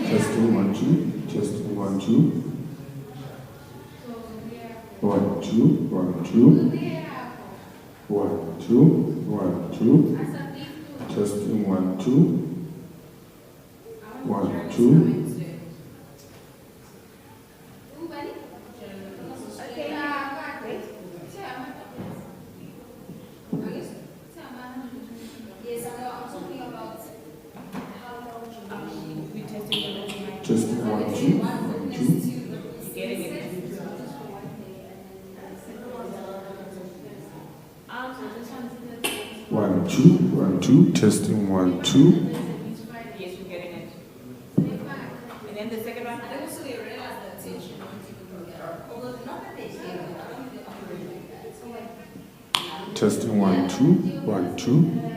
Testing 1 2. Testing 1 2. 1 2 1 2. 1 2 1 2. Testing 1 2. 1 2. Testing 1 2 1 2. One two 1 2. Testing 1 2. Yes, you're getting it. And then the second one. Testing 1 2 1 2.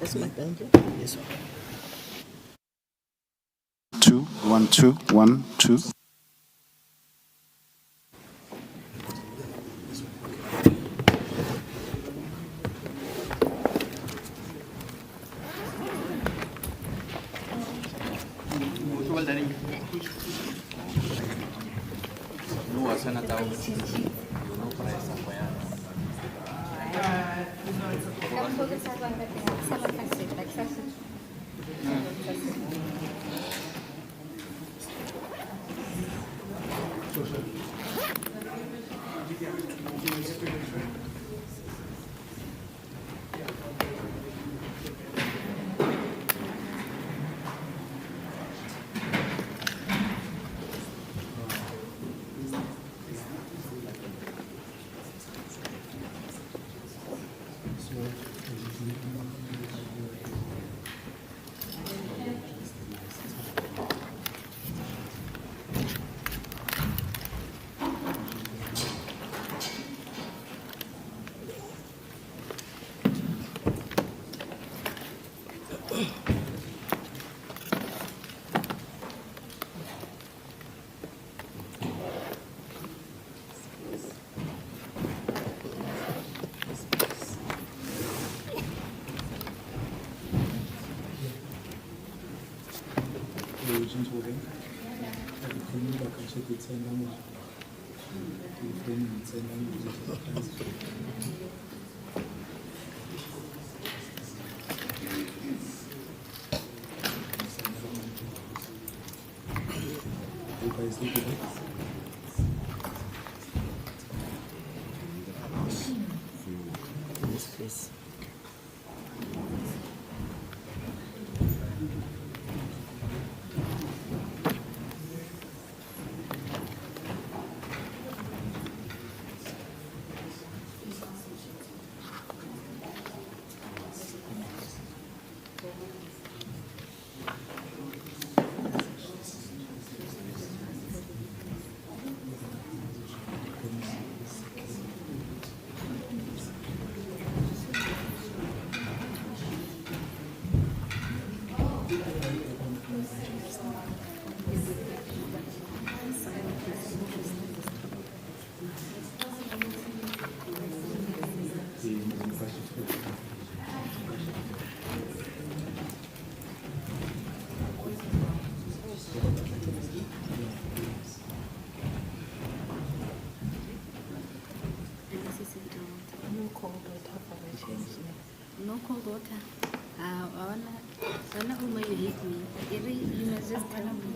That's Madlanga. Yes. 2, 1, 2, 1, 2. Yes, please. No cold water. I wanna Uma, you hate me. You must just tell me.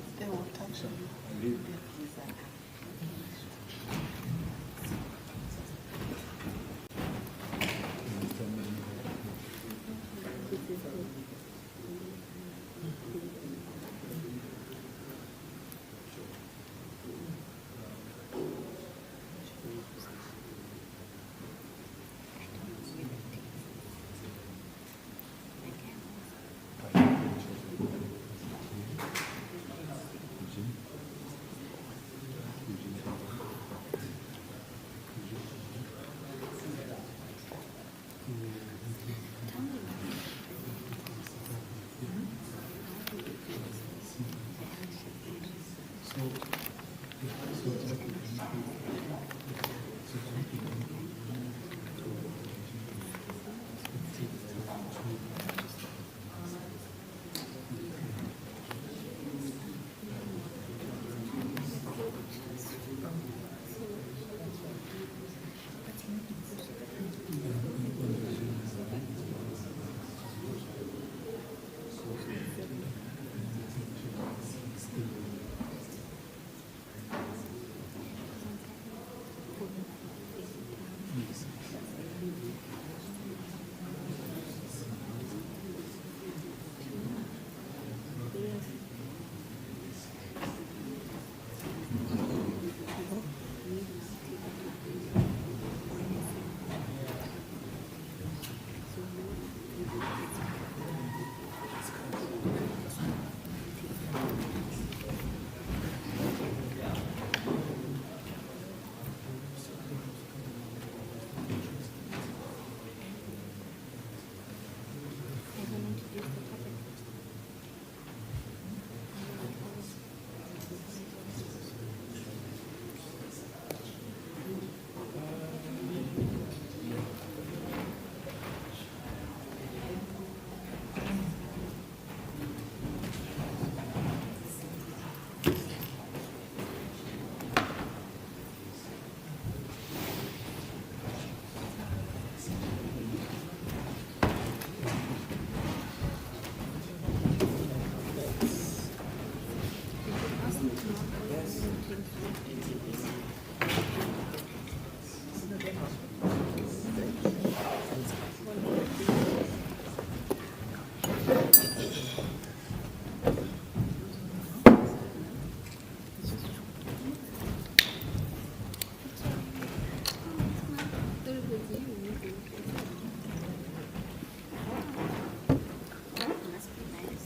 Must be nice.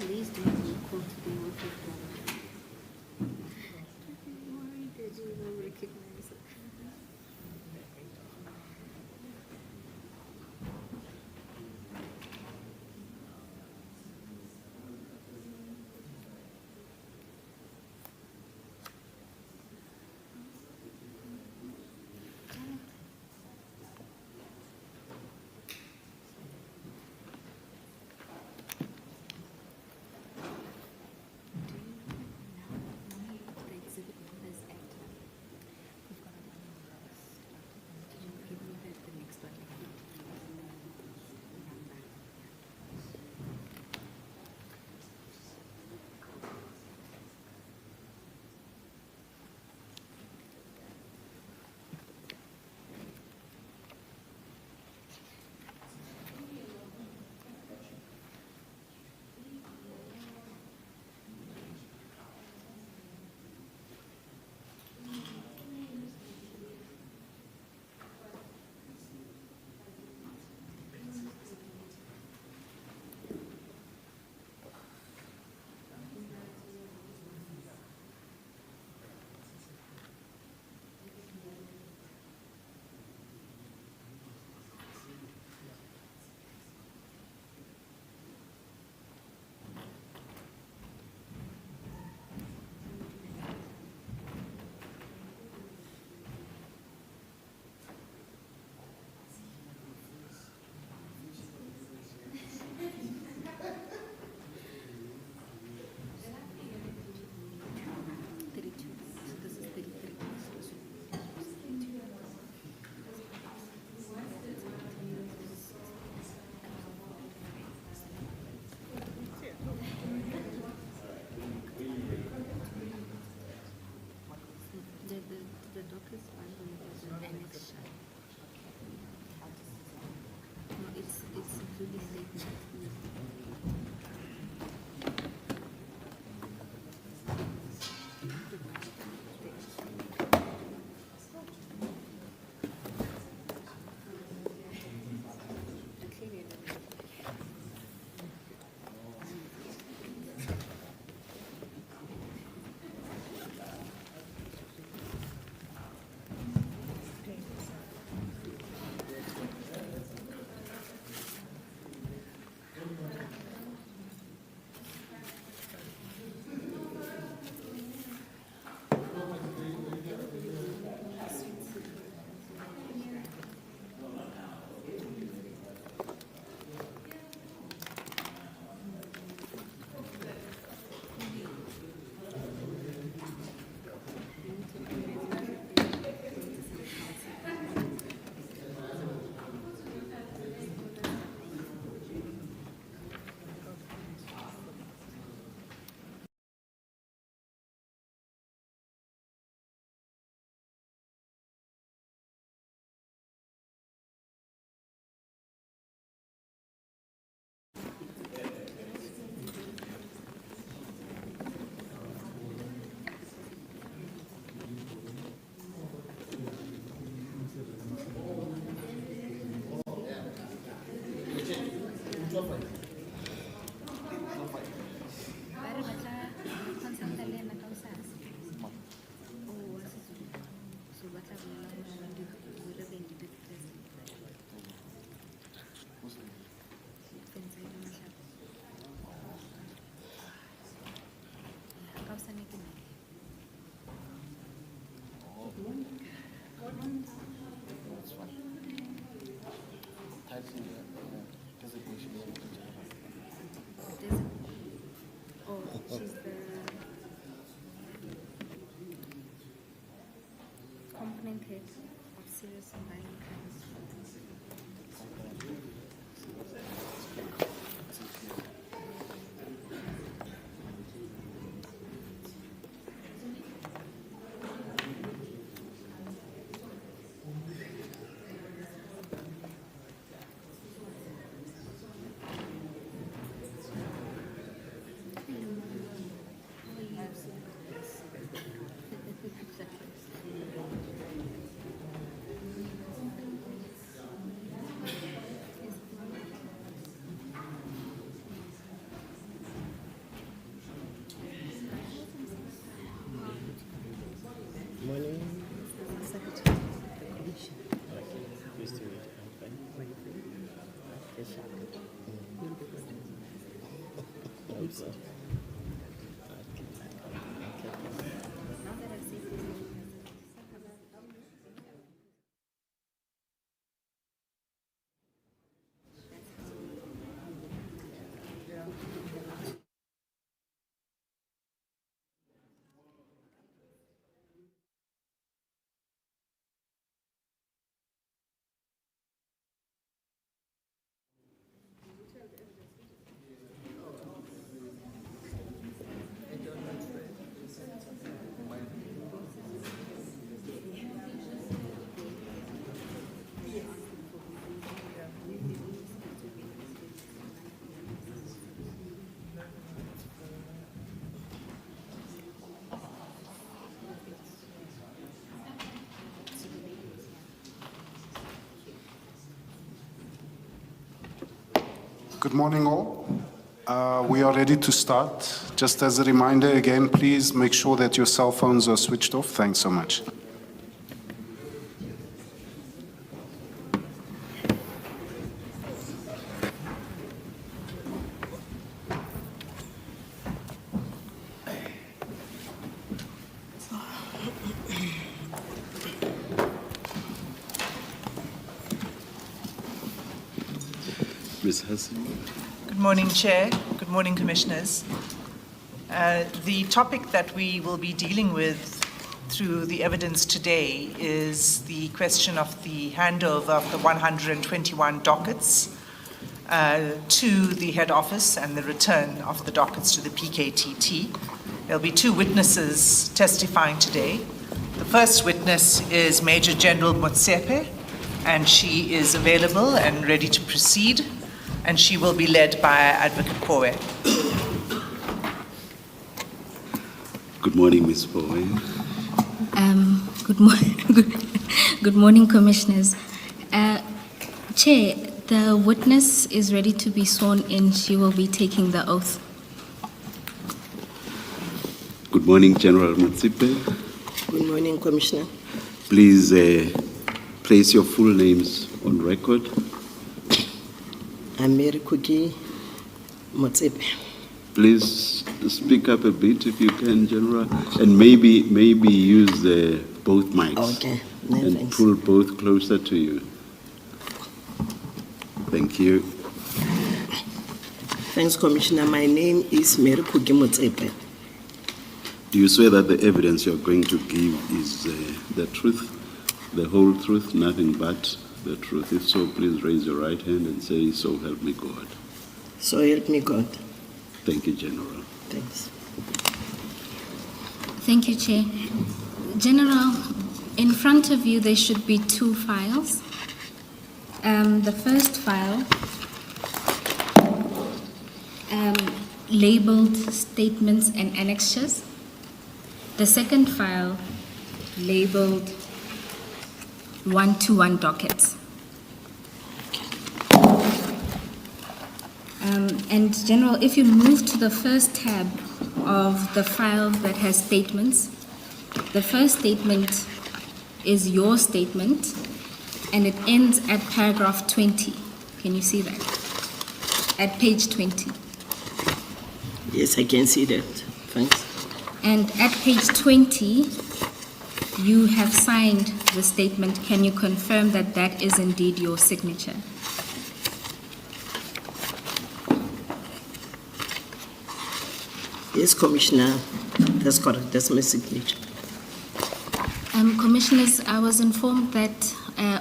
Please don't call today with your phone. I'm worried that you will recognize it. The exhibit is actor. We've got Can you give me the next one? The doc is fine when it is an annex shot. No, it's really late. She's the component head of serious and violent crimes. Morning. Used to it. Hope so. Good morning, all. We are ready to start. Just as a reminder, again, please make sure that your cell phones are switched off. Thanks so much. Ms. Hassan. Good morning, Chair. Good morning, Commissioners. The topic that we will be dealing with through the evidence today is the question of the handover of the 121 dockets to the head office and the return of the dockets to the PKTT. There'll be two witnesses testifying today. The first witness is Major General Motsepe, and she is available and ready to proceed, and she will be led by Advocate Poe. Good morning, Ms. Poe. Good morning. Good morning, Commissioners. Chair, the witness is ready to be sworn in. She will be taking the oath. Good morning, General Motsepe. Good morning, Commissioner. Please place your full names on record. I'm Mary Kuki Motsepe. Please speak up a bit if you can, General, and maybe use both mics. Okay, no, and thanks. pull both closer to you. Thank you. Thanks, Commissioner. My name is Mary Kuki Motsepe. Do you swear that the evidence you're going to give is the truth, the whole truth, nothing but the truth? If so, please raise your right hand and say, "So help me God." So help me God. Thank you, General. Thanks. Thank you, Chair. General, in front of you there should be two files. The first file labeled statements and annexures. The second file labeled 121 dockets. And General, if you move to the first tab of the file that has statements, the first statement is your statement, and it ends at paragraph 20. Can you see that? At page 20. Yes, I can see that. Thanks. And at page 20, you have signed the statement. Can you confirm that that is indeed your signature? Yes, Commissioner. That's correct. That's my signature. Commissioners, I was informed that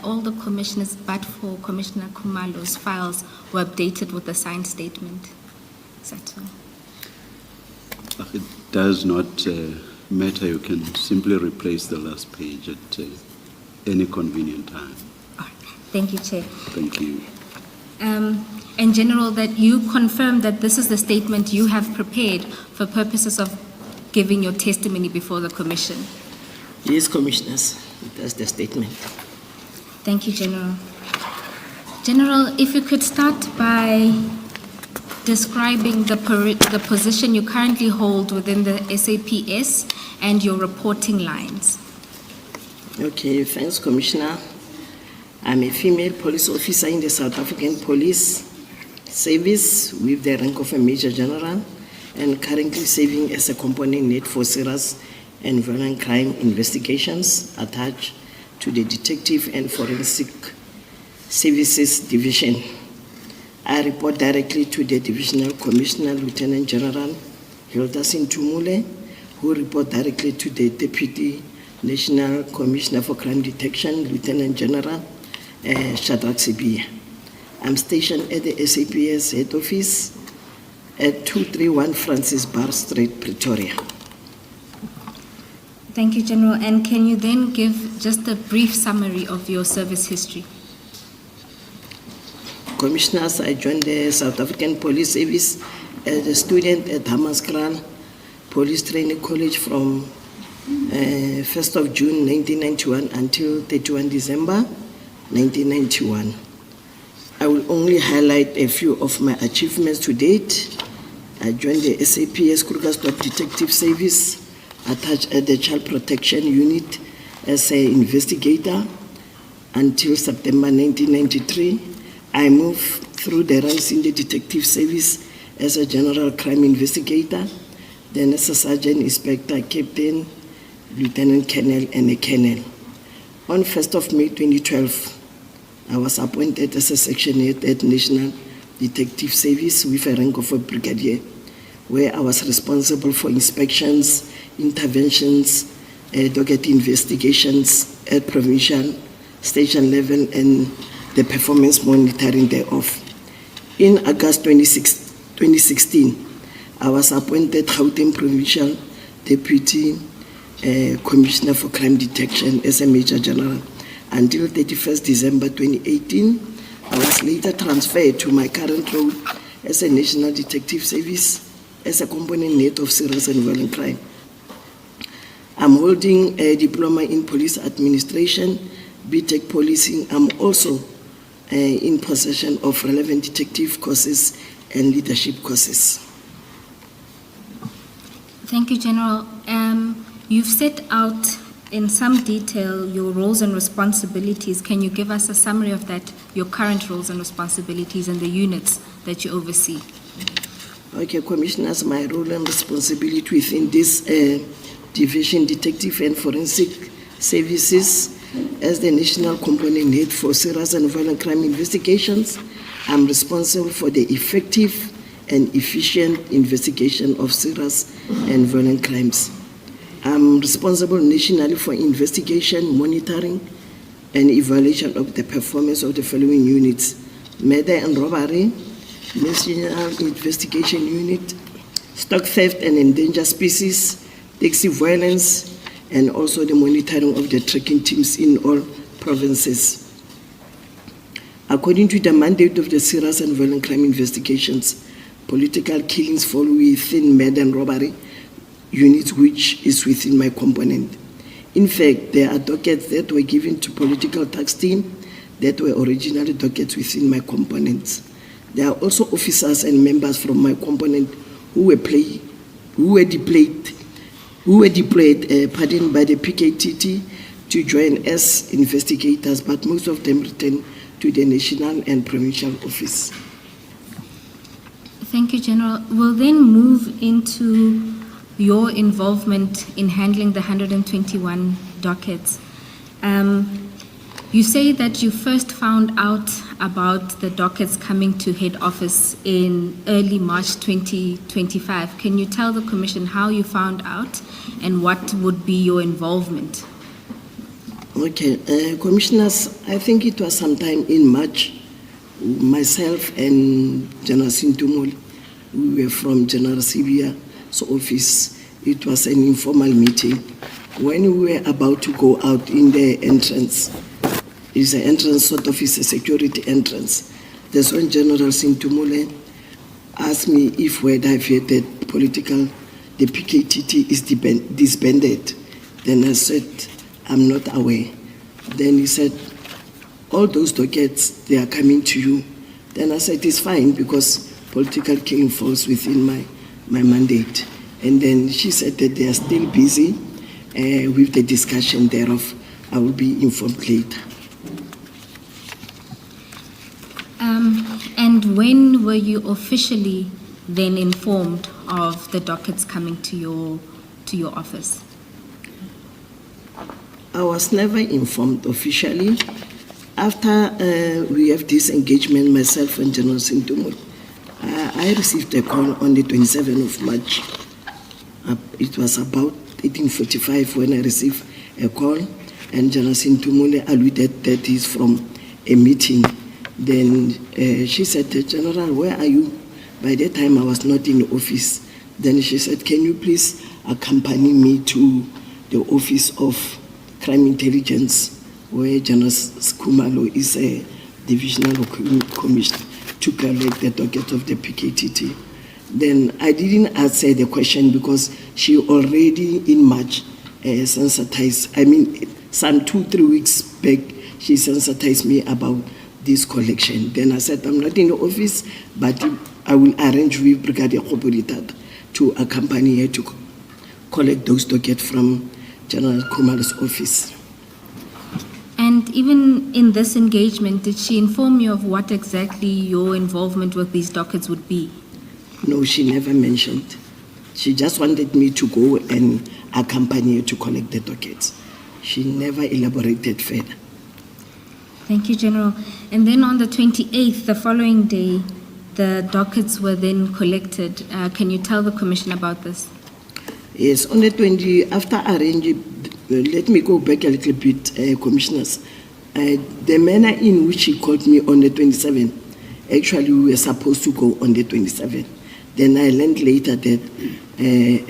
all the commissioners, but for Commissioner Khumalo's files, were updated with the signed statement. Is that so? It does not matter. You can simply replace the last page at any convenient time. All right. Thank you, Chair. Thank you. In general, that you confirm that this is the statement you have prepared for purposes of giving your testimony before the Commission. Yes, Commissioners, that's the statement. Thank you, General. General, if you could start by describing the position you currently hold within the SAPS and your reporting lines. Okay, thanks, Commissioner. I'm a female police officer in the South African Police Service with the rank of a Major General and currently serving as a component lead for serious and violent crime investigations attached to the Detective and Forensic Services Division. I report directly to the Divisional Commissioner, Lieutenant General Hilda Sintumule, who report directly to the Deputy National Commissioner for Crime Detection, Lieutenant General Shadrach Sibia. I'm stationed at the SAPS head office at 231 Francis Bar Street, Pretoria. Thank you, General. And can you then give just a brief summary of your service history? Commissioners, I joined the South African Police Service as a student at Hammanskraal Police Training College from 1st of June 1991 until 31 December 1991. I will only highlight a few of my achievements to date. I joined the SAPS Krugersdorp Detective Service, attached at the Child Protection Unit as an investigator until September 1993. I moved through the ranks in the Detective Service as a General Crime Investigator, then as a Sergeant Inspector, Captain, Lieutenant Colonel, and a Colonel. On 1st of May 2012, I was appointed as a Section 8 at National Detective Service with a rank of a Brigadier, where I was responsible for inspections, interventions, docket investigations at provincial, station level, and the performance monitoring thereof. In August 2016, I was appointed Gauteng Provincial Deputy Commissioner for Crime Detection as a Major General. Until 31st December 2018, I was later transferred to my current role as a National Detective Service as a component lead of serious and violent crime. I'm holding a diploma in police administration, BTech policing. I'm also in possession of relevant detective courses and leadership courses. Thank you, General. You've set out in some detail your roles and responsibilities. Can you give us a summary of that, your current roles and responsibilities and the units that you oversee? Okay, Commissioners, my role and responsibility within this Division Detective and Forensic Services as the National Component Lead for Serious and Violent Crime Investigations. I'm responsible for the effective and efficient investigation of serious and violent crimes. I'm responsible nationally for investigation, monitoring, and evaluation of the performance of the following units: murder and robbery, national investigation unit, stock theft and endangered species, taxi violence, and also the monitoring of the tracking teams in all provinces. According to the mandate of the Serious and Violent Crime Investigations, political killings fall within murder and robbery unit, which is within my component. In fact, there are dockets that were given to political tax team that were originally dockets within my components. There are also officers and members from my component who were deployed by the PKTT to join as investigators, but most of them returned to the national and provincial office. Thank you, General. We'll then move into your involvement in handling the 121 dockets. You say that you first found out about the dockets coming to head office in early March 2025. Can you tell the Commission how you found out and what would be your involvement? Okay, commissioners, I think it was sometime in March, myself and General Sintumuli, we were from General Sibia's office. It was an informal meeting. When we were about to go out in the entrance, it's an entrance, sort of is a security entrance. That's when General Sintumule asked me if whether I've heard that the PKTT is disbanded. Then I said, I'm not aware. Then he said, all those dockets, they are coming to you. Then I said, it's fine because political killing falls within my mandate. And then she said that they are still busy with the discussion thereof. I will be informed later. And when were you officially then informed of the dockets coming to your office? I was never informed officially. After we have this engagement, myself and General Sintumul, I received a call on the 27th of March. It was about 18:45 when I received a call, and General Sintumule alluded that he's from a meeting. Then she said, General, where are you? By that time, I was not in the office. Then she said, can you please accompany me to the Office of Crime Intelligence, where General Kumalo is a divisional commissioner, to collect the docket of the PKTT. Then I didn't answer the question because she already in March sensitized, some 2-3 weeks back, she sensitized me about this collection. Then I said, I'm not in the office, but I will arrange with Brigadier Khopolitata to accompany her to collect those dockets from General Kumalo's office. And even in this engagement, did she inform you of what exactly your involvement with these dockets would be? No, she never mentioned. She just wanted me to go and accompany her to collect the dockets. She never elaborated further. Thank you, General. And then on the 28th, the following day, the dockets were then collected. Can you tell the Commission about this? Yes, on the 20th, after arranging, let me go back a little bit, Commissioners. The manner in which she called me on the 27th, actually we were supposed to go on the 27th. Then I learned later that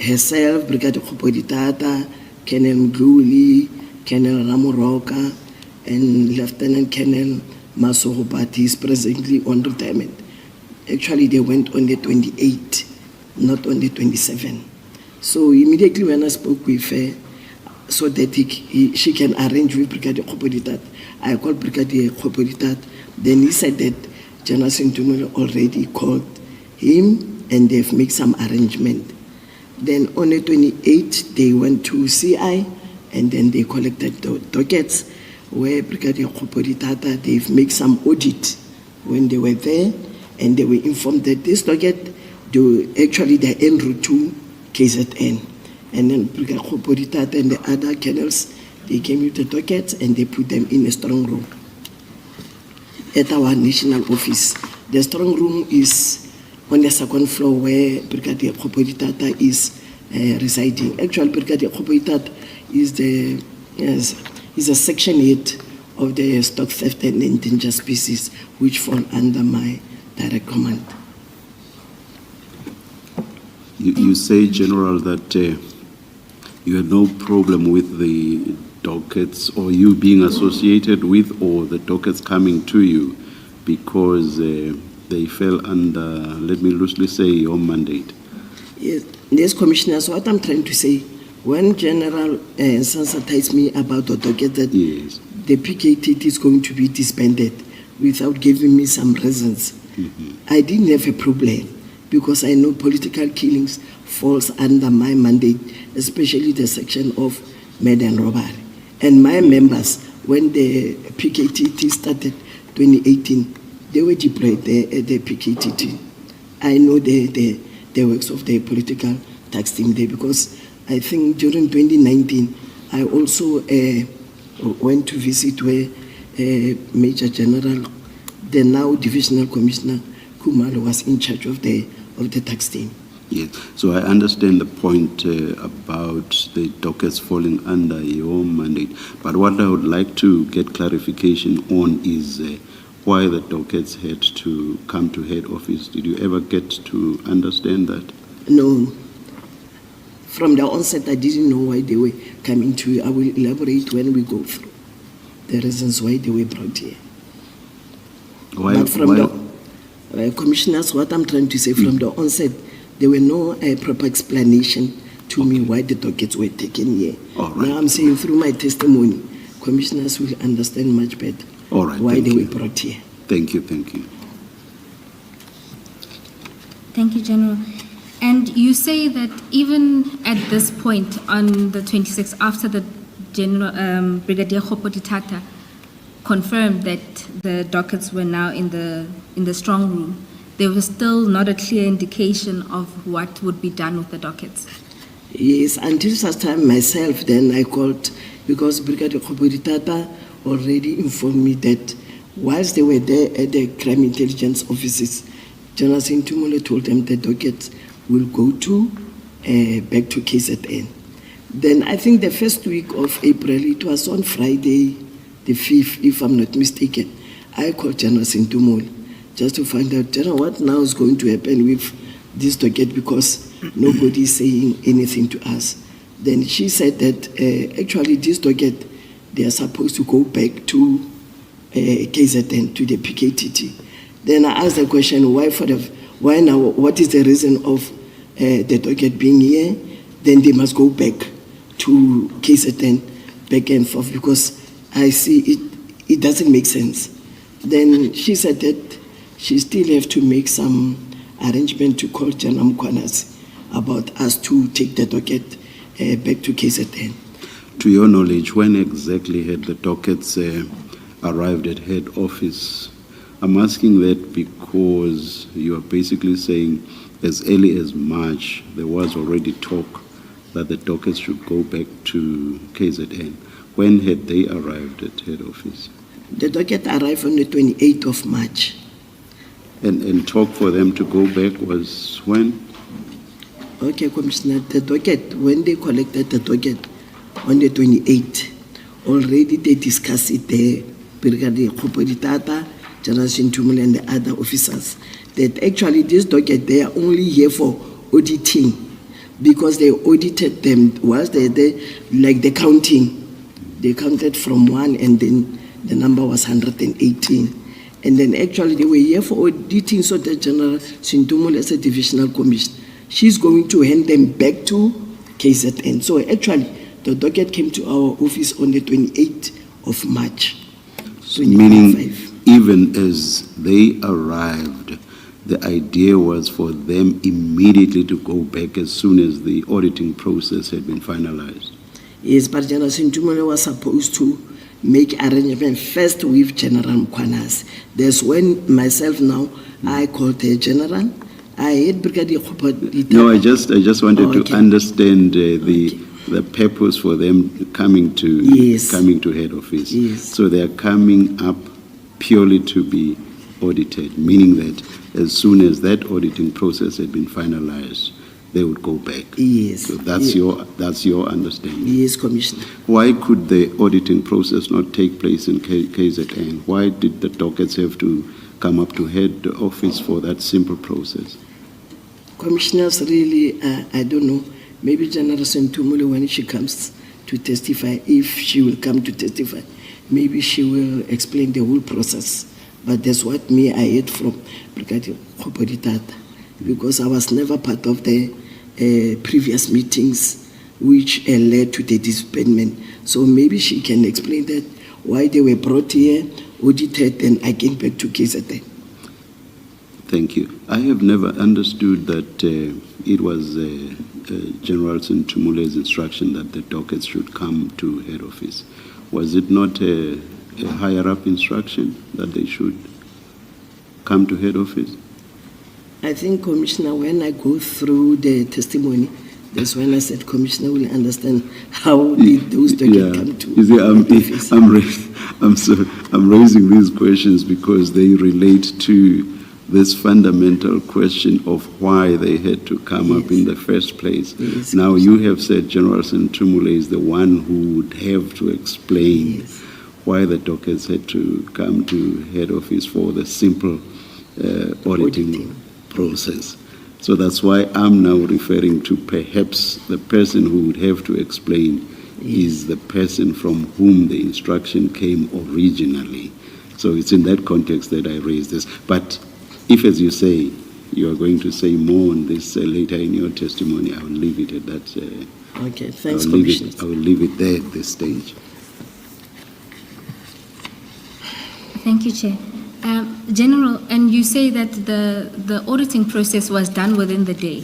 herself, Brigadier Khopolitata, Colonel Mdluli, Colonel Ramoroka, and Lieutenant Colonel Masohopati is presently on retirement. Actually, they went on the 28th, not on the 27th. So immediately when I spoke with her, so that she can arrange with Brigadier Khopolitata, I called Brigadier Khopolitata. Then he said that General Sintumule already called him and they've made some arrangement. Then on the 28th, they went to CI and then they collected the dockets where Brigadier Khopolitata, they've made some audit when they were there and they were informed that this docket, they're en route to KZN. And then Brigadier Khopolitata and the other colonels, they came with the dockets and they put them in a strong room at our national office. The strong room is on the second floor where Brigadier Khopolitata is residing. Actually, Brigadier Khopolitata is a section 8 of the stock theft and endangered species, which fall under my direct command. You say, General, that you had no problem with the dockets or you being associated with or the dockets coming to you because they fell under, let me loosely say, your mandate. Yes, Commissioners, what I'm trying to say, when General sensitized me about the docket that yes, the PKTT is going to be disbanded without giving me some reasons, I didn't have a problem because I know political killings falls under my mandate, especially the section of murder and robbery. And my members, when the PKTT started 2018, they were deployed at the PKTT. I know the works of the political tax team there because I think during 2019, I also went to visit where Major General, the now Divisional Commissioner Kumalo, was in charge of the tax team. Yes, so I understand the point about the dockets falling under your mandate, but what I would like to get clarification on is why the dockets had to come to head office. Did you ever get to understand that? No. From the onset, I didn't know why they were coming to you. I will elaborate when we go through the reasons why they were brought here. But from the commissioners, what I'm trying to say, from the onset, there were no proper explanation to me why the dockets were taken here. All right. Now I'm saying through my testimony, commissioners will understand much better All right, why thank they you. were brought here. Thank you, thank you. Thank you, General. And you say that even at this point, on the 26th, after the General Brigadier Khopoditata confirmed that the dockets were now in the strong room, there was still not a clear indication of what would be done with the dockets. Yes, until such time myself, then I called, because Brigadier Khopoditata already informed me that whilst they were there at the crime intelligence offices, General Sintumule told them the dockets will go to back to KZN. Then I think the first week of April, it was on Friday, the 5th, if I'm not mistaken, I called General Sintumule just to find out, General, what now is going to happen with this docket, because nobody is saying anything to us. Then she said that actually this docket, they are supposed to go back to KZN, to the PKTT. Then I asked the question, why now, what is the reason of the docket being here? Then they must go back to KZN, back and forth, because I see it doesn't make sense. Then she said that she still have to make some arrangement to call General Mkhwanazi about us to take the docket back to KZN. To your knowledge, when exactly had the dockets arrived at head office? I'm asking that because you are basically saying as early as March, there was already talk that the dockets should go back to KZN. When had they arrived at head office? The docket arrived on the 28th of March. And talk for them to go back was when? Okay, Commissioner, the docket, when they collected the docket on the 28th, already they discussed it there, Brigadier Khopoditata, General Sintumule and the other officers, that actually this docket, they are only here for auditing, because they audited them whilst they're there, like the counting. They counted from 1 and then the number was 118. And then actually they were here for auditing, so that General Sintumule as a divisional commissioner, she's going to hand them back to KZN. So actually the docket came to our office on the 28th of March. Meaning, even as they arrived, the idea was for them immediately to go back as soon as the auditing process had been finalized. Yes, but General Sintumule was supposed to make arrangement first with General Mkhwanazi. That's when myself now, I called the General. I had Brigadier Khopoditata. No, I just wanted to understand the purpose for them coming to head office. Yes. So they are coming up purely to be audited, meaning that as soon as that auditing process had been finalized, they would go back. Yes. So that's your understanding. Yes, Commissioner. Why could the auditing process not take place in KZN? Why did the dockets have to come up to head office for that simple process? Commissioners, really, I don't know. Maybe General Sintumule, when she comes to testify, if she will come to testify, maybe she will explain the whole process. But that's what I heard from Brigadier Khopoditata, because I was never part of the previous meetings which led to the disbandment. So maybe she can explain that, why they were brought here, audited, and again back to KZN. Thank you. I have never understood that it was General Sintumule's instruction that the dockets should come to head office. Was it not a higher-up instruction that they should come to head office? I think, Commissioner, when I go through the testimony, that's when I said Commissioner will understand how did those documents come to You see, I'm raising these questions because they relate to this fundamental question of why they had to come up in the first place. Yes. Now you have said General Sentumule is the one who would have to explain Yes. why the dockets had to come to head office for the simple auditing process. So that's why I'm now referring to perhaps the person who would have to explain is the person from whom the instruction came originally. So it's in that context that I raise this. But if, as you say, you are going to say more on this later in your testimony, I will leave it at that. Okay, thanks, I Commissioner. will leave it there at this stage. Thank you, Chair. General, and you say that the auditing process was done within the day.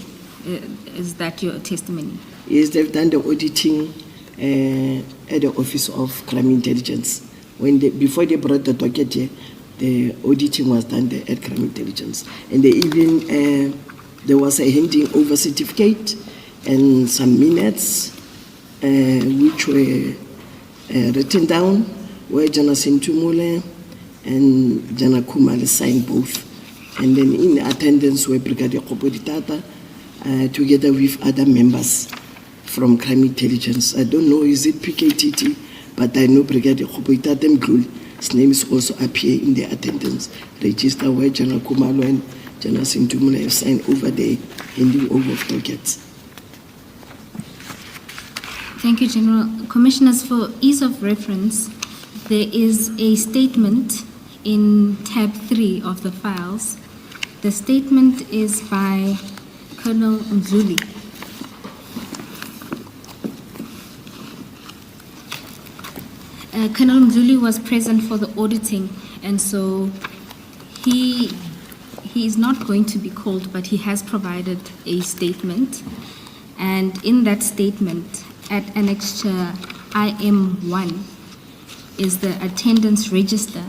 Is that your testimony? Yes, they've done the auditing at the Office of Crime Intelligence. Before they brought the docket here, the auditing was done there at Crime Intelligence. And they even, there was a handing over certificate and some minutes which were written down, where Jana Sentumule and Jana Kumale signed both. And then in attendance were Brigadier Kopoditata, together with other members from Crime Intelligence. I don't know, is it PKTT, but I know Brigadier Kopoditata Mkhwanazi, his name is also appear in the attendance register where General Kumalo and General Sentumule have signed over the handing over of dockets. Thank you, General. Commissioners, for ease of reference, there is a statement in tab 3 of the files. The statement is by Colonel Mzuli. Colonel Mzuli was present for the auditing, and so he is not going to be called, but he has provided a statement. And in that statement, at annexure IM1, is the attendance register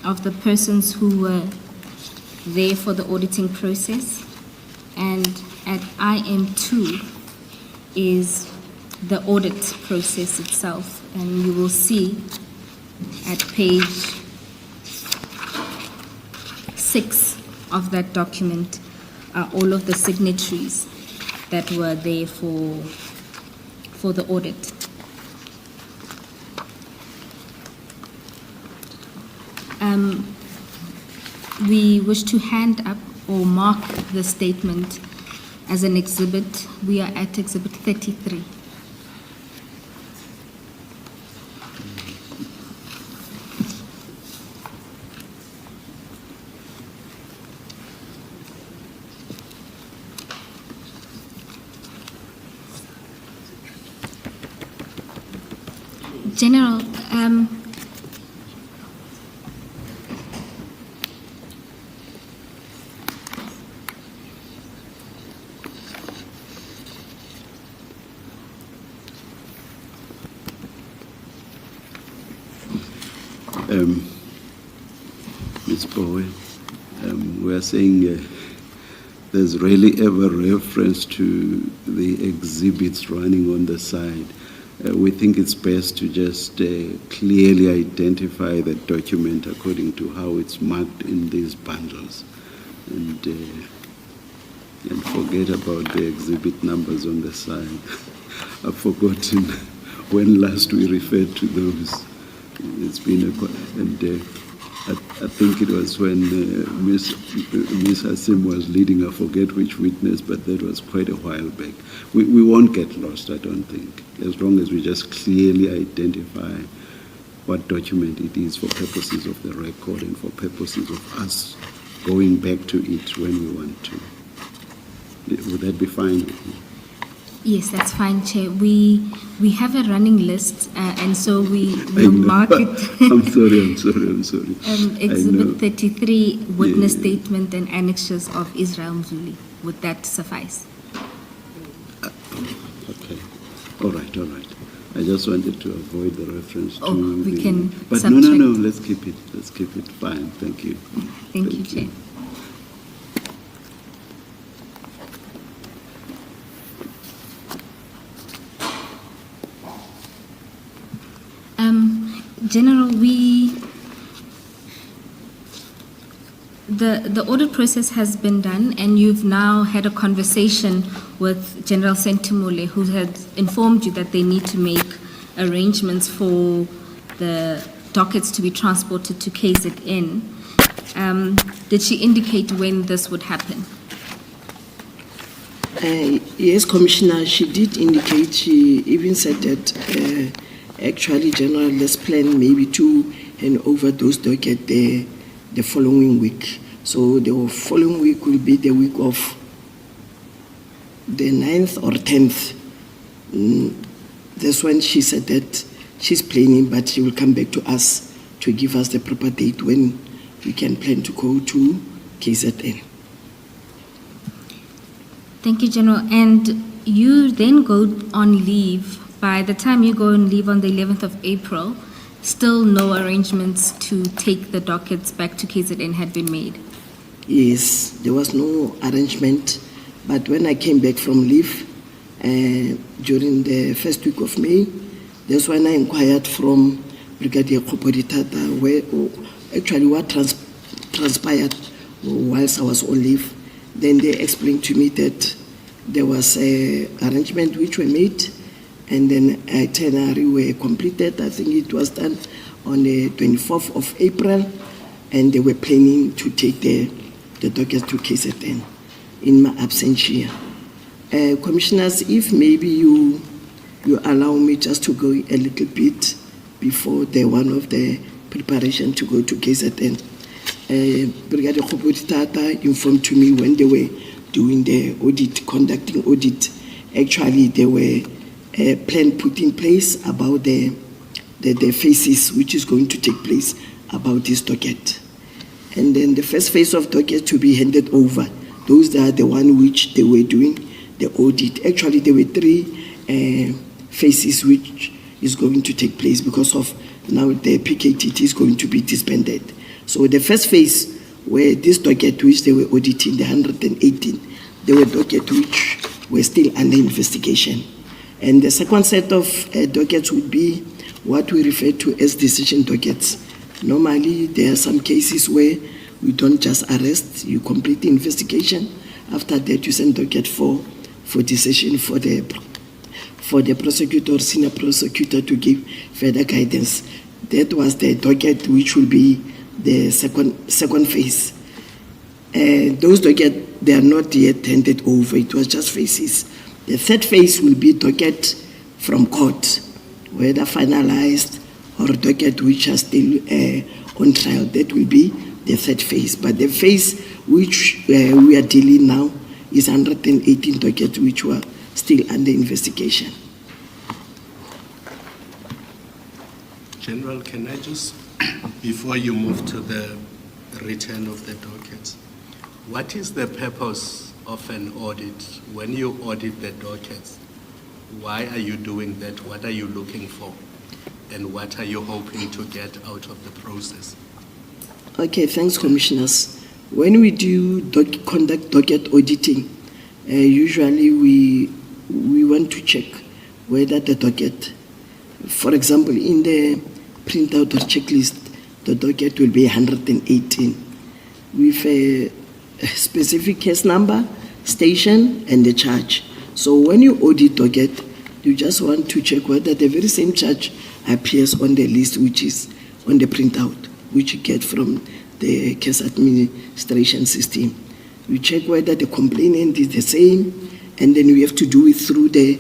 of the persons who were there for the auditing process. And at IM2 is the audit process itself. And you will see at page 6 of that document are all of the signatories that were there for the audit. We wish to hand up or mark the statement as an exhibit. We are at exhibit 33. General, Ms. Bowe, we are saying there's rarely ever reference to the exhibits running on the side. We think it's best to just clearly identify the document according to how it's marked in these bundles, and forget about the exhibit numbers on the side. I've forgotten when last we referred to those. It's been I think it was when Miss Hasim was leading, I forget which witness, but that was quite a while back. We won't get lost, I don't think, as long as we just clearly identify what document it is for purposes of the record and for purposes of us going back to it when we want to. Would that be fine with you? yes, that's fine, Chair. We have a running list, and so we will mark it. I'm sorry. Exhibit 33, witness statement and annexures of Israel Mzuli. Would that suffice? Okay. All right. I just wanted to avoid the reference to we can But subtract. no, let's keep it. Fine, thank you. Thank you, Chair. General, The audit process has been done, and you've now had a conversation with General Sentimole, who has informed you that they need to make arrangements for the dockets to be transported to KZN. Did she indicate when this would happen? Yes, Commissioner, she did indicate, she even said that actually, General, let's plan maybe to hand over those dockets the following week. So the following week will be the week of the 9th or 10th. That's when she said that she's planning, but she will come back to us to give us the proper date when we can plan to go to KZN. Thank you, General. And you then go on leave. By the time you go on leave on the 11th of April, still no arrangements to take the dockets back to KZN had been made? Yes, there was no arrangement. But when I came back from leave during the first week of May, that's when I inquired from Brigadier Kopoditata actually what transpired whilst I was on leave. Then they explained to me that there was an arrangement which were made, and then itinerary were completed. I think it was done on the 24th of April, and they were planning to take the dockets to KZN in my absence here. Commissioners, if maybe you allow me just to go a little bit before the one of the preparation to go to KZN. Brigadier Kopoditata informed to me when they were doing the audit, conducting audit, actually there were a plan put in place about the phases which is going to take place about this docket. And then the first phase of docket to be handed over, those are the one which they were doing the audit. Actually, there were 3 phases which is going to take place because of now the PKTT is going to be disbanded. So the first phase where this docket which they were auditing, the 118, they were docket which were still under investigation. And the second set of dockets would be what we refer to as decision dockets. Normally, there are some cases where we don't just arrest, you complete the investigation. After that, you send docket for decision for the prosecutor, senior prosecutor to give further guidance. That was the docket which will be the second phase. Those dockets, they are not yet handed over. It was just phases. The third phase will be docket from court, whether finalized or docket which are still on trial. That will be the third phase. But the phase which we are dealing now is 118 dockets which were still under investigation. General, can I just, before you move to the return of the dockets, what is the purpose of an audit? When you audit the dockets, why are you doing that? What are you looking for? And what are you hoping to get out of the process? Okay, thanks, Commissioners. When we do conduct docket auditing, usually we want to check whether the docket, for example, in the printout or checklist, the docket will be 118 with a specific case number, station, and the charge. So when you audit docket, you just want to check whether the very same charge appears on the list which is on the printout, which you get from the case administration system. You check whether the complainant is the same, and then we have to do it through the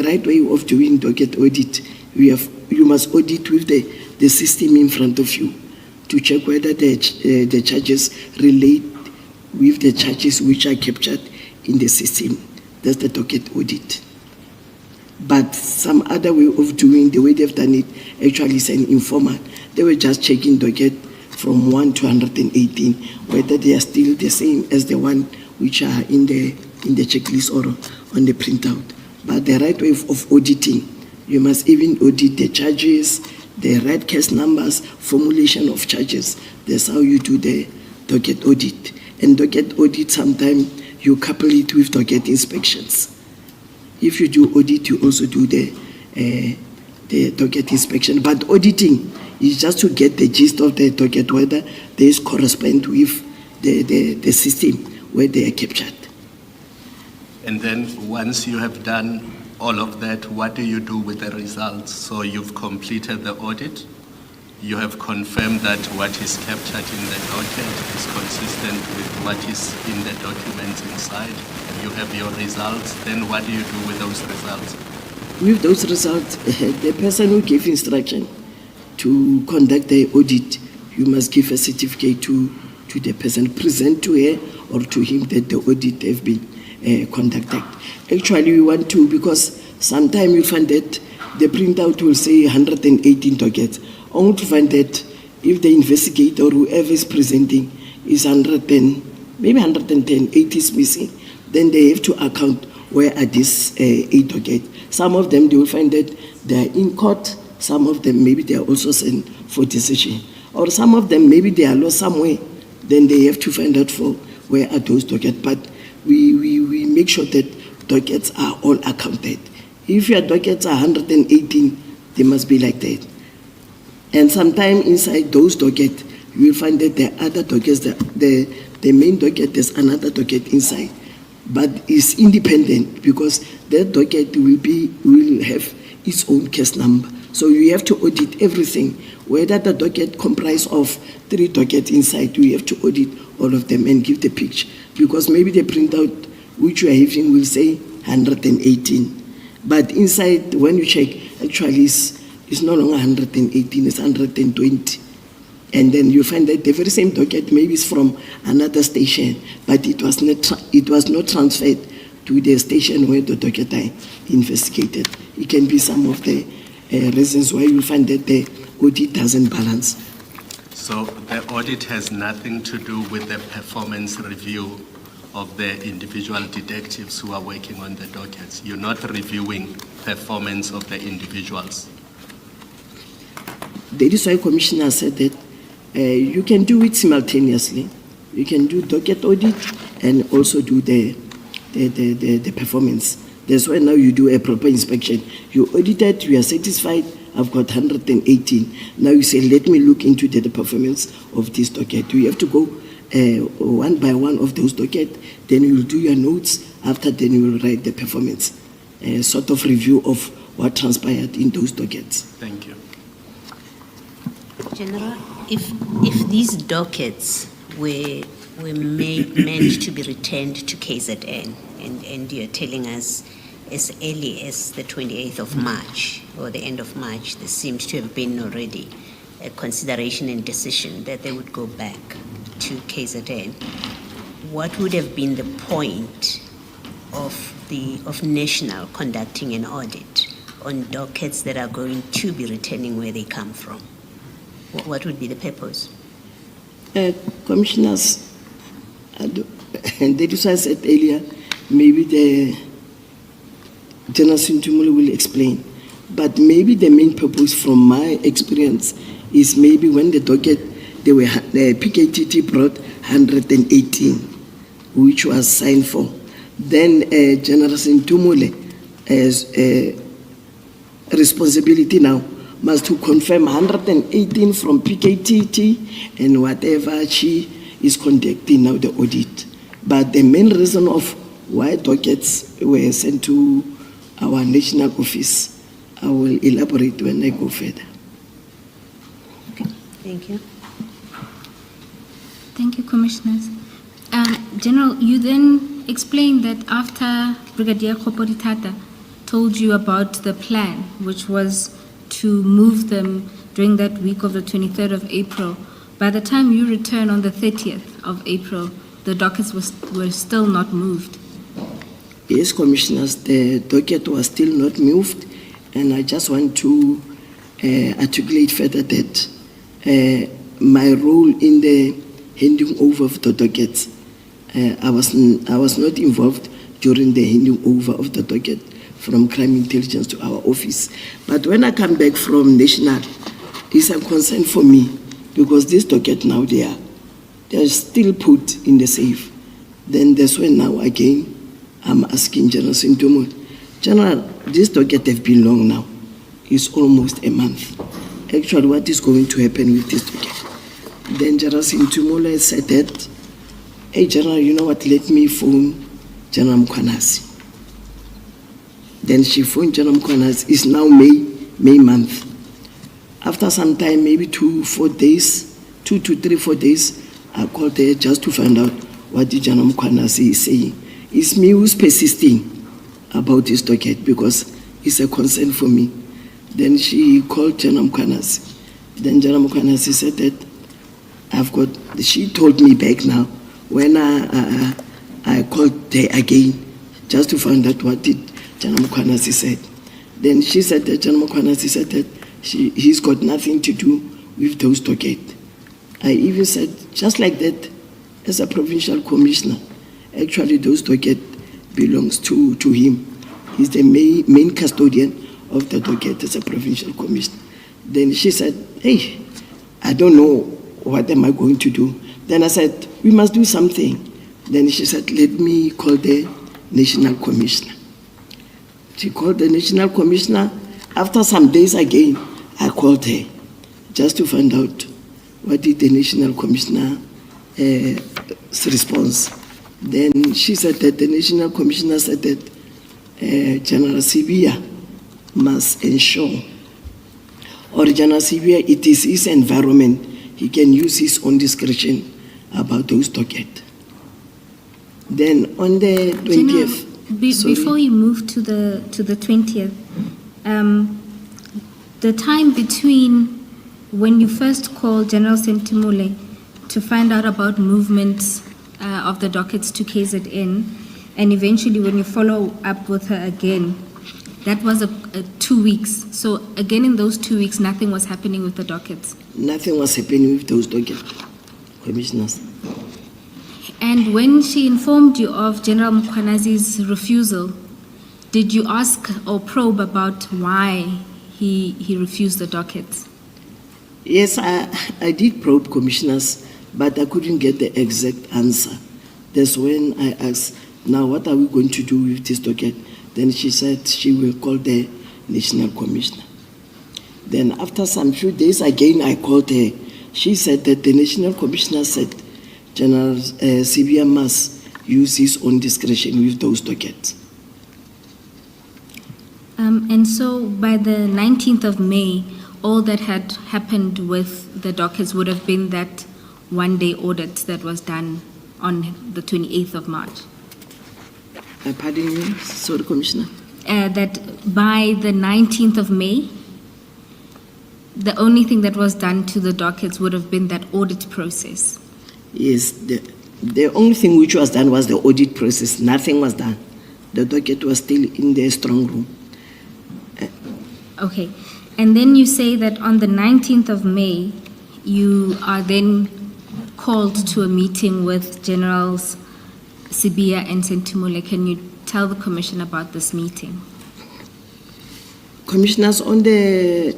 right way of doing docket audit. You must audit with the system in front of you to check whether the charges relate with the charges which are captured in the system. That's the docket audit. But some other way of doing, the way they've done it, actually is an informal. They were just checking docket from 1 to 118, whether they are still the same as the one which are in the checklist or on the printout. But the right way of auditing, you must even audit the charges, the right case numbers, formulation of charges. That's how you do the docket audit. And docket audit, sometimes you couple it with docket inspections. If you do audit, you also do the docket inspection. But auditing is just to get the gist of the docket, whether this corresponds with the system where they are captured. And then once you have done all of that, what do you do with the results? So you've completed the audit, you have confirmed that what is captured in the docket is consistent with what is in the documents inside. You have your results, then what do you do with those results? With those results, the person who gave instruction to conduct the audit, you must give a certificate to the person, present to her or to him that the audit have been conducted. Actually, we want to, because sometimes you find that the printout will say 118 dockets. Only to find that if the investigator or whoever is presenting is 110, maybe 110, 8 is missing, then they have to account where are these 8 dockets. Some of them, they will find that they are in court. Some of them, maybe they are also sent for decision. Or some of them, maybe they are lost somewhere. Then they have to find out for where are those dockets. But we make sure that dockets are all accounted. If your dockets are 118, they must be like that. And sometimes inside those dockets, you will find that there are other dockets. The main docket, there's another docket inside. But it's independent because that docket will have its own case number. So you have to audit everything. Whether the docket comprises of 3 dockets inside, we have to audit all of them and give the picture. Because maybe the printout which you are having will say 118. But inside, when you check, actually it's no longer 118, it's 120. And then you find that the very same docket maybe is from another station, but it was not transferred to the station where the docket are investigated. It can be some of the reasons why you find that the audit doesn't balance. So the audit has nothing to do with the performance review of the individual detectives who are working on the dockets. You're not reviewing performance of the individuals. That is why Commissioner said that you can do it simultaneously. You can do docket audit and also do the performance. That's why now you do a proper inspection. You audit it, you are satisfied, I've got 118. Now you say, let me look into the performance of this docket. You have to go one by one of those dockets, then you will do your notes. After then you will write the performance, sort of review of what transpired in those dockets. Thank you. General, if these dockets were meant to be returned to KZN, and you're telling us as early as the 28th of March or the end of March, there seems to have been already a consideration and decision that they would go back to KZN. What would have been the point of National conducting an audit on dockets that are going to be returning where they come from? What would be the purpose? Commissioners, and that is why I said earlier, maybe the General Sintumule will explain. But maybe the main purpose from my experience is maybe when the docket, the PKTT brought 118, which was signed for. Then General Sintumule has a responsibility now must to confirm 118 from PKTT and whatever she is conducting now the audit. But the main reason of why dockets were sent to our national office, I will elaborate when I go further. Okay, thank you. Thank you, Commissioners. General, you then explained that after Brigadier Khoporitata told you about the plan, which was to move them during that week of the 23rd of April, by the time you return on the 30th of April, the dockets were still not moved. Yes, Commissioners, the docket was still not moved, and I just want to articulate further that my role in the handing over of the dockets, I was not involved during the handing over of the docket from crime intelligence to our office. But when I come back from national, it's a concern for me because this docket now they are still put in the safe. Then that's when now again I'm asking General Sintumule, General, this docket have been long now. It's almost a month. Actually, what is going to happen with this docket? Then General Sintumule said that hey, General, you know what, let me phone General Mkhwanazi. Then she phoned General Mkhwanazi. It's now May month. After some time, maybe 2 to 3, 4 days, I called her just to find out what the General Mkhwanazi is saying. It's me who's persisting about this docket because it's a concern for me. Then she called General Mkhwanazi. Then General Mkhwanazi said that she told me back now when I called her again just to find out what did General Mkhwanazi said. Then she said that General Mkhwanazi said that he's got nothing to do with those dockets. I even said, just like that, as a provincial commissioner, actually those docket belongs to him. He's the main custodian of the docket as a provincial commissioner. Then she said, hey, I don't know what am I going to do. Then I said, we must do something. Then she said, let me call the national commissioner. She called the national commissioner. After some days again, I called her just to find out what did the national commissioner response. Then she said that the national commissioner said that General Sibia must ensure, or General Sibia, it is his environment, he can use his own discretion about those dockets. Then on the 20th... Before you move to the 20th, the time between when you first called General Sentimule to find out about movements of the dockets to KZN, and eventually when you follow up with her again, that was 2 weeks. So again, in those 2 weeks, nothing was happening with the dockets. Nothing was happening with those dockets, commissioners. And when she informed you of General Mkhwanazi's refusal, did you ask or probe about why he refused the dockets? Yes, I did probe, commissioners, but I couldn't get the exact answer. That's when I asked, now what are we going to do with this docket? Then she said she will call the national commissioner. Then after some few days again, I called her. She said that the national commissioner said General Sibia must use his own discretion with those dockets. And so by the 19th of May, all that had happened with the dockets would have been that one-day audit that was done on the 28th of March. Pardon me, sorry, Commissioner. That by the 19th of May, the only thing that was done to the dockets would have been that audit process. Yes, the only thing which was done was the audit process. Nothing was done. The docket was still in the strong room. Okay. And then you say that on the 19th of May, you are then called to a meeting with Generals Sibia and Sentimule. Can you tell the Commission about this meeting? Commissioners, on the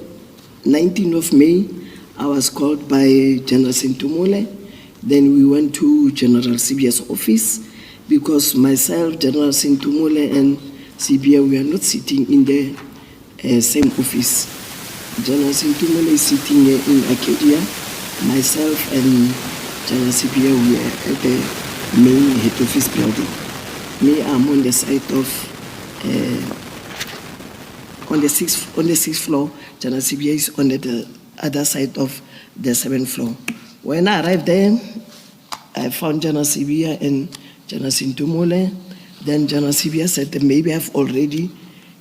19th of May, I was called by General Sentimule. Then we went to General Sibia's office because myself, General Sentimule and Sibia, we are not sitting in the same office. General Sentimule is sitting here in Arcadia. Myself and General Sibia, we are at the main head office building. Me, I'm on the side of, on the sixth floor. General Sibia is on the other side of the 7th floor. When I arrived there, I found General Sibia and General Sentimule. Then General Sibia said that maybe I've already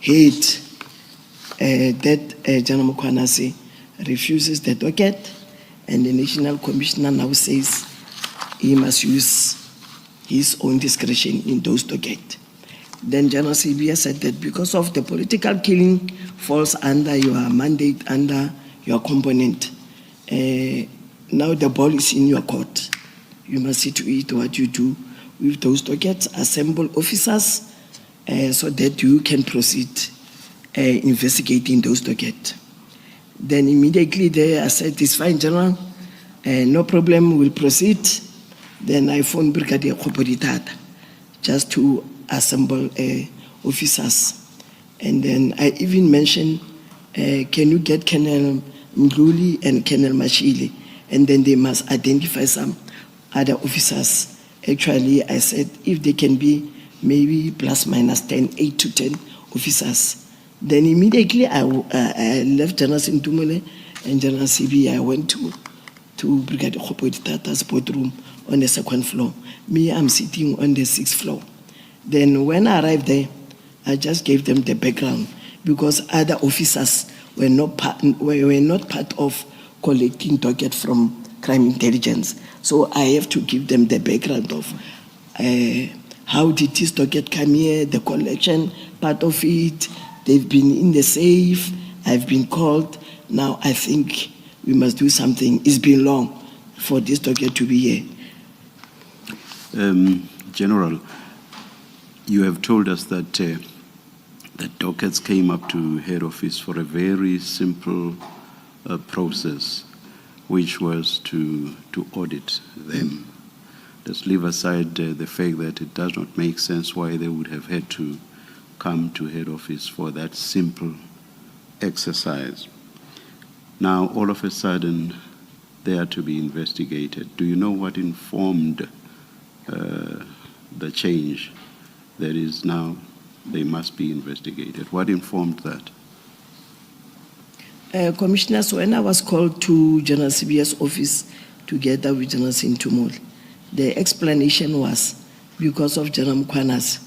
heard that General Mkhwanazi refuses the docket, and the National Commissioner now says he must use his own discretion in those dockets. Then General Sibia said that because of the political killing falls under your mandate, under your component, now the ball is in your court. You must see to it what you do with those dockets, assemble officers so that you can proceed investigating those dockets. Then immediately there I said, it's fine, General, no problem, we'll proceed. Then I phoned Brigadier Khopoditata just to assemble officers. And then I even mentioned, can you get Colonel Mdluli and Colonel Mashile? And then they must identify some other officers Actually, I said if they can be maybe plus minus 10, 8 to 10 officers. Then immediately I left General Sintumule and General CB. I went to Brigadier Khopoti Tata's boardroom on the second floor. Me, I'm sitting on the 6th floor. Then when I arrived there, I just gave them the background because other officers were not part of collecting docket from crime intelligence. So I have to give them the background of how did this docket come here, the collection part of it. They've been in the safe. I've been called. Now I think we must do something. It's been long for this docket to be here. General, you have told us that the dockets came up to head office for a very simple process, which was to audit them. Let's leave aside the fact that it does not make sense why they would have had to come to head office for that simple exercise. Now, all of a sudden, they are to be investigated. Do you know what informed the change that is now they must be investigated? What informed that? Commissioners, when I was called to General CBS office together with General Sintumule, the explanation was because of General Mkhwanazi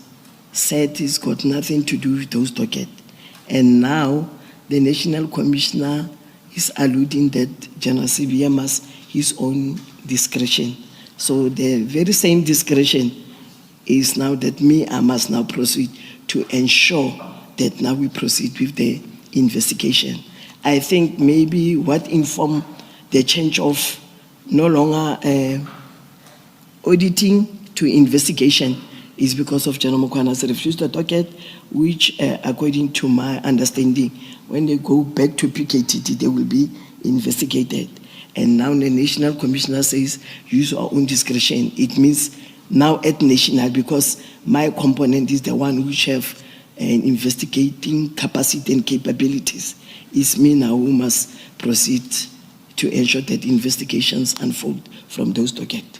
said it's got nothing to do with those dockets. And now the National Commissioner is alluding that General CBM has his own discretion. So the very same discretion is now that I must now proceed to ensure that now we proceed with the investigation. I think maybe what informed the change of no longer auditing to investigation is because of General Mkhwanazi refused the docket, which according to my understanding, when they go back to PKTT, they will be investigated. And now the National Commissioner says, use our own discretion. It means now at national, because my component is the one which have an investigating capacity and capabilities. It's me now who must proceed to ensure that investigations unfold from those dockets.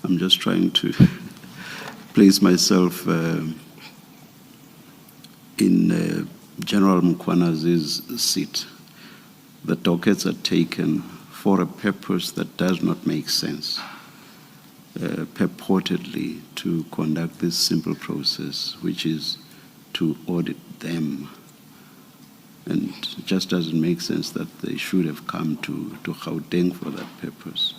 I'm just trying to place myself in General Mkhwanazi's seat. The dockets are taken for a purpose that does not make sense, purportedly to conduct this simple process, which is to audit them. And it just doesn't make sense that they should have come to Gauteng for that purpose.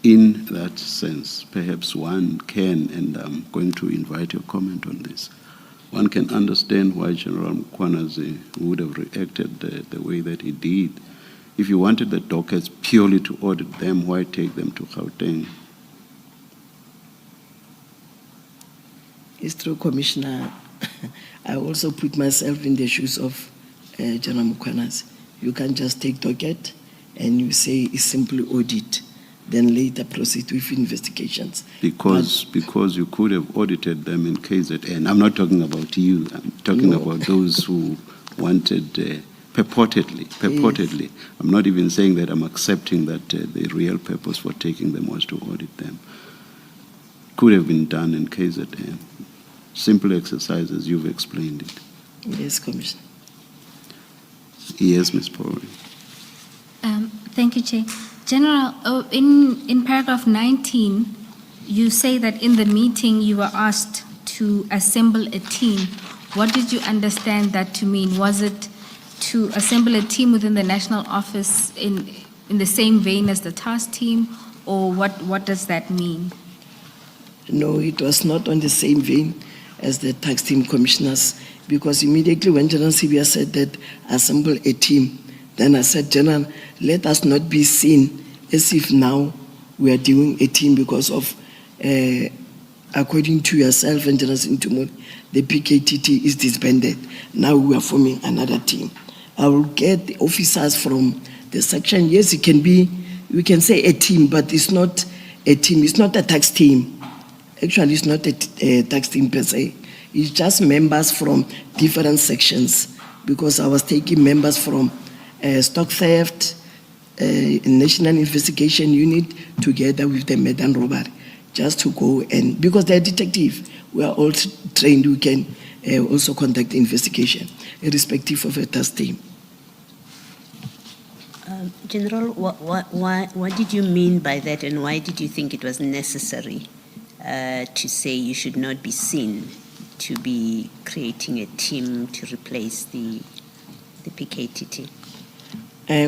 In that sense, perhaps one can, and I'm going to invite your comment on this, one can understand why General Mkhwanazi would have reacted the way that he did. If you wanted the dockets purely to audit them, why take them to Gauteng? It's true, Commissioner. I also put myself in the shoes of General Mkhwanazi. You can't just take docket and you say it's simply audit, then later proceed with investigations. Because you could have audited them in KZN. I'm not talking about you. I'm talking about those who wanted purportedly. Yes. I'm not even saying that I'm accepting that the real purpose for taking them was to audit them. Could have been done in KZN. Simple exercises, you've explained it. Yes, Commissioner. Yes, Ms. Pori. Thank you, Chair. General, in paragraph 19, you say that in the meeting you were asked to assemble a team. What did you understand that to mean? Was it to assemble a team within the national office in the same vein as the task team, or what does that mean? No, it was not on the same vein as the tax team commissioners, because immediately when General Sibia said that assemble a team, then I said, General, let us not be seen as if now we are doing a team because of, according to yourself and General Sintumule, the PKTT is disbanded. Now we are forming another team. I will get the officers from the section. Yes, it can be, we can say a team, but it's not a team. It's not a tax team. Actually, it's not a tax team per se. It's just members from different sections, because I was taking members from stock theft, National Investigation Unit together with the Medan robbery, just to go and, because they're detective, we are all trained, we can also conduct investigation, irrespective of a task team. General, what did you mean by that, and why did you think it was necessary to say you should not be seen to be creating a team to replace the PKTT?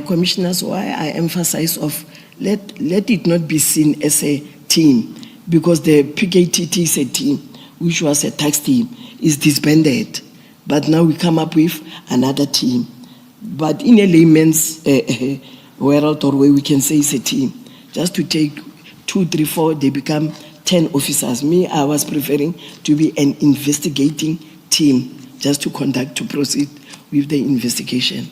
Commissioners, why I emphasize of let it not be seen as a team, because the PKTT is a team, which was a tax team, is disbanded. But now we come up with another team. But in a layman's world or way, we can say it's a team. Just to take 2, 3, 4, they become 10 officers. Me, I was preferring to be an investigating team, just to proceed with the investigation.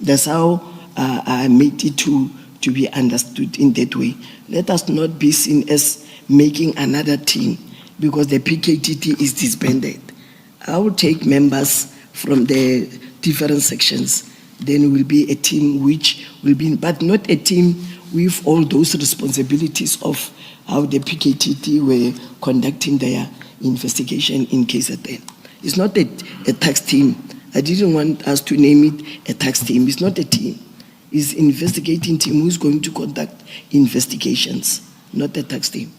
That's how I made it to be understood in that way. Let us not be seen as making another team, because the PKTT is disbanded. I will take members from the different sections, then will be a team which will be, but not a team with all those responsibilities of how the PKTT were conducting their investigation in KZN. It's not a tax team. I didn't want us to name it a tax team. It's not a team. It's an investigating team who's going to conduct investigations, not a tax team.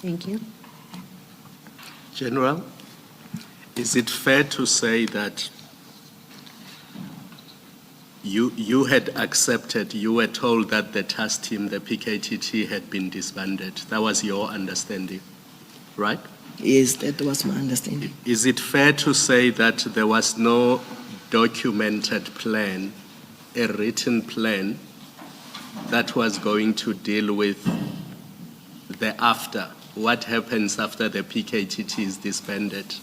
Thank you. General, is it fair to say that you had accepted, you were told that the task team, the PKTT, had been disbanded? That was your understanding, right? Yes, that was my understanding. Is it fair to say that there was no documented plan, a written plan, that was going to deal with the after? What happens after the PKTT is disbanded?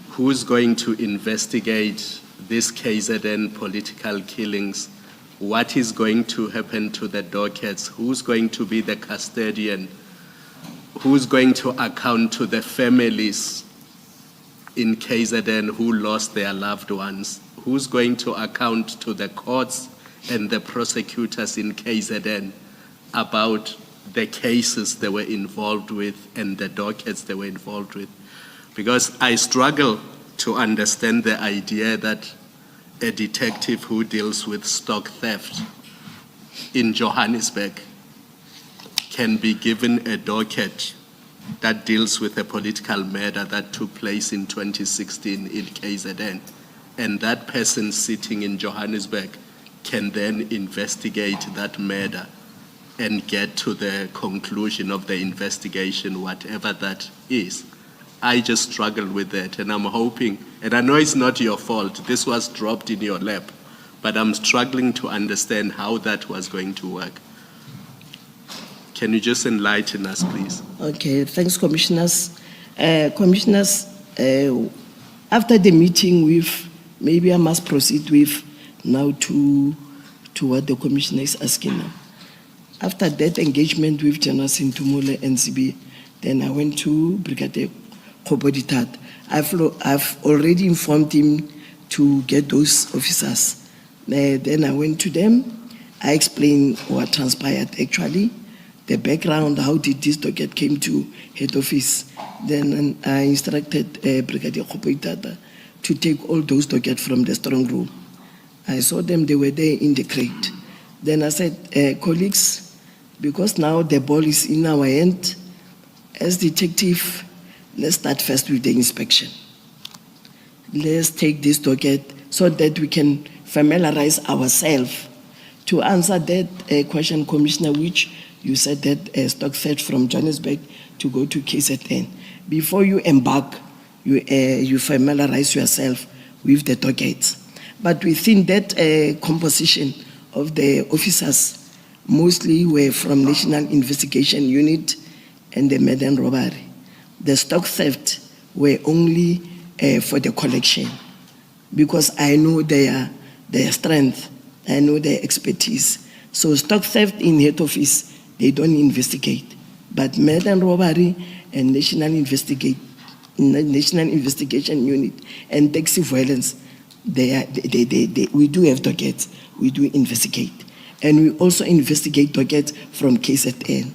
Who's going to investigate these KZN political killings? What is going to happen to the dockets? Who's going to be the custodian? Who's going to account to the families in KZN who lost their loved ones? Who's going to account to the courts and the prosecutors in KZN about the cases they were involved with and the dockets they were involved with? Because I struggle to understand the idea that a detective who deals with stock theft in Johannesburg can be given a docket that deals with a political murder that took place in 2016 in KZN, and that person sitting in Johannesburg can then investigate that murder and get to the conclusion of the investigation, whatever that is. I just struggle with that, and I'm hoping, and I know it's not your fault, this was dropped in your lap, but I'm struggling to understand how that was going to work. Can you just enlighten us, please? Okay, thanks, Commissioners. Commissioners, after the meeting with, maybe I must proceed with now to what the Commissioner is asking now. After that engagement with General Sintumule NCB, then I went to Brigadier Koboditat. I've already informed him to get those officers. Then I went to them. I explained what transpired actually, the background, how did this docket came to head office. Then I instructed Brigadier Koboditat to take all those dockets from the strong room. I saw them, they were there in the crate. Then I said, colleagues, because now the ball is in our hand, as detective, let's start first with the inspection. Let's take this docket so that we can familiarize ourselves. To answer that question, Commissioner, which you said that stock theft from Johannesburg to go to KZN. Before you embark, you familiarize yourself with the dockets. But within that composition of the officers, mostly were from National Investigation Unit and the Medan robbery. The stock theft were only for the collection, because I know their strength, I know their expertise. So stock theft in head office, they don't investigate. But Medan robbery and National Investigation Unit and taxi violence, we do have dockets, we do investigate. And we also investigate dockets from KZN.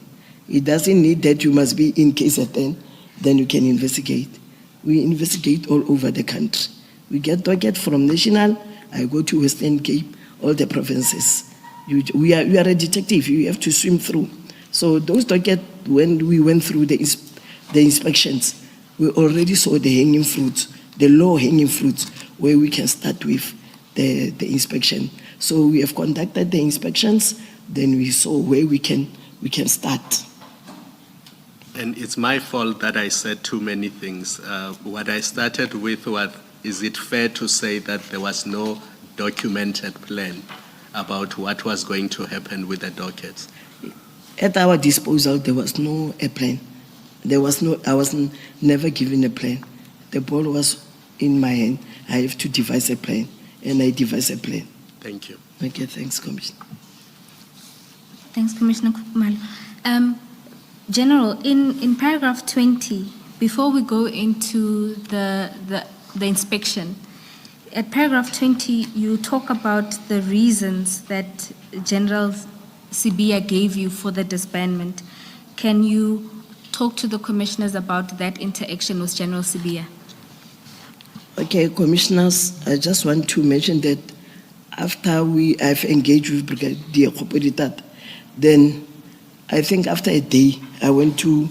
It doesn't need that you must be in KZN, then you can investigate. We investigate all over the country. We get docket from national, I go to Western Cape, all the provinces. We are a detective, you have to swim through. So those dockets, when we went through the inspections, we already saw the hanging fruits, the low-hanging fruits, where we can start with the inspection. So we have conducted the inspections, then we saw where we can start. And it's my fault that I said too many things. What I started with was, is it fair to say that there was no documented plan about what was going to happen with the dockets? At our disposal, there was no a plan. I was never given a plan. The ball was in my hand. I have to devise a plan, and I devised a plan. Thank you. Okay, thanks, Commissioner. Thanks, Commissioner Khumalo. General, in paragraph 20, before we go into the inspection, at paragraph 20, you talk about the reasons that General Sibia gave you for the disbandment. Can you talk to the commissioners about that interaction with General Sibia? Okay, commissioners, I just want to mention that after I've engaged with Brigadier Khopoditat, then I think after a day, I went to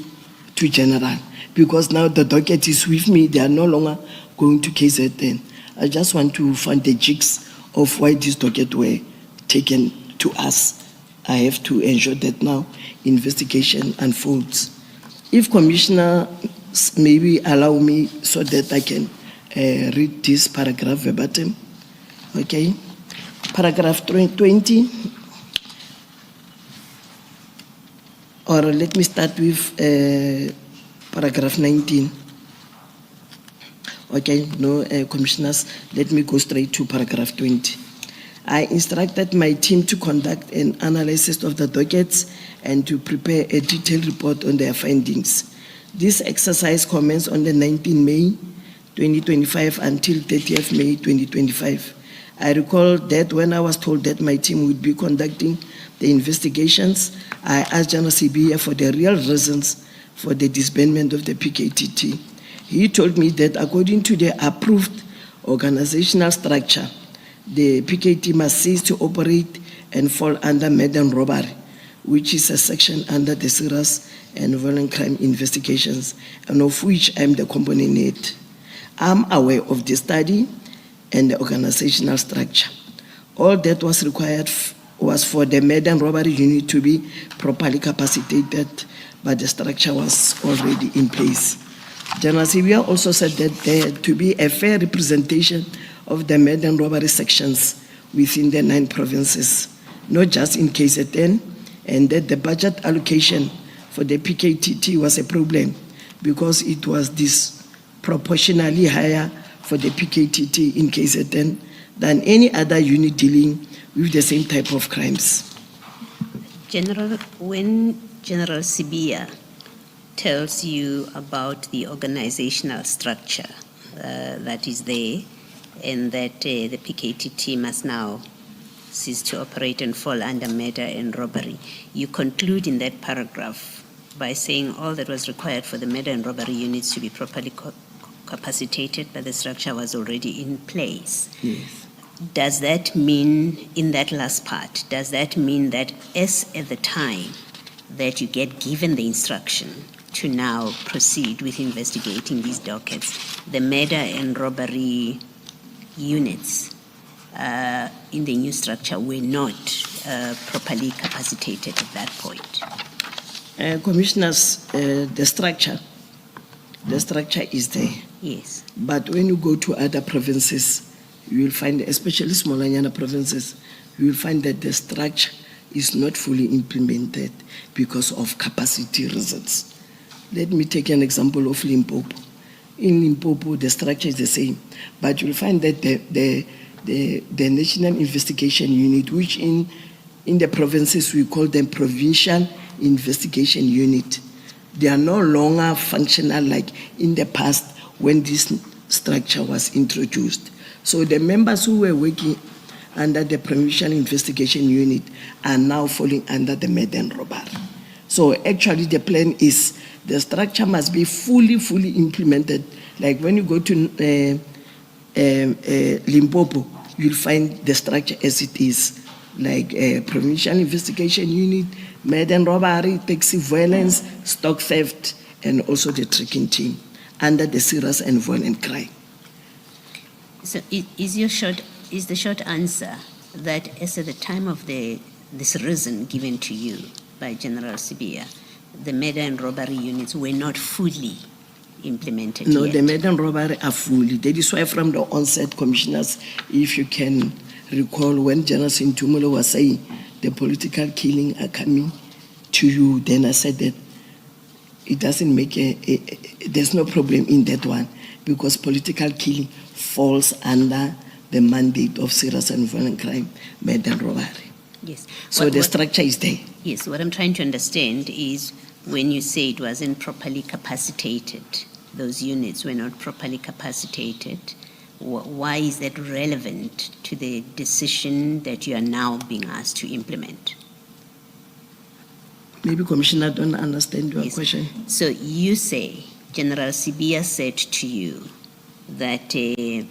General, because now the docket is with me, they are no longer going to KZN. I just want to find the jigs of why this docket were taken to us. I have to ensure that now investigation unfolds. If commissioner maybe allow me so that I can read this paragraph verbatim. Okay. Paragraph 20, or let me start with paragraph 19. Okay, no, commissioners, let me go straight to paragraph 20. I instructed my team to conduct an analysis of the dockets and to prepare a detailed report on their findings. This exercise commenced on the 19th May 2025 until 30th May 2025. I recall that when I was told that my team would be conducting the investigations, I asked General Sibia for the real reasons for the disbandment of the PKTT. He told me that according to the approved organizational structure, the PKT must cease to operate and fall under murder and robbery, which is a section under the serious and violent crime investigations, and of which I'm the component head. I'm aware of the study and the organizational structure. All that was required was for the murder and robbery unit to be properly capacitated, but the structure was already in place. General Sibia also said that there had to be a fair representation of the murder and robbery sections within the 9 provinces, not just in KZN, and that the budget allocation for the PKTT was a problem because it was disproportionately higher for the PKTT in KZN than any other unit dealing with the same type of crimes. General, when General Sibia tells you about the organizational structure that is there, and that the PKTT must now cease to operate and fall under murder and robbery, you conclude in that paragraph by saying all that was required for the murder and robbery units to be properly capacitated, but the structure was already in place. Yes. Does that mean, in that last part, does that mean that as at the time that you get given the instruction to now proceed with investigating these dockets, the murder and robbery units in the new structure were not properly capacitated at that point? Commissioners, the structure is there. Yes. But when you go to other provinces, you will find, especially Smallanyana provinces, you will find that the structure is not fully implemented because of capacity reasons. Let me take an example of Limpopo. In Limpopo, the structure is the same, but you'll find that the National Investigation Unit, which in the provinces we call them Provincial Investigation Unit, they are no longer functional like in the past when this structure was introduced. So the members who were working under the Provincial Investigation Unit are now falling under the murder and robbery. So actually the plan is the structure must be fully implemented. Like when you go to Limpopo, you'll find the structure as it is, like Provincial Investigation Unit, murder and robbery, taxi violence, stock theft, and also the tracking team under the serious and violent crime. So is the short answer that as at the time of this reason given to you by General Sibia, the murder and robbery units were not fully implemented No, yet? the murder and robbery are fully. That is why from the onset, commissioners, if you can recall when General Sintumule was saying the political killing are coming to you, then I said that it doesn't make there's no problem in that one because political killing falls under the mandate of serious and violent crime, murder and robbery. Yes. So the structure is there. Yes, what I'm trying to understand is when you say it wasn't properly capacitated, those units were not properly capacitated, why is that relevant to the decision that you are now being asked to implement? Maybe Commissioner don't understand your Yes. question. So you say General Sibia said to you that he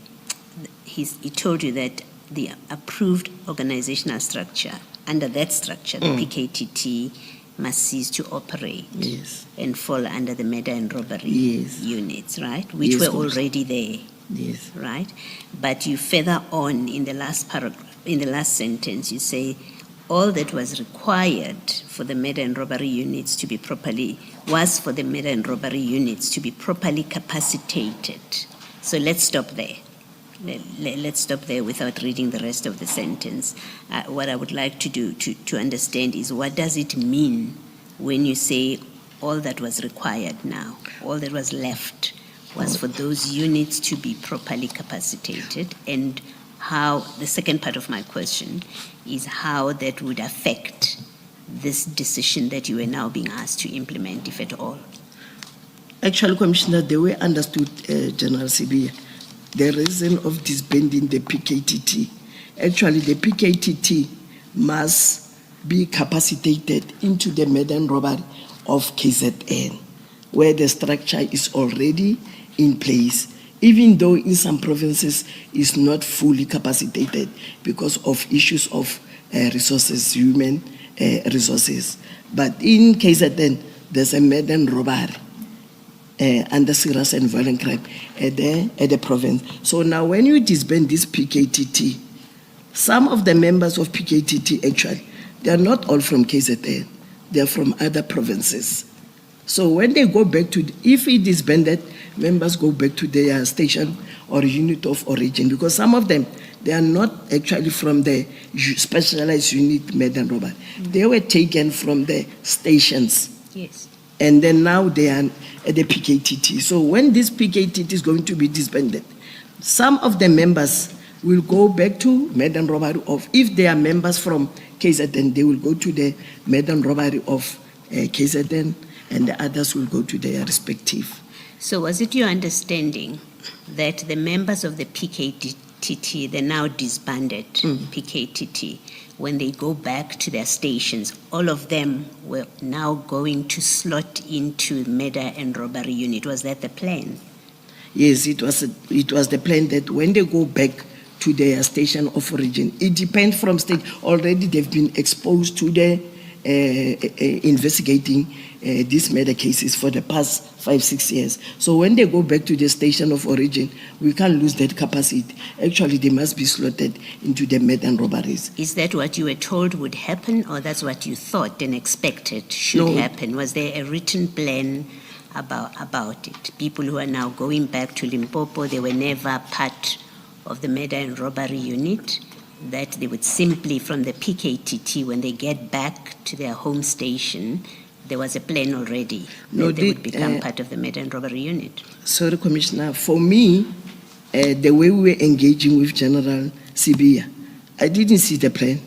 told you that the approved organizational structure, under that structure, the PKTT must cease to operate Yes. and fall under the murder and robbery Yes. units, right? Which Yes, were Commissioner. already there, Yes. right? But you further on in the last paragraph, in the last sentence, you say all that was required for the murder and robbery units to be properly capacitated. So let's stop there. Let's stop there without reading the rest of the sentence. What I would like to do to understand is what does it mean when you say all that was required now, all that was left was for those units to be properly capacitated, and how, the second part of my question is how that would affect this decision that you are now being asked to implement, if at all. Actually, Commissioner, the way I understood General Sibia, the reason of disbanding the PKTT, actually the PKTT must be capacitated into the murder and robbery of KZN, where the structure is already in place, even though in some provinces it's not fully capacitated because of issues of resources, human resources. But in KZN, there's a murder and robbery under serious and violent crime at the province. So now when you disband this PKTT, some of the members of PKTT actually, they are not all from KZN, they are from other provinces. So when they go back to, if it is disbanded, members go back to their station or unit of origin, because some of them, they are not actually from the specialized unit murder and robbery. They were taken from the stations. Yes. And then now they are at the PKTT. So when this PKTT is going to be disbanded, some of the members will go back to murder and robbery of, if they are members from KZN, they will go to the murder and robbery of KZN, and the others will go to their respective. So was it your understanding that the members of the PKTT, the now disbanded PKTT, when they go back to their stations, all of them were now going to slot into murder and robbery unit? Was that the plan? Yes, it was the plan that when they go back to their station of origin, it depends from state. Already they've been exposed to the investigating these murder cases for the past 5-6 years. So when they go back to the station of origin, we can't lose that capacity. Actually, they must be slotted into the murder and robberies. Is that what you were told would happen, or that's what you thought and expected should happen? Was there a written plan about it? People who are now going back to Limpopo, they were never part of the murder and robbery unit, that they would simply, from the PKTT, when they get back to their home station, there was a plan already that they would become part of the murder and robbery unit? Sorry, Commissioner. For me, the way we were engaging with General Sibia, I didn't see the plan.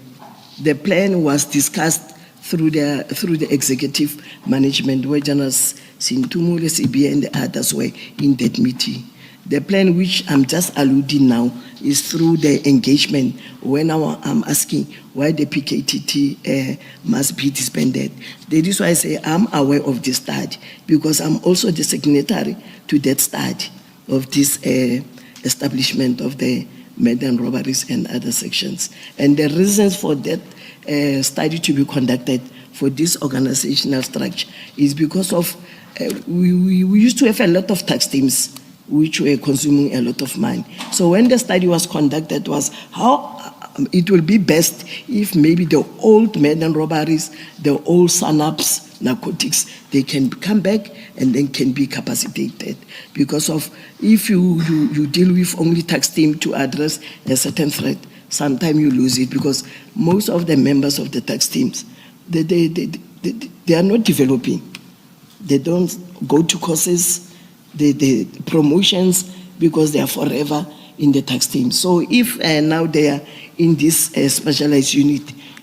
The plan was discussed through the executive management, where General Sintumule, Sibia, and the others were in that meeting. The plan which I'm just alluding now is through the engagement when I'm asking why the PKTT must be disbanded. That is why I say I'm aware of this study, because I'm also the signatory to that study of this establishment of the murder, robberies and other sections. And the reasons for that study to be conducted for this organizational structure is because of we used to have a lot of tax teams which were consuming a lot of money. So when the study was conducted was how it will be best if maybe the old murder and robberies, the old SANAPs, narcotics, they can come back and then can be capacitated. Because of if you deal with only tax team to address a certain threat, sometimes you lose it, because most of the members of the tax teams, they are not developing. They don't go to courses, the promotions, because they are forever in the tax team. So if now they are in this specialized unit,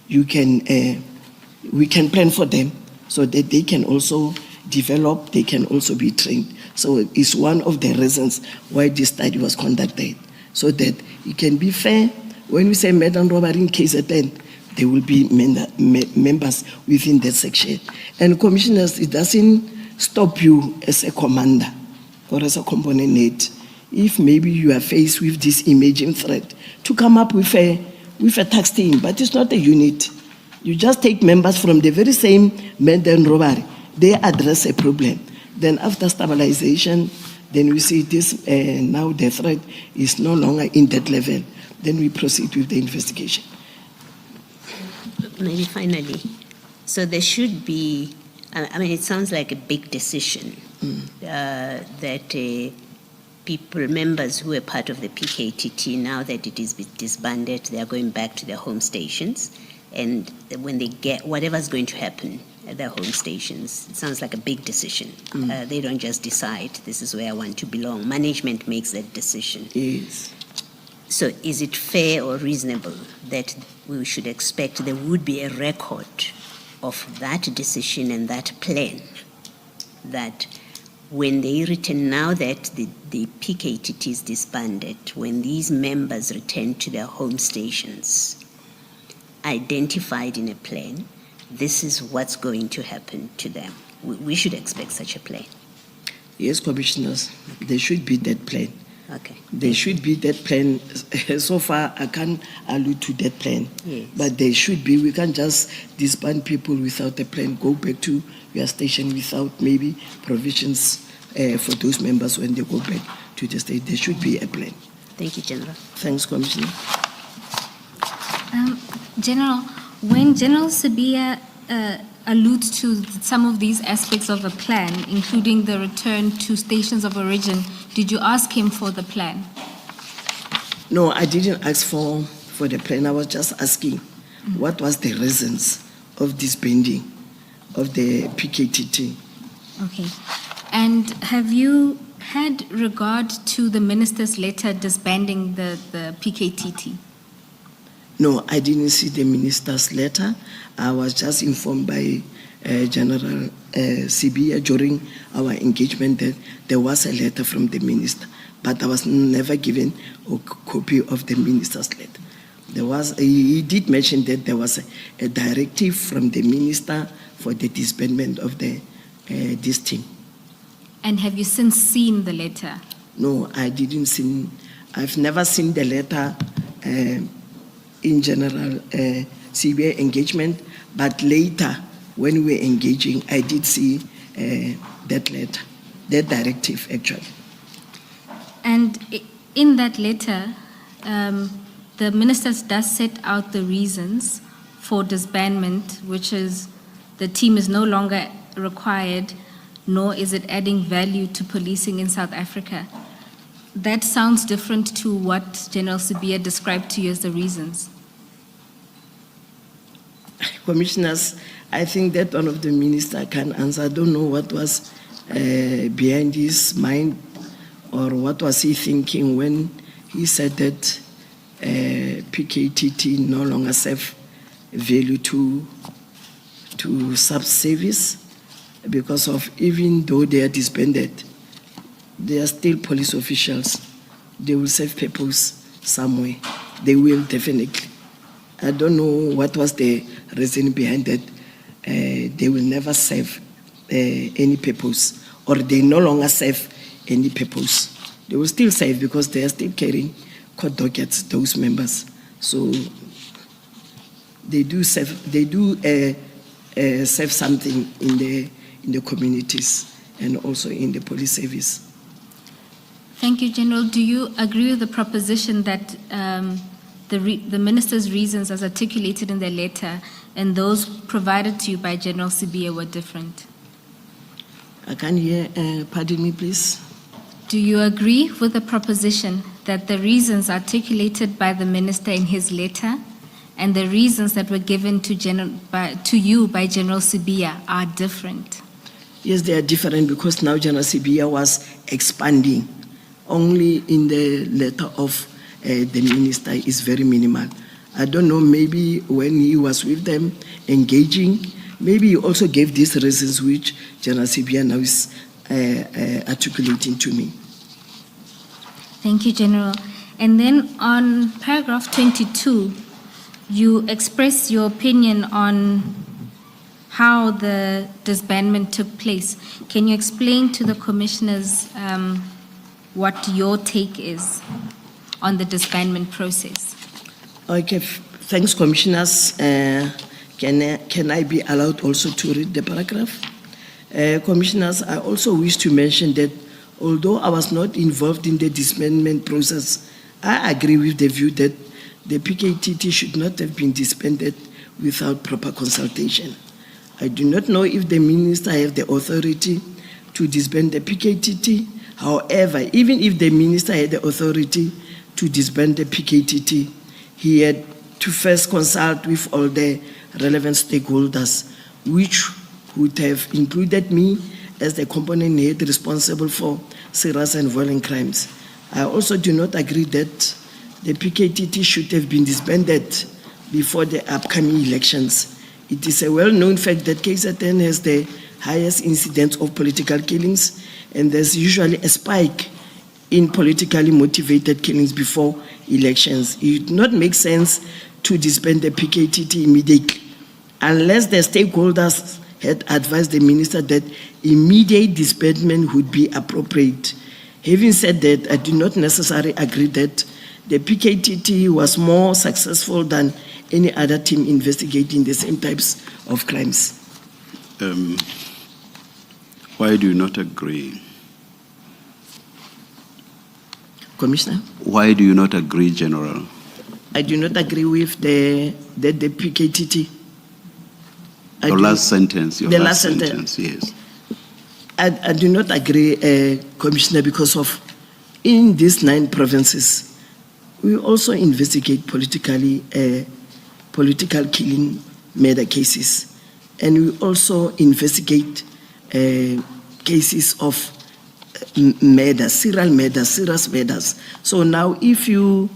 we can plan for them so that they can also develop, they can also be trained. So it's one of the reasons why this study was conducted, so that it can be fair. When we say murder and robbery in KZN, there will be members within that section. And commissioners, it doesn't stop you as a commander or as a component head. If maybe you are faced with this emerging threat, to come up with a tax team, but it's not a unit. You just take members from the very same murder and robbery. They address a problem. Then after stabilization, then we see this, now the threat is no longer in that level. Then we proceed with the investigation. Maybe finally, so there should be, I mean, it sounds like a big decision that people, members who are part of the PKTT, now that it is disbanded, they are going back to their home stations. And when they get whatever's going to happen at their home stations, it sounds like a big decision. They don't just decide, this is where I want to belong. Management makes that decision. Yes. So is it fair or reasonable that we should expect there would be a record of that decision and that plan, that when they return, now that the PKTT is disbanded, when these members return to their home stations, identified in a plan, this is what's going to happen to them? We should expect such a plan. Yes, commissioners, there should be that plan. Okay. There should be that plan. So far, I can't allude to that plan. Yes. But there should be. We can't just disband people without a plan, go back to your station without maybe provisions for those members when they go back to the state. There should be a plan. Thank you, General. Thanks, Commissioner. General, when General Sibiya alludes to some of these aspects of a plan, including the return to stations of origin, did you ask him for the plan? No, I didn't ask for the plan. I was just asking what was the reasons of disbanding of the PKTT. Okay. And have you had regard to the minister's letter disbanding the PKTT? No, I didn't see the minister's letter. I was just informed by General Sibiya during our engagement that there was a letter from the minister, but I was never given a copy of the minister's letter. He did mention that there was a directive from the minister for the disbandment of this team. And have you since seen the letter? No, I didn't see. I've never seen the letter in General Sibiya engagement, but later when we were engaging, I did see that letter, that directive actually. And in that letter, the minister does set out the reasons for disbandment, which is the team is no longer required, nor is it adding value to policing in South Africa. That sounds different to what General Sibiya described to you as the reasons. Commissioners, I think that one of the minister can answer. I don't know what was behind his mind or what was he thinking when he said that PKTT no longer serve value to sub-service, because of even though they are disbanded, They are still police officials. They will serve purpose somewhere. They will definitely. I don't know what was the reason behind that. They will never serve any purpose, or they no longer serve any purpose. They will still serve because they are still carrying court dockets, those members. So they do serve. They do serve something in the communities and also in the police service. Thank you, General. Do you agree with the proposition that the minister's reasons as articulated in their letter and those provided to you by General Sibiya were different? I can't hear, pardon me, please. Do you agree with the proposition that the reasons articulated by the minister in his letter and the reasons that were given to you by General Sibiya are different? Yes, they are different because now General Sibiya was expanding. Only in the letter of the minister is very minimal. I don't know, maybe when he was with them engaging, maybe he also gave these reasons which General Sibiya now is articulating to me. Thank you, General. And then on paragraph 22, you express your opinion on how the disbandment took place. Can you explain to the commissioners what your take is on the disbandment process? Okay, thanks, commissioners. Can I be allowed also to read the paragraph? Commissioners, I also wish to mention that although I was not involved in the disbandment process, I agree with the view that the PKTT should not have been disbanded without proper consultation. I do not know if the minister has the authority to disband the PKTT. However, even if the minister had the authority to disband the PKTT, he had to first consult with all the relevant stakeholders, which would have included me as the component head responsible for serious and violent crimes. I also do not agree that the PKTT should have been disbanded before the upcoming elections. It is a well-known fact that KZN has the highest incidence of political killings, and there's usually a spike in politically motivated killings before elections. It would not make sense to disband the PKTT immediately, unless the stakeholders had advised the minister that immediate disbandment would be appropriate. Having said that, I do not necessarily agree that the PKTT was more successful than any other team investigating the same types of crimes. Why do you not agree? Commissioner? Why do you not agree, General? I do not agree with the PKTT. Your last sentence, yes. I do not agree, Commissioner, because of in these 9 provinces, we also investigate political killing murder cases, and we also investigate cases of murder, serial murder, serious murders. So now, if you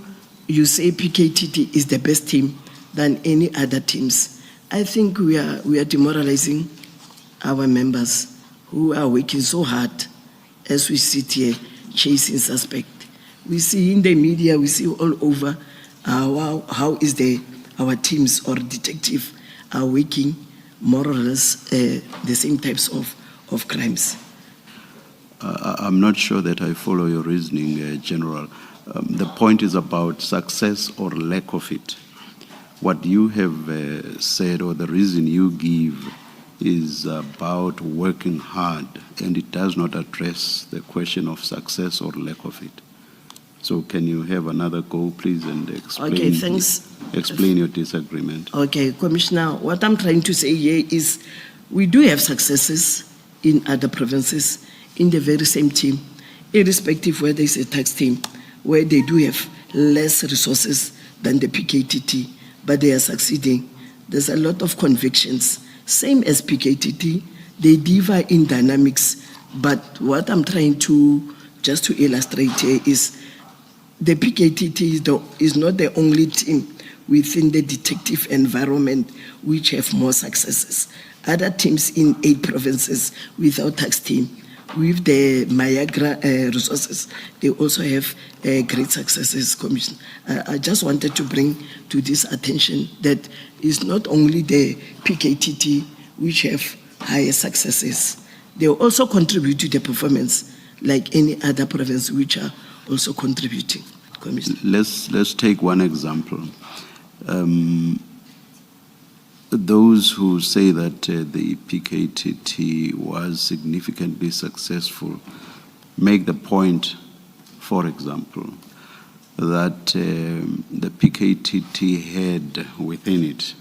say PKTT is the best team than any other teams, I think we are demoralizing our members who are working so hard as we sit here chasing suspect. We see in the media, we see all over how is our teams or detective are working more or less the same types of crimes. I'm not sure that I follow your reasoning, General. The point is about success or lack of it. What you have said, or the reason you give, is about working hard, and it does not address the question of success or lack of it. So can you have another go, please, and explain, okay, thanks. Explain your disagreement? Okay, Commissioner, what I'm trying to say here is we do have successes in other provinces in the very same team, irrespective whether it's a tax team, where they do have less resources than the PKTT, but they are succeeding. There's a lot of convictions. Same as PKTT, they differ in dynamics, but what I'm trying to just to illustrate here is the PKTT is not the only team within the detective environment which have more successes. Other teams in 8 provinces without tax team with the Mayagra resources, they also have great successes, Commissioner. I just wanted to bring to this attention that it's not only the PKTT which have higher successes, they also contribute to the performance like any other province which are also contributing, Commissioner. Let's take one example. Those who say that the PKTT was significantly successful make the point, for example, that the PKTT had within it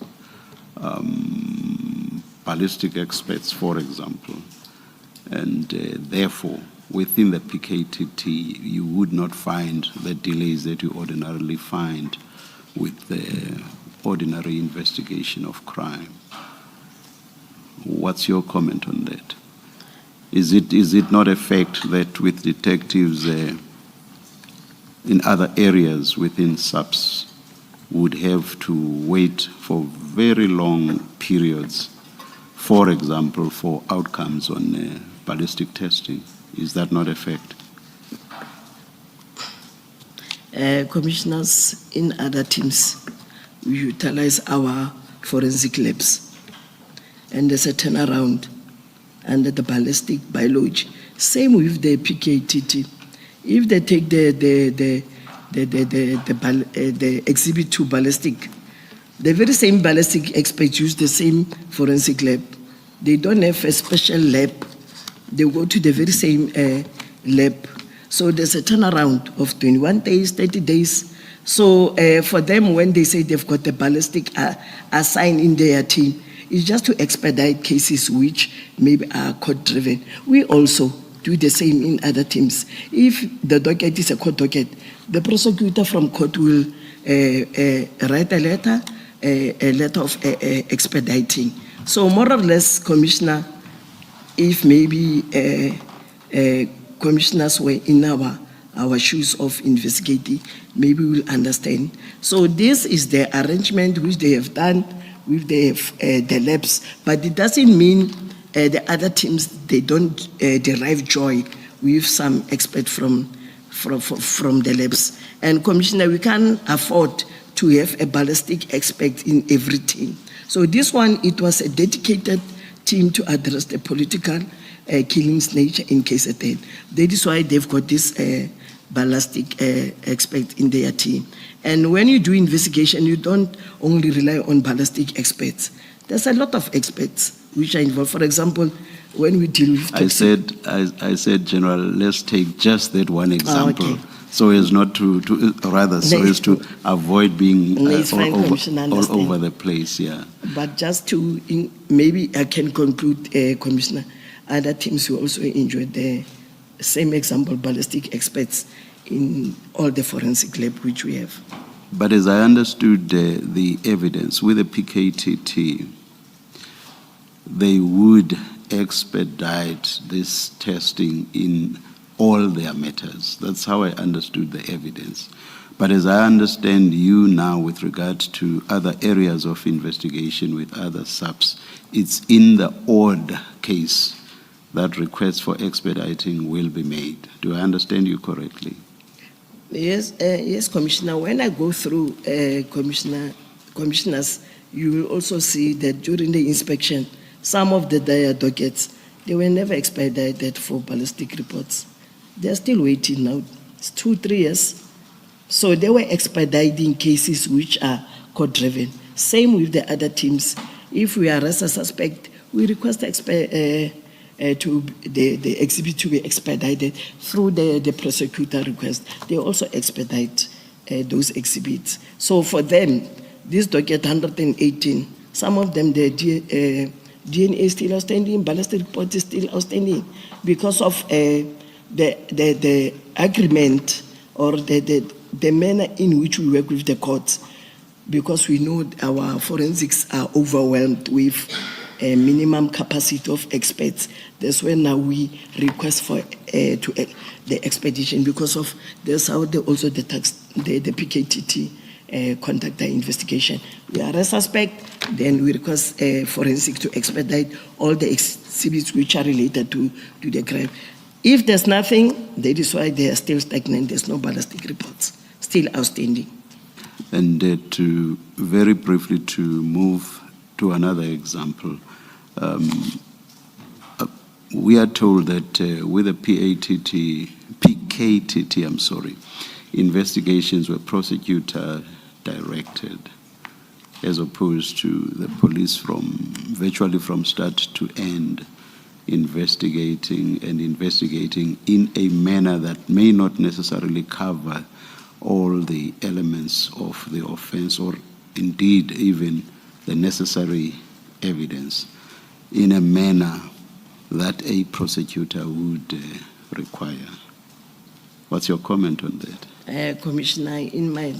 ballistic experts, for example, and therefore within the PKTT you would not find the delays that you ordinarily find with the ordinary investigation of crime. What's your comment on that? Is it not a fact that with detectives in other areas within SAPS would have to wait for very long periods, for example, for outcomes on ballistic testing? Is that not a fact? Commissioners, in other teams, we utilize our forensic labs. And there's a turnaround under the ballistic biology. Same with the PKTT. If they take the exhibit 2 ballistic, the very same ballistic experts use the same forensic lab. They don't have a special lab. They go to the very same lab. So there's a turnaround of 21 days, 30 days. So for them, when they say they've got the ballistic assigned in their team, it's just to expedite cases which maybe are court-driven. We also do the same in other teams. If the docket is a court docket, the prosecutor from court will write a letter of expediting. So more or less, Commissioner, if maybe commissioners were in our shoes of investigating, maybe we'll understand. So this is the arrangement which they have done with the labs, but it doesn't mean the other teams, they don't derive joy with some expert from the labs. And Commissioner, we can't afford to have a ballistic expert in every team. So this one, it was a dedicated team to address the political killings nature in KZN. That is why they've got this ballistic expert in their team. And when you do investigation, you don't only rely on ballistic experts. There's a lot of experts which are involved. For example, when we deal with toxic... I said, General, let's take just that one example. Okay. So as not to avoid being all over the place, yeah. But just to, maybe I can conclude, Commissioner, other teams will also enjoy the same example, ballistic experts in all the forensic lab which we have. But as I understood the evidence with the PKTT, they would expedite this testing in all their matters. That's how I understood the evidence. But as I understand you now with regard to other areas of investigation with other SAPs, it's in the odd case that requests for expediting will be made. Do I understand you correctly? Yes, yes, Commissioner. When I go through commissioners, you will also see that during the inspection, some of the dockets, they were never expedited for ballistic reports. They're still waiting now. It's 2-3 years. So they were expediting cases which are court-driven. Same with the other teams. If we arrest a suspect, we request the exhibit to be expedited through the prosecutor request. They also expedite those exhibits. So for them, this docket 118, some of them, the DNA is still outstanding, ballistic report is still outstanding because of the agreement or the manner in which we work with the courts, because we know our forensics are overwhelmed with a minimum capacity of experts. That's when now we request for the expedition, because of that's how the PKTT conduct the investigation. We arrest a suspect, then we request forensic to expedite all the exhibits which are related to the crime. If there's nothing, that is why they are still stagnant. There's no ballistic reports still outstanding. And to very briefly to move to another example, we are told that with the PKTT, investigations were prosecutor directed, as opposed to the police virtually from start to end, investigating in a manner that may not necessarily cover all the elements of the offense, or indeed even the necessary evidence, in a manner that a prosecutor would require. What's your comment on that? Commissioner, in my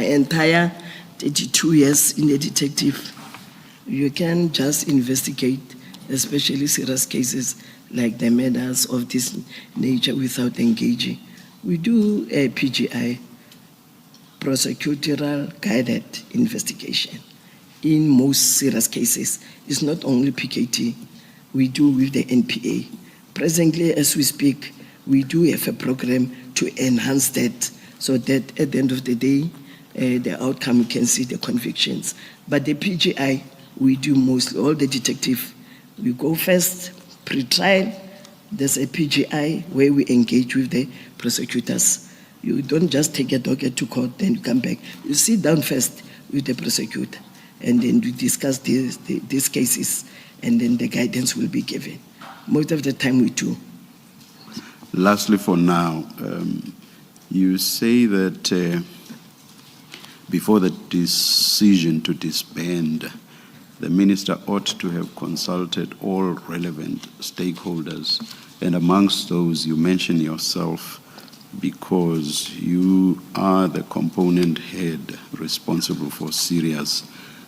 entire 32 years in the detective, you can just investigate, especially serious cases like the murders of this nature, without engaging. We do a PGI, prosecutorial guided investigation. In most serious cases, it's not only PKT, we do with the NPA. Presently, as we speak, we do have a program to enhance that, so that at the end of the day, the outcome, you can see the convictions. But the PGI, we do mostly, all the detective, we go first, pre-trial, there's a PGI where we engage with the prosecutors. You don't just take a docket to court, then you come back. You sit down first with the prosecutor, and then we discuss these cases, and then the guidance will be given. Most of the time we do. Lastly, for now, you say that before the decision to disband, the minister ought to have consulted all relevant stakeholders, and amongst those you mention yourself, because you are the component head responsible for serious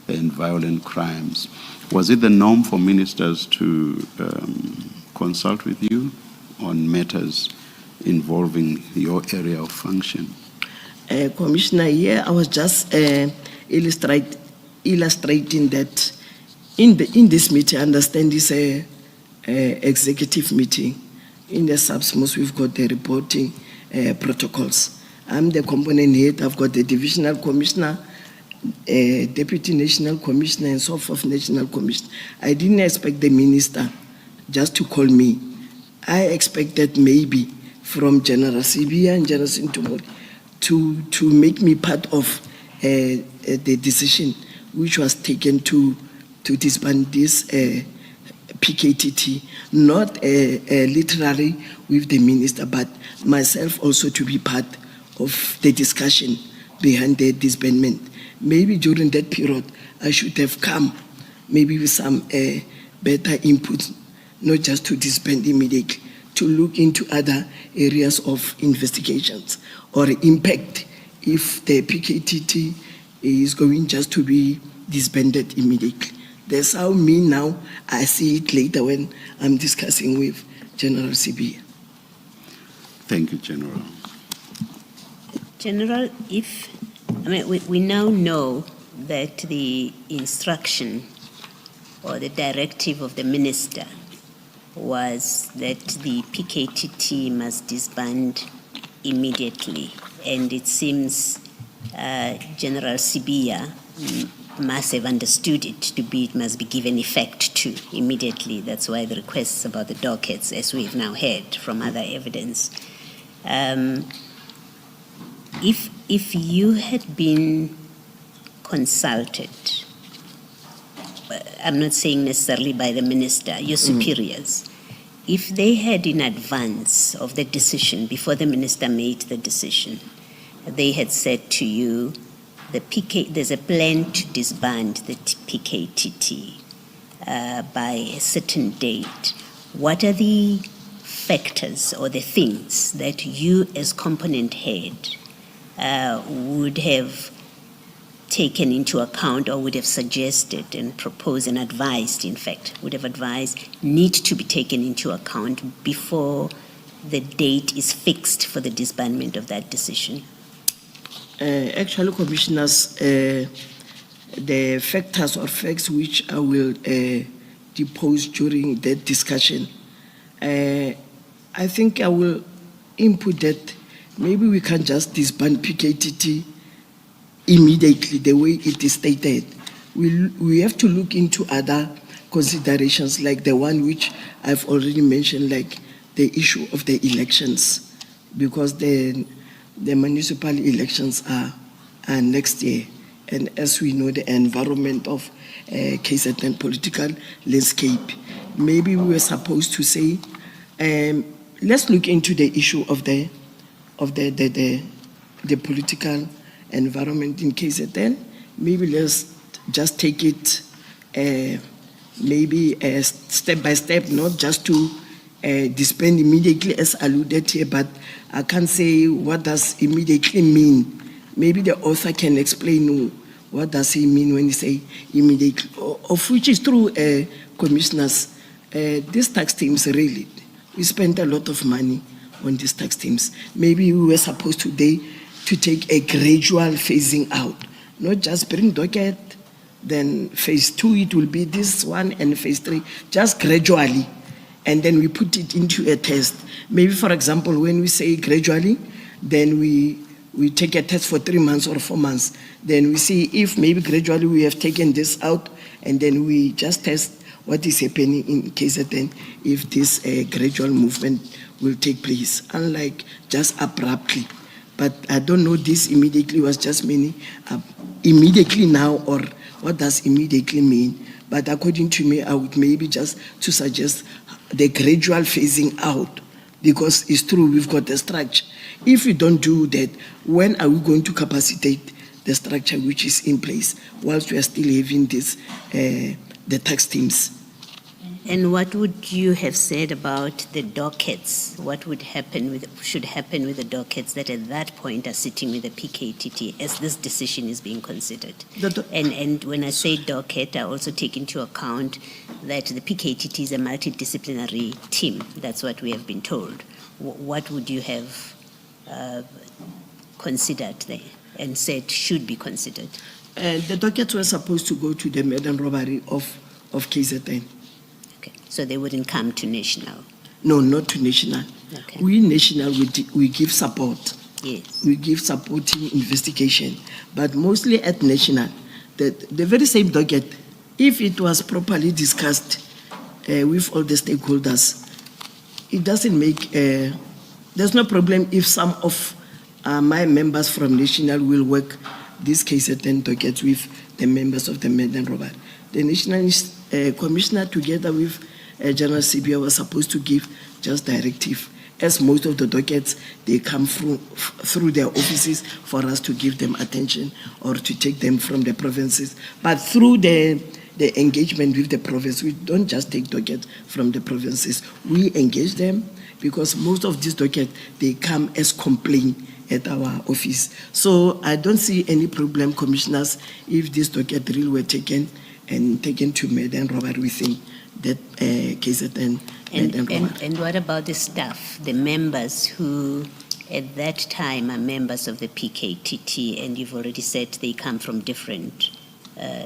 and violent crimes. Was it the norm for ministers to consult with you on matters involving your area of function? Commissioner, here I was just illustrating that in this meeting, I understand this executive meeting. In the subsmos, we've got the reporting protocols. I'm the component head. I've got the divisional commissioner, deputy national commissioner, and so forth, national commissioner. I didn't expect the minister just to call me. I expected maybe from General Sibia and General Sintumori to make me part of the decision which was taken to disband this PKTT, not literally with the minister, but myself also to be part of the discussion behind the disbandment. Maybe during that period, I should have come maybe with some better input, not just to disband immediately, to look into other areas of investigations or impact if the PKTT is going just to be disbanded immediately. That's how me now, I see it later when I'm discussing with General Sibia. Thank you, General. General, we now know that the instruction or the directive of the minister was that the PKTT must disband immediately, and it seems General Sibia must have understood it to be, it must be given effect to immediately. That's why the requests about the dockets, as we've now heard from other evidence. If you had been consulted, I'm not saying necessarily by the minister, your superiors, if they had in advance of the decision, before the minister made the decision, they had said to you, there's a plan to disband the PKTT by a certain date. What are the factors or the things that you as component head would have taken into account, or would have suggested and proposed and advised, in fact, would have advised need to be taken into account before the date is fixed for the disbandment of that decision? Actually, commissioners, the factors or facts which I will depose during that discussion, I I think I will input that maybe we can just disband PKTT immediately the way it is stated. We have to look into other considerations like the one which I've already mentioned, like the issue of the elections, because the municipal elections are next year. And as we know, the environment of KZN political landscape, maybe we were supposed to say, let's look into the issue of the political environment in KZN. Maybe let's just take it maybe step by step, not just to disband immediately as alluded here, but I can't say what does immediately mean. Maybe the author can explain what does he mean when he say immediately, of which is true, commissioners. These tax teams really, we spent a lot of money on these tax teams. Maybe we were supposed today to take a gradual phasing out, not just bring docket, then phase 2 it will be this one, and phase 3, just gradually, and then we put it into a test. Maybe, for example, when we say gradually, then we take a test for 3 months or 4 months. Then we see if maybe gradually we have taken this out, and then we just test what is happening in KZN if this gradual movement will take place, unlike just abruptly. But I don't know, this immediately was just meaning immediately now, or what does immediately mean? But according to me, I would maybe just to suggest the gradual phasing out, because it's true, we've got the structure. If we don't do that, when are we going to capacitate the structure which is in place whilst we are still having this, the tax teams? And what would you have said about the dockets? What would should happen with the dockets that at that point are sitting with the PKTT as this decision is being considered? And when I say docket, I also take into account that the PKTT is a multidisciplinary team. That's what we have been told. What would you have considered there and said should be considered? The dockets were supposed to go to the maiden robbery of KZN. Okay, so they wouldn't come to national? No, not to national. Okay. We national, we give support. Yes. We give supporting investigation, but mostly at national. The very same docket, if it was properly discussed with all the stakeholders, it doesn't make, there's no problem if some of my members from national will work this case at 10 dockets with the members of the Maiden Robert. The national commissioner together with General CBA was supposed to give just directive, as most of the dockets, they come through their offices for us to give them attention or to take them from the provinces. But through the engagement with the province, we don't just take dockets from the provinces. We engage them because most of these dockets, they come as complaint at our office. So I don't see any problem, commissioners, if this docket really were taken to Maiden Robert within that KZN. And what about the staff, the members who at that time are members of the PKTT, and you've already said they come from different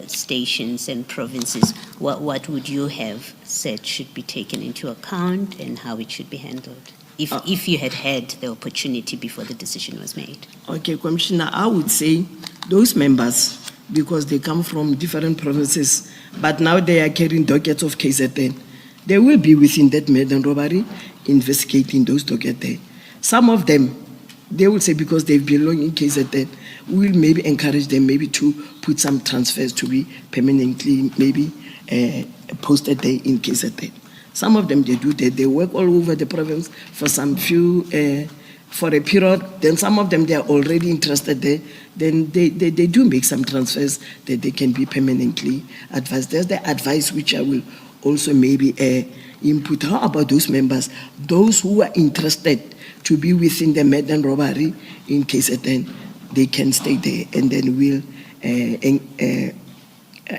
stations and provinces? What would you have said should be taken into account and how it should be handled, if you had the opportunity before the decision was made? Okay, Commissioner, I would say those members, because they come from different provinces, but now they are carrying dockets of KZN. They will be within that Maiden Robbery investigating those dockets there. Some of them, they will say because they belong in KZN, we'll maybe encourage them maybe to put some transfers to be permanently maybe posted there in KZN. Some of them, they do that. They work all over the province for some few, for a period. Then some of them, they are already interested there. Then they do make some transfers that they can be permanently advised. There's the advice which I will also maybe input. How about those members, those who are interested to be within the Maiden Robbery in KZN, they can stay there, and then we'll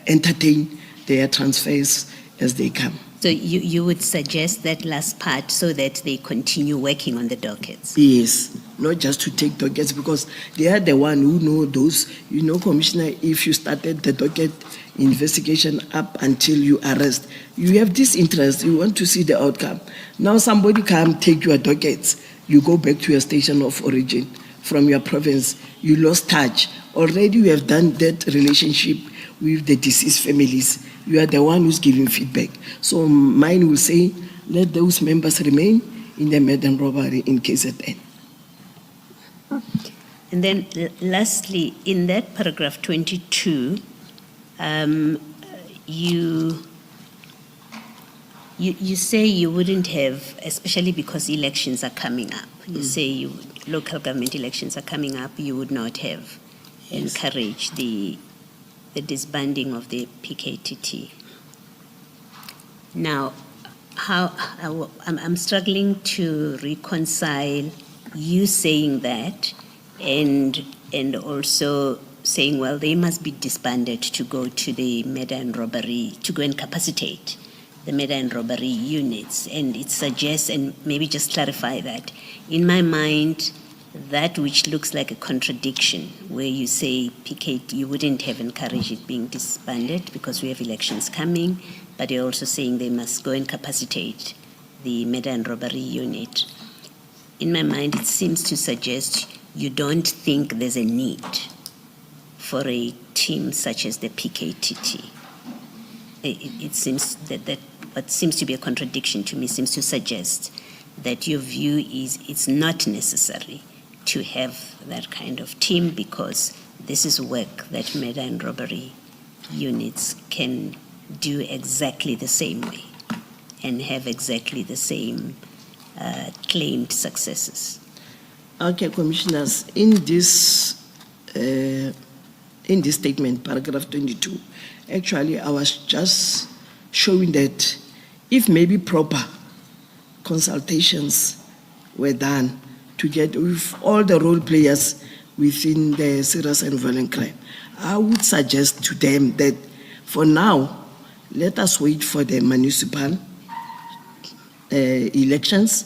entertain their transfers as they come. So you would suggest that last part so that they continue working on the dockets? Yes, not just to take dockets, because they are the one who know those. You know, Commissioner, if you started the docket investigation up until you arrest, you have this interest, you want to see the outcome. Now somebody come take your dockets, you go back to your station of origin from your province, you lost touch. Already you have done that relationship with the deceased families. You are the one who's giving feedback. So mine will say, let those members remain in the maiden robbery in KZN. And then lastly, in that paragraph 22, you say you wouldn't have, especially because elections are coming up, you say local government elections are coming up, you would not have encouraged the disbanding of the PKTT. Now, I'm struggling to reconcile you saying that and also saying, well, they must be disbanded to go to the murder and robbery, to go and capacitate the murder and robbery units. And it suggests, and maybe just clarify that, in my mind, that which looks like a contradiction, where you say PKT, you wouldn't have encouraged it being disbanded because we have elections coming, but you're also saying they must go and capacitate the murder and robbery unit. In my mind, it seems to suggest you don't think there's a need for a team such as the PKTT. It seems that what seems to be a contradiction to me seems to suggest that your view is it's not necessary to have that kind of team because this is work that murder and robbery units can do exactly the same way and have exactly the same claimed successes. Okay, Commissioners, in this statement, paragraph 22, actually I was just showing that if maybe proper consultations were done to get with all the role players within the serious and violent crime, I would suggest to them that for now, let us wait for the municipal elections,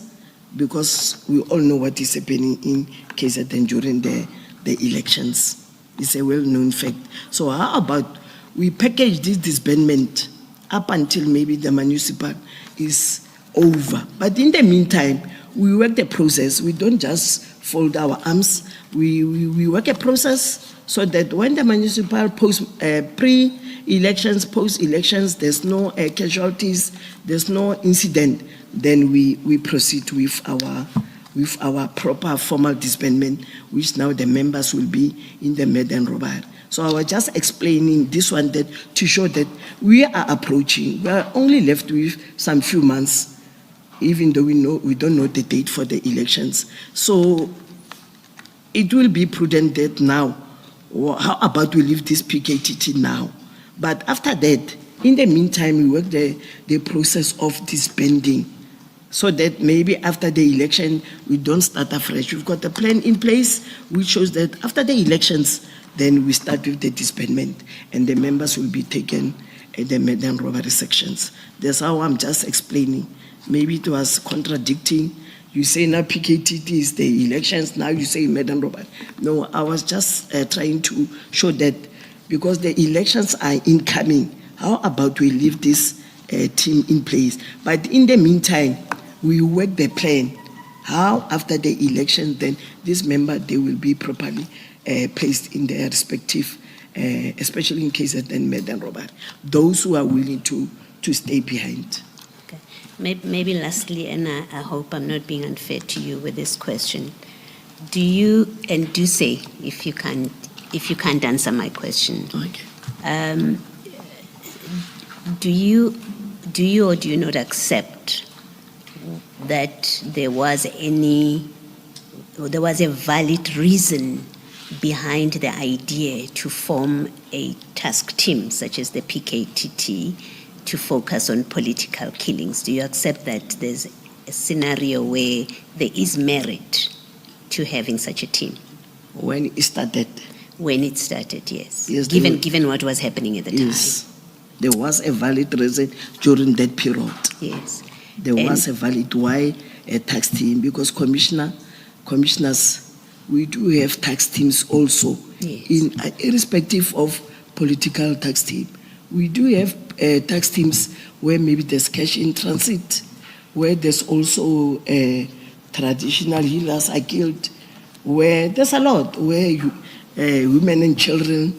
because we all know what is happening in KZN during the elections. It's a well-known fact. So how about we package this disbandment up until maybe the municipal is over. But in the meantime, we work the process. We don't just fold our arms. We work a process so that when the municipal pre-elections, post-elections, there's no casualties, there's no incident, then we proceed with our proper formal disbandment, which now the members will be in the murder and robbery. So I was just explaining this one that to show that we are approaching. We are only left with some few months, even though we don't know the date for the elections. So it will be prudent that now, how about we leave this PKTT now? But after that, in the meantime, we work the process of disbanding, so that maybe after the election, we don't start afresh. We've got a plan in place which shows that after the elections, then we start with the disbandment, and the members will be taken at the murder and robbery sections. That's how I'm just explaining. Maybe it was contradicting. You say now PKTT is the elections, now you say murder and robbery. No, I was just trying to show that because the elections are incoming, how about we leave this team in place? But in the meantime, we work the plan. How after the election, then this member, they will be properly placed in their respective, especially in case of then murder and robbery, those who are willing to stay behind. Okay. Maybe lastly, and I hope I'm not being unfair to you with this question, do you, and do say if you can't answer my question, Okay. do you or do you not accept that there was a valid reason behind the idea to form a task team such as the PKTT to focus on political killings? Do you accept that there's a scenario where there is merit to having such a team? When it started. When it started, yes. Yes, Given what was happening at the yes. time. There was a valid reason during that period. Yes. There was a valid why a tax team, because commissioners, we do have tax teams also, Yes. irrespective of political tax team. We do have tax teams where maybe there's cash in transit, where there's also traditional healers are killed, where there's a lot, where women and children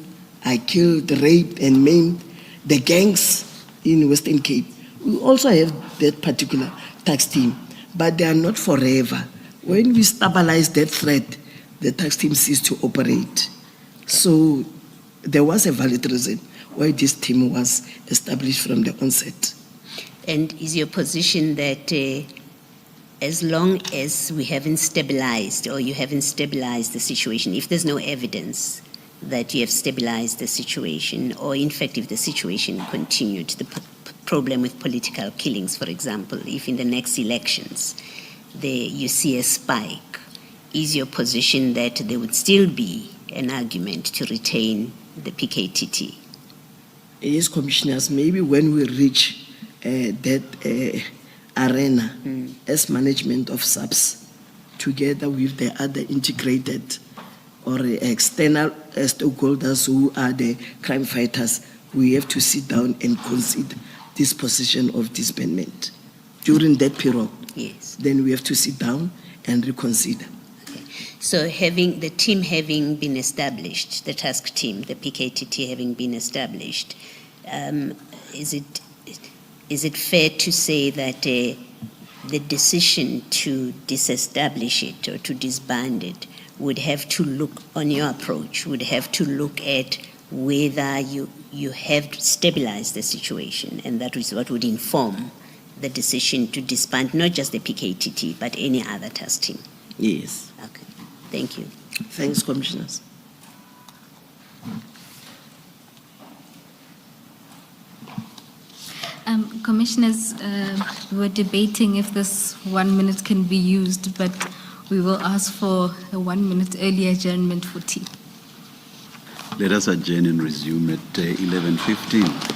are killed, raped and maimed, the gangs in Western Cape. We also have that particular tax team, but they are not forever. When we stabilize that threat, the tax team ceased to operate. So there was a valid reason why this team was established from the onset. And is your position that as long as we haven't stabilized or you haven't stabilized the situation, if there's no evidence that you have stabilized the situation, or in fact if the situation continued, the problem with political killings, for example, if in the next elections you see a spike, is your position that there would still be an argument to retain the PKTT? Yes, commissioners, maybe when we reach that arena as management of SAPS, together with the other integrated or external stakeholders who are the crime fighters, we have to sit down and consider this position of disbandment. During that period, Yes. then we have to sit down and reconsider. So having the team having been established, the task team, the PKTT having been established, is it fair to say that the decision to disestablish it or to disband it would have to look, on your approach, would have to look at whether you have stabilized the situation, and that is what would inform the decision to disband not just the PKTT but any other task team? Yes. Okay, thank you. Thanks, commissioners. Commissioners, we were debating if this 1 minute can be used, but we will ask for a 1 minute early adjournment for tea. Let us adjourn and resume at 11:15.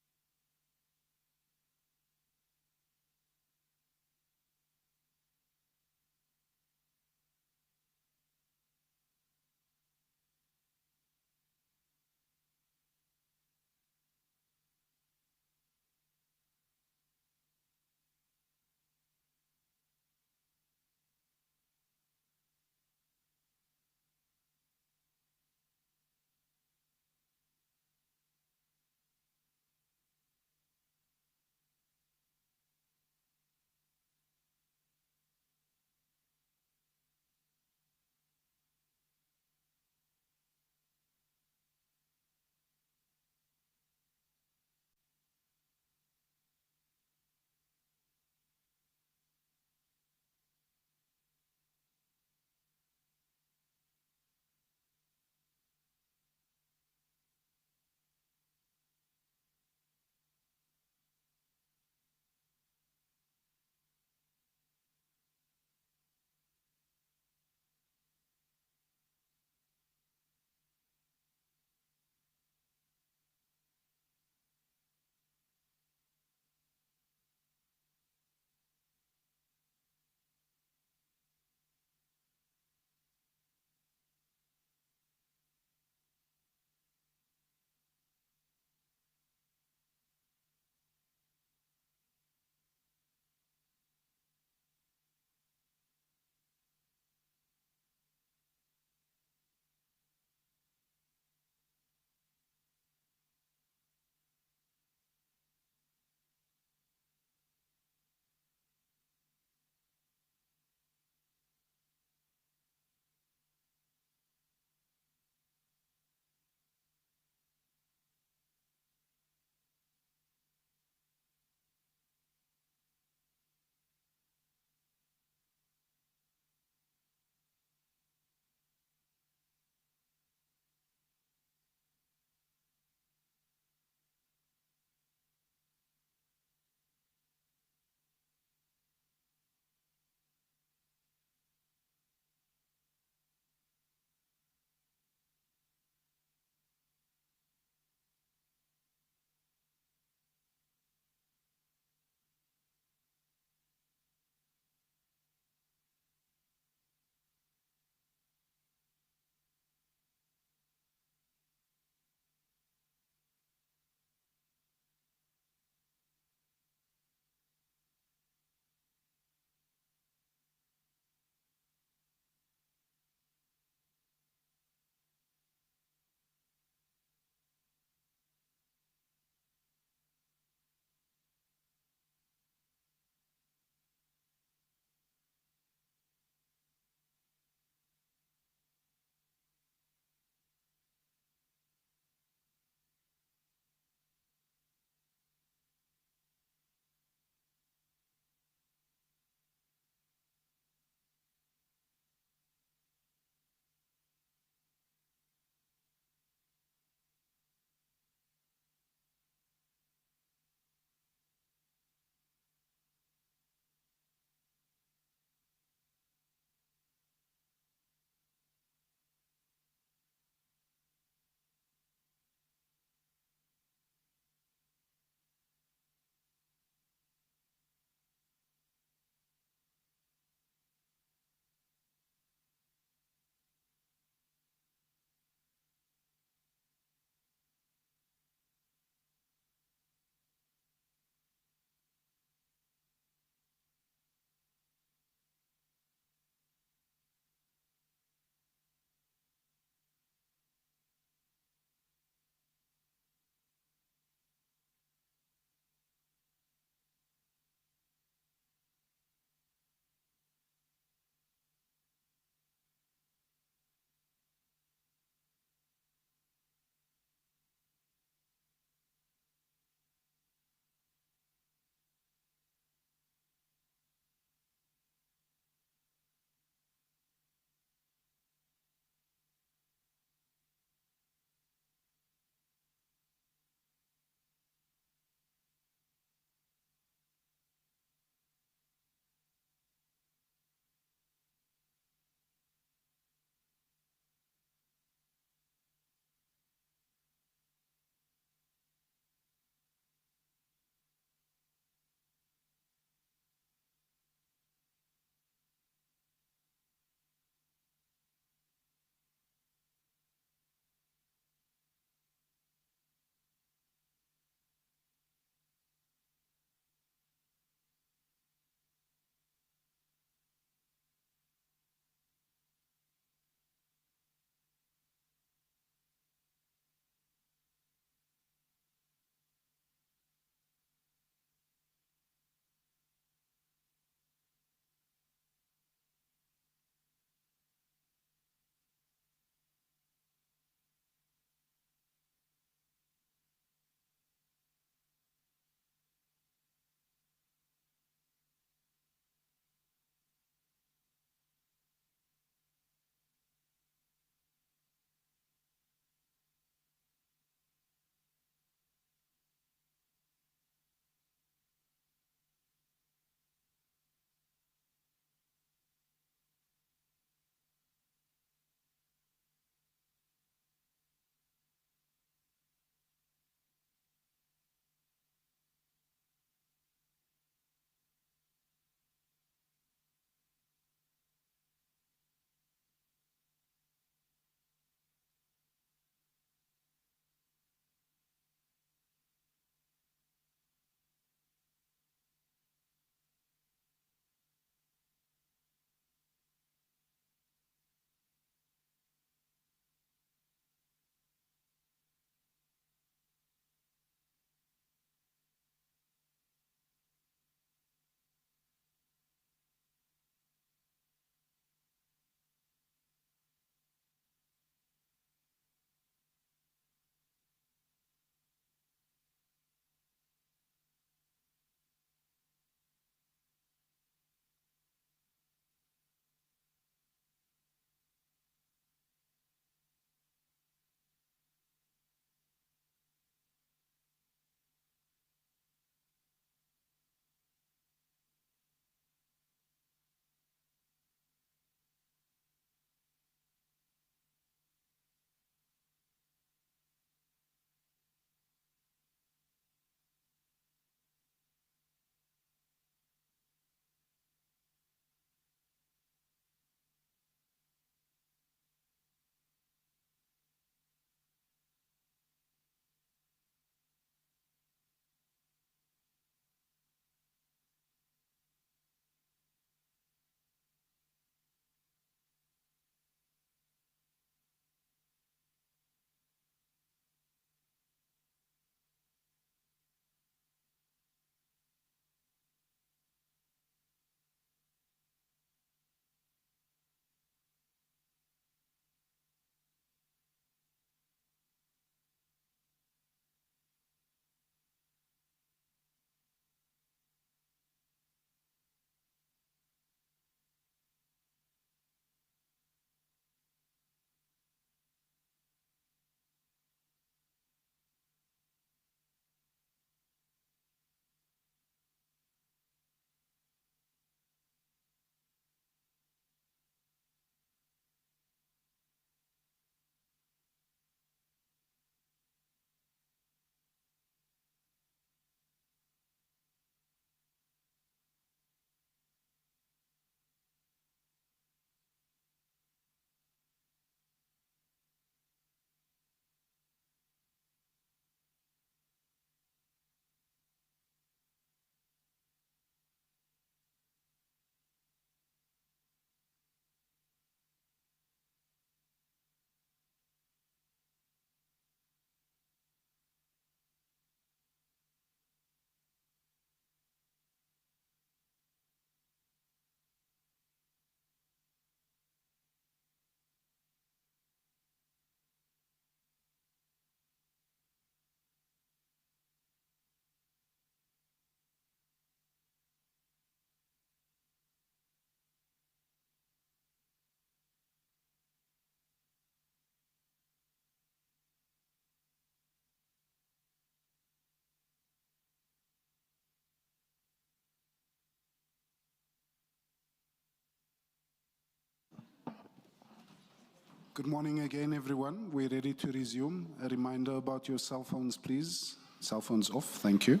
Good morning again, everyone. We're ready to resume. A reminder about your cell phones, please. Cell phones off. Thank you.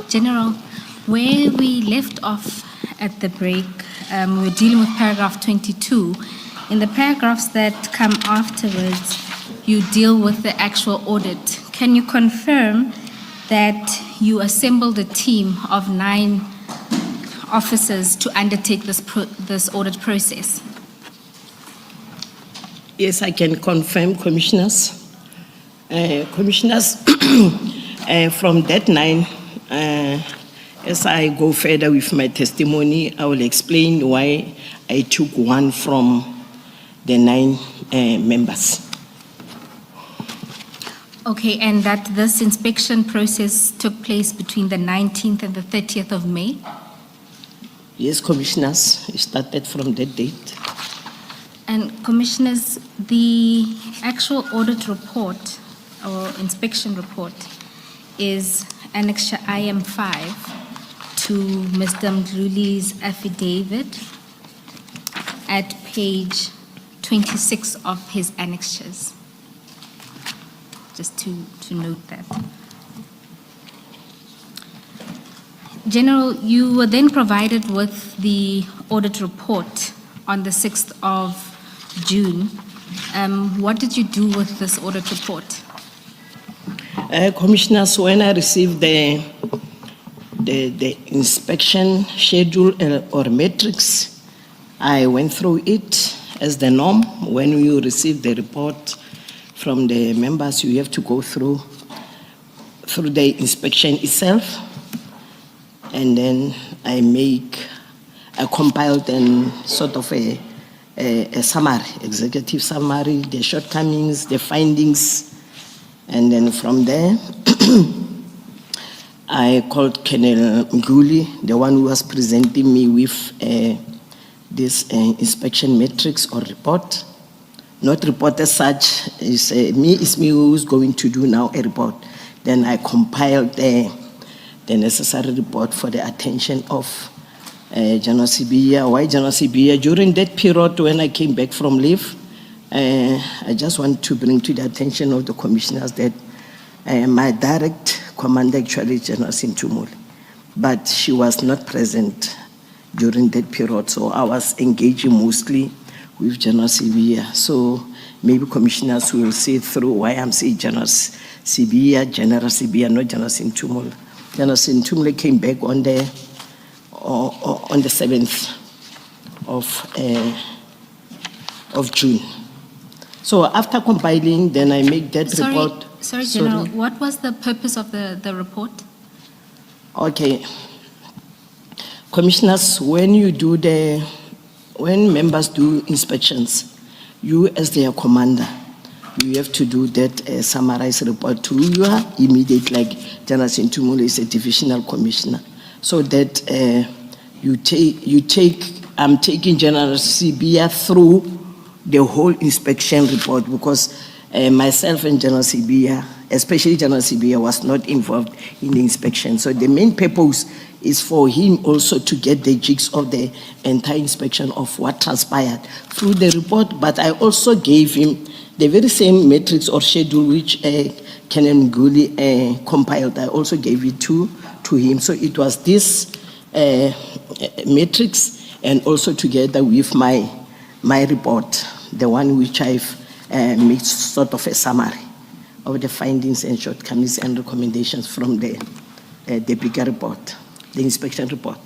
General, where we left off at the break, we're dealing with paragraph 22. In the paragraphs that come afterwards, you deal with the actual audit. Can you confirm that you assembled a team of 9 officers to undertake this audit process? Yes, I can confirm, Commissioners. Commissioners, from that 9, as I go further with my testimony, I will explain why I took 1 from the 9 members. Okay, and that this inspection process took place between the 19th and the 30th of May? Yes, Commissioners, it started from that date. And Commissioners, the actual audit report or inspection report is Annexure IM5 to Mr. Mkhwanazi's affidavit at page 26 of his annexures. Just to note that. General, you were then provided with the audit report on the 6th of June. What did you do with this audit report? Commissioners, when I received the inspection schedule or matrix, I went through it as the norm. When you receive the report from the members, you have to go through the inspection itself, and then I compiled and sort of a summary, executive summary, the shortcomings, the findings. And then from there, I called Colonel Mkhwanazi, the one who was presenting me with this inspection matrix or report. Not report as such, it's me who's going to do now a report. Then I compiled the necessary report for the attention of General Sibiya. Why General Sibiya? During that period when I came back from leave, I just want to bring to the attention of the commissioners that my direct commander actually is General Sintumule, but she was not present during that period, so I was engaging mostly with General Sibiya. So maybe commissioners will see through why I'm saying General Sibiya, not General Sintumule. General Sintumule came back on the 7th of June. So after compiling, then I make that report. Sorry, General, what was the purpose of the report? Okay. Commissioners, when members do inspections, you as their commander, you have to do that summarized report to your immediate, like General Sintumule is a divisional commissioner, so that I'm taking General Sibiya through the whole inspection report, because myself and General Sibiya, especially General Sibiya, was not involved in the inspection. So the main purpose is for him also to get the jigs of the entire inspection of what transpired through the report. But I also gave him the very same matrix or schedule which Colonel Mkhwanazi compiled. I also gave it to him. So it was this matrix and also together with my report, the one which I've made sort of a summary of the findings and shortcomings and recommendations from the bigger report, the inspection report.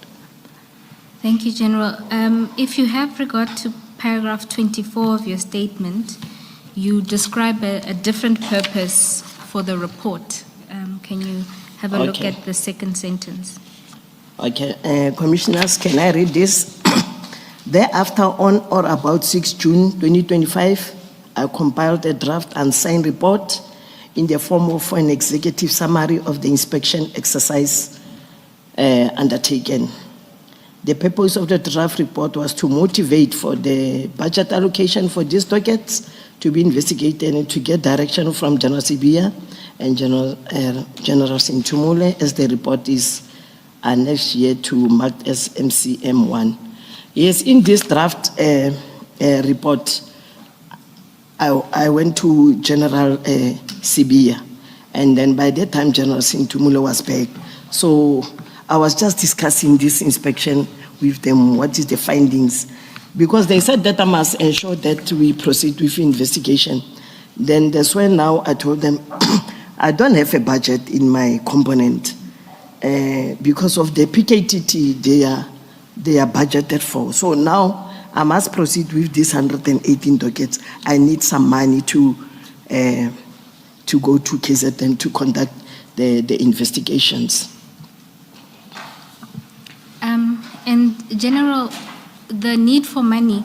Thank you, General. If you have regard to paragraph 24 of your statement, you describe a different purpose for the report. Can you have a look at the second sentence? Okay, Commissioners, can I read this? Thereafter, on or about 6 June 2025, I compiled a draft and signed report in the form of an executive summary of the inspection exercise undertaken. The purpose of the draft report was to motivate for the budget allocation for these dockets to be investigated and to get direction from General Sibia and General Sintumule as the report is next year to marked as MCM1. Yes, in this draft report, I went to General Sibia, and then by that time General Sintumule was back. So I was just discussing this inspection with them, what is the findings, because they said that I must ensure that we proceed with investigation. Then that's when now I told them, I don't have a budget in my component because of the PKTT they are budgeted for. So now I must proceed with these 118 dockets. I need some money to go to KZN to conduct the investigations. And General, the need for money,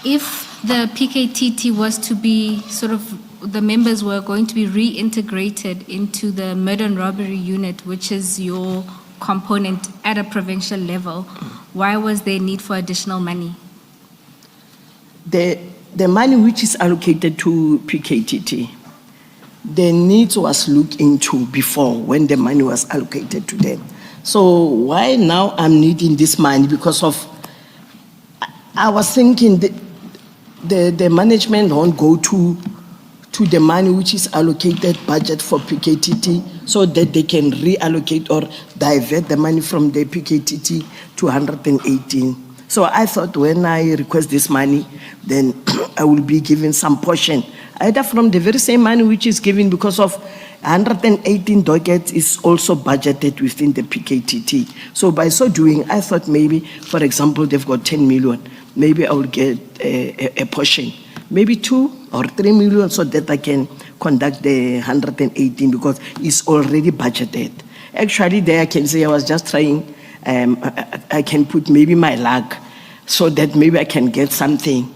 if the PKTT was to be sort of, the members were going to be reintegrated into the murder and robbery unit, which is your component at a provincial level, why was there need for additional money? The money which is allocated to PKTT, the needs was looked into before when the money was allocated to them. So why now I'm needing this money? Because of, I was thinking the management won't go to the money which is allocated budget for PKTT so that they can reallocate or divert the money from the PKTT to 118. So I thought when I request this money, then I will be given some portion, either from the very same money which is given, because of 118 dockets is also budgeted within the PKTT. So by so doing, I thought maybe, for example, they've got 10 million, maybe I will get a portion, maybe 2 or 3 million, so that I can conduct the 118 because it's already budgeted. Actually, there I can say I was just trying, I can put maybe my luck so that maybe I can get something.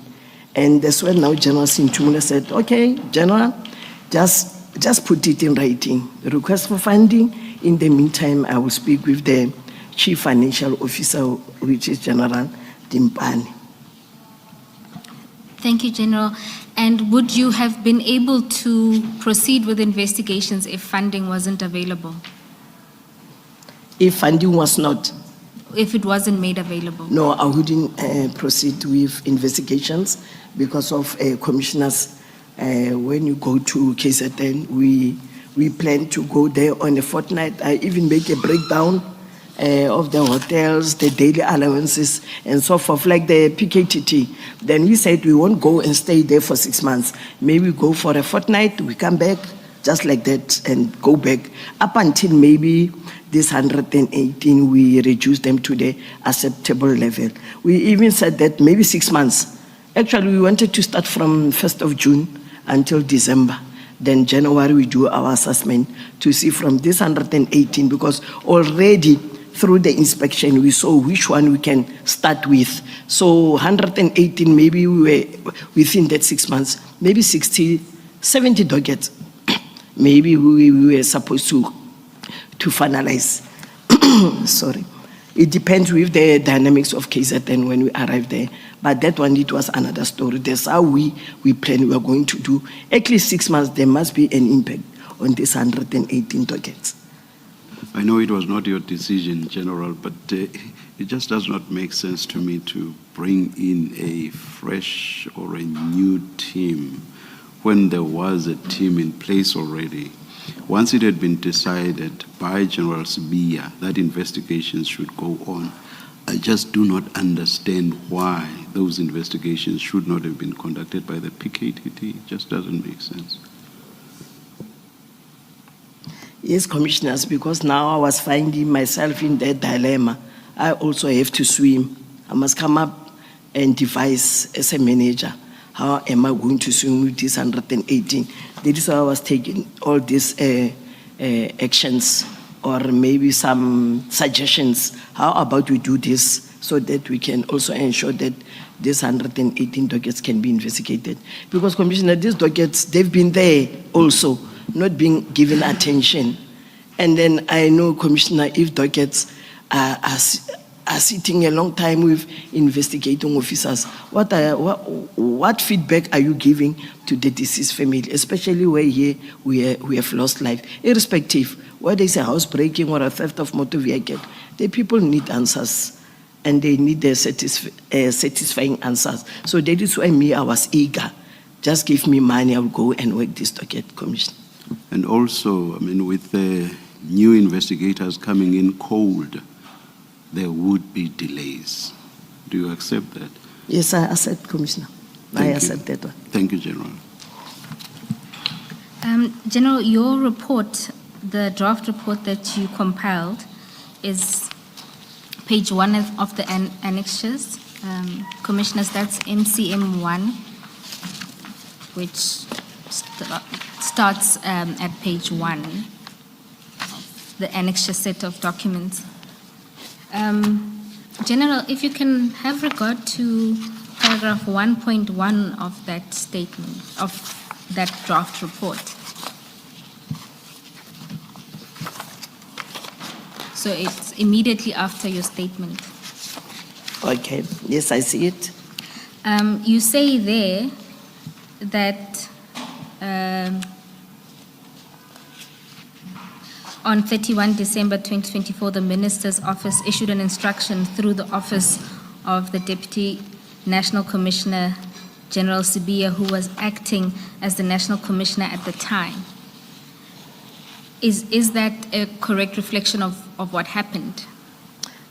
And that's when now General Sintumule said, okay, General, just put it in writing. The request for funding. In the meantime, I will speak with the Chief Financial Officer, which is General Dimpani. Thank you, General. And would you have been able to proceed with investigations if funding wasn't available? If funding was not? If it wasn't made available? No, I wouldn't proceed with investigations because of commissioners. When you go to KZN, we plan to go there on a fortnight. I even make a breakdown of the hotels, the daily allowances, and so forth, like the PKTT. Then we said we won't go and stay there for 6 months. Maybe we go for a fortnight, we come back, just like that, and go back. Up until maybe this 118, we reduce them to the acceptable level. We even said that maybe 6 months. Actually, we wanted to start from 1st of June until December. Then January, we do our assessment to see from this 118, because already through the inspection, we saw which one we can start with. So 118, maybe we were within that 6 months, maybe 60, 70 dockets. Maybe we were supposed to finalize. Sorry. It depends with the dynamics of KZN when we arrive there. But that one, it was another story. That's how we plan we are going to do. At least 6 months, there must be an impact on these 118 dockets. I know it was not your decision, General, but it just does not make sense to me to bring in a fresh or a new team when there was a team in place already. Once it had been decided by General Sibia that investigations should go on, I just do not understand why those investigations should not have been conducted by the PKTT. It just doesn't make sense. Yes, commissioners, because now I was finding myself in that dilemma. I also have to swim. I must come up and devise as a manager. How am I going to swim with this 118? That is why I was taking all these actions, or maybe some suggestions. How about we do this so that we can also ensure that these 118 dockets can be investigated? Because, Commissioner, these dockets, they've been there also. not being given attention. And then I know, Commissioner, if dockets are sitting a long time with investigating officers, what feedback are you giving to the deceased family, especially where here we have lost life, irrespective whether it's a housebreaking or a theft of motor vehicle? The people need answers, and they need their satisfying answers. So that is why I was eager. Just give me money, I'll go and work this docket, Commissioner. And also, I mean, with the new investigators coming in cold, there would be delays. Do you accept that? Yes, I accept, Commissioner. I accept that one. Thank you, General. General, your report, the draft report that you compiled, is page 1 of the annexures. Commissioners, that's MCM1, which starts at page 1 of the annexure set of documents. General, if you can have regard to paragraph 1.1 of that statement, of that draft report. So it's immediately after your statement. Okay, yes, I see it. You say there that on 31 December 2024, the Minister's Office issued an instruction through the Office of the Deputy National Commissioner, General Sibiya, who was acting as the National Commissioner at the time. Is that a correct reflection of what happened?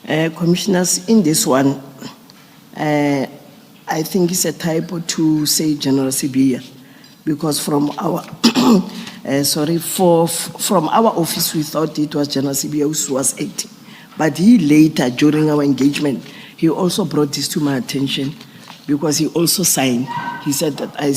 Commissioners, in this one, I think it's a typo to say General Sibiya, because from our from our office we thought it was General Sibiya who was acting, but he later, during our engagement, he also brought this to my attention, because he also signed. He said that I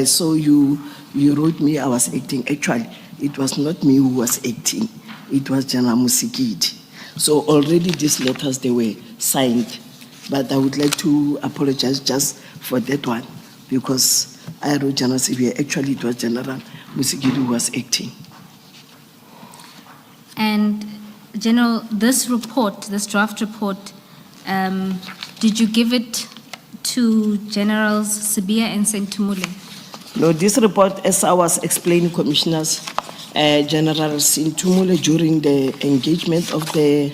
saw you wrote me I was acting. Actually, it was not me who was acting, it was General Musikidi. So already these letters, they were signed, but I would like to apologize just for that one, because I wrote General Sibiya. Actually, it was General Musikidi who was acting. And General, this report, this draft report, did you give it to Generals Sibiya and Sentumule? No, this report, as I was explaining, Commissioners, General Sentumule, during the engagement of the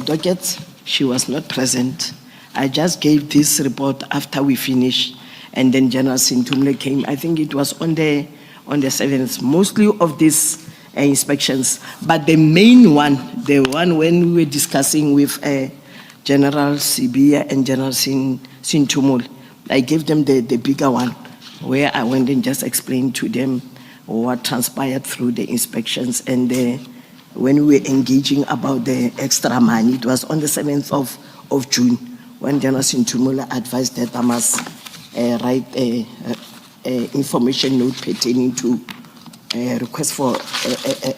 docket, she was not present. I just gave this report after we finished, and then General Sentumule came. I think it was on the 7th, mostly of these inspections. But the main one, the one when we were discussing with General Sibiya and General Sentumule, I gave them the bigger one, where I went and just explained to them what transpired through the inspections. And when we were engaging about the extra money, it was on the 7th of June, when General Sentumule advised that I must write a information note pertaining to a request for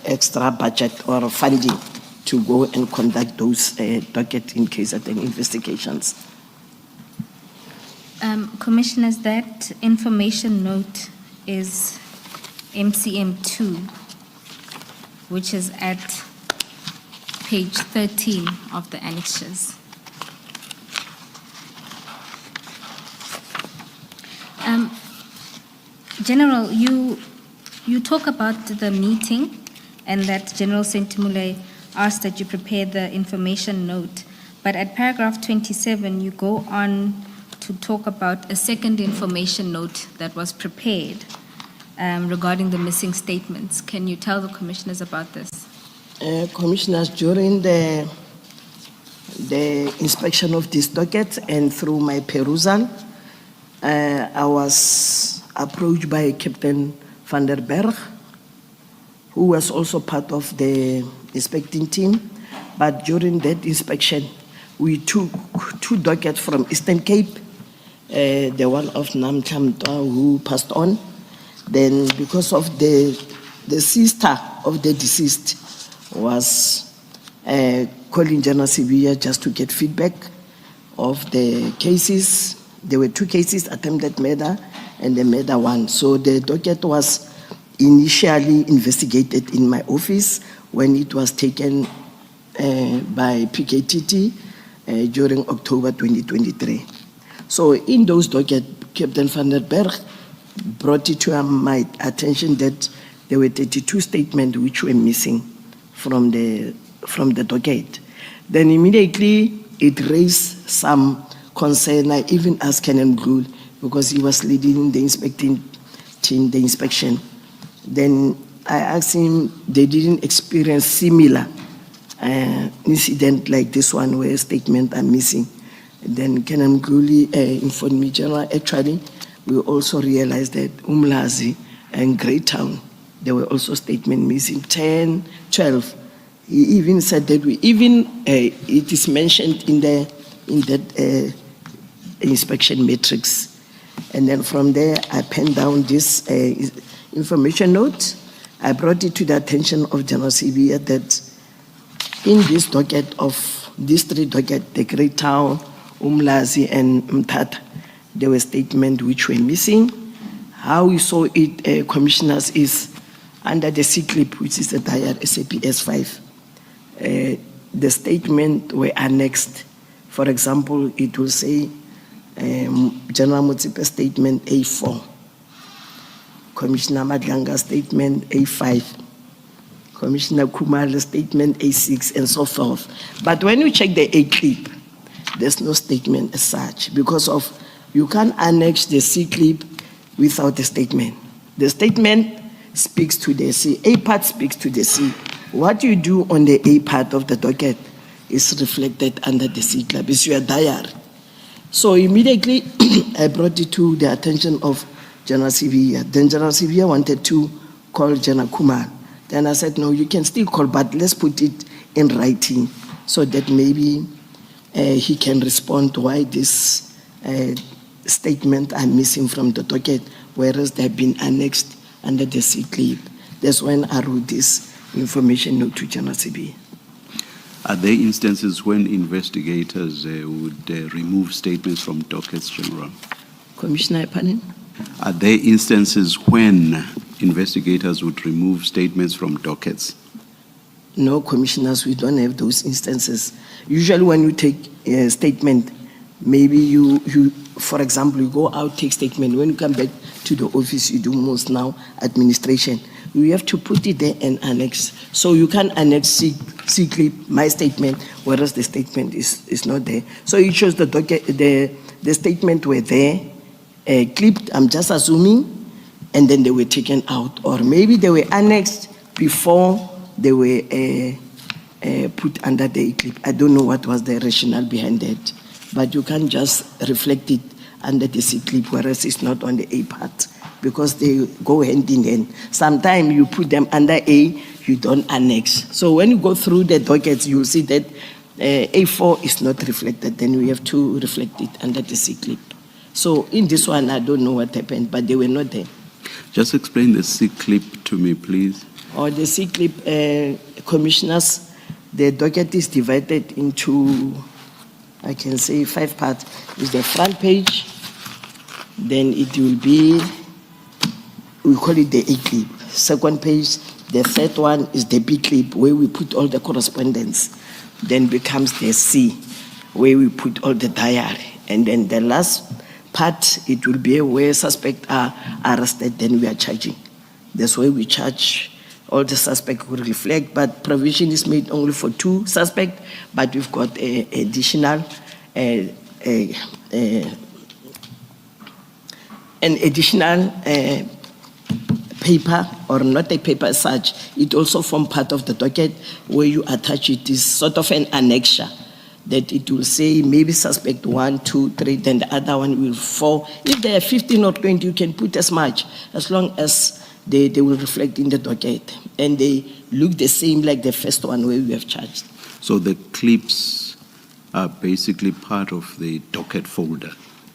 extra budget or funding to go and conduct those docket in case of the investigations. Commissioners, that information note is MCM2, which is at page 13 of the annexures. General, you talk about the meeting and that General Sentumule asked that you prepare the information note, but at paragraph 27 you go on to talk about a second information note that was prepared regarding the missing statements. Can you tell the commissioners about this? Commissioners, during the inspection of this docket and through my perusal, I was approached by Captain van der Berg, who was also part of the inspecting team. But during that inspection, we took 2 dockets from Eastern Cape, the one of Nhlanhla who passed on. Then because of the sister of the deceased was calling General Sibiya just to get feedback of the cases. There were 2 cases, attempted murder and the murder one. So the docket was initially investigated in my office when it was taken by PKTT during October 2023. So in those dockets, Captain van der Berg brought it to my attention that there were 32 statements which were missing from the docket. Then immediately it raised some concern. I even asked Canon Glul, because he was leading the inspecting team, the inspection. Then I asked him, they didn't experience similar incident like this one where statements are missing. Then Canon Glul informed me, General, actually, we also realized that Mkhwanazi and Greytown, there were also statements missing, 10, 12. He even said that it is mentioned in that inspection matrix. And then from there, I penned down this information note. I brought it to the attention of General Sibia that in this docket of these 3 dockets, the Greytown, Mkhwanazi, and Mthatha, there were statements which were missing. How we saw it, commissioners, is under the C-clip, which is the diary SAPS 5. The statement were annexed. For example, it will say General Motsipe's statement A4, Commissioner Madlanga statement A5, Commissioner Khumalo's statement A6, and so forth. But when you check the A-clip, there's no statement as such because of you can't annex the C-clip without a statement. The statement speaks to the C. A part speaks to the C. What you do on the A part of the docket is reflected under the C clip. It's your diary. So immediately I brought it to the attention of General Sivia. Then General Sivia wanted to call General Kumar. Then I said, no, you can still call, but let's put it in writing so that maybe he can respond why this statement are missing from the docket, whereas they have been annexed under the C clip. That's when I wrote this information note to General Sibia. Are there instances when investigators would remove statements from dockets, General? Commissioner, pardon? Are there instances when investigators would remove statements from dockets? No, commissioners, we don't have those instances. Usually when you take a statement, maybe you for example, you go out, take statement. When you come back to the office, you do most now administration. You have to put it there and annex. So you can annex C-clip, my statement, whereas the statement is not there. So it shows the docket, the statement were there, clipped, I'm just assuming, and then they were taken out. Or maybe they were annexed before they were put under the clip. I don't know what was the rationale behind that. But you can't just reflect it under the C clip, whereas it's not on the A part, because they go hand in hand. Sometimes you put them under A, you don't annex. So when you go through the dockets, you'll see that A4 is not reflected. Then we have to reflect it under the C clip. So in this one, I don't know what happened, but they were not there. Just explain the C clip to me, please. Or the C clip, commissioners, the docket is divided into, I can say, 5 parts. Is the front page, then it will be, we call it the A clip. Second page, the third one is the B clip, where we put all the correspondence. Then becomes the C, where we put all the diary. And then the last part, it will be where suspects are arrested, then we are charging. That's why we charge. All the suspects will reflect, but provision is made only for 2 suspects, but we've got an additional paper, or not a paper as such. It also forms part of the docket where you attach it is sort of an annexure that it will say maybe suspect 1, 2, 3, then the other one will 4. If there are 15 or 20, you can put as much, as long as they will reflect in the docket, and they look the same like the first one where we have charged. So the clips are basically part of the docket folder?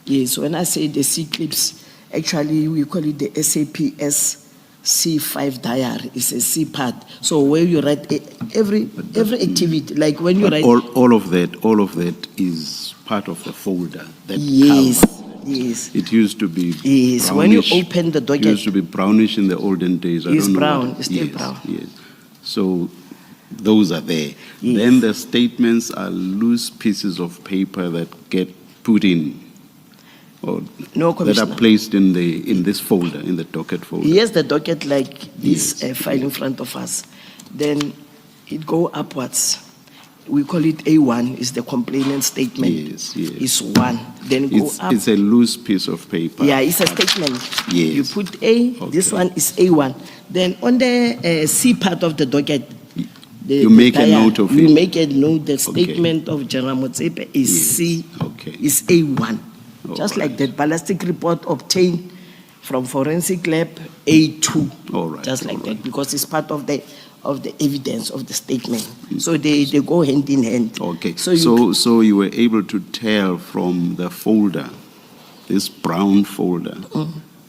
Yes, when I say the C clips, actually we call it the SAPS C5 diary. It's a C part. So where you write every activity, like when you write... All of that is part of the folder that yes, covers. Yes. It used to be Yes, when you brownish. open the It docket, used to be brownish in the olden days. I It's don't know brown, what- it's still yes, brown. Yes. So those are there. Yes. Then the statements are loose pieces of paper that get put in, or No, that Commissioner. are placed in this folder, in the docket folder. Here's the docket like this Yes, file in front of us. Then it go upwards. We call it A1, is the complainant statement. Yes, yes. It's one. Then go up. It's a loose piece of paper. Yeah, it's a statement. Yes. You put A, this Okay. one is A1. Then on the C part of the docket, You make a note of you it. make a note, the Okay. statement of General Motsepe is Yes. C, Okay. is A1. All Just like right. that ballistic report obtained from forensic lab, A2. All right, Just like all that, because it's part of the evidence of the statement. So they go hand in hand. Okay, So you so you were able to tell from the folder, this brown folder,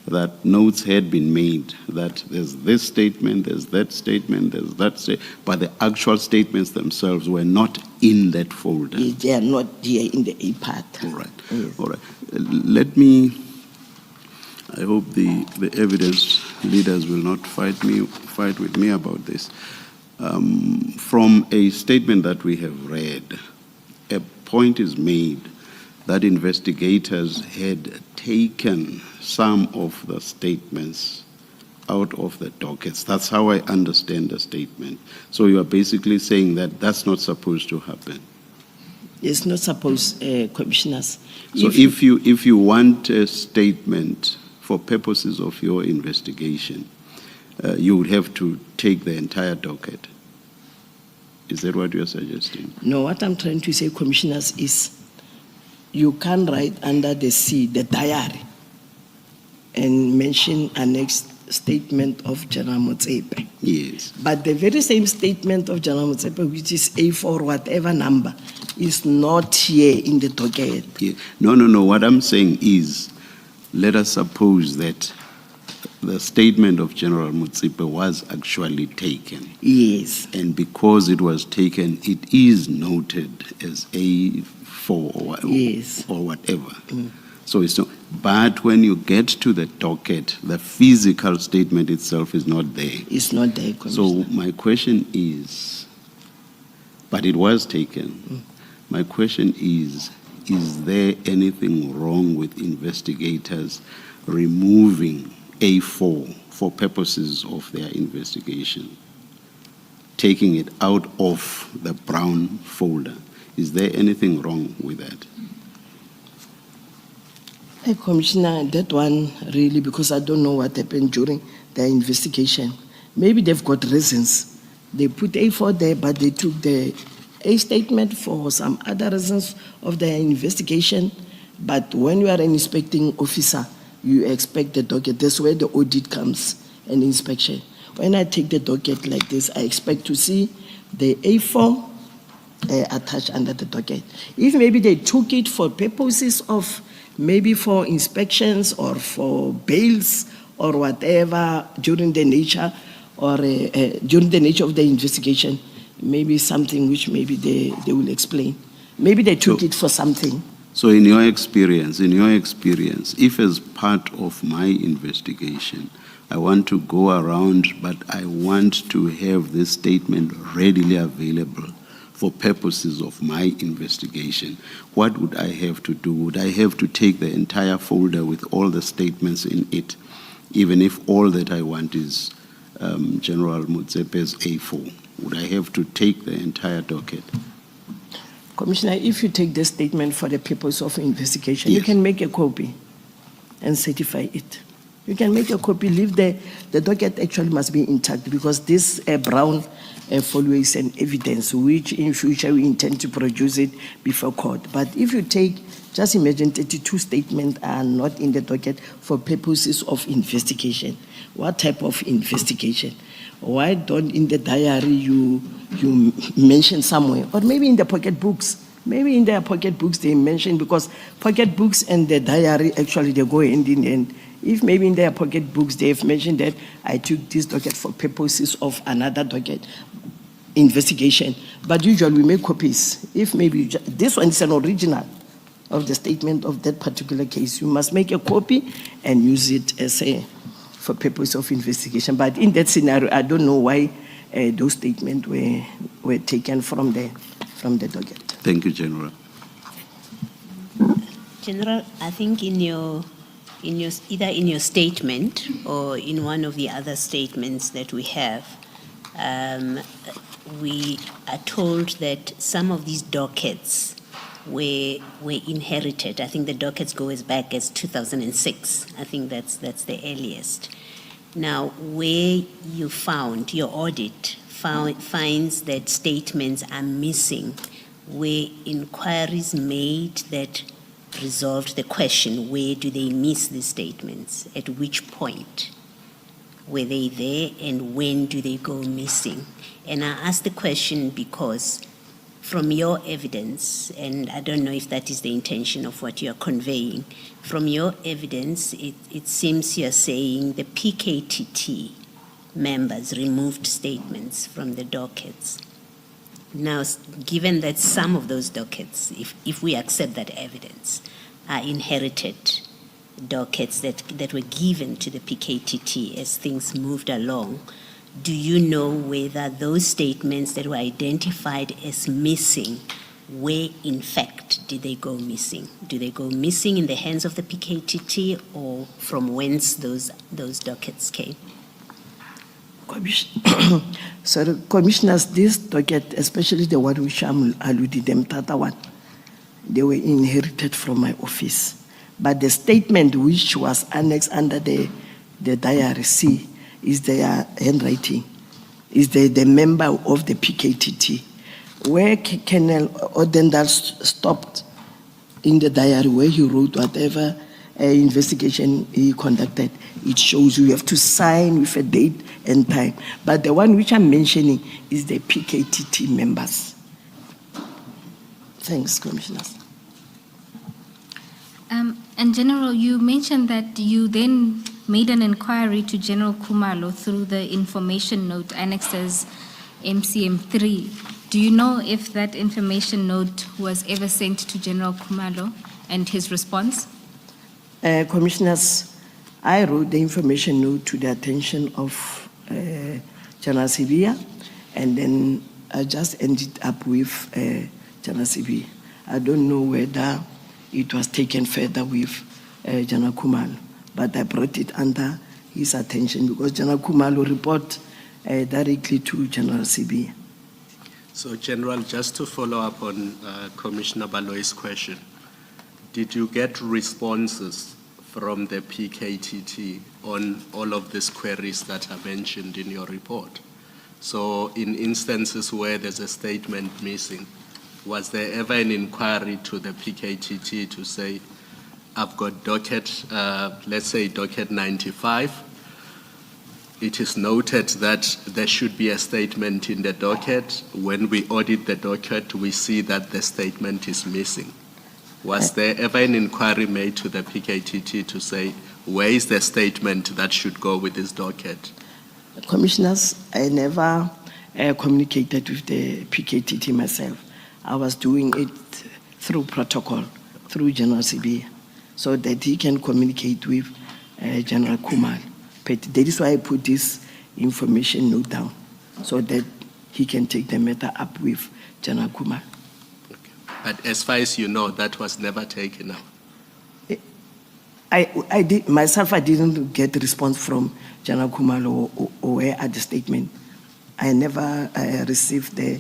that notes had been made, that there's this statement, there's that statement, there's that statement, but the actual statements themselves were not in that folder. they are not here in the A part. All right, Yes. all right. Let me, I hope the evidence leaders will not fight with me about this. From a statement that we have read, a point is made that investigators had taken some of the statements out of the dockets. That's how I understand the statement. So you are basically saying that that's not supposed to happen. It's not supposed, commissioners. So if you want a statement for purposes of your investigation, you would have to take the entire docket. Is that what you're suggesting? No, what I'm trying to say, commissioners, is you can write under the C, the diary, and mention annexed statement of General Motsepe. Yes. But the very same statement of General Motsepe, which is A4, whatever number, is not here in the docket. Yeah. No. What I'm saying is, let us suppose that the statement of General Motsepe was actually taken. Yes. And because it was taken, it is noted as A4 Yes. or whatever. So it's not. But when you get to the docket, the physical statement itself is not there. It's not there, Commissioner. So my question is, but it was taken. My question is there anything wrong with investigators removing A4 for purposes of their investigation? Taking it out of the brown folder. Is there anything wrong with that? Commissioner, that one really, because I don't know what happened during the investigation. Maybe they've got reasons. They put A4 there, but they took the A statement for some other reasons of their investigation. But when you are an inspecting officer, you expect the docket. That's where the audit comes, an inspection. When I take the docket like this, I expect to see the A4 attached under the docket. If maybe they took it for purposes of maybe for inspections or for bails or whatever during the nature or during the nature of the investigation, maybe something which maybe they will explain. Maybe they took it for something. So in your experience, if as part of my investigation, I want to go around, but I want to have this statement readily available for purposes of my investigation, what would I have to do? Would I have to take the entire folder with all the statements in it, even if all that I want is General Motsepe's A4? Would I have to take the entire docket? Commissioner, if you take the statement for the purpose of investigation, you Yes. can make a copy and certify it. You can make a copy, leave the docket actually must be intact because this brown follows an evidence which in future we intend to produce it before court. But if you take, just imagine 32 statements are not in the docket for purposes of investigation. What type of investigation? Why don't in the diary you mention somewhere, or maybe in the pocket books? Maybe in their pocket books they mention, because pocket books and the diary actually they go hand in hand. If maybe in their pocket books they have mentioned that I took this docket for purposes of another docket investigation, but usually we make copies. If maybe this one is an original, of the statement of that particular case, you must make a copy and use it for purpose of investigation. But in that scenario, I don't know why those statements were taken from the docket. Thank you, General. General, I think either in your statement or in one of the other statements that we have, we are told that some of these dockets were inherited. I think the dockets go as back as 2006. I think that's the earliest. Now, where you found, your audit finds that statements are missing, were inquiries made that resolved the question, where do they miss the statements? At which point were they there and when do they go missing? And I ask the question because from your evidence, and I don't know if that is the intention of what you're conveying, from your evidence, it seems you're saying the PKTT members removed statements from the dockets. Now, given that some of those dockets, if we accept that evidence, are inherited dockets that were given to the PKTT as things moved along, do you know whether those statements that were identified as missing, where in fact did they go missing? Do they go missing in the hands of the PKTT or from whence those dockets came? Sorry, Commissioners, this docket, especially the one which I'm alluding them, Tata one, they were inherited from my office. But the statement which was annexed under the diary C is their handwriting, is the member of the PKTT. Where Colonel Odendal stopped in the diary where he wrote whatever investigation he conducted, it shows you have to sign with a date and time. But the one which I'm mentioning is the PKTT members. Thanks, Commissioners. And General, you mentioned that you then made an inquiry to General Khumalo through the information note annexed as MCM3. Do you know if that information note was ever sent to General Khumalo and his response? Commissioners, I wrote the information note to the attention of General Sibia, and then I just ended up with General Sibia. I don't know whether it was taken further with General Khumalo, but I brought it under his attention because General Khumalo report directly to General Sibia. So, General, just to follow up on Commissioner Baloy's question, did you get responses from the PKTT on all of these queries that are mentioned in your report? So, in instances where there's a statement missing, was there ever an inquiry to the PKTT to say, I've got docket, let's say docket 95. It is noted that there should be a statement in the docket. When we audit the docket, we see that the statement is missing. Was there ever an inquiry made to the PKTT to say, where is the statement that should go with this docket? Commissioners, I never communicated with the PKTT myself. I was doing it through protocol, through General Sibia, so that he can communicate with General Khumalo. But that is why I put this information note down, so that he can take the matter up with General Khumalo. Okay. But as far as you know, that was never taken up? I did myself. I didn't get a response from General Khumalo or where at the statement. I never received the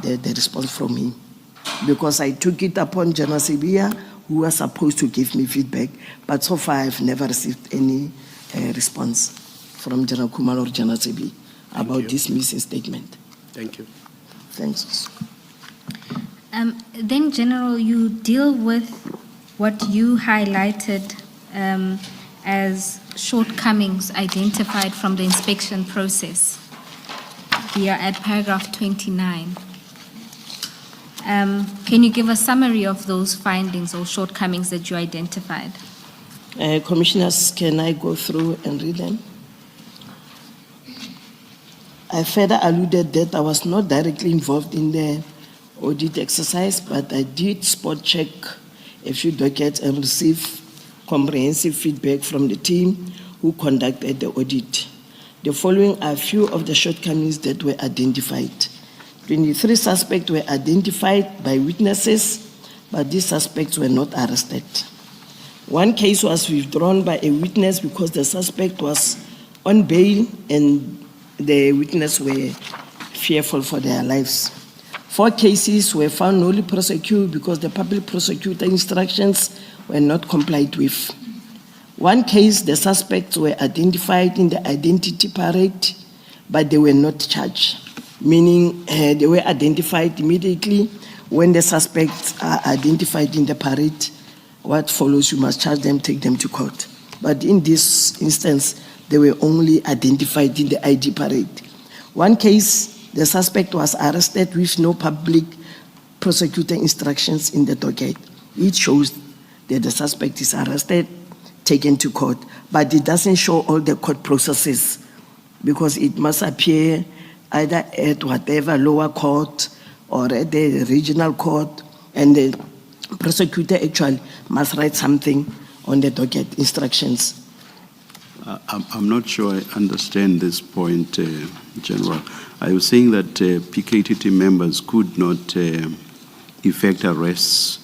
response from him because I took it upon General Sibia, who was supposed to give me feedback. But so far, I've never received any response from General Khumalo or General Sibia about this missing statement. Thank you. Thanks. Then, General, you deal with what you highlighted as shortcomings identified from the inspection process. We are at paragraph 29. Can you give a summary of those findings or shortcomings that you identified? Commissioners, can I go through and read them? I further alluded that I was not directly involved in the audit exercise, but I did spot check a few dockets and received comprehensive feedback from the team who conducted the audit. The following are a few of the shortcomings that were identified. 23 suspects were identified by witnesses, but these suspects were not arrested. One case was withdrawn by a witness because the suspect was on bail and the witnesses were fearful for their lives. 4 cases were found nolly prosecuted because the public prosecutor instructions were not complied with. 1 case, the suspects were identified in the identity parade, but they were not charged, meaning they were identified immediately. When the suspects are identified in the parade, what follows, you must charge them, take them to court. But in this instance, they were only identified in the ID parade. 1 case, the suspect was arrested with no public prosecutor instructions in the docket. It shows that the suspect is arrested, taken to court, but it doesn't show all the court processes because it must appear either at whatever lower court or at the regional court, and the prosecutor actually must write something on the docket instructions. I'm not sure I understand this point, General. Are you saying that PKTT members could not effect arrests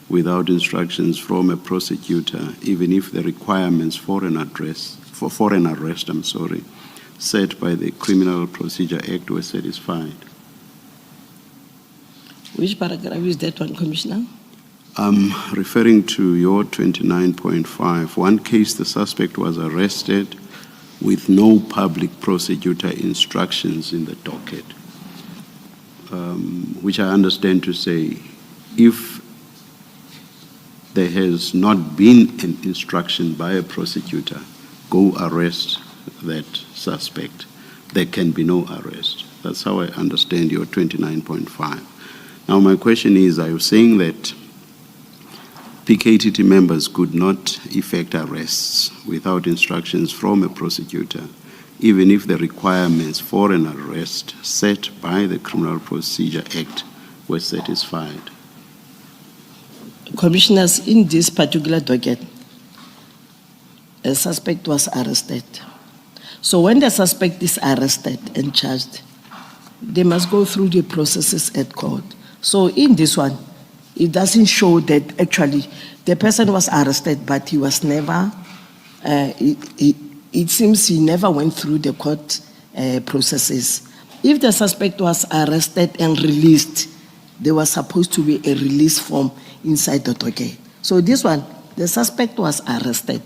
without instructions from a prosecutor, even if the requirements for an arrest, set by the Criminal Procedure Act were satisfied? Which paragraph is that one, Commissioner? I'm referring to your 29.5. 1 case, the suspect was arrested with no public prosecutor instructions in the docket, which I understand to say, if there has not been an instruction by a prosecutor, go arrest that suspect, there can be no arrest. That's how I understand your 29.5. Now my question is, are you saying that PKTT members could not effect arrests without instructions from a prosecutor, even if the requirements for an arrest set by the Criminal Procedure Act were satisfied? Commissioners, in this particular docket, a suspect was arrested. So when the suspect is arrested and charged, they must go through the processes at court. So in this one, it doesn't show that actually the person was arrested, but he was never, it seems he never went through the court processes. If the suspect was arrested and released, there was supposed to be a release form inside the docket. So this one, the suspect was arrested,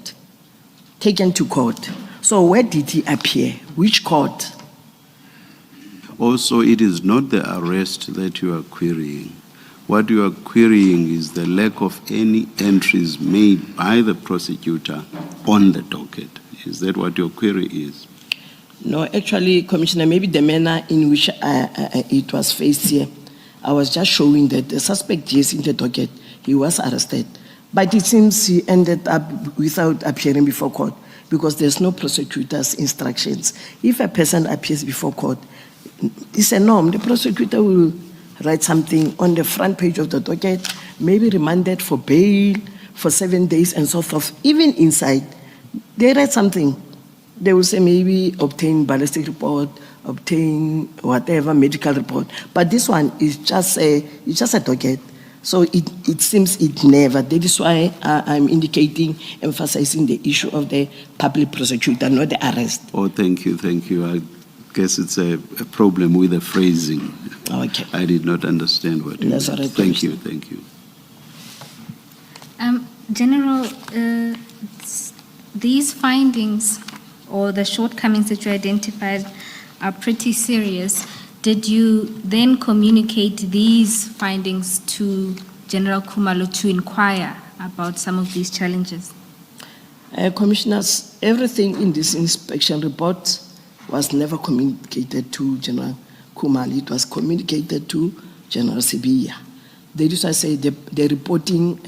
taken to court. So where did he appear? Which court? Also, it is not the arrest that you are querying. What you are querying is the lack of any entries made by the prosecutor on the docket. Is that what your query is? No, actually, Commissioner, maybe the manner in which it was faced here, I was just showing that the suspect, yes, in the docket, he was arrested. But it seems he ended up without appearing before court because there's no prosecutor's instructions. If a person appears before court, it's a norm. The prosecutor will write something on the front page of the docket, maybe remanded for bail for 7 days and so forth. Even inside, they write something. They will say maybe obtain ballistic report, obtain whatever medical report. But this one is just a docket. So it seems it never. That is why I'm emphasizing the issue of the public prosecutor, not the arrest. Oh, thank you, thank you. I guess it's a problem with the phrasing. Okay. I did not understand what you meant. That's all right, Thank you, thank you. General, these findings or the shortcomings that you identified are pretty serious. Did you then communicate these findings to General Khumalo to inquire about some of these challenges? Commissioners, everything in this inspection report was never communicated to General Khumalo. It was communicated to General Sibiya. That is why I say the reporting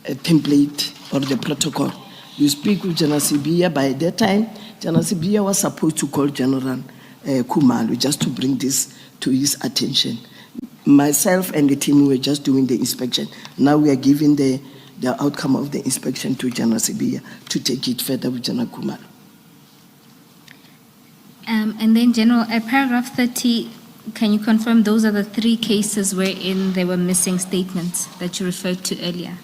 template or the protocol. You speak with General Sibiya. By that time, General Sibiya was supposed to call General Khumalo just to bring this to his attention. myself and the team were just doing the inspection. Now we are giving the outcome of the inspection to General Sibiya to take it further with General Kumar. And then, General, at paragraph 30, can you confirm those are the 3 cases wherein there were missing statements that you referred to earlier?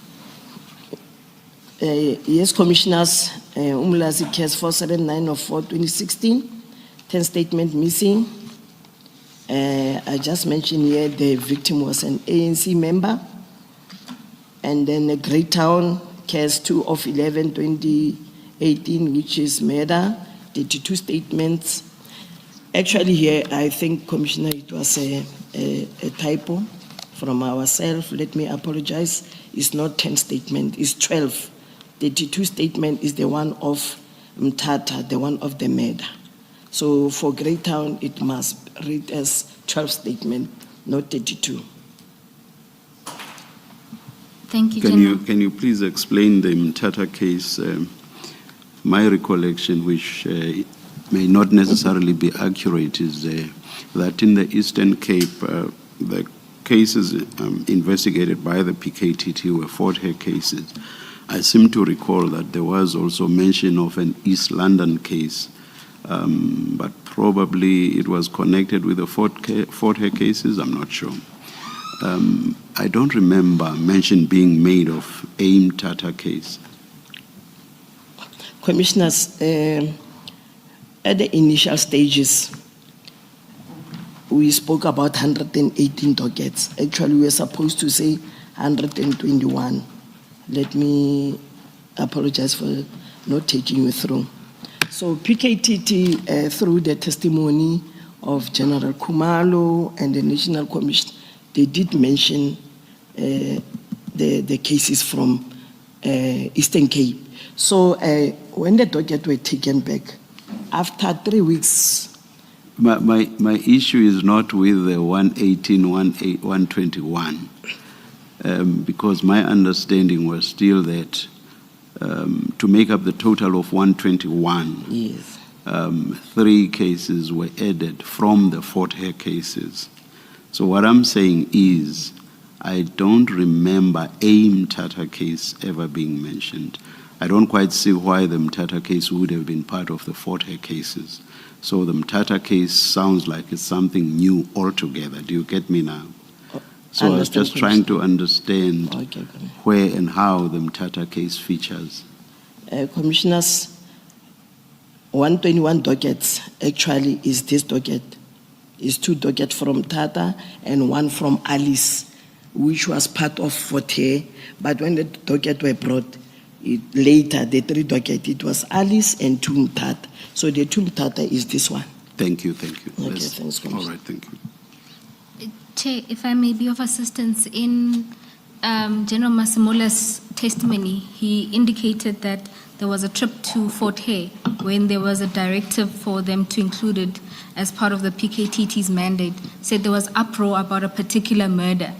Yes, Commissioners, Mkhwanazi case 479 of 4/2016, 10 statement missing. I just mentioned here the victim was an ANC member. And then a Greytown case 2 of 11/2018, which is murder, 32 statements. Actually here, I think, Commissioner, it was a typo from ourselves. Let me apologize. It's not 10 statements, it's 12. 32 statement is the one of Mthatha, the one of the murder. So for Greytown, it must read as 12 statement, not 32. Thank you, General. Can you please explain the Mthatha case? My recollection, which may not necessarily be accurate, is that in the Eastern Cape, the cases investigated by the PKTT were Fort Hare cases. I seem to recall that there was also mention of an East London case, but probably it was connected with the Fort Hare cases, I'm not sure. I don't remember mention being made of a Mthatha case. Commissioners, at the initial stages, we spoke about 118 dockets. Actually, we were supposed to say 121. Let me apologize for not taking you through. So PKTT, through the testimony of General Khumalo and the National Commission, they did mention the cases from Eastern Cape. So when the docket were taken back, after 3 weeks. My issue is not with the 118, 121, because my understanding was still that to make up the total of 121, yes. 3 cases were added from the Fort Hare cases. So what I'm saying is, I don't remember a Mthatha case ever being mentioned. I don't quite see why the Mthatha case would have been part of the Fort Hare cases. So the Mthatha case sounds like it's something new altogether. Do you get me now? So I was just trying to understand where and how the Mthatha case features. Commissioners, 121 dockets actually is this docket. Is 2 dockets from Tata and 1 from Alice, which was part of Fort Hare. But when the docket were brought, later, the 3 docket, it was Alice and 2 Mthatha. So the 2 Mthatha is this one. Thank you, thank you. Okay, thanks, Commissioner. All right, thank you. Chair, if I may be of assistance, in General Masimola's testimony, he indicated that there was a trip to Fort Hare when there was a directive for them to include it as part of the PKTT's mandate, said there was uproar about a particular murder,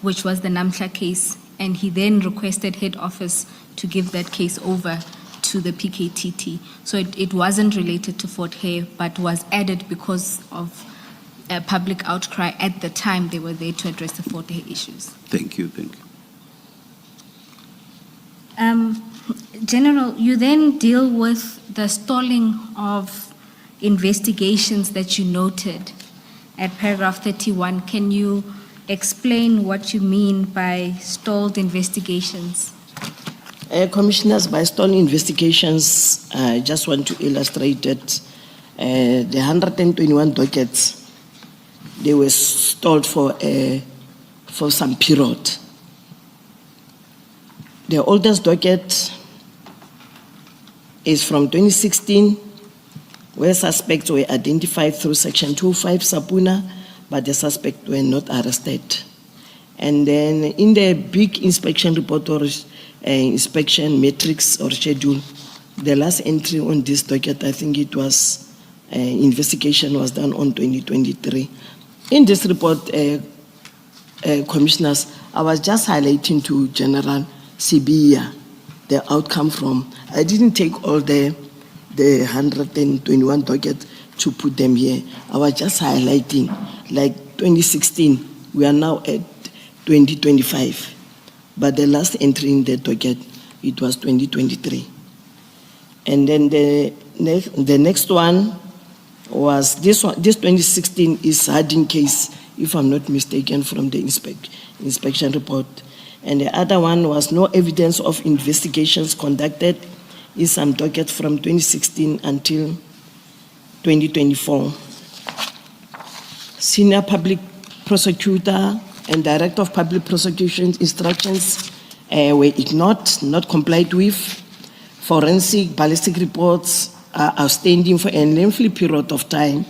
which was the Nhlanhla case, and he then requested head office to give that case over to the PKTT. So it wasn't related to Fort Hare, but was added because of a public outcry at the time they were there to address the Fort Hare issues. Thank you, thank you. General, you then deal with the stalling of investigations that you noted at paragraph 31. Can you explain what you mean by stalled investigations? Commissioners, by stalling investigations, I just want to illustrate that the 121 dockets, they were stalled for some period. The oldest docket is from 2016, where suspects were identified through Section 205 Sapuna, but the suspects were not arrested. And then in the big inspection report or inspection matrix or schedule, the last entry on this docket, I think it was, investigation was done on 2023. In this report, commissioners, I was just highlighting to General Sibiya the outcome from, I didn't take all the 121 dockets to put them here. I was just highlighting, like 2016, We are now at 2025, but the last entry in the docket, it was 2023. And then the next one was this one. This 2016 is Harding case, if I'm not mistaken, from the inspection report. And the other one was no evidence of investigations conducted in some dockets from 2016 until 2024. Senior public prosecutor and director of public prosecution's instructions were ignored, not complied with. Forensic ballistic reports are outstanding for a lengthy period of time.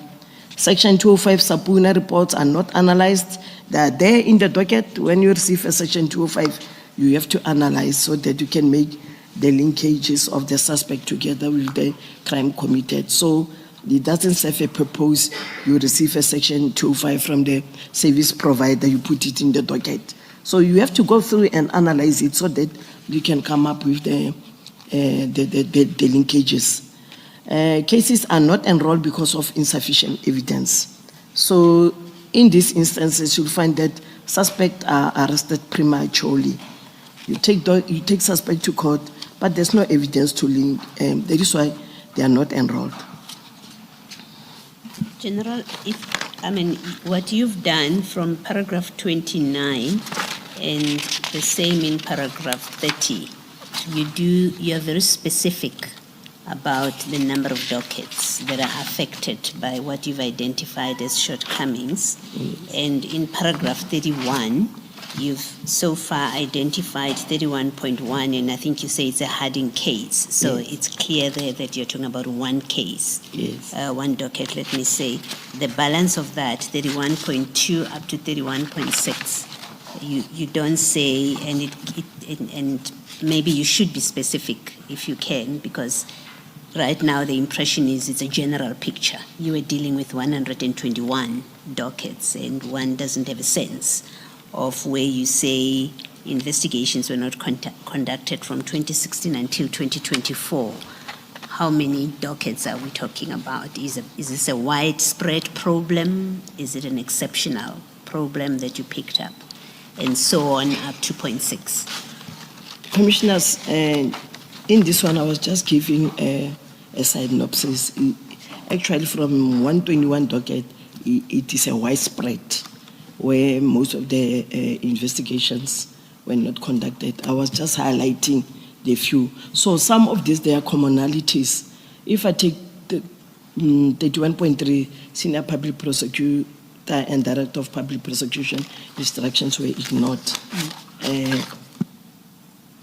Section 205 subpoena reports are not analyzed. They are there in the docket. When you receive a Section 205, you have to analyze so that you can make the linkages of the suspect together with the crime committed. So it doesn't serve a purpose. You receive a Section 205 from the service provider, you put it in the docket. So you have to go through and analyze it so that you can come up with the linkages. Cases are not enrolled because of insufficient evidence. So in these instances, you'll find that suspects are arrested prematurely. You take suspect to court, but there's no evidence to link. That is why they are not enrolled. General, what you've done from paragraph 29 and the same in paragraph 30, you are very specific about the number of dockets that are affected by what you've identified as shortcomings. And in paragraph 31, you've so far identified 31.1, and I think you say it's a Harding case. So it's clear there that you're talking about one case, one docket, let me say. The balance of that, 31.2 up to 31.6, you don't say, and maybe you should be specific if you can, because right now the impression is it's a general picture. You are dealing with 121 dockets, and one doesn't have a sense of where you say investigations were not conducted from 2016 until 2024. How many dockets are we talking about? Is this a widespread problem? Is it an exceptional problem that you picked up? And so on up to 0.6. Commissioners, in this one, I was just giving a synopsis. Actually, from 121 docket, it is a widespread where most of the investigations were not conducted. I was just highlighting the few. So some of these, there are commonalities. If I take the 31.3, senior public prosecutor and director of public prosecution, instructions were ignored.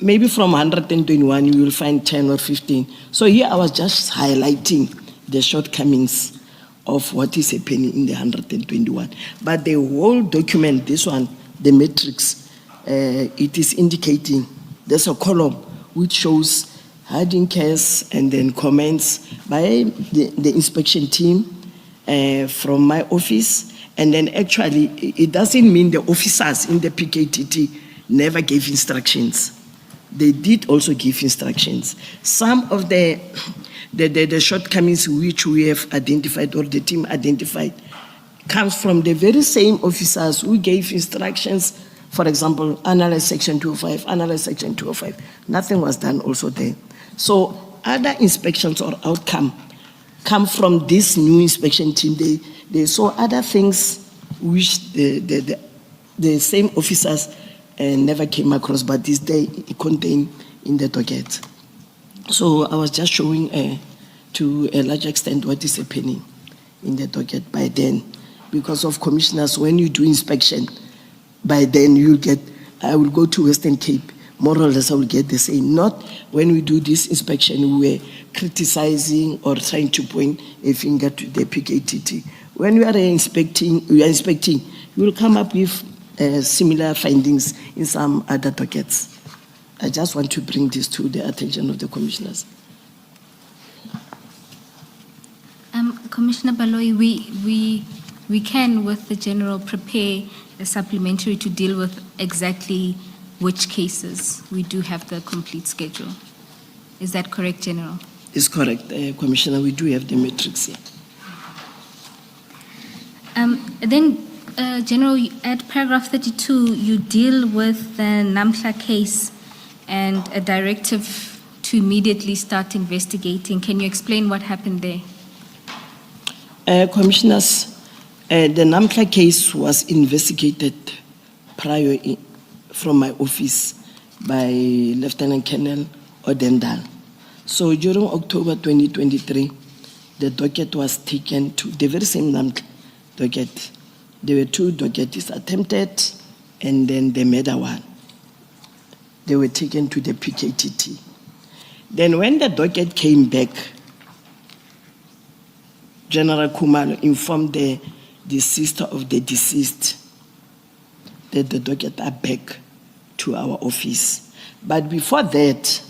Maybe from 121, you will find 10 or 15. So here I was just highlighting the shortcomings of what is happening in the 121. But the whole document, this one, the matrix, it is indicating, there's a column which shows Harding case and then comments by the inspection team from my office. And then actually, it doesn't mean the officers in the PKTT never gave instructions. They did also give instructions. Some of the shortcomings which we have identified or the team identified comes from the very same officers who gave instructions. For example, analyze Section 205, analyze Section 205. Nothing was done also there. So other inspections or outcome come from this new inspection team. They saw other things which the same officers never came across, but this day it contained in the docket. So I was just showing to a large extent what is happening in the docket by then. Because of commissioners, when you do inspection, by then you'll get, I will go to Western Cape, more or less I will get the same. Not when we do this inspection, we were criticizing or trying to point a finger to the PKTT. When we are inspecting, you will come up with similar findings in some other dockets. I just want to bring this to the attention of the commissioners. Commissioner Baloyi, we can, with the general, prepare a supplementary to deal with exactly which cases. We do have the complete schedule. Is that correct, General? It's correct, Commissioner. We do have the matrix here. Then General, at paragraph 32, you deal with the Nhlanhla case and a directive to immediately start investigating. Can you explain what happened there? Commissioners, the Nhlanhla case was investigated prior from my office by Lieutenant Colonel Odendal. So during October 2023, the docket was taken to the very same Nhlanhla docket. There were 2 dockets attempted, and then the murder one. They were taken to the PKTT. Then when the docket came back, General Khumalo informed the sister of the deceased that the docket are back to our office. But before that,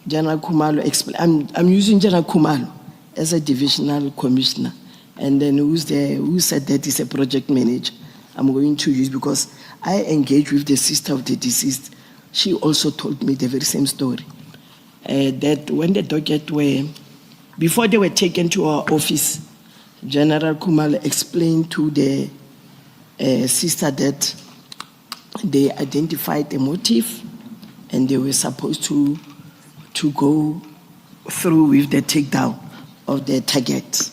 General Khumalo explained, I'm using General Khumalo as a divisional commissioner, and then who said that is a project manager. I'm going to use, because I engaged with the sister of the deceased. She also told me the very same story. That when the docket before they were taken to our office, General Khumalo explained to the sister that they identified a motive and they were supposed to go through with the takedown of the target.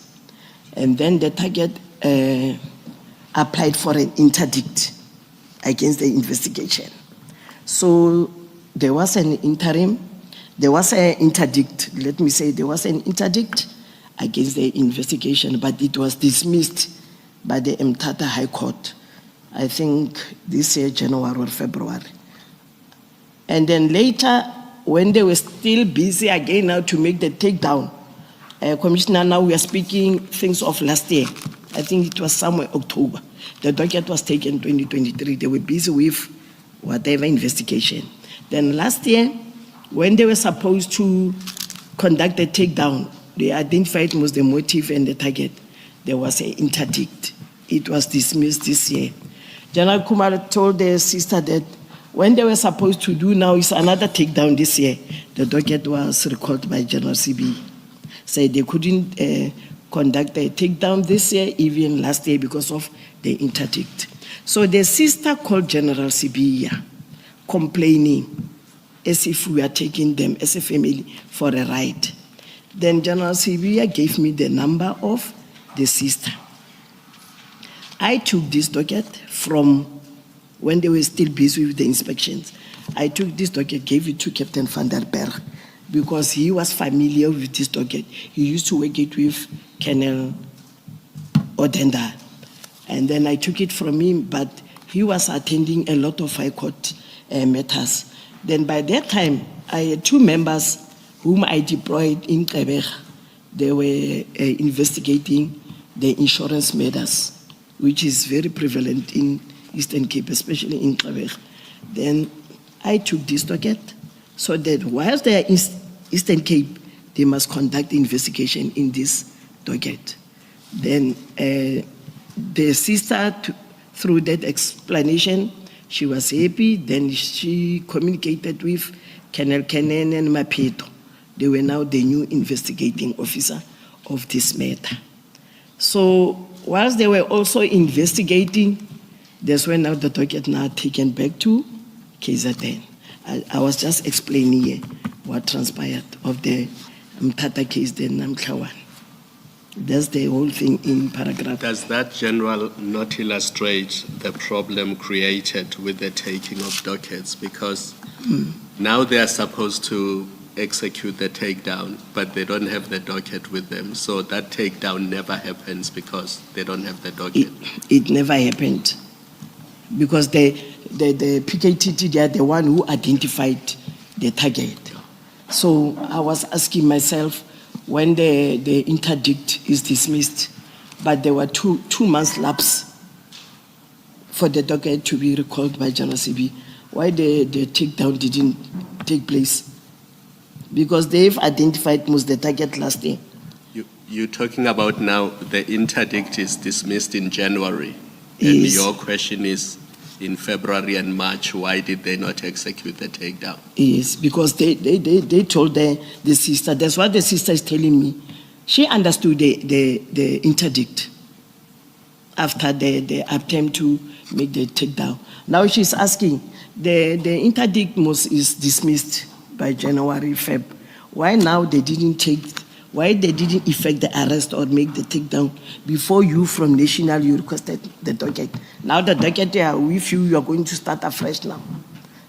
And then the target applied for an interdict against the investigation. So there was an interim, there was an interdict, let me say, there was an interdict against the investigation, but it was dismissed by the Mthatha High Court, I think this year, January or February. And then later, when they were still busy again now to make the takedown, Commissioner, now we are speaking things of last year. I think it was somewhere October. The docket was taken in 2023. They were busy with whatever investigation. Then last year, when they were supposed to conduct the takedown, they identified most the motive and the target. There was an interdict. It was dismissed this year. General Kumar told the sister that when they were supposed to do now is another takedown this year, the docket was recalled by General CB. Said they couldn't conduct a takedown this year, even last year, because of the interdict. So the sister called General CB complaining as if we are taking them as a family for a ride. Then General CB gave me the number of the sister. I took this docket from when they were still busy with the inspections. I took this docket, gave it to Captain van der Berg, because he was familiar with this docket. He used to work it with Colonel Odenda. And then I took it from him, but he was attending a lot of High Court matters. Then by that time, I had 2 members whom I deployed in Quebec. They were investigating the insurance matters, which is very prevalent in Eastern Cape, especially in Quebec. Then I took this docket so that whilst they are in Eastern Cape, they must conduct the investigation in this docket. Then the sister, through that explanation, she was happy. Then she communicated with Colonel Kenen and Mapeto. They were now the new investigating officer of this matter. So whilst they were also investigating, that's when now the docket now taken back to KZN. I was just explaining here what transpired of the Mthatha case, the Nhlanhla one. That's the whole thing in paragraph. Does that, General, not illustrate the problem created with the taking of dockets? Because now they are supposed to execute the takedown, but they don't have the docket with them. So that takedown never happens because they don't have the docket. It never happened. Because the PKTT, they are the one who identified the target. So I was asking myself, when the interdict is dismissed, but there were two months lapse for the docket to be recalled by General CB, why the takedown didn't take place? Because they've identified most the target last year. You're talking about now the interdict is dismissed in January. And Yes. your question is, in February and March, why did they not execute the takedown? Yes, because they told the sister, that's what the sister is telling me. She understood the interdict. after the attempt to make the takedown. Now she's asking, the interdict is dismissed by January, Feb. Why now they didn't effect the arrest or make the takedown before you from National, you requested the docket. Now the docket are with you are going to start afresh now.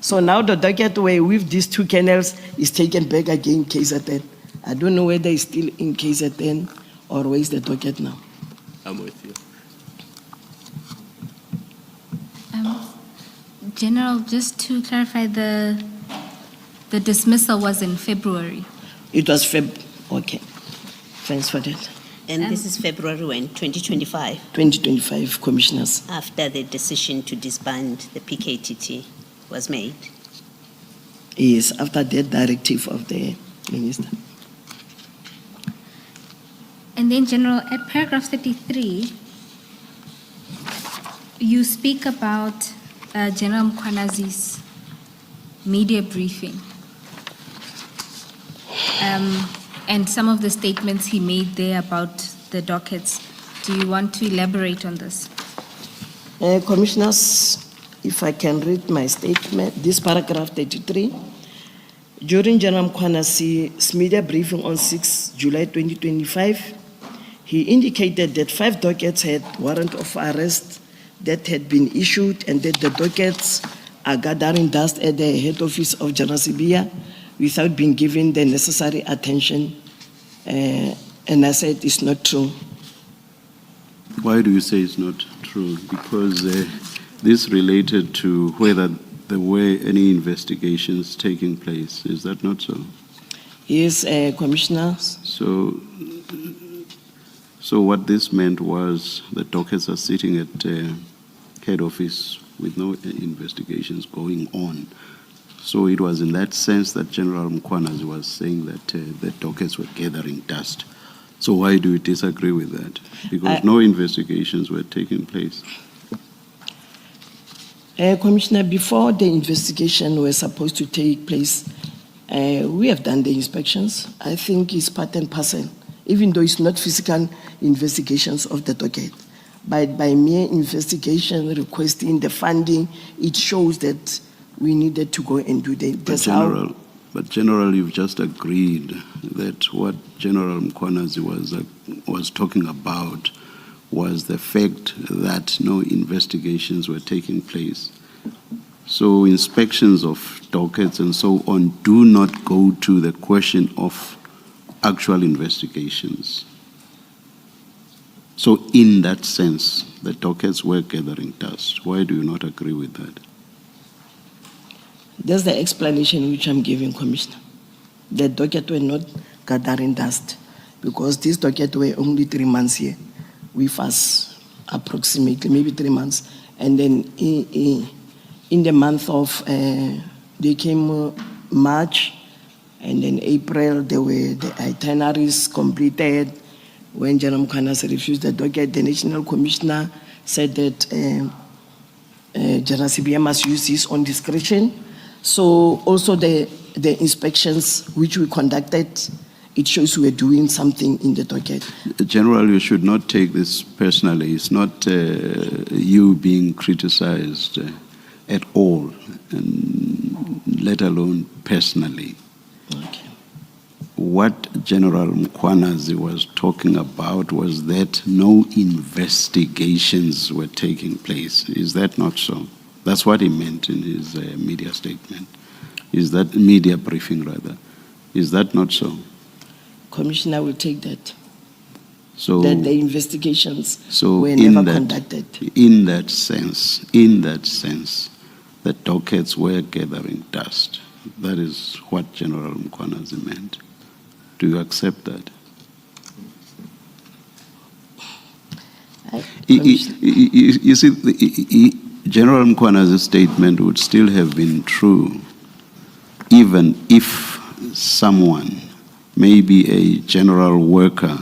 So now the docket with these two kennels is taken back again, KZN. I don't know whether it's still in KZN or where is the docket now. I'm with you. General, just to clarify, the dismissal was in February. It was Feb. Okay. Thanks for that. And this is February when, 2025, 2025 commissioners. after the decision to disband the PKTT was made. Yes, after that directive of the minister. And then, General, at paragraph 33, you speak about General Mkhwanazi's media briefing and some of the statements he made there about the dockets. Do you want to elaborate on this? Commissioners, if I can read my statement, this paragraph 33. During General Mkhwanazi's media briefing on 6 July 2025, he indicated that 5 dockets had warrant of arrest that had been issued and that the dockets are gathering dust at the head office of General Sibia without being given the necessary attention. And I said it's not true. Why do you say it's not true? Because this related to whether there were any investigations taking place. Is that not so? Yes, Commissioner. So what this meant was the dockets are sitting at head office with no investigations going on. So it was in that sense that General Mkhwanazi was saying that the dockets were gathering dust. So why do you disagree with that? Because no investigations were taking place. Commissioner, before the investigation was supposed to take place, we have done the inspections. I think it's part and parcel, even though it's not physical investigations of the docket. But by mere investigation, requesting the funding, it shows that we needed to go and do that. But General, you've just agreed that what General Mkhwanazi was talking about was the fact that no investigations were taking place. So inspections of dockets and so on do not go to the question of actual investigations. So in that sense, the dockets were gathering dust. Why do you not agree with that? That's the explanation which I'm giving, Commissioner. The docket were not gathering dust because this docket were only 3 months here with us, approximately, maybe 3 months. And then in the month of, they came March, and then April, there were the itineraries completed. When General Mkhwanazi refused the docket, the National Commissioner said that General CBM must use his own discretion. So also the inspections which we conducted, it shows we were doing something in the docket. General, you should not take this personally. It's not you being criticized at all, and let alone personally. Okay. What General Mkhwanazi was talking about was that no investigations were taking place. Is that not so? That's what he meant in his media statement. Is that media briefing, rather? Is that not so? Commissioner will take that. So that the investigations were in never that, conducted. In that sense, the dockets were gathering dust. That is what General Mkhwanazi meant. Do you accept that? You see, General Mkhwanazi's statement would still have been true even if someone, maybe a general worker,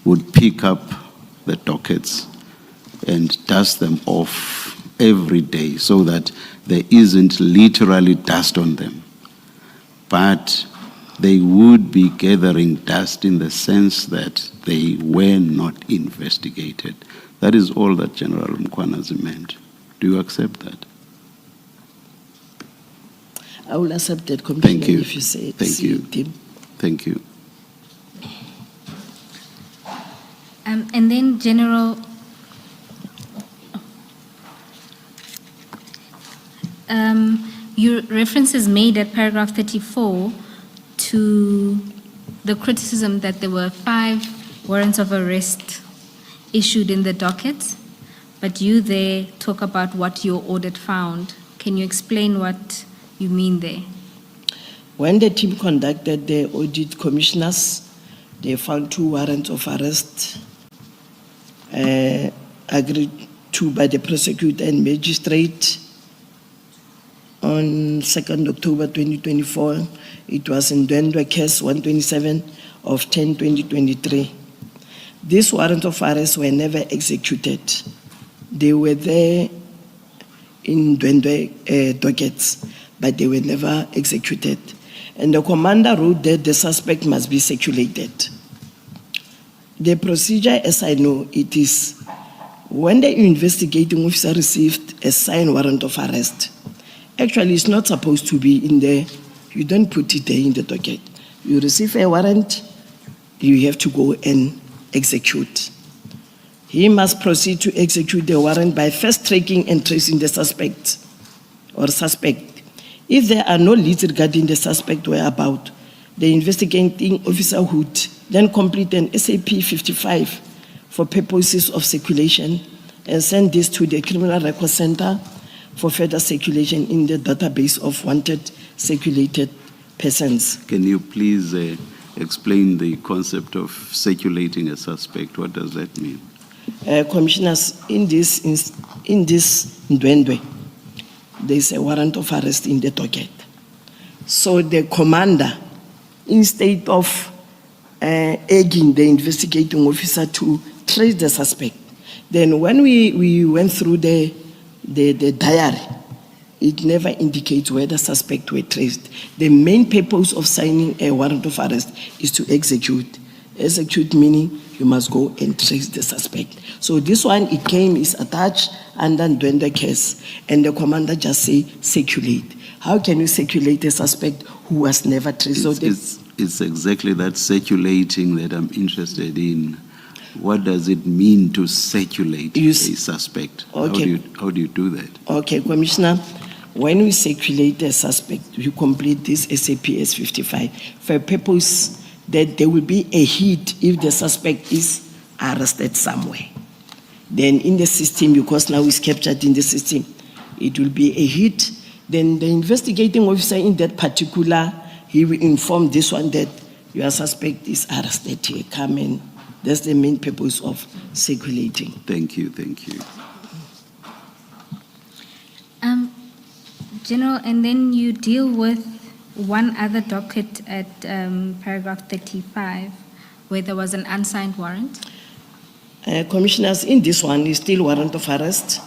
would pick up the dockets and dust them off every day so that there isn't literally dust on them. But they would be gathering dust in the sense that they were not investigated. That is all that General Mkhwanazi meant. Do you accept that? I will accept that, Commissioner, Thank you. if you say it. Thank you. Tim. Thank you. And then General, your reference is made at paragraph 34 to the criticism that there were 5 warrants of arrest issued in the docket, but you there talk about what your audit found. Can you explain what you mean there? When the team conducted the audit, commissioners, they found 2 warrants of arrest agreed to by the prosecutor and magistrate on 2nd October 2024. It was in Ndwendwe case 127 of 10/2023. These warrants of arrest were never executed. They were there in Ndwendwe dockets, but they were never executed. And the commander wrote that the suspect must be circulated. The procedure, as I know, it is when the investigating officer received a signed warrant of arrest, actually it's not supposed to be in there. You don't put it there in the docket. You receive a warrant, you have to go and execute. He must proceed to execute the warrant by first tracking and tracing the suspect or suspect. If there are no leads regarding the suspect whereabouts, the investigating officer would then complete an SAP 55 for purposes of circulation and send this to the Criminal Record Center for further circulation in the database of wanted circulated persons. Can you please explain the concept of circulating a suspect? What does that mean? Commissioners, in this Ndwendwe, there is a warrant of arrest in the docket. So the commander, instead of egging the investigating officer to trace the suspect, then when we went through the diary, it never indicates where the suspect were traced. The main purpose of signing a warrant of arrest is to execute. Execute meaning you must go and trace the suspect. So this one, it came, is attached under Ndwendwe case, and the commander just say circulate. How can you circulate a suspect who was never traced? It's exactly that circulating that I'm interested in. What does it mean to circulate a suspect? Okay. How do you do that? Okay, Commissioner, when we circulate a suspect, we complete this SAPS 55 for a purpose that there will be a hit if the suspect is arrested somewhere. Then in the system, because now it's captured in the system, it will be a hit. Then the investigating officer in that particular, he will inform this one that your suspect is arrested here. Come in. That's the main purpose of circulating. Thank you, thank you. General, and then you deal with one other docket at paragraph 35, where there was an unsigned warrant. Commissioners, in this one is still warrant of arrest.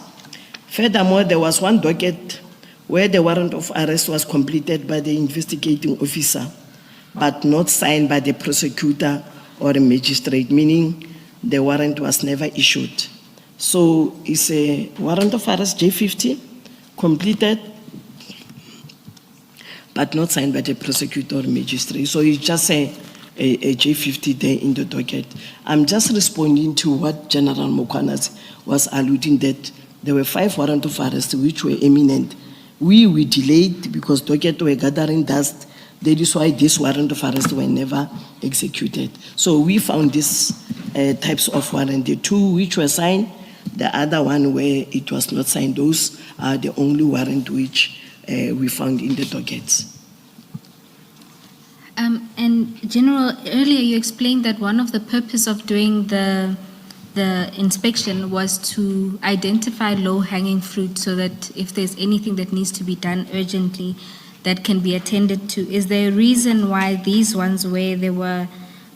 Furthermore, there was one docket where the warrant of arrest was completed by the investigating officer, but not signed by the prosecutor or a magistrate, meaning the warrant was never issued. So it's a warrant of arrest J50, completed, but not signed by the prosecutor or magistrate. So it's just a J50 there in the docket. I'm just responding to what General Mkhwanazi was alluding that there were 5 warrants of arrest which were imminent. We delayed because docket were gathering dust. That is why this warrant of arrest were never executed. So we found these types of warrant, the 2 which were signed, the other one where it was not signed. Those are the only warrant which we found in the dockets. And General, earlier you explained that one of the purpose of doing the inspection was to identify low-hanging fruit so that if there's anything that needs to be done urgently, that can be attended to. Is there a reason why these ones where there were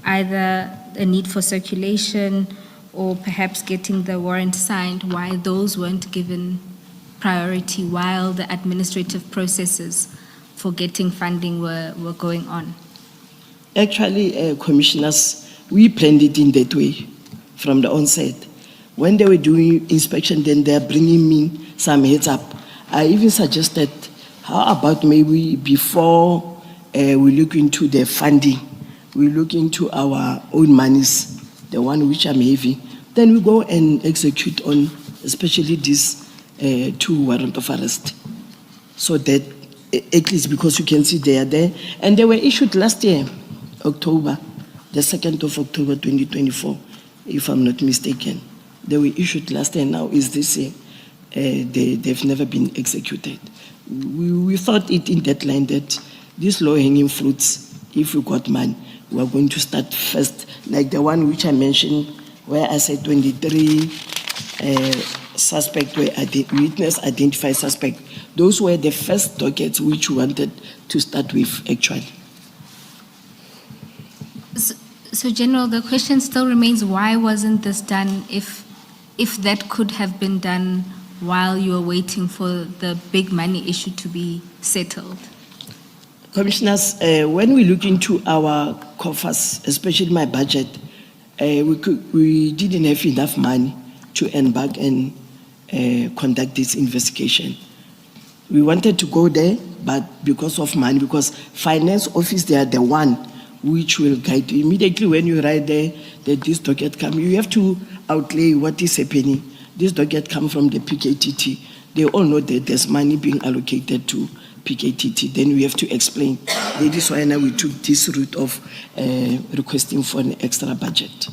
either a need for circulation or perhaps getting the warrant signed, why those weren't given priority while the administrative processes for getting funding were going on? Actually, commissioners, we planned it in that way from the onset. When they were doing inspection, then they're bringing me some heads up. I even suggested, how about maybe before we look into the funding, we look into our own monies, the one which I'm having, then we go and execute on especially these 2 warrant of arrest. So that at least, because you can see they are there, and they were issued last year, October, the 2nd of October 2024, if I'm not mistaken. They were issued last year, now is this year. They've never been executed. We thought it in that line that these low-hanging fruits, if we got money, we are going to start first, like the one which I mentioned, where I said 23 suspect were witness identified suspect. Those were the first dockets which we wanted to start with, actually. So, General, the question still remains, why wasn't this done if that could have been done while you were waiting for the big money issue to be settled? Commissioners, when we look into our coffers, especially my budget, we didn't have enough money to embark and conduct this investigation. We wanted to go there, but because of money, because finance office, they are the one which will guide you. Immediately when you write there that this docket come, you have to outlay what is happening. This docket come from the PKTT. They all know that there's money being allocated to PKTT. Then we have to explain. That is why now we took this route of requesting for an extra budget.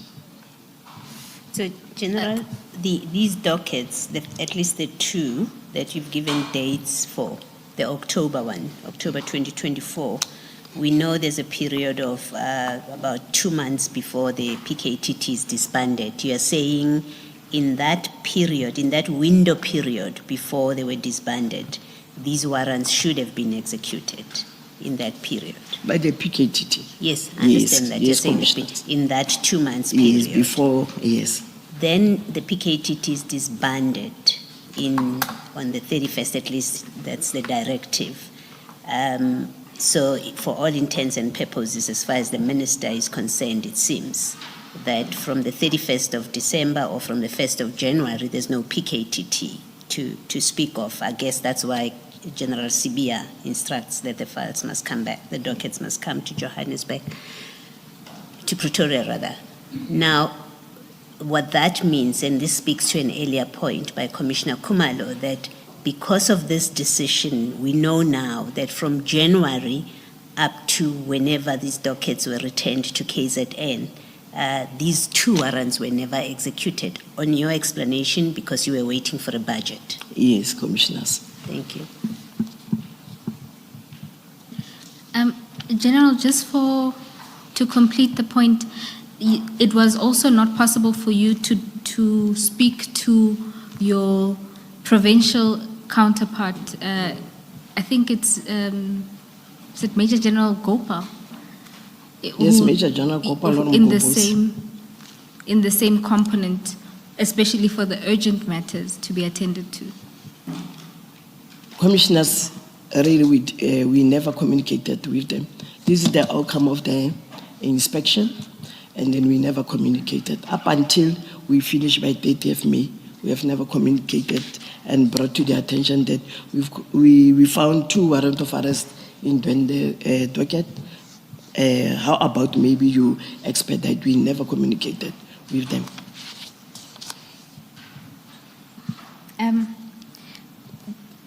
So, General, these dockets, at least the 2 that you've given dates for, the October one, October 2024, we know there's a period of about 2 months before the PKTT is disbanded. You are saying in that period, in that window period before they were disbanded, these warrants should have been executed in that period. By the PKTT? Yes, I understand that. Yes, you're saying in that 2 months period. Yes, before, yes. Then the PKTT is disbanded on the 31st, at least that's the directive. So for all intents and purposes, as far as the minister is concerned, it seems that from the 31st of December or from the 1st of January, there's no PKTT to speak of. I guess that's why General Sibia instructs that the files must come back, the dockets must come to Johannesburg, to Pretoria rather. Now, what that means, and this speaks to an earlier point by Commissioner Khumalo, that because of this decision, we know now that from January up to whenever these dockets were returned to KZN, these 2 warrants were never executed. On your explanation, because you were waiting for a budget. Yes, Commissioners. Thank you. General, just to complete the point, it was also not possible for you to speak to your provincial counterpart. I think is it Major General Gopal? Yes, Major General Gopal in the same component, especially for the urgent matters to be attended to. Commissioners, really, we never communicated with them. This is the outcome of the inspection, and then we never communicated. Up until we finished by 30th May, we have never communicated and brought to their attention that we found 2 warrants of arrest in the docket. How about maybe you expedite? We never communicated with them.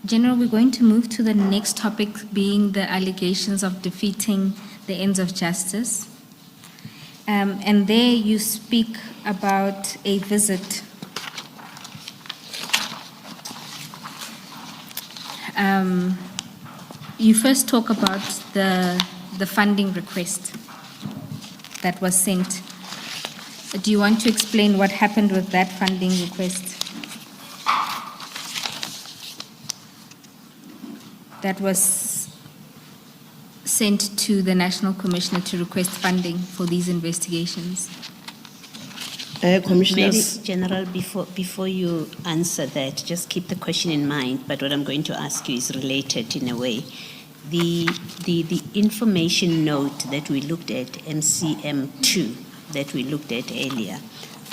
General, we're going to move to the next topic, being the allegations of defeating the ends of justice. And there you speak about a visit. You first talk about the funding request that was sent. Do you want to explain what happened with that funding request? That was sent to the National Commissioner to request funding for these investigations. Commissioners. Maybe, General, before you answer that, just keep the question in mind, but what I'm going to ask you is related in a way. The information note that we looked at, MCM2, that we looked at earlier,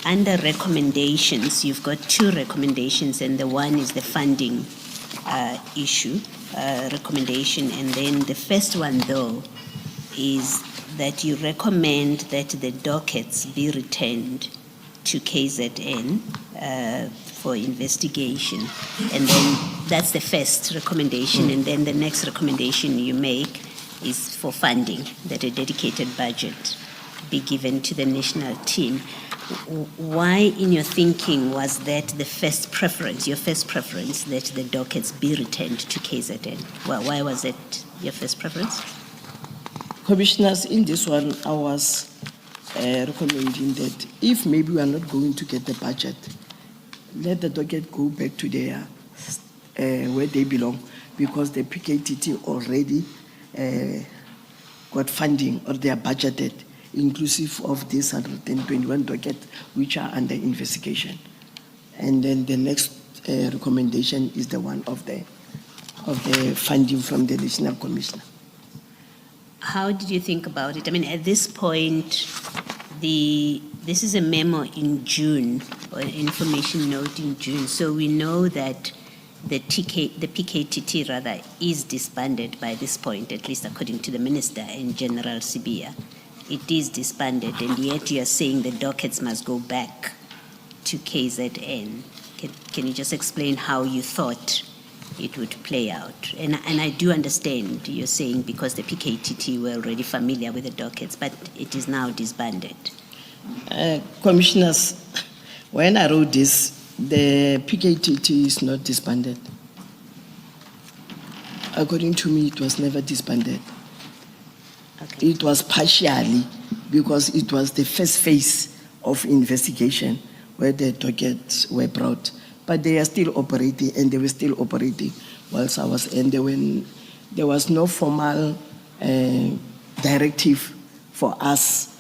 under recommendations, you've got two recommendations, and the one is the funding issue recommendation, and then the first one, though, is that you recommend that the dockets be returned to KZN for investigation. And then that's the first recommendation, and then the next recommendation you make is for funding, that a dedicated budget be given to the national team. Why, in your thinking, was that the first preference, your first preference, that the dockets be returned to KZN? Well, why was it your first preference? Commissioners, in this one, I was recommending that if maybe we are not going to get the budget, let the docket go back to their where they belong, because the PKTT already got funding, or they are budgeted, inclusive of this 121 docket which are under investigation. And then the next recommendation is the one of the funding from the National Commissioner. How did you think about it? I mean, at this point, this is a memo in June, or an information note in June, so we know that the PKTT rather is disbanded by this point, at least according to the Minister and General Sibia. It is disbanded, and yet you are saying the dockets must go back to KZN. Can you just explain how you thought it would play out? And I do understand you're saying because the PKTT were already familiar with the dockets, but it is now disbanded. Commissioners, when I wrote this, the PKTT is not disbanded. According to me, it was never disbanded. Okay. It was partially, because it was the first phase of investigation where the dockets were brought. But they are still operating, and they were still operating whilst I was in there, when there was no formal directive for us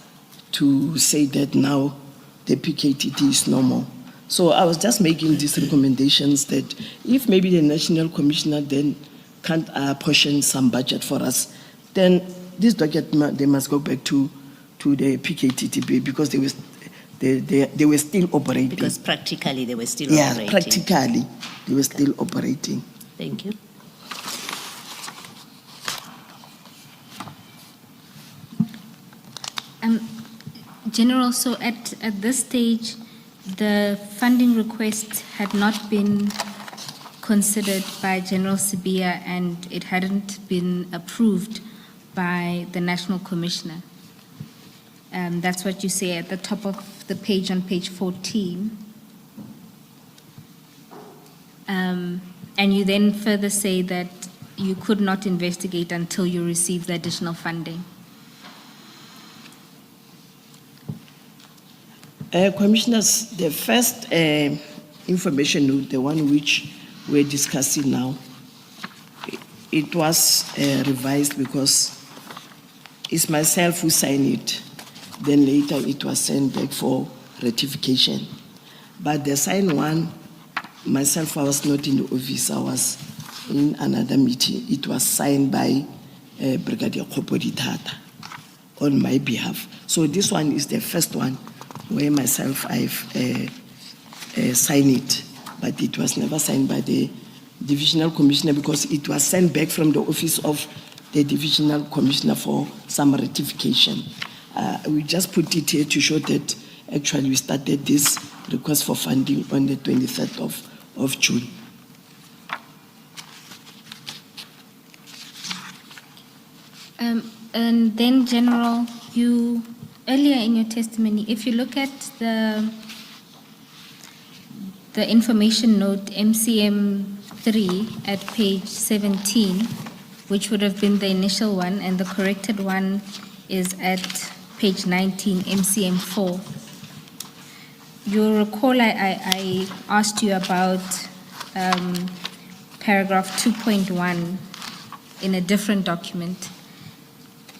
to say that now the PKTT is no more. So I was just making these recommendations that if maybe the National Commissioner then can't apportion some budget for us, then this docket, they must go back to the PKTTB, because they were still operating. Because practically they were still operating. Yeah, practically they were still operating. Thank you. General, so at this stage, the funding request had not been considered by General Sibia, and it hadn't been approved by the National Commissioner. That's what you say at the top of the page on page 14. And you then further say that you could not investigate until you receive the additional funding. Commissioners, the first information note, the one which we're discussing now, it was revised because it's myself who signed it. Then later it was sent back for ratification. But the signed one, myself, I was not in the office, I was in another meeting. It was signed by Brigadier Kopoditata on my behalf. So this one is the first one where myself, I've signed it, but it was never signed by the Divisional Commissioner, because it was sent back from the office of the Divisional Commissioner for some ratification. We just put it here to show that actually we started this request for funding on the 23rd of June. And then, General, you earlier in your testimony, if you look at the information note MCM 3 at page 17, which would have been the initial one, and the corrected one is at page 19, MCM 4. You'll recall I asked you about paragraph 2.1 in a different document.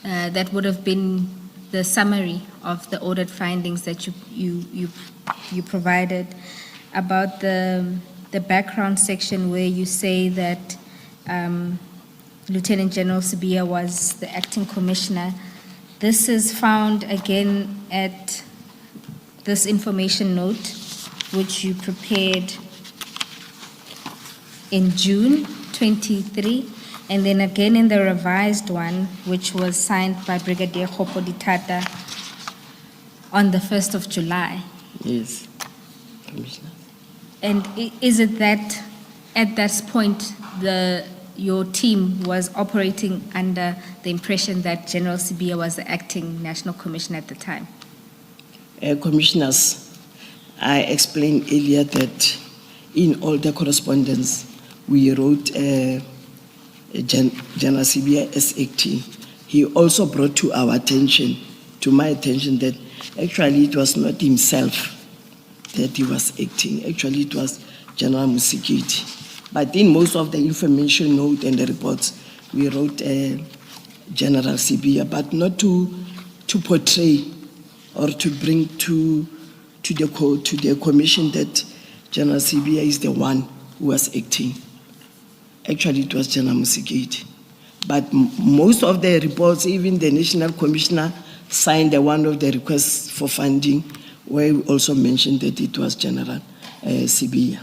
That would have been the summary of the audit findings that you provided, about the background section where you say that Lieutenant General Sibia was the acting commissioner. This is found again at this information note, which you prepared in June 23, and then again in the revised one, which was signed by Brigadier Kgopo Ditata on the 1st of July. Yes, Commissioner. And is it that at that point your team was operating under the impression that General Sibiya was the acting National Commissioner at the time? Commissioners, I explained earlier that in all the correspondence, we wrote General Sibiya as acting. He also brought to my attention, that actually it was not himself that he was acting. Actually, it was General Musikiti. But in most of the information note and the reports, we wrote General Sibiya, but not to portray or to bring to the commission that General Sibiya is the one who was acting. Actually, it was General Musikiti. But most of the reports, even the National Commissioner signed one of the requests for funding, where we also mentioned that it was General Sibiya.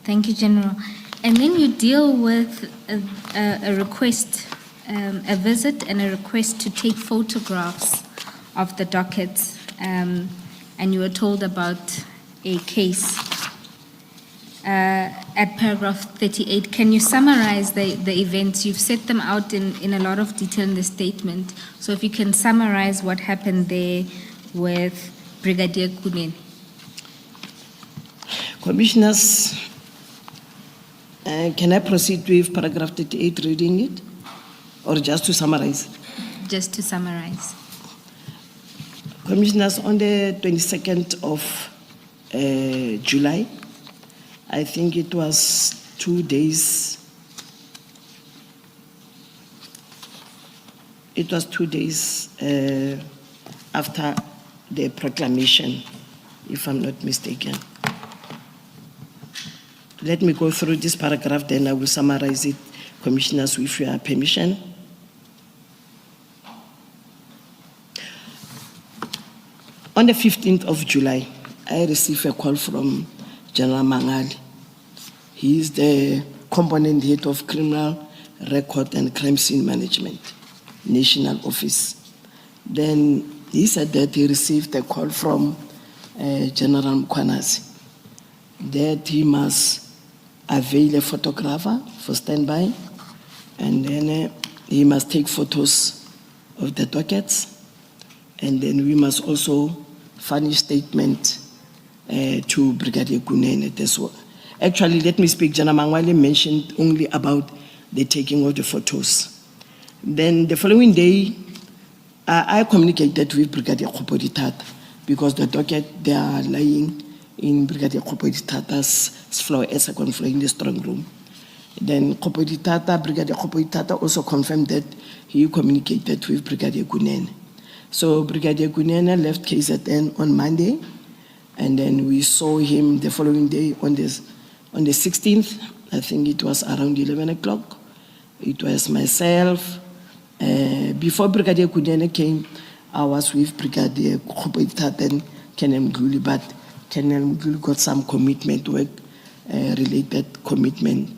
Thank you, General. And then you deal with a request, a visit and a request to take photographs of the dockets, and you were told about a case at paragraph 38. Can you summarize the events? You've set them out in a lot of detail in the statement. So if you can summarize what happened there with Brigadier Kunene. Commissioners, can I proceed with paragraph 38, reading it? Or just to summarize? Just to summarize. Commissioners, on the 22nd of July, I think it was 2 days. It was 2 days after the proclamation, if I'm not mistaken. Let me go through this paragraph, then I will summarize it, Commissioners, with your permission. On the 15th of July, I received a call from General Mangali. He is the component head of Criminal Record and Crime Scene Management, National Office. Then he said that he received a call from General Mkhwanazi that he must avail a photographer for standby, and then he must take photos of the dockets, and then we must also furnish statement to Brigadier Kunene as well. Actually, let me speak. General Mangwale mentioned only about the taking of the photos. Then the following day, I communicated with Brigadier Kgopo Ditata, because the docket, they are lying in Brigadier Kgopo Ditata's floor, as a floor in the strong room. Then Brigadier Kgopo Ditata also confirmed that he communicated with Brigadier Kunene. So Brigadier Kunene left KZN on Monday, and then we saw him the following day on the 16th. I think it was around 11 o'clock. It was myself. Before Brigadier Kunene came, I was with Brigadier Kgopo Ditata and Colonel Mkhwanazi, but Colonel Mkhwanazi got some commitment work, related commitment.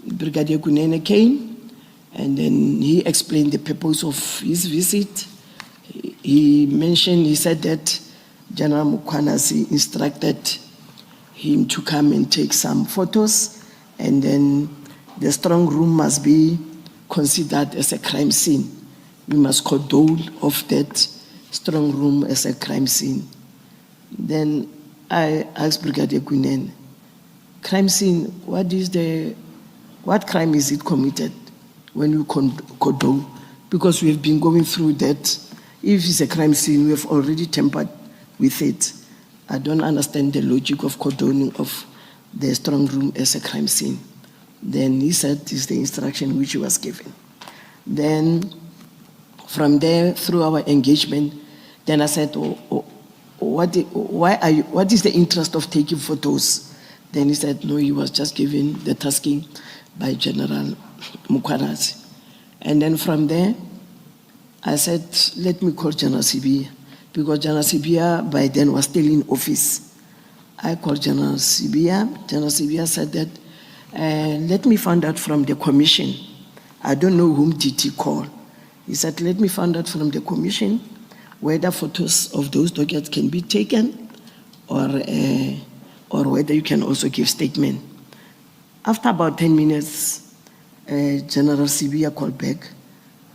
Brigadier Kunene came, and then he explained the purpose of his visit. He said that General Mkhwanazi instructed him to come and take some photos, and then the strong room must be considered as a crime scene. We must condone of that strong room as a crime scene. Then I asked Brigadier Kunene, crime scene, what crime is it committed when you condone? Because we have been going through that. If it's a crime scene, we have already tampered with it. I don't understand the logic of condoning of the strong room as a crime scene. Then he said it's the instruction which he was given. Then from there, through our engagement, then I said, what is the interest of taking photos? Then he said, no, he was just given the tasking by General Mkhwanazi. And then from there, I said, let me call General Sibiya, because General Sibia by then was still in office. I called General Sibia. General Sibia said that, let me find out from the commission. I don't know whom did he call. He said, let me find out from the commission whether photos of those dockets can be taken or whether you can also give statement. After about 10 minutes, General Sibia called back.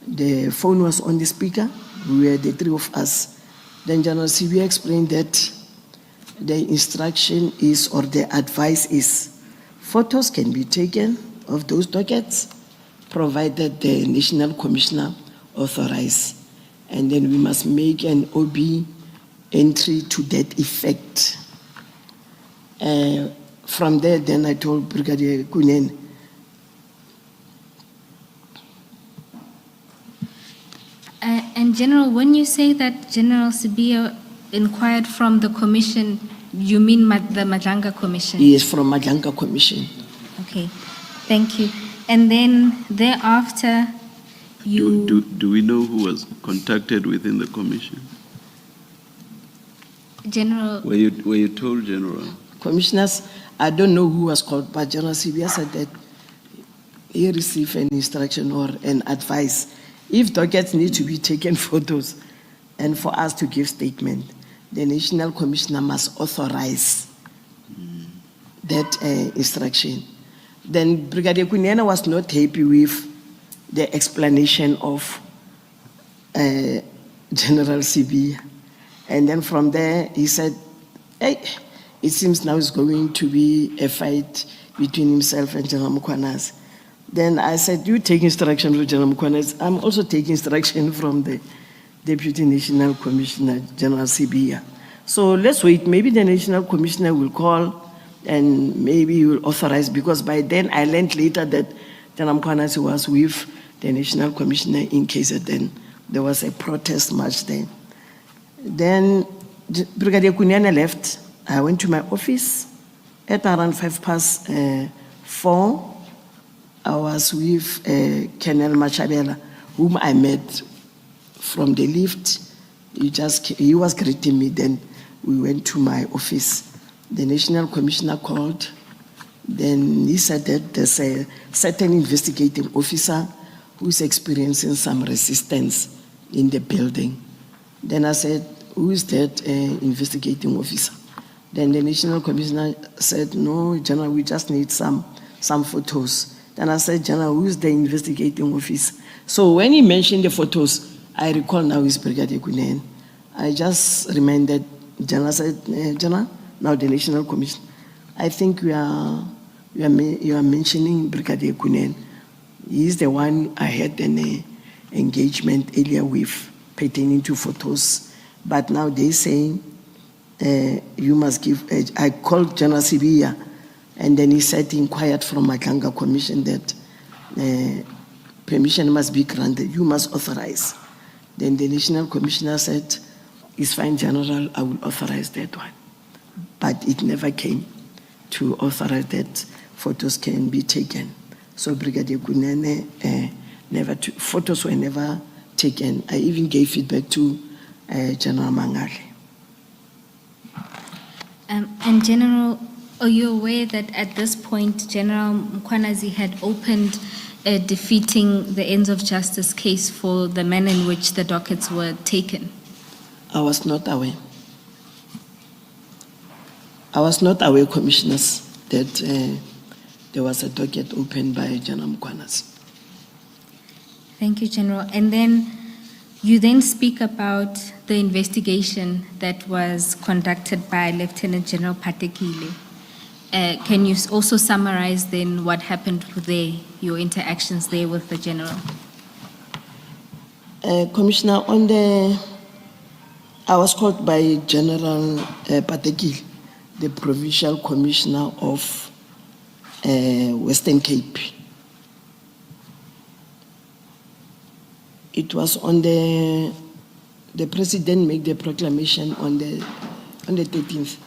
The phone was on the speaker. We were the three of us. Then General Sibia explained that the instruction is, or the advice is, photos can be taken of those dockets, provided the National Commissioner authorize. And then we must make an OB entry to that effect. From there, then I told Brigadier Kunen, and General, when you say that General Sibia inquired from the commission, you mean the Madlanga Commission? Yes, from Madlanga Commission. Okay, thank you. And then thereafter, you... Do we know who was contacted within the commission? General... Were you told, General? Commissioners, I don't know who was called, but General Sibia said that he received an instruction or an advice. If dockets need to be taken photos and for us to give statement, the National Commissioner must authorize that instruction. Then Brigadier Kunyana was not happy with the explanation of General Sibia. And then from there, he said, hey, it seems now it's going to be a fight between himself and General Mkhwanazi. Then I said, you take instruction from General Mkhwanazi. I'm also taking instruction from the Deputy National Commissioner, General Sibia. So let's wait. Maybe the National Commissioner will call and maybe he will authorize, because by then I learned later that General Mkhwanazi was with the National Commissioner in case that then there was a protest march there. Then Brigadier Kunyana left. I went to my office at around 4:05. I was with Colonel Machabela, whom I met from the lift. He was greeting me. Then we went to my office. The National Commissioner called. Then he said that there's a certain investigating officer who's experiencing some resistance in the building. Then I said, who is that investigating officer? Then the National Commissioner said, no, General, we just need some photos. Then I said, General, who is the investigating officer? So when he mentioned the photos, I recall now is Brigadier Kunen. I just reminded General, said, General, now the National Commission. I think you are mentioning Brigadier Kunen. He is the one I had an engagement earlier with pertaining to photos. But now they're saying you must give, I called General Sibia, and then he said he inquired from Madlanga Commission that permission must be granted, you must authorize. Then the National Commissioner said, it's fine, General, I will authorize that one. But it never came to authorize that photos can be taken. So Brigadier Kunene, photos were never taken. I even gave feedback to General Mangali. And General, are you aware that at this point, General Mkhwanazi had opened a defeating the ends of justice case for the manner in which the dockets were taken? I was not aware. I was not aware, Commissioners, that there was a docket opened by General Mkhwanazi. Thank you, General. And then you then speak about the investigation that was conducted by Lieutenant General Patekile. Can you also summarize then what happened there, your interactions there with the General? Commissioner, I was called by General Patekile, the Provincial Commissioner of Western Cape. It was on the President made the proclamation on the 13th.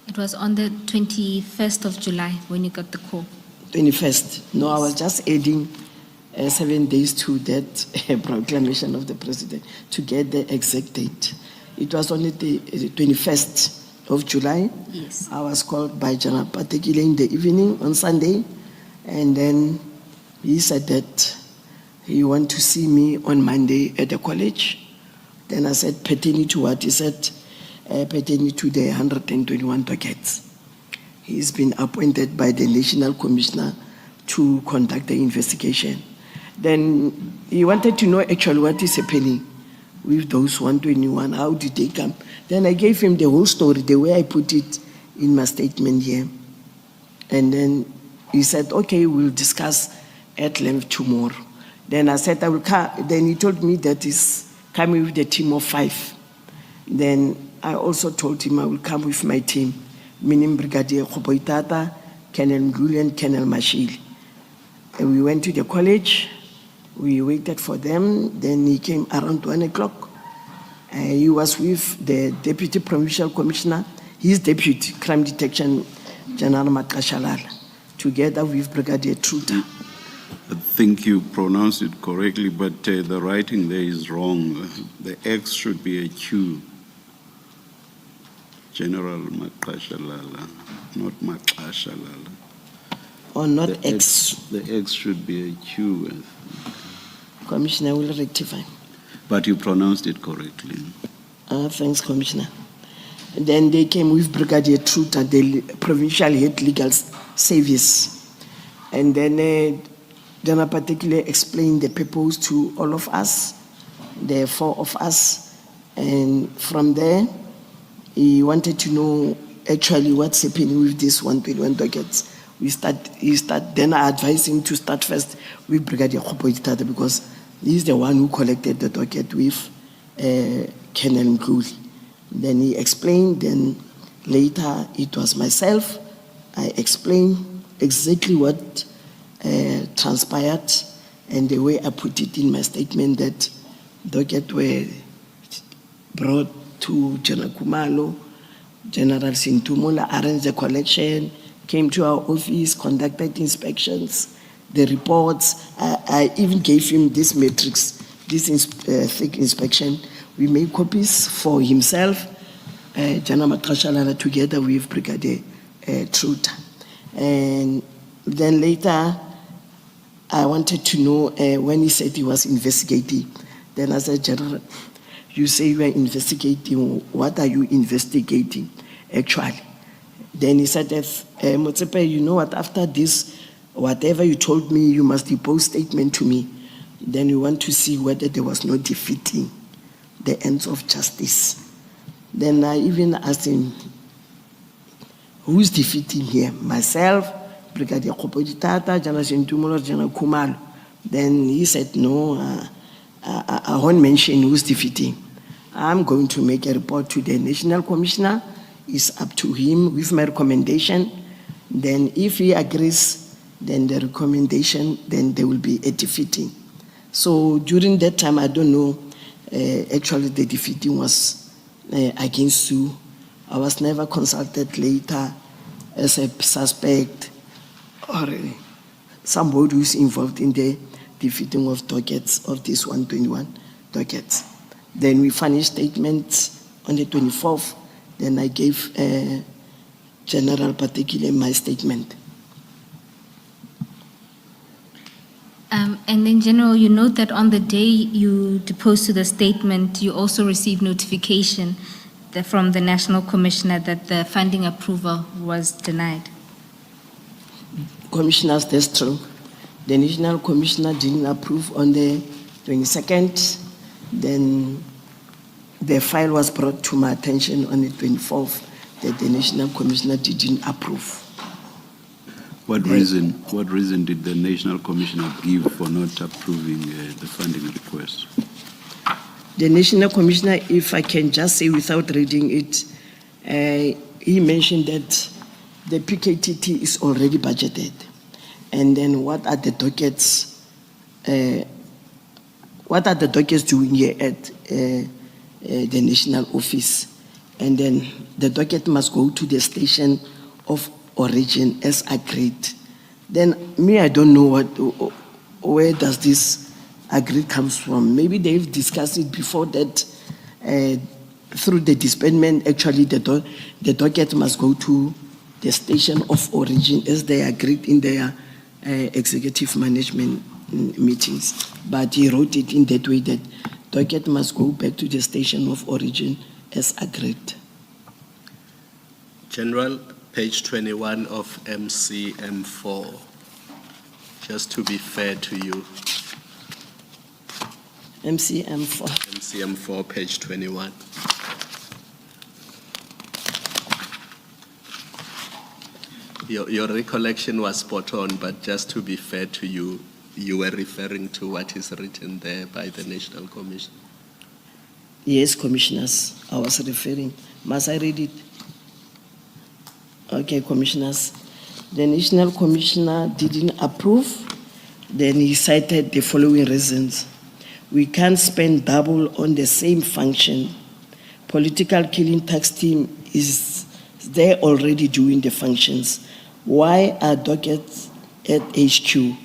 It was on the 21st of July when you got the call. 21st. No, I was just adding 7 days to that proclamation of the President to get the exact date. It was on the 21st of July. Yes. I was called by General Patekile in the evening on Sunday, and then he said that he want to see me on Monday at the college. Then I said, pertaining to what? He said, pertaining to the 121 dockets. He's been appointed by the National Commissioner to conduct the investigation. Then he wanted to know actually what is happening with those 121, how did they come? Then I gave him the whole story, the way I put it in my statement here. And then he said, okay, we'll discuss at length tomorrow. Then I said, I will come. Then he told me that he's coming with a team of 5. Then I also told him I will come with my team, meaning Brigadier Khoboitata, Colonel Mkhwanazi, and Colonel Mashili. And we went to the college. We waited for them. Then he came around 1 o'clock. He was with the Deputy Provincial Commissioner, his deputy, Crime Detection, General Nhlanhla, together with Brigadier Truta. I think you pronounced it correctly, but the writing there is wrong. The X should be a Q. General Mkhwanazi, not Mkhwanazi. Or not The X. The X should be a Q. Commissioner will rectify. But you pronounced it correctly. Thanks, Commissioner. And then they came with Brigadier Truta, the Provincial Head Legal Service. And then General Patekile explained the purpose to all of us, the 4 of us. And from there, he wanted to know actually what's happening with this 121 dockets. Then I advised him to start first with Brigadier Khoboitata because he's the one who collected the docket with Colonel Mkhwanazi. Then he explained, then later it was myself. I explained exactly what transpired and the way I put it in my statement that docket were brought to General Kumalo, General Sintumula arranged the collection, came to our office, conducted inspections, the reports. I even gave him this matrix, this thick inspection. We made copies for himself, General Nhlanhla, together with Brigadier Truta. And then later, I wanted to know when he said he was investigating. Then I said, General, you say you are investigating. What are you investigating, actually? Then he said, Motsepe, you know what, after this, whatever you told me, you must depose statement to me. Then we want to see whether there was no defeating the ends of justice. Then I even asked him, who's defeating here? Myself, Brigadier Khoboitata, General Sintumolo, General Kumalo. Then he said, no, I won't mention who's defeating. I'm going to make a report to the National Commissioner. It's up to him with my recommendation. Then if he agrees, then the recommendation, then there will be a defeating. So during that time, I don't know, actually the defeating was against Sue. I was never consulted later as a suspect or somebody who's involved in the defeating of dockets, of this 121 dockets. Then we finished statements on the 24th. Then I gave General Patekile my statement. And then, General, you note that on the day you deposed to the statement, you also received notification from the National Commissioner that the funding approval was denied. Commissioners, that's true. The National Commissioner didn't approve on the 22nd. Then the file was brought to my attention on the 24th that the National Commissioner didn't approve. What reason did the National Commissioner give for not approving the funding request? The National Commissioner, if I can just say without reading it, he mentioned that the PKTT is already budgeted. And then what are the dockets doing here at the national office? And then the docket must go to the station of origin as agreed. Then me, I don't know where does this agreed comes from. Maybe they've discussed it before that through the disbandment, actually the docket must go to the station of origin as they agreed in their executive management meetings. But he wrote it in that way that docket must go back to the station of origin as agreed. General, page 21 of MCM4, just to be fair to you. MCM4. MCM4, page 21. Your recollection was spot on, but just to be fair to you, you were referring to what is written there by the National Commission. Yes, commissioners, I was referring. Must I read it? Okay, commissioners. The National Commissioner didn't approve. Then he cited the following reasons. We can't spend double on the same function. Political killing tax team is there already doing the functions. Why are dockets at HQ?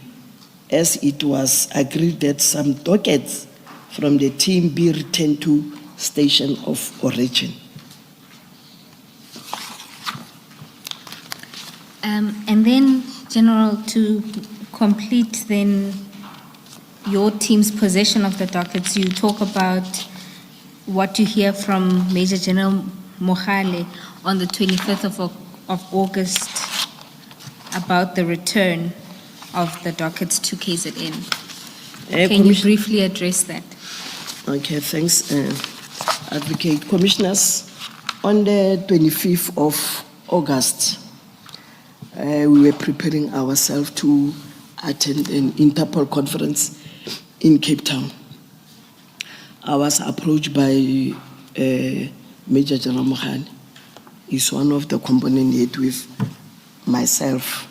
As it was agreed that some dockets from the team be returned to station of origin. And then, General, to complete then your team's possession of the dockets, you talk about what you hear from Major General Mohale on the 25th of August about the return of the dockets to KZN. Can you briefly address that? Okay, thanks, Advocate. Commissioners, on the 25th of August, we were preparing ourselves to attend an Interpol conference in Cape Town. I was approached by Major General Mohale. He's one of the component head with myself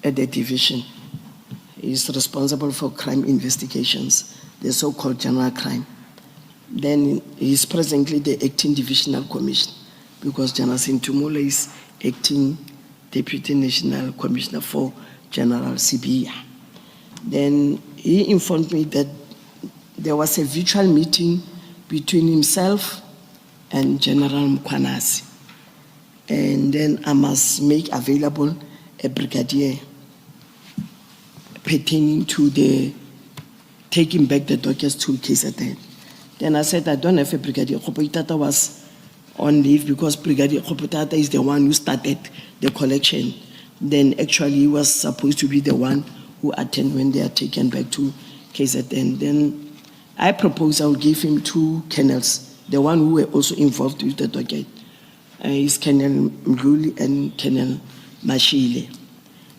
at the division. He's responsible for crime investigations, the so-called general crime. Then he's presently the acting divisional commissioner because General Sintumula is acting deputy national commissioner for General Sibiya. Then he informed me that there was a virtual meeting between himself and General Mkhwanazi. And then I must make available a brigadier pertaining to the taking back the dockets to KZN. Then I said, I don't have a brigadier. Khopotata was on leave because Brigadier Khopotata is the one who started the collection. Then actually he was supposed to be the one who attend when they are taken back to KZN. Then I proposed I will give him 2 colonels, the one who were also involved with the docket. Is Colonel Mkhwanazi and Colonel Mashile.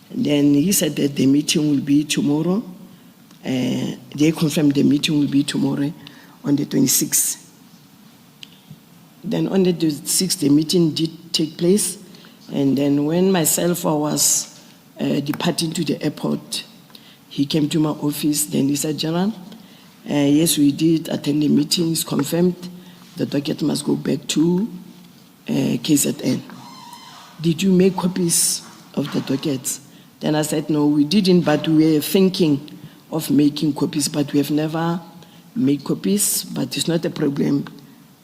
Then he said that the meeting will be tomorrow. They confirmed the meeting will be tomorrow on the 26th. Then on the 26th, the meeting did take place. And then when myself I was departing to the airport, he came to my office. Then he said, General, yes, we did attend the meeting. It's confirmed. The docket must go back to KZN. Did you make copies of the dockets? Then I said, no, we didn't, but we were thinking of making copies, but we have never made copies, but it's not a problem.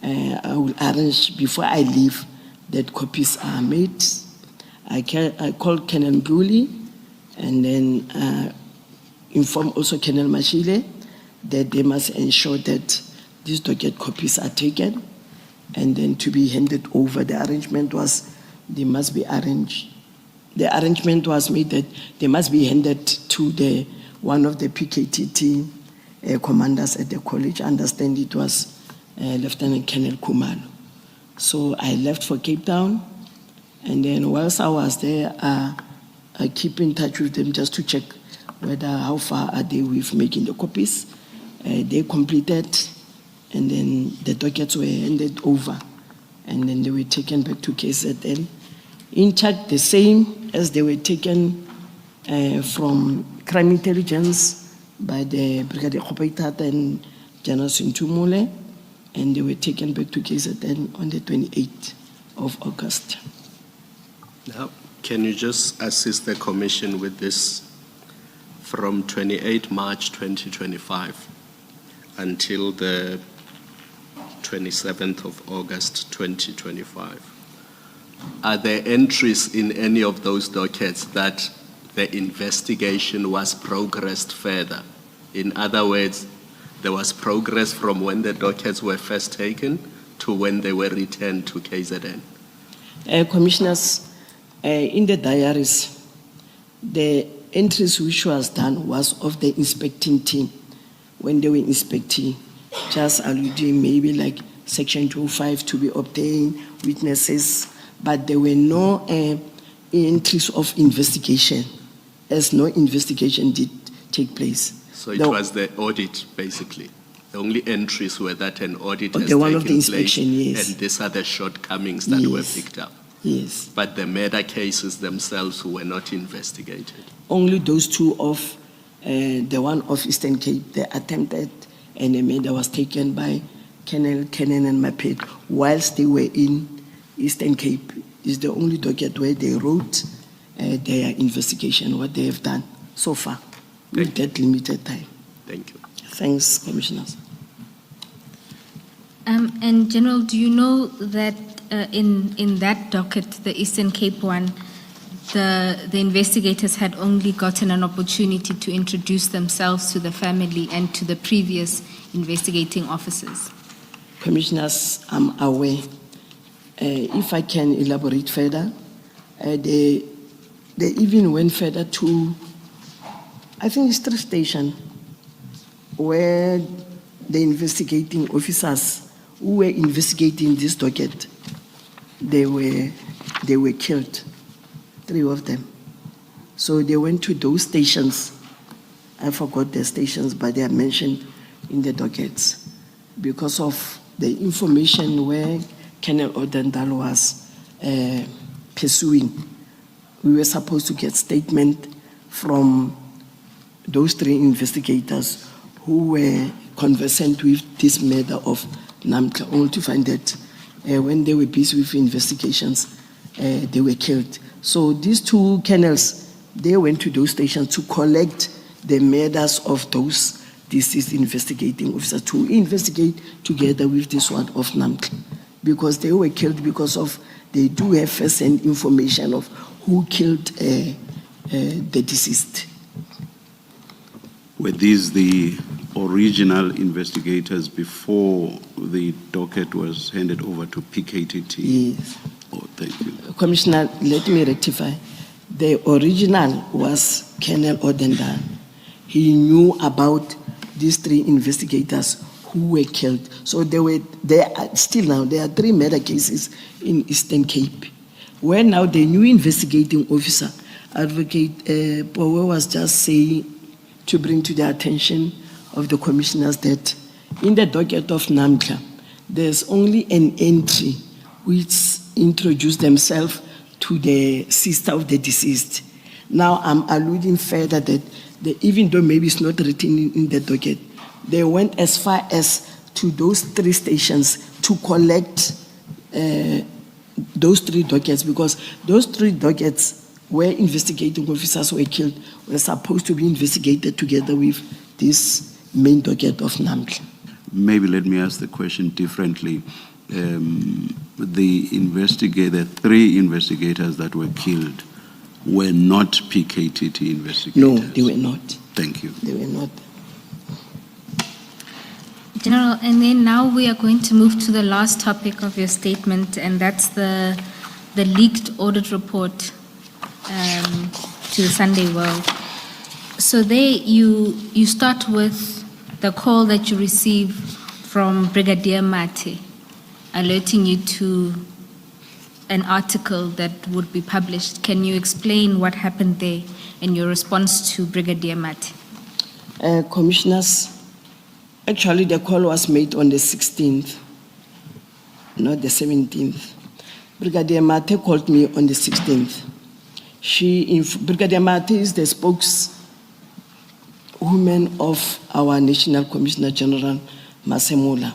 I will arrange before I leave that copies are made. I called Colonel Mkhwanazi and then inform also Colonel Mashile that they must ensure that these docket copies are taken and then to be handed over. The arrangement was they must be arranged. The arrangement was made that they must be handed to one of the PKTT commanders at the college. I understand it was Lieutenant Colonel Kumalo. So I left for Cape Town, and then whilst I was there, I keep in touch with them just to check how far are they with making the copies. They completed, and then the dockets were handed over, and then they were taken back to KZN. Intact, the same as they were taken from crime intelligence by the Brigadier Khopotata and General Sintumule, and they were taken back to KZN on the 28th of August. Now, can you just assist the Commission with this? From 28 March 2025 until the 27th of August 2025. Are there entries in any of those dockets that the investigation was progressed further? In other words, there was progress from when the dockets were first taken to when they were returned to KZN? Commissioners, in the diaries, the entries which was done was of the inspecting team when they were inspecting, just alluding maybe like Section 205 to be obtained, witnesses, but there were no entries of investigation, as no investigation did take place. So it was the audit, basically. The only entries were that an audit has the one taken of the inspection, place, yes. and these are the shortcomings that were Yes. picked up. Yes. But the murder cases themselves were not investigated. Only those two of the one of Eastern Cape, the attempted and a murder was taken by Colonel Kenan and Mapet whilst they were in Eastern Cape. Is the only docket where they wrote their investigation, what they have done so far with that limited time. Thank you. Thanks, Commissioners. And General, do you know that in that docket, the Eastern Cape one, the investigators had only gotten an opportunity to introduce themselves to the family and to the previous investigating officers? Commissioners, I'm aware. If I can elaborate further, they even went further to, I think it's 3 station, where the investigating officers who were investigating this docket, they were killed, 3 of them. So they went to those stations. I forgot the stations, but they are mentioned in the dockets because of the information where Colonel Odendal was pursuing. We were supposed to get statement from those 3 investigators who were conversant with this murder of Nhlanhla, only to find that when they were busy with investigations, they were killed. So these 2 colonels, they went to those stations to collect the murders of those deceased investigating officers, to investigate together with this one of Nhlanhla, because they were killed because of, they do have first-hand information of who killed the deceased. Were these the original investigators before the docket was handed over to PKTT? Yes. Oh, thank you. Commissioner, let me rectify. The original was Colonel Odendal. He knew about these 3 investigators who were killed. So there are 3 murder cases in Eastern Cape, where now the new investigating officer, Advocate Power, was just saying to bring to the attention of the commissioners that in the docket of Nhlanhla, there's only an entry which introduced themselves to the sister of the deceased. Now I'm alluding further that even though maybe it's not written in the docket, they went as far as to those 3 stations to collect those 3 dockets, because those 3 dockets where investigating officers were killed were supposed to be investigated together with this main docket of Nhlanhla. Maybe let me ask the question differently. The 3 investigators that were killed were not PKTT investigators? No, they were not. Thank you. They were not. General, and then now we are going to move to the last topic of your statement, and that's the leaked audit report to the Sunday World. So there you start with the call that you received from Brigadier Mate, alerting you to an article that would be published. Can you explain what happened there and your response to Brigadier Mate? Commissioners, actually the call was made on the 16th, not the 17th. Brigadier Mate called me on the 16th. Brigadier Mate is the spokeswoman of our National Commissioner General, Masemola.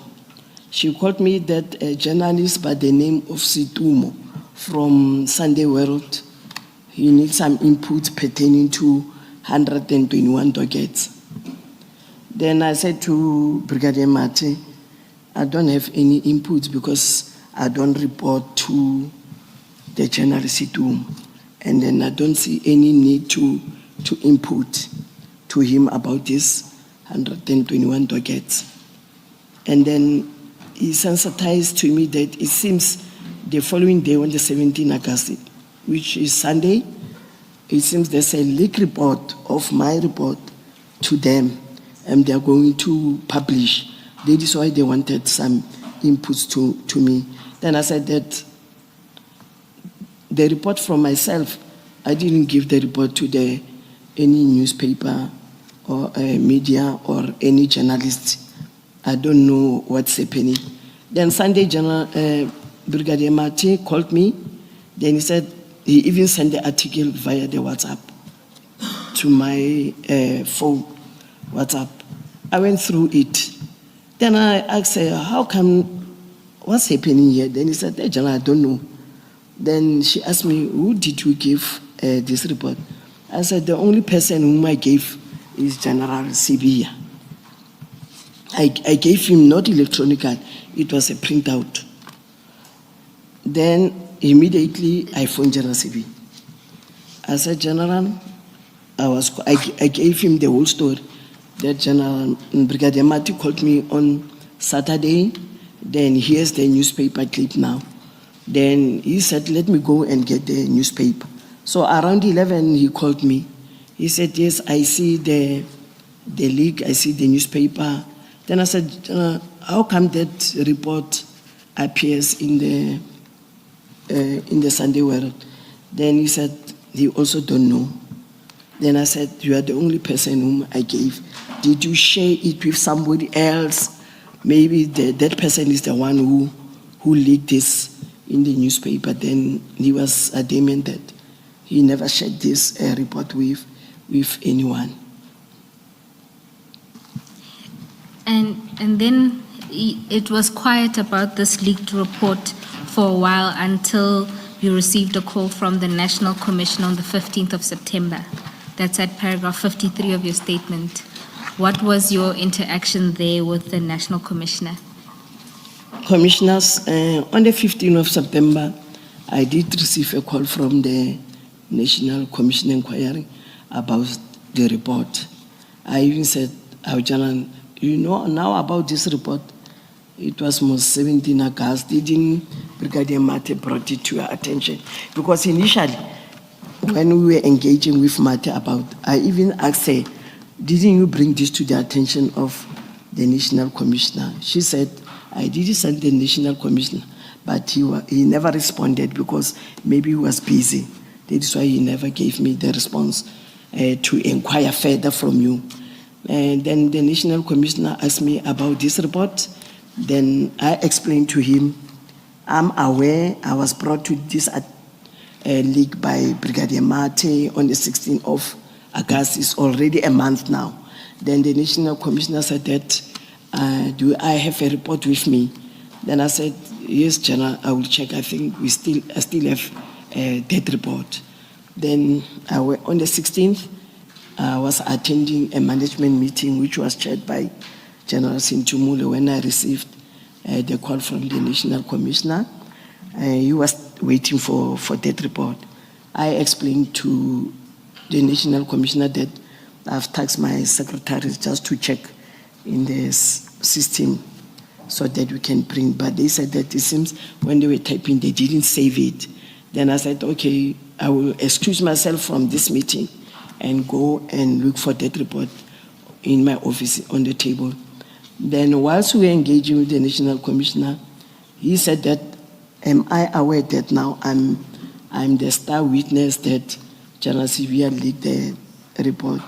She called me that a journalist by the name of Situmo from Sunday World, he needs some input pertaining to 121 dockets. Then I said to Brigadier Mate, I don't have any inputs because I don't report to the General Situm. And then I don't see any need to input to him about this 121 dockets. And then he sensitized to me that it seems the following day on the 17th August, which is Sunday, it seems there's a leak report of my report to them, and they're going to publish. That is why they wanted some inputs to me. Then I said that the report from myself, I didn't give the report to any newspaper or media or any journalist. I don't know what's happening. Then Sunday, Brigadier Mate called me. Then he said he even sent the article via the WhatsApp to my phone, WhatsApp. I went through it. Then I asked her, how come, what's happening here? Then he said, hey, General, I don't know. Then she asked me, who did you give this report? I said, the only person whom I gave is General Sibia. I gave him not electronical, it was a printout. Then immediately I phoned General Sibi. I said, General, I gave him the whole story. That General Brigadier Mati called me on Saturday. Then here's the newspaper clip now. Then he said, let me go and get the newspaper. So around 11, he called me. He said, yes, I see the leak, I see the newspaper. Then I said, how come that report appears in the Sunday World? Then he said, he also don't know. Then I said, you are the only person whom I gave. Did you share it with somebody else? Maybe that person is the one who leaked this in the newspaper. Then he was adamant that he never shared this report with anyone. And then it was quiet about this leaked report for a while until you received a call from the National Commission on the 15th of September. That's at paragraph 53 of your statement. What was your interaction there with the National Commissioner? Commissioners, on the 15th of September, I did receive a call from the National Commission Inquiry about the report. I even said, General, you know now about this report, it was most 17 August, didn't Brigadier Mate brought it to your attention? Because initially, when we were engaging with Mate about, I even asked her, didn't you bring this to the attention of the National Commissioner? She said, I did send the National Commissioner, but he never responded because maybe he was busy. That is why he never gave me the response to inquire further from you. And then the National Commissioner asked me about this report. Then I explained to him, I'm aware I was brought to this leak by Brigadier Mate on the 16th of August. It's already a month now. Then the National Commissioner said that, do I have a report with me? Then I said, yes, General, I will check. I think I still have that report. Then on the 16th, I was attending a management meeting which was chaired by General Sintumule when I received the call from the National Commissioner. He was waiting for that report. I explained to the National Commissioner that I've tasked my secretaries just to check in the system so that we can print. But they said that it seems when they were typing, they didn't save it. Then I said, okay, I will excuse myself from this meeting and go and look for that report in my office on the table. Then whilst we were engaging with the National Commissioner, he said that, am I aware that now I'm the star witness that General Sivia leaked the report?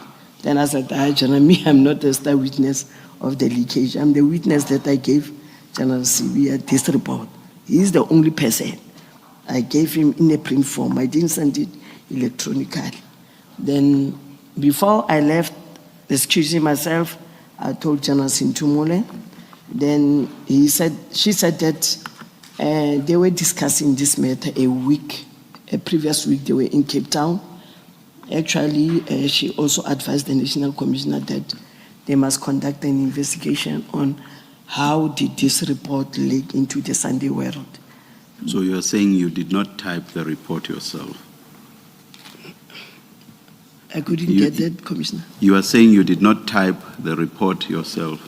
Then I said, General, I'm not the star witness of the leakage. I'm the witness that I gave General Sivia this report. He is the only person. I gave him in a print form. I didn't send it electronically. Then before I left, excusing myself, I told General Sintumule. Then she said that they were discussing this matter a previous week they were in Cape Town. Actually, she also advised the National Commissioner that they must conduct an investigation on how did this report leak into the Sunday World? So you are saying you did not type the report yourself? I couldn't You- get that, Commissioner. You are saying you did not type the report yourself?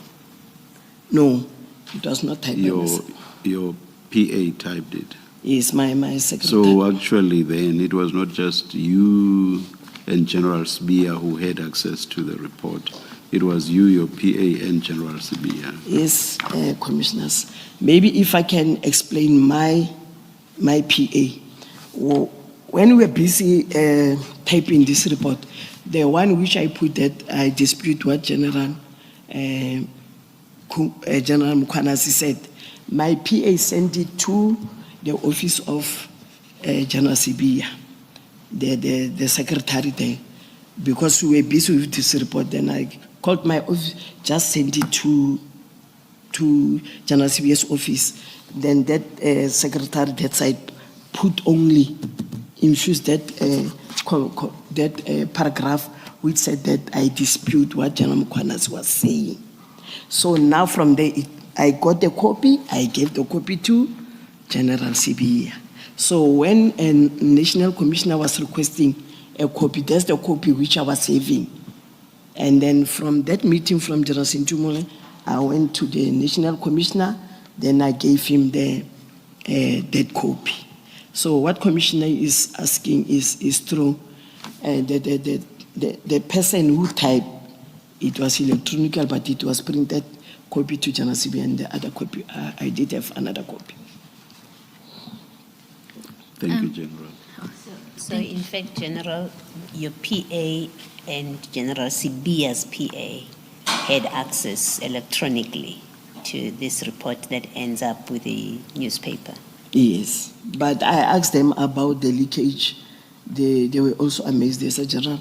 No, it was not typed. by Your, myself. your PA typed it? Yes, my secretary. So actually then, it was not just you and General Sibia who had access to the report. It was you, your PA, and General Sibia. Yes, commissioners. Maybe if I can explain my PA. When we were busy typing this report, the one which I put that I dispute what General Mkhwanazi said. My PA sent it to the office of General Sibia, the secretary there, because we were busy with this report. Then I called my office, just sent it to General Sibia's office. Then that secretary that side put only, infused that paragraph which said that I dispute what General Mkhwanazi was saying. So now from there, I got a copy, I gave the copy to General Sibia. So when a national commissioner was requesting a copy, that's the copy which I was saving. And then from that meeting from General Sintumule, I went to the national commissioner, then I gave him that copy. So what commissioner is asking is true. The person who typed, it was electronic, but it was printed copy to General Sibia, and the other copy, I did have another copy. Thank you, General. So in fact, General, your PA and General Sibia's PA had access electronically to this report that ends up with the newspaper. Yes, but I asked them about the leakage. They were also amazed. They said, General,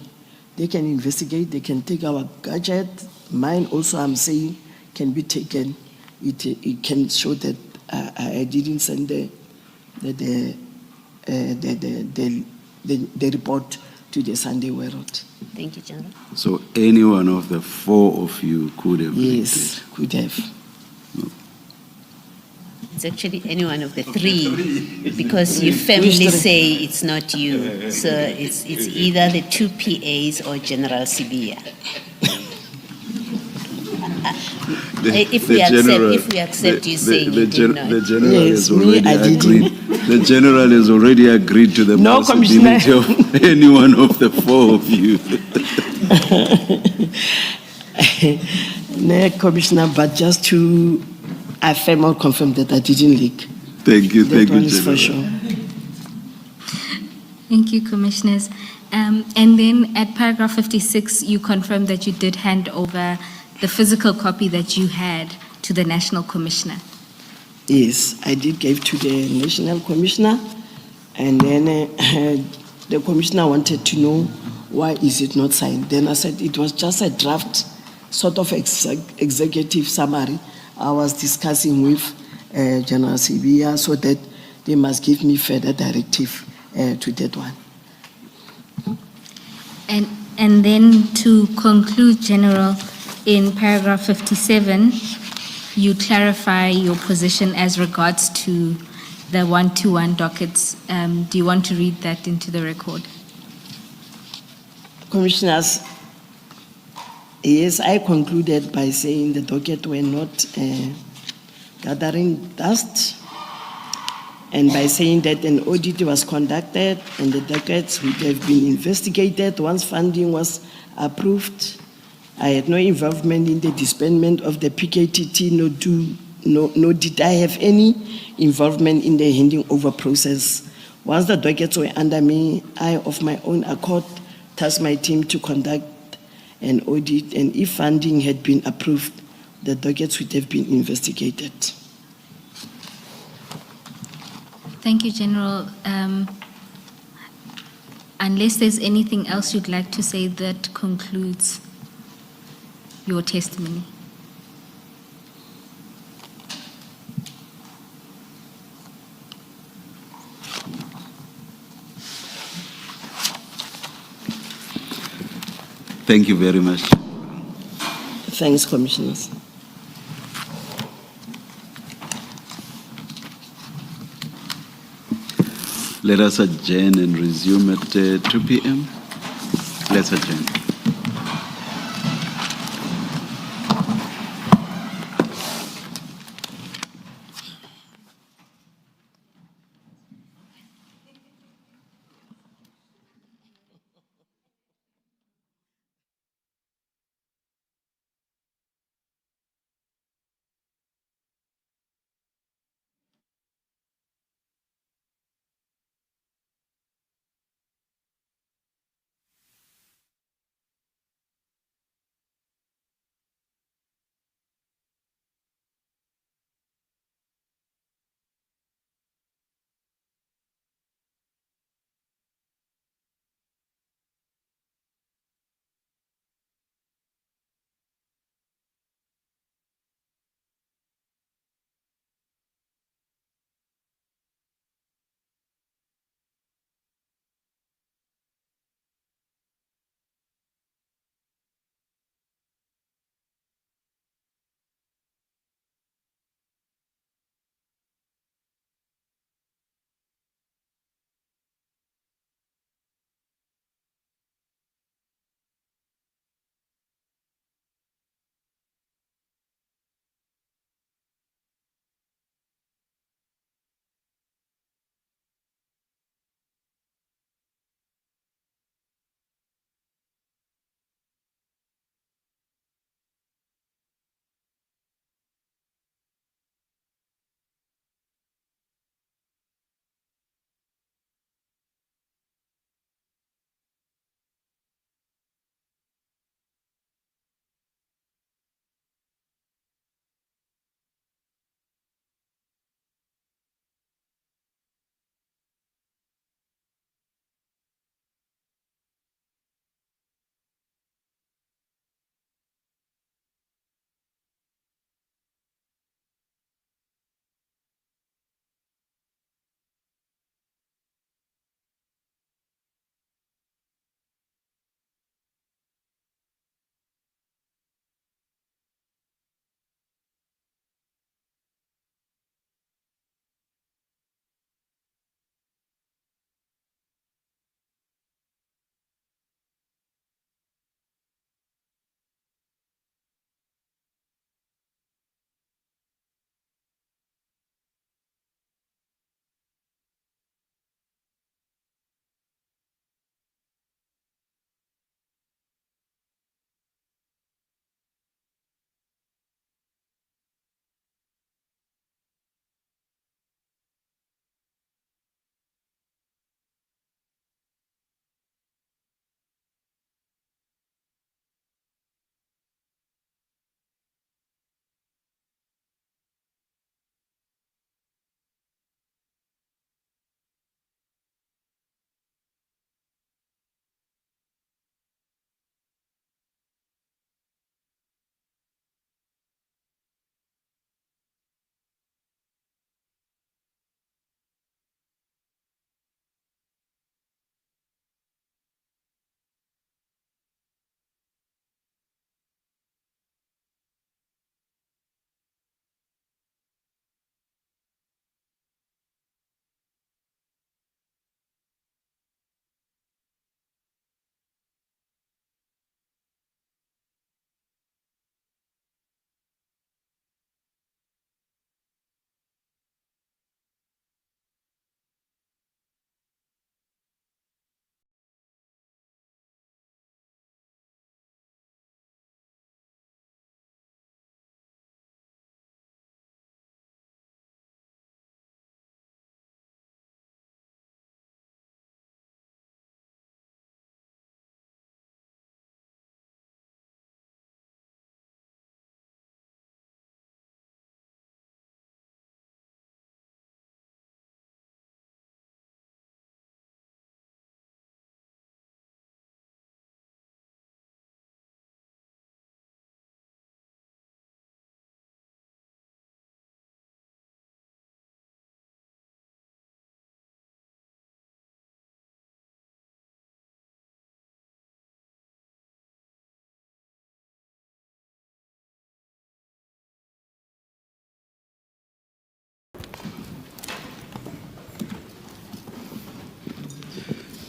they can investigate, they can take our gadget. Mine also, I'm saying, can be taken. It can show that I didn't send the report to the Sunday World. Thank you, General. So any one of the four of you could have Yes, leaked it? could have. It's actually any one of the three, because you firmly say it's not you. So it's either the two PAs or General Sibia. If we accept you saying you did not. The general Yes, has already I didn't. agreed. The general has already agreed to the No, possibility of any one of the four of you. No, Commissioner, but just to affirm or confirm that I didn't leak. Thank you, That thank one you, is for General. sure. Thank you, Commissioners. And then at paragraph 56, you confirmed that you did hand over the physical copy that you had to the National Commissioner. Yes, I did give to the National Commissioner, and then the Commissioner wanted to know why is it not signed. Then I said it was just a draft, sort of executive summary. I was discussing with General Sibia so that they must give me further directive to that one. And then to conclude, General, in paragraph 57, you clarify your position as regards to the 121 dockets. Do you want to read that into the record? Commissioners, yes, I concluded by saying the docket were not gathering dust, and by saying that an audit was conducted and the dockets would have been investigated once funding was approved. I had no involvement in the disbandment of the PKTT, nor did I have any involvement in the handing over process. Once the dockets were under me, I, of my own accord, tasked my team to conduct an audit, and if funding had been approved, the dockets would have been investigated. Thank you, General. Unless there's anything else you'd like to say, that concludes your testimony. Thank you very much. Thanks, Commissioners. Let us adjourn and resume at 2 p.m. Let's adjourn.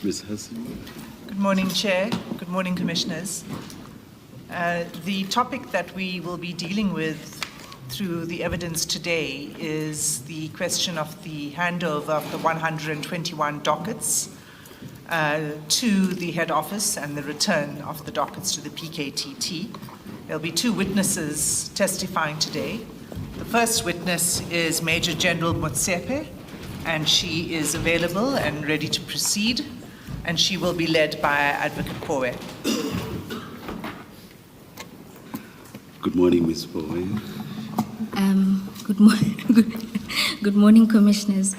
Ms. Hassan? Good morning, Chair. Good morning, Commissioners. The topic that we will be dealing with through the evidence today is the question of the handover of the 121 dockets to the head office and the return of the dockets to the PKTT. There'll be two witnesses testifying today. The first witness is Major General Motsepe, and she is available and ready to proceed, and she will be led by Advocate Kowe. Good morning, Ms. Poe. Good morning, Commissioners.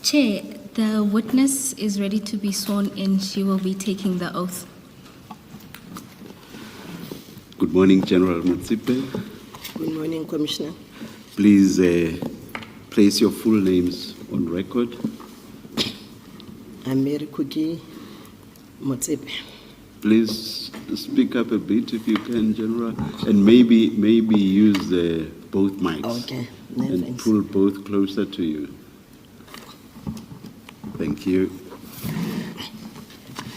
Chair, the witness is ready to be sworn in. She will be taking the oath. Good morning, General Motsepe. Good morning, Commissioner. Please place your full names on record. I'm Mary Kuki Motsepe. Please speak up a bit if you can, General, and maybe use both mics. Okay, no, and thanks. pull both closer to you. Thank you.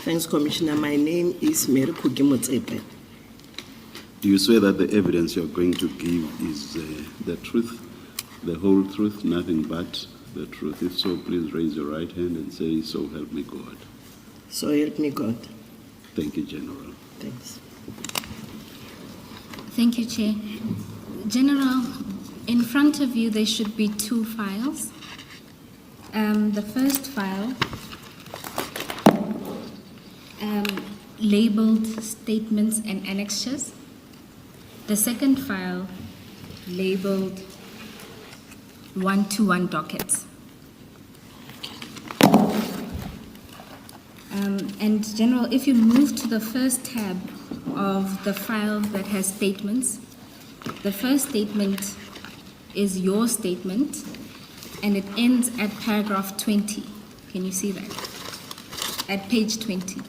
Thanks, Commissioner. My name is Mary Kuki Motsepe. Do you swear that the evidence you're going to give is the truth, the whole truth, nothing but the truth? If so, please raise your right hand and say, "So help me God." So help me God. Thank you, General. Thanks. Thank you, Chair. General, in front of you there should be two files. The first file labeled statements and annexures. The second file labeled 121 dockets. And General, if you move to the first tab of the file that has statements, the first statement is your statement, and it ends at paragraph 20. Can you see that? At page 20.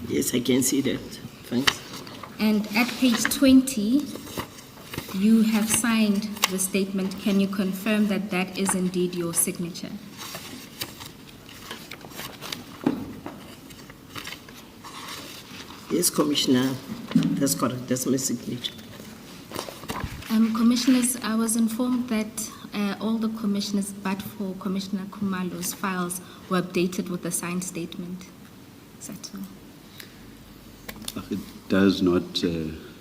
Yes, I can see that. Thanks. And at page 20, you have signed the statement. Can you confirm that that is indeed your signature? Yes, Commissioner. That's correct. That's my signature. Commissioners, I was informed that all the commissioners, but for Commissioner Khumalo's files, were updated with the signed statement. Is that so? It does not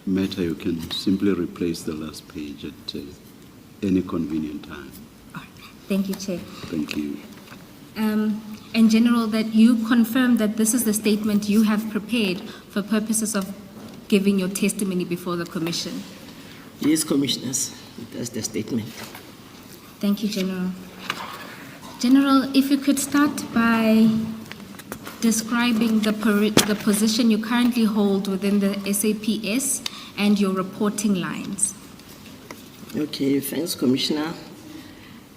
matter. You can simply replace the last page at any convenient time. Thank you, Chair. Thank you. In general, that you confirm that this is the statement you have prepared for purposes of giving your testimony before the Commission. Yes, Commissioners. That's the statement. Thank you, General. General, if you could start by describing the position you currently hold within the SAPS and your reporting lines. Okay, thanks, Commissioner.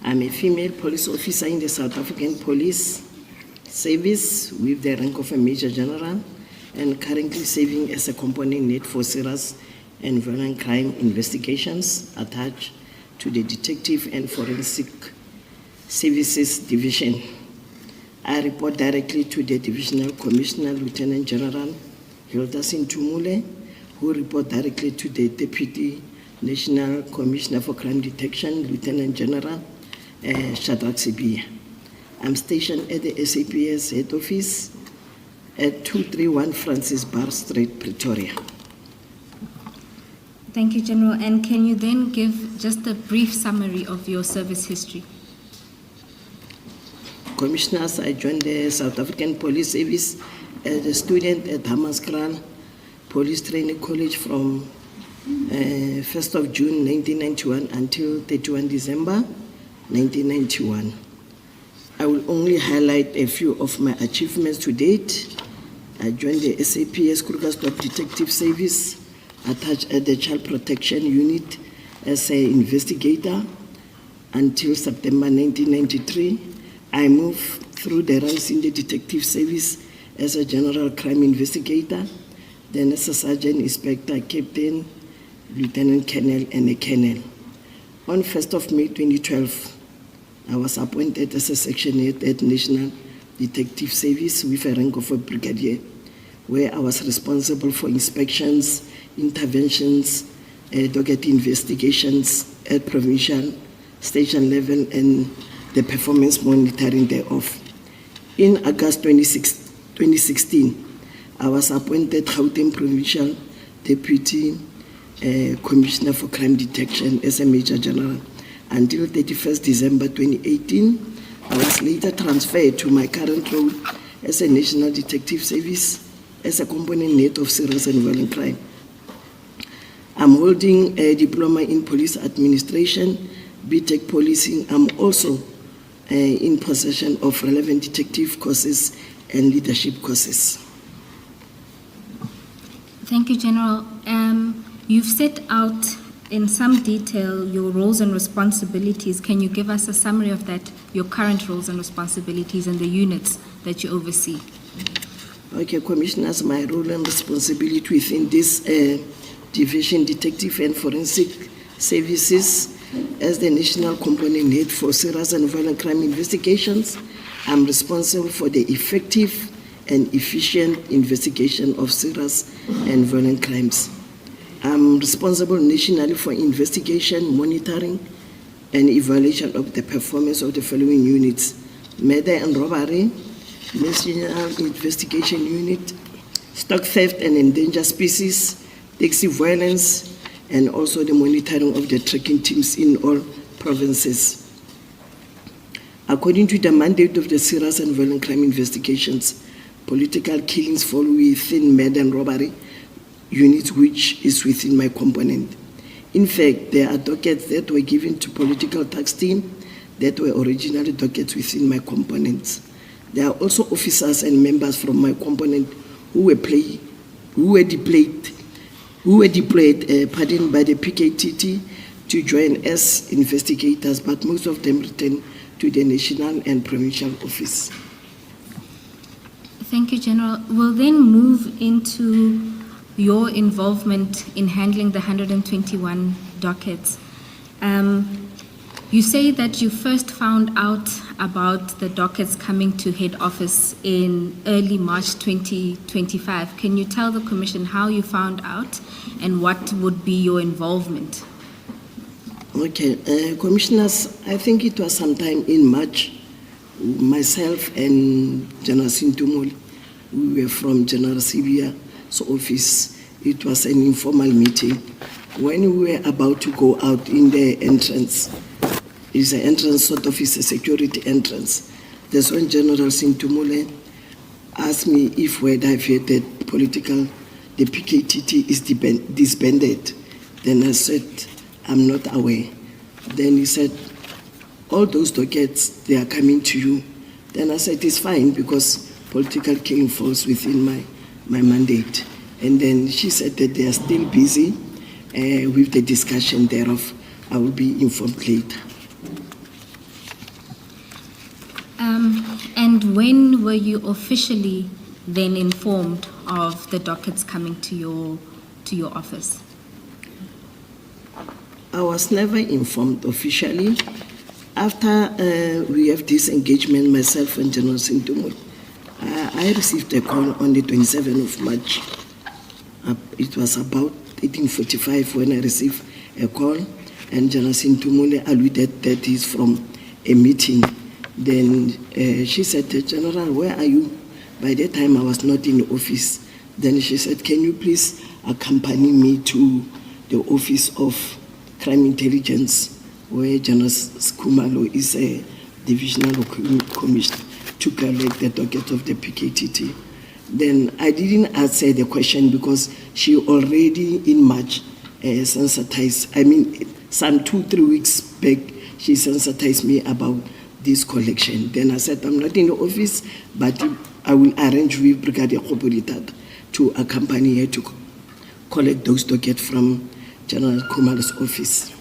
I'm a female police officer in the South African Police Service with the rank of a Major General and currently serving as a component lead for serious and violent crime investigations attached to the Detective and Forensic Services Division. I report directly to the Divisional Commissioner, Lieutenant General Hilda Sintumule, who report directly to the Deputy National Commissioner for Crime Detection, Lieutenant General Shadrach Sibia. I'm stationed at the SAPS head office at 231 Francis Bar Street, Pretoria. Thank you, General. And can you then give just a brief summary of your service history? Commissioners, I joined the South African Police Service as a student at Hammanskraal Police Training College from 1st of June 1991 until 31 December 1991. I will only highlight a few of my achievements to date. I joined the SAPS Krugersdorp Detective Service, attached at the Child Protection Unit as an investigator until September 1993. I moved through the ranks in the Detective Service as a General Crime Investigator, then as a Sergeant Inspector, Captain, Lieutenant Colonel, and a Colonel. On 1st of May 2012, I was appointed as a Section 8 at National Detective Service with a rank of a brigadier, where I was responsible for inspections, interventions, docket investigations at provincial, station level, and the performance monitoring thereof. In August 2016, I was appointed Gauteng Provincial Deputy Commissioner for Crime Detection as a Major General until 31st December 2018. I was later transferred to my current role as a National Detective Service as a component head of serious and violent crime. I'm holding a diploma in police administration, BTech policing. I'm also in possession of relevant detective courses and leadership courses. Thank you, General. You've set out in some detail your roles and responsibilities. Can you give us a summary of that, your current roles and responsibilities and the units that you oversee? Okay, Commissioners, my role and responsibility within this division, Detective and Forensic Services, as the National Component Head for Serious and Violent Crime Investigations, I'm responsible for the effective and efficient investigation of serious and violent crimes. I'm responsible nationally for investigation, monitoring, and evaluation of the performance of the following units: murder and robbery, National Investigation Unit, stock theft and endangered species, taxi violence, and also the monitoring of the tracking teams in all provinces. According to the mandate of the Serious and Violent Crime Investigations, political killings fall within murder and robbery units, which is within my component. In fact, there are dockets that were given to political tax team that were originally dockets within my components. There are also officers and members from my component who were deployed by the PKTT to join as investigators, but most of them returned to the national and provincial office. Thank you, General. We'll then move into your involvement in handling the 121 dockets. You say that you first found out about the dockets coming to head office in early March 2025. Can you tell the Commission how you found out and what would be your involvement? Okay, Commissioners, I think it was sometime in March. Myself and General Sintumul, we were from General Sibia's office. It was an informal meeting. When we were about to go out in the entrance, it's an entrance, sort of is a security entrance. That's when General Sintumule asked me if whether I've heard that the PKTT is disbanded. Then I said, I'm not aware. Then he said, all those dockets, they are coming to you. Then I said, it's fine because political killing falls within my mandate. And then she said that they are still busy with the discussion thereof. I will be informed later. And when were you officially then informed of the dockets coming to your office? I was never informed officially. After we have this engagement, myself and General Sintumul, I received a call on the 27th of March. It was about 18:45 when I received a call, and General Sintumule alluded that he's from a meeting. Then she said, General, where are you? By that time, I was not in the office. Then she said, can you please accompany me to the Office of Crime Intelligence, where General Kumalo is a divisional commissioner, to collect the docket of the PKTT. Then I didn't answer the question because she already in March sensitized, some 2-3 weeks back, she sensitized me about this collection. Then I said, I'm not in the office, but I will arrange with Brigadier Kopolitata to accompany her to collect those dockets from General Kumalo's office.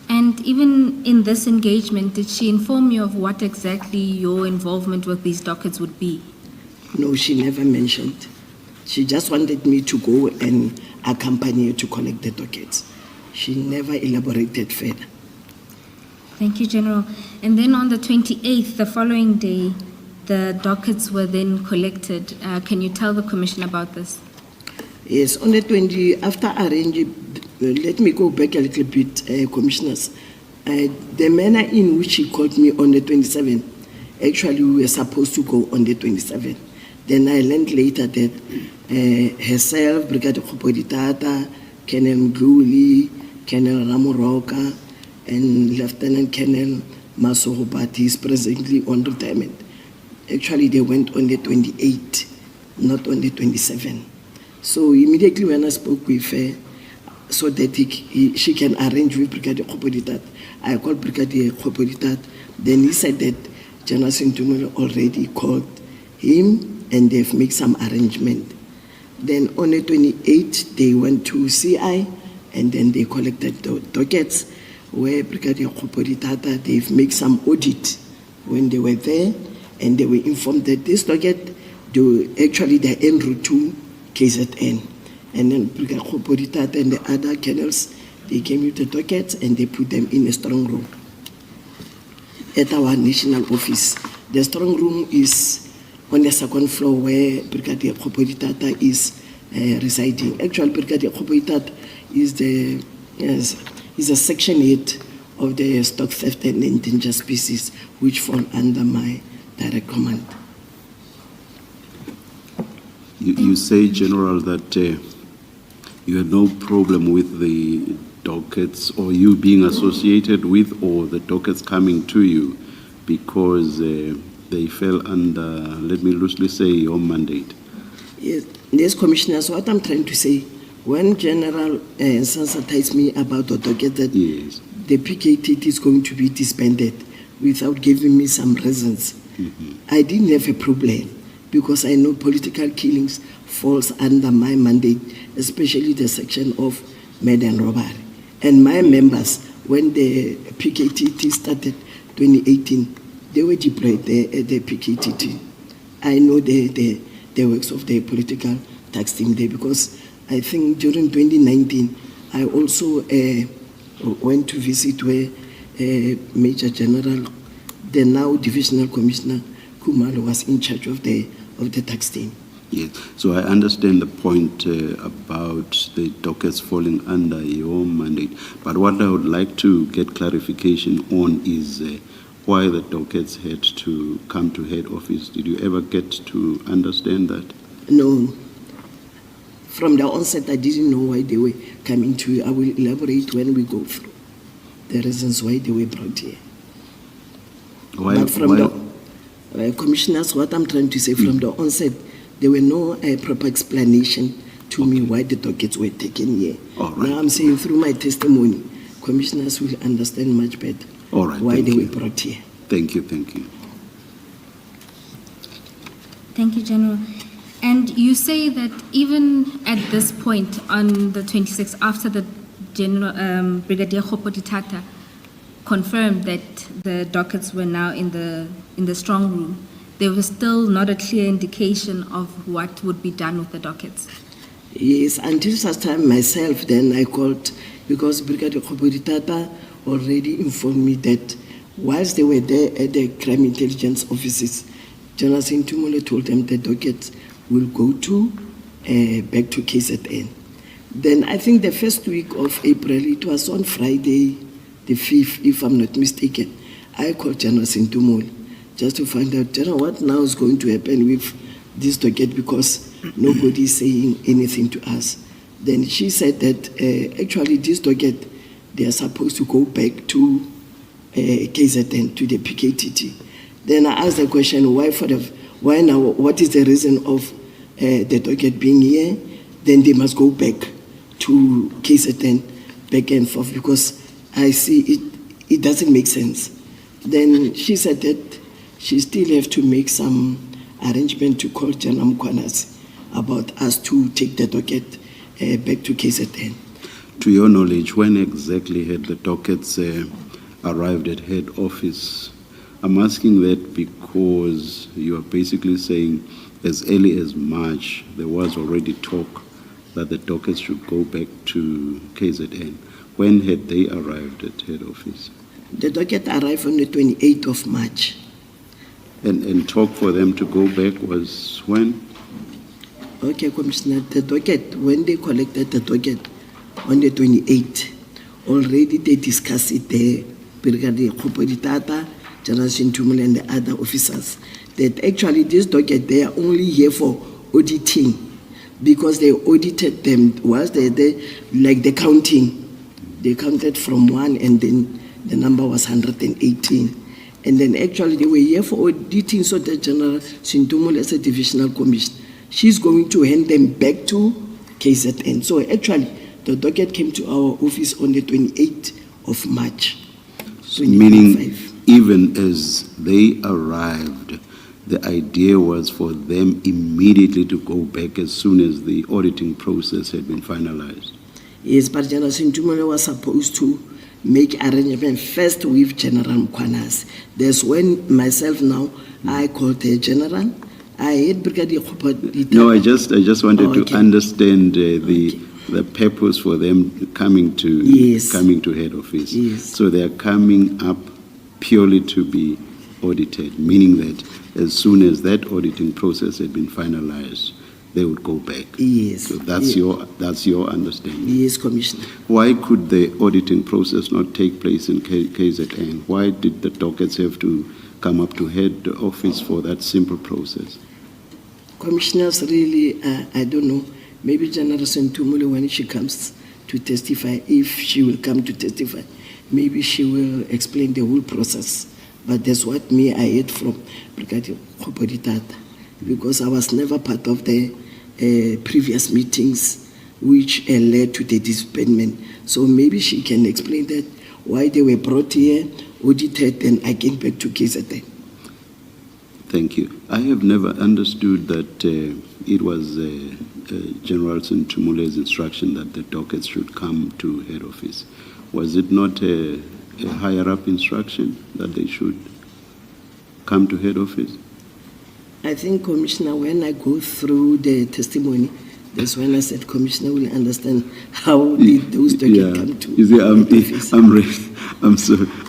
And even in this engagement, did she inform you of what exactly your involvement with these dockets would be? No, she never mentioned. She just wanted me to go and accompany her to collect the dockets. She never elaborated further. Thank you, General. And then on the 28th, the following day, the dockets were then collected. Can you tell the Commission about this? Yes, on the 20, after arranging, let me go back a little bit, Commissioners. The manner in which he called me on the 27th, actually we were supposed to go on the 27th. Then I learned later that herself, Brigadier Khopoditata, Colonel Mgluli, Colonel Ramoroka, and Lieutenant Colonel Masohobati is presently on retirement. Actually, they went on the 28th, not on the 27th. So immediately when I spoke with her, so that she can arrange with Brigadier Khopoditat, I called Brigadier Khopoditat. Then he said that General Sintumolo already called him and they've made some arrangement. Then on the 28th, they went to CI and then they collected the dockets where Brigadier Khopoditata, they've made some audit when they were there and they were informed that this docket, actually they're en route to KZN. And then Brigadier Khopoditata and the other colonels, they came with the dockets and they put them in a strong room at our national office. The strong room is on the second floor where Brigadier Khopoditata is residing. Actually, Brigadier Khopoditata is a section 8 of the stock theft and endangered species, which fall under my direct command. You say, General, that you had no problem with the dockets or you being associated with or the dockets coming to you because they fell under, let me loosely say, your mandate. Yes, Commissioners, what I'm trying to say, when General sensitized me about the docket that yes, the PKT is going to be disbanded without giving me some reasons, I didn't have a problem because I know political killings falls under my mandate, especially the section of murder and robbery. And my members, when the PKT started 2018, they were deployed at the PKT. I know the works of the political tax team there because I think during 2019, I also went to visit where Major General, the now Divisional Commissioner Kumalo, was in charge of the tax team. yes. So I understand the point about the dockets falling under your mandate. But what I would like to get clarification on is why the dockets had to come to head office. Did you ever get to understand that? No. From the onset, I didn't know why they were coming to you. I will elaborate when we go through the reasons why they were brought here. But from the Commissioners, what I'm trying to say, from the onset, there were no proper explanation to me why the dockets were taken here. All right. Now I'm saying through my testimony, Commissioners will understand much better All right, why thank they you. were brought here. Thank you, thank you. Thank you, General. And you say that even at this point on the 26th, after the General Brigadier Khopoditata confirmed that the dockets were now in the strong room, there was still not a clear indication of what would be done with the dockets. Yes, until such time myself, then I called, because Brigadier Khopoditata already informed me that whilst they were there at the crime intelligence offices, General Sintumolo told them the dockets will go to back to KZN. Then I think the first week of April, it was on Friday, the 5th, if I'm not mistaken, I called General Sintumolo just to find out, General, what now is going to happen with this docket because nobody is saying anything to us. Then she said that actually this docket, they are supposed to go back to KZN, to the PKTT. Then I asked the question, why now, what is the reason of the docket being here? Then they must go back to KZN, back and forth, because I see it doesn't make sense. Then she said that she still have to make some arrangement to call General Mkhwanazi about us to take the docket back to KZN. To your knowledge, when exactly had the dockets arrived at head office? I'm asking that because you are basically saying as early as March, there was already talk that the dockets should go back to KZN. When had they arrived at head office? The docket arrived on the 28th of March. and talk for them to go back was when? Okay, Commissioner, the docket, when they collected the docket on the 28th, already they discussed it there, Brigadier Khopoditata, General Sintumule and the other officers, that actually this docket, they are only here for auditing because they audited them whilst they like the counting. They counted from 1 and then the number was 118. And then actually they were here for auditing so that General Sintumule as a divisional commissioner, she's going to hand them back to KZN. So actually, the docket came to our office on the 28th of March. Meaning, 2025. even as they arrived, the idea was for them immediately to go back as soon as the auditing process had been finalized. Yes, but General Sintumule was supposed to make arrangement first with General Mkhwanazi. That's when myself now, I called the General. I had Brigadier Khopoditata. No, I just wanted Okay. to understand the purpose for them coming to Yes. head office. Yes. So they are coming up purely to be audited, meaning that as soon as that auditing process had been finalized, they would go back. Yes. So that's your understanding. Yes, Commissioner. Why could the auditing process not take place in KZN? Why did the dockets have to come up to head office for that simple process? Commissioners, really, I don't know. Maybe General Sintumule, when she comes to testify, if she will come to testify, maybe she will explain the whole process. But that's what I heard from Brigadier Khopoditata, because I was never part of the previous meetings which led to the disbandment. So maybe she can explain that, why they were brought here, audited, and I came back to KZN. Thank you. I have never understood that it was General Sintumule's instruction that the dockets should come to head office. Was it not a higher-up instruction that they should come to head office? I think, Commissioner, when I go through the testimony, that's when I said, Commissioner will understand how did those documents come to You see, head office.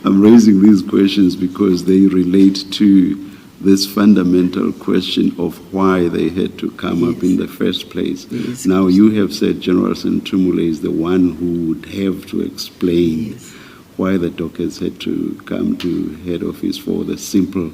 I'm raising these questions because they relate to this fundamental question of why they had to come up in the first place. Yes. Now, you have said General Sintumule is the one who would have to explain Yes. why the dockets had to come to head office for the simple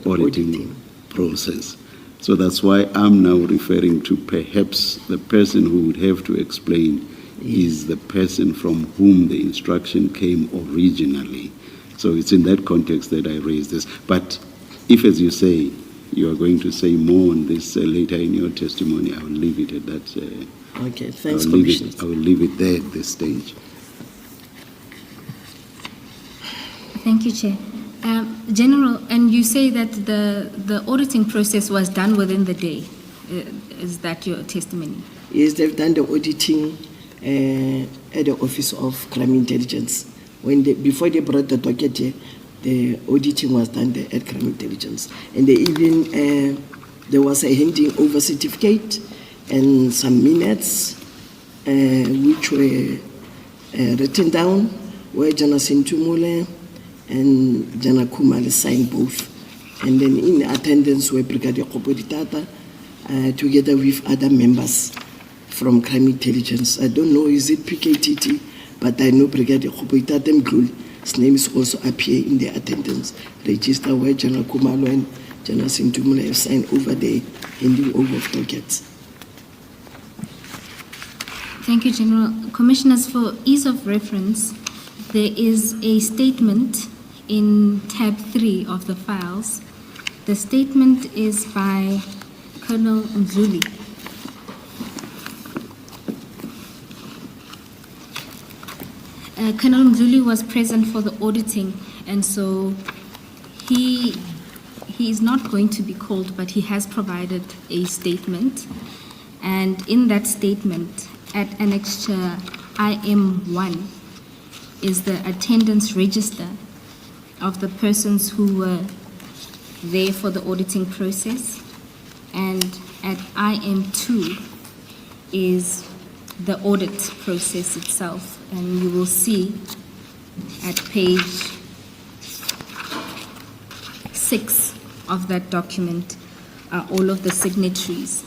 auditing process. So that's why I'm now referring to perhaps the person who would have to explain is the person from whom the instruction came originally. So it's in that context that I raised this. But if, as you say, you are going to say more on this later in your testimony, I will leave it at that. Okay, thanks, Commissioner. I will leave it there at this stage. Thank you, Chair. General, and you say that the auditing process was done within the day. Is that your testimony? Yes, they've done the auditing at the Office of Crime Intelligence. Before they brought the docket here, the auditing was done there at Crime Intelligence. And they even, there was a handing over certificate and some minutes which were written down, where General Sintumule and General Khumalo signed both. And then in attendance were Brigadier Khopoditata, together with other members from Crime Intelligence. I don't know, is it PKTT, but I know Brigadier Khopoditata Mkhwanazi. His name is also up here in the attendance register where General Khumalo and General Sintumule have signed over the handing over of dockets. Thank you, General. Commissioners, for ease of reference, there is a statement in tab 3 of the files. The statement is by Colonel Mkhwanazi. Colonel Mkhwanazi was present for the auditing, and so he is not going to be called, but he has provided a statement. And in that statement, at annexure IM1, is the attendance register of the persons who were there for the auditing process. And at IM2 is the audit process itself. And you will see at page 6 of that document are all of the signatories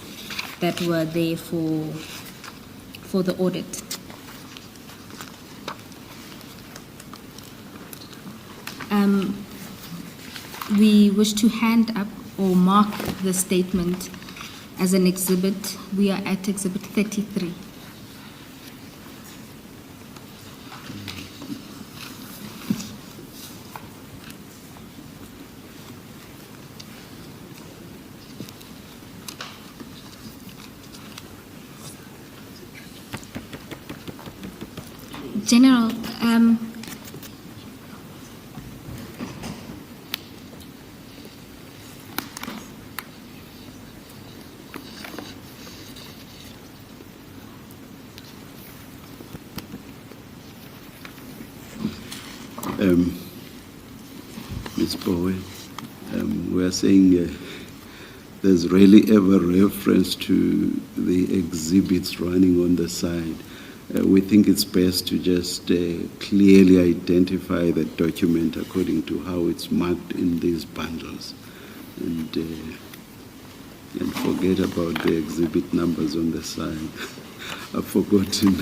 that were there for the audit. We wish to hand up or mark the statement as an exhibit. We are at exhibit 33. General, Ms. Bowe, we are saying there's rarely ever reference to the exhibits running on the side. We think it's best to just clearly identify the document according to how it's marked in these bundles, and forget about the exhibit numbers on the side. I've forgotten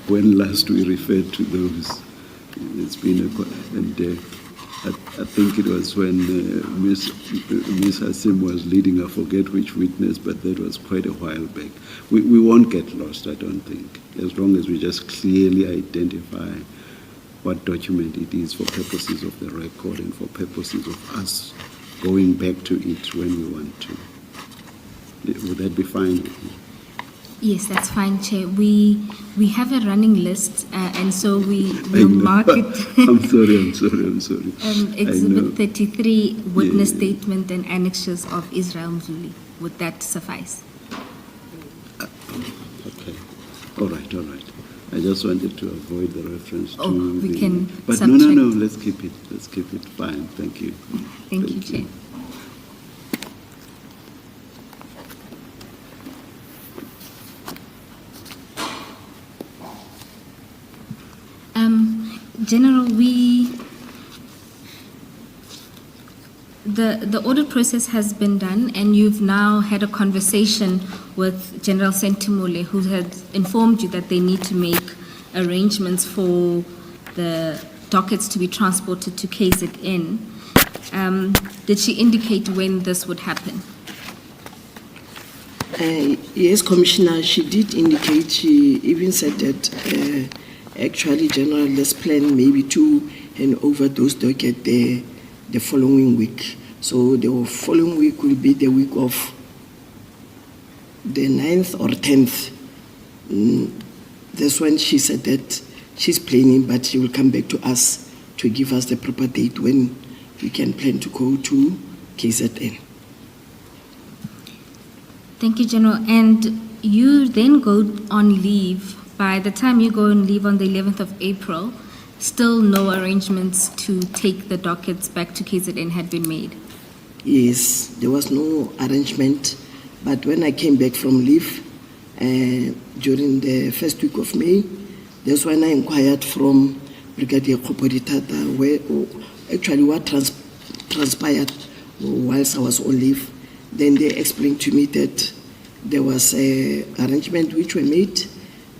when last we referred to those. It's been I think it was when Ms. Hasim was leading, I forget which witness, but that was quite a while back. We won't get lost, I don't think, as long as we just clearly identify what document it is for purposes of the record and for purposes of us going back to it when we want to. Would that be fine with you? yes, that's fine, Chair. We have a running list, and so we will mark it. I'm sorry. Exhibit 33, witness statement and annexures of Israel Mzuli. Would that suffice? Okay. All right. I just wanted to avoid the reference to we can But subtract. no, let's keep it. Let's keep it. Fine. Thank you. Thank you, Chair. General, the audit process has been done, and you've now had a conversation with General Sentimole, who has informed you that they need to make arrangements for the dockets to be transported to KZN. Did she indicate when this would happen? Yes, Commissioner, she did indicate, she even said that actually, General, let's plan maybe to hand over those dockets the following week. So the following week will be the week of the 9th or 10th. That's when she said that she's planning, but she will come back to us to give us the proper date when we can plan to go to KZN. Thank you, General. And you then go on leave. By the time you go on leave on the 11th of April, still no arrangements to take the dockets back to KZN had been made? Yes, there was no arrangement, but when I came back from leave during the first week of May, that's when I inquired from Brigadier Kopoditata actually what transpired whilst I was on leave. Then they explained to me that there was an arrangement which were made,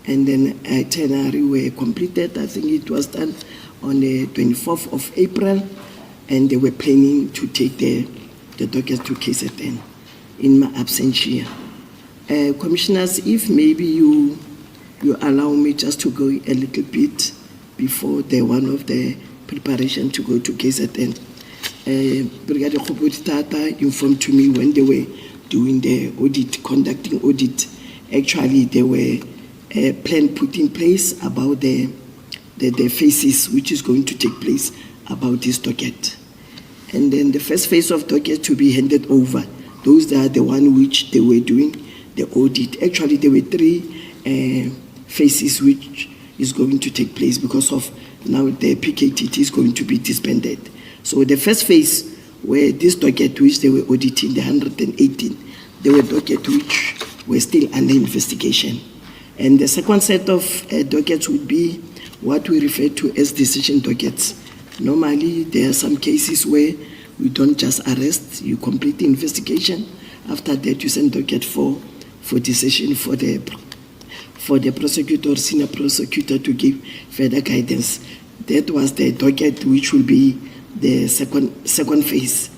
and then itinerary were completed. I think it was done on the 24th of April, and they were planning to take the dockets to KZN in my absence here. Commissioners, if maybe you allow me just to go a little bit before one of the preparation to go to KZN. Brigadier Kopoditata informed to me when they were doing the audit, conducting audit, actually they were a plan put in place about the phases which is going to take place about this docket. And then the first phase of docket to be handed over, those are the one which they were doing the audit. Actually, there were 3 phases which is going to take place because of now the PKTT is going to be disbanded. So the first phase where this docket which they were auditing, the 118, they were docket which were still under investigation. And the second set of dockets would be what we refer to as decision dockets. Normally, there are some cases where We don't just arrest, you complete the investigation. After that, you send docket for decision for the prosecutor, senior prosecutor to give further guidance. That was the docket which will be the second phase.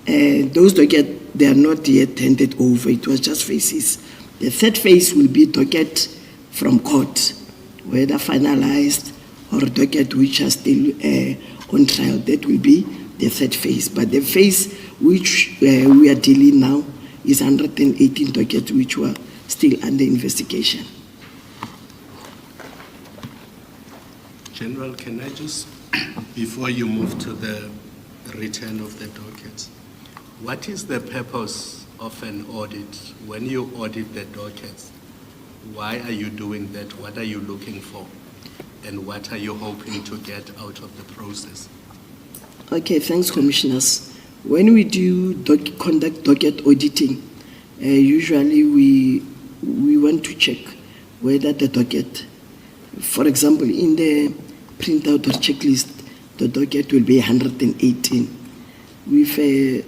Those dockets, they are not yet handed over, it was just phases. The third phase will be docket from court, whether finalized or docket which are still on trial. That will be the third phase. But the phase which we are dealing now is 118 dockets which were still under investigation. General, can I just, before you move to the return of the dockets, what is the purpose of an audit? When you audit the dockets, why are you doing that? What are you looking for? And what are you hoping to get out of the process? Okay, thanks, Commissioners. When we do conduct docket auditing, usually we want to check whether the docket, for example, in the printout or checklist, the docket will be 118 with a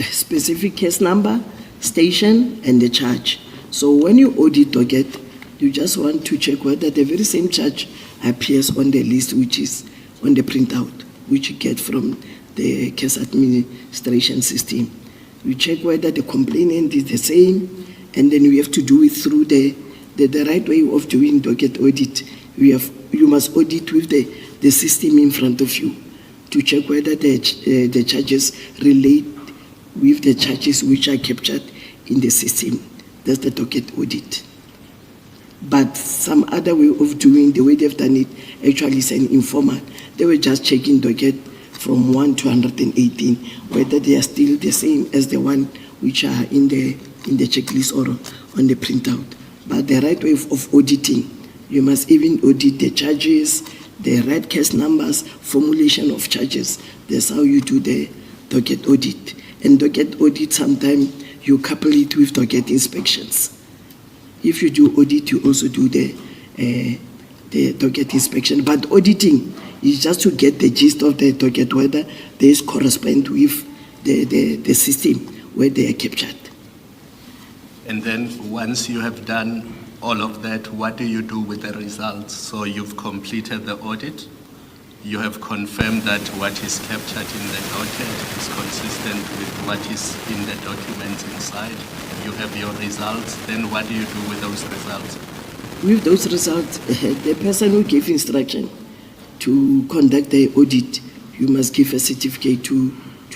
specific case number, station, and the charge. So when you audit docket, you just want to check whether the very same charge appears on the list, which is on the printout, which you get from the case administration system. You check whether the complainant is the same, and then we have to do it through the right way of doing docket audit. You must audit with the system in front of you to check whether the charges relate with the charges which are captured in the system. That's the docket audit. But some other way of doing, the way they've done it, actually is an informal. They were just checking docket from 1 to 118, whether they are still the same as the one which are in the checklist or on the printout. But the right way of auditing, you must even audit the charges, the right case numbers, formulation of charges. That's how you do the docket audit. And docket audit, sometimes you couple it with docket inspections. If you do audit, you also do the docket inspection. But auditing is just to get the gist of the docket, whether they correspond with the system where they are captured. And then once you have done all of that, what do you do with the results? So you've completed the audit, you have confirmed that what is captured in the docket is consistent with what is in the documents inside. You have your results, then what do you do with those results? With those results, the person who gave instruction to conduct the audit, you must give a certificate to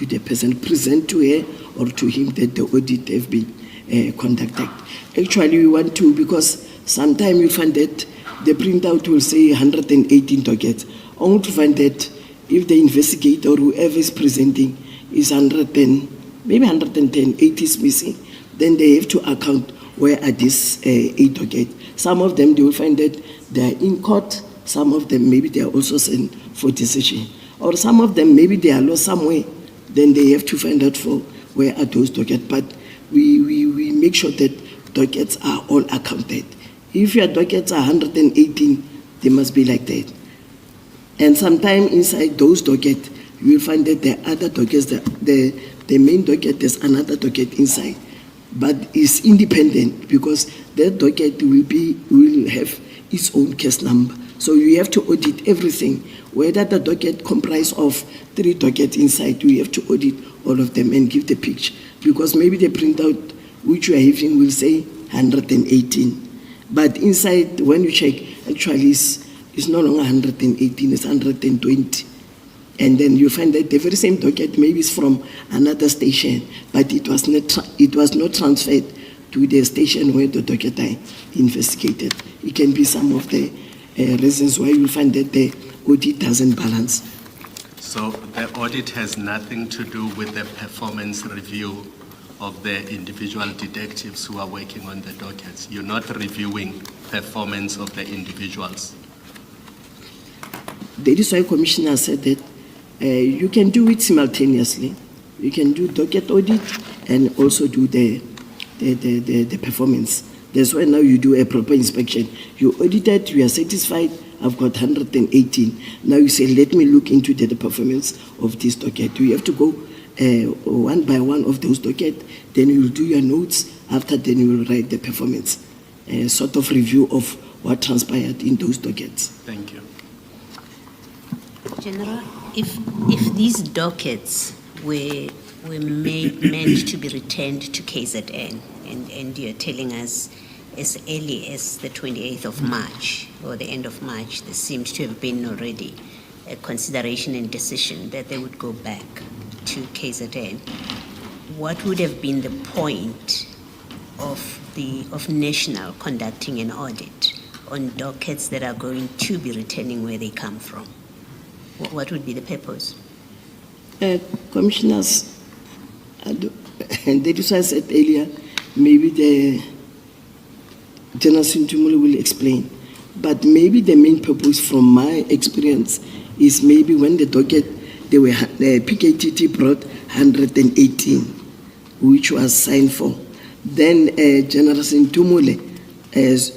the person, present to her or to him that the audit have been conducted. Actually, we want to, because sometimes you find that the printout will say 118 dockets, only to find that if the investigator or whoever is presenting is 110, maybe 110, 80 is missing, then they have to account where are these 8 dockets. Some of them, they will find that they are in court. Some of them, maybe they are also sent for decision. Or some of them, maybe they are lost somewhere. Then they have to find out for where are those dockets. But we make sure that dockets are all accounted. If your dockets are 118, they must be like that. And sometimes inside those dockets, you will find that there are other dockets. The main docket, there's another docket inside. But it's independent because that docket will have its own case number. So you have to audit everything. Whether the docket comprises of 3 dockets inside, we have to audit all of them and give the picture. Because maybe the printout which you are having will say 118. But inside, when you check, actually it's no longer 118, it's 120. And then you find that the very same docket maybe is from another station, but it was not transferred to the station where the docket are investigated. It can be some of the reasons why you find that the audit doesn't balance. So the audit has nothing to do with the performance review of the individual detectives who are working on the dockets. You're not reviewing performance of the individuals. That is why Commissioner said that you can do it simultaneously. You can do docket audit and also do the performance. That's why now you do a proper inspection. You audit it, you are satisfied, I've got 118. Now you say, let me look into the performance of this docket. You have to go one by one of those dockets. Then you will do your notes. After then you will write the performance, sort of review of what transpired in those dockets. Thank you. General, if these dockets were meant to be returned to KZN, and you're telling us as early as the 28th of March or the end of March, there seemed to have been already a consideration and decision that they would go back to KZN, what would have been the point of National conducting an audit on dockets that are going to be returning where they come from? What would be the purpose? Commissioners, and that is why I said earlier, maybe the General Sintumule will explain. But maybe the main purpose from my experience is maybe when the docket, the PKTT brought 118, which was signed for. Then General Sintumule has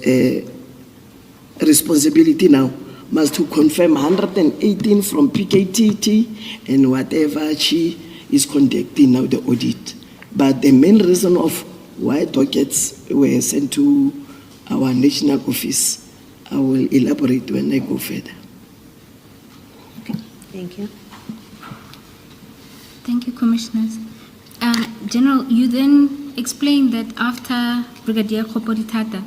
responsibility now must to confirm 118 from PKTT and whatever she is conducting now the audit. But the main reason of why dockets were sent to our national office, I will elaborate when I go further. Okay, thank you. Thank you, Commissioners. General, you then explained that after Brigadier Kopoditata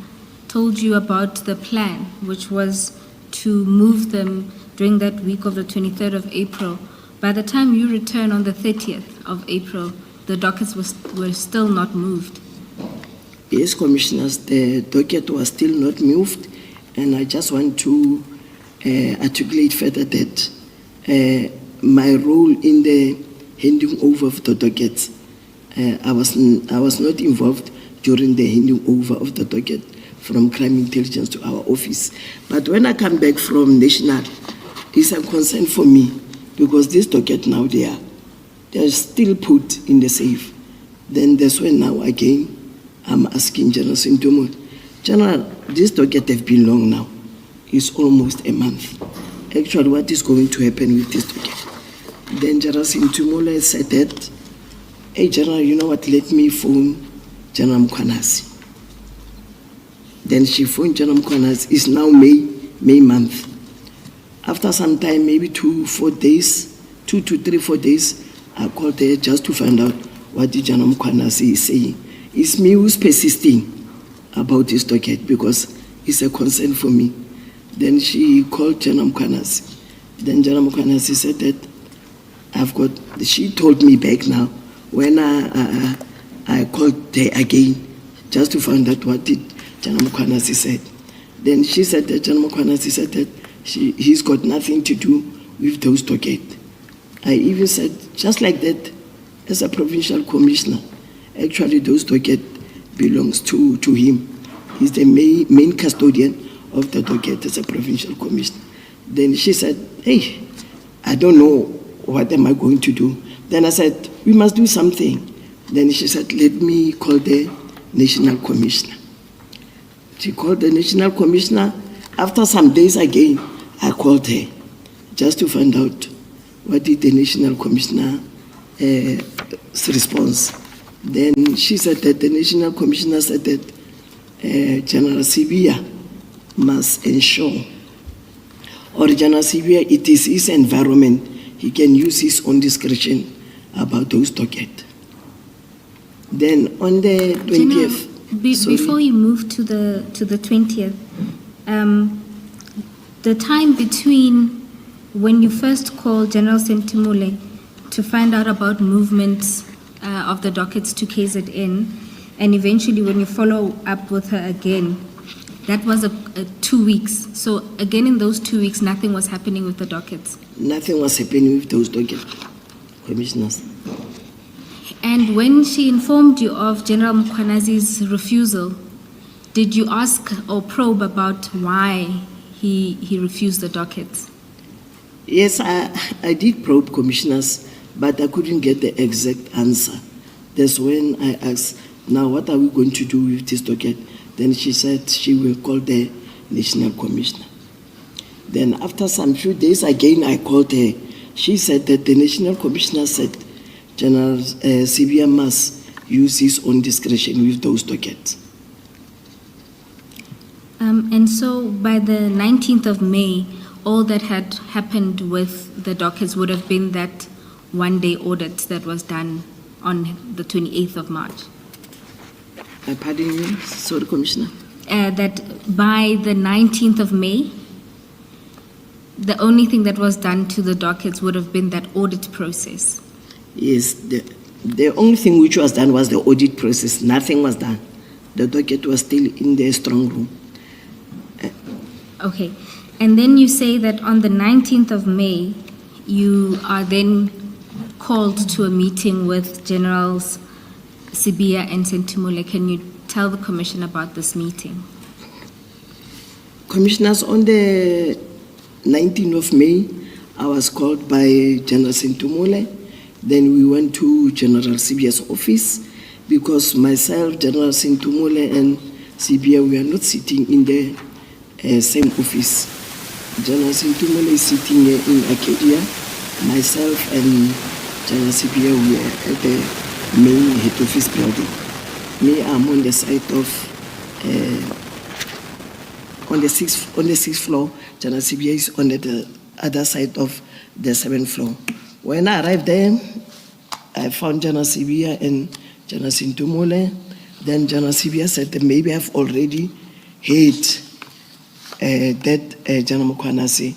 told you about the plan, which was to move them during that week of the 23rd of April, by the time you return on the 30th of April, the dockets were still not moved. Yes, Commissioners, the docket was still not moved, and I just want to articulate further that my role in the handing over of the dockets, I was not involved during the handing over of the docket from crime intelligence to our office. But when I come back from National, it's a concern for me because this docket now they're still put in the safe. Then that's when now again I'm asking General Sintumule, General, this docket have been long now. It's almost a month. Actually, what is going to happen with this docket? Then General Sintumule said that, hey General, you know what, let me phone General Mkhwanazi. Then she phoned General Mkhwanazi. It's now May month. After some time, maybe 2 to 3, 4 days, I called her just to find out what the General Mkhwanazi is saying. It's me who's persisting about this docket because it's a concern for me. Then she called General Mkhwanazi. Then General Mkhwanazi said that she told me back now when I called her again just to find out what did General Mkhwanazi said. Then she said that General Mkhwanazi said that he's got nothing to do with those dockets. I even said, just like that, as a provincial commissioner, actually those dockets belongs to him. He's the main custodian of the docket as a provincial commissioner. Then she said, hey, I don't know, what am I going to do? Then I said, we must do something. Then she said, let me call the national commissioner. She called the national commissioner. After some days again, I called her just to find out what did the national commissioner response. Then she said that the national commissioner said that General Sibia must ensure, or General Sibia, it is his environment, he can use his own discretion about those dockets. Then on the 20th... Before you move to the 20th, the time between when you first called General Sintumule to find out about movements of the dockets to KZN, and eventually when you follow up with her again, that was 2 weeks. So again, in those 2 weeks, nothing was happening with the dockets. Nothing was happening with those dockets, Commissioners. And when she informed you of General Mkhwanazi's refusal, did you ask or probe about why he refused the dockets? Yes, I did probe, Commissioners, but I couldn't get the exact answer. That's when I asked, now what are we going to do with this docket? Then she said she will call the national commissioner. Then after some few days again, I called her. She said that the national commissioner said, General Sibia must use his own discretion with those dockets. And so by the 19th of May, all that had happened with the dockets would have been that one-day audit that was done on the 28th of March. Pardon me, sorry, Commissioner. That by the 19th of May, the only thing that was done to the dockets would have been that audit process. Yes, the only thing which was done was the audit process. Nothing was done. The docket was still in the strong room. Okay. And then you say that on the 19th of May, you are then called to a meeting with Generals Sibia and Sentumule. Can you tell the Commission about this meeting? Commissioners, on the 19th of May, I was called by General Sentumule. Then we went to General Sibia's office because myself, General Sentumule and Sibia, we are not sitting in the same office. General Sentumule is sitting in Acadia. Myself and General Sibia, we are at the main head office building. Me, I'm on the side of, on the sixth floor. General Sibia is on the other side of the 7th floor. When I arrived there, I found General Sibia and General Sentumule. Then General Sibia said that maybe I've already heard that General Mkhwanazi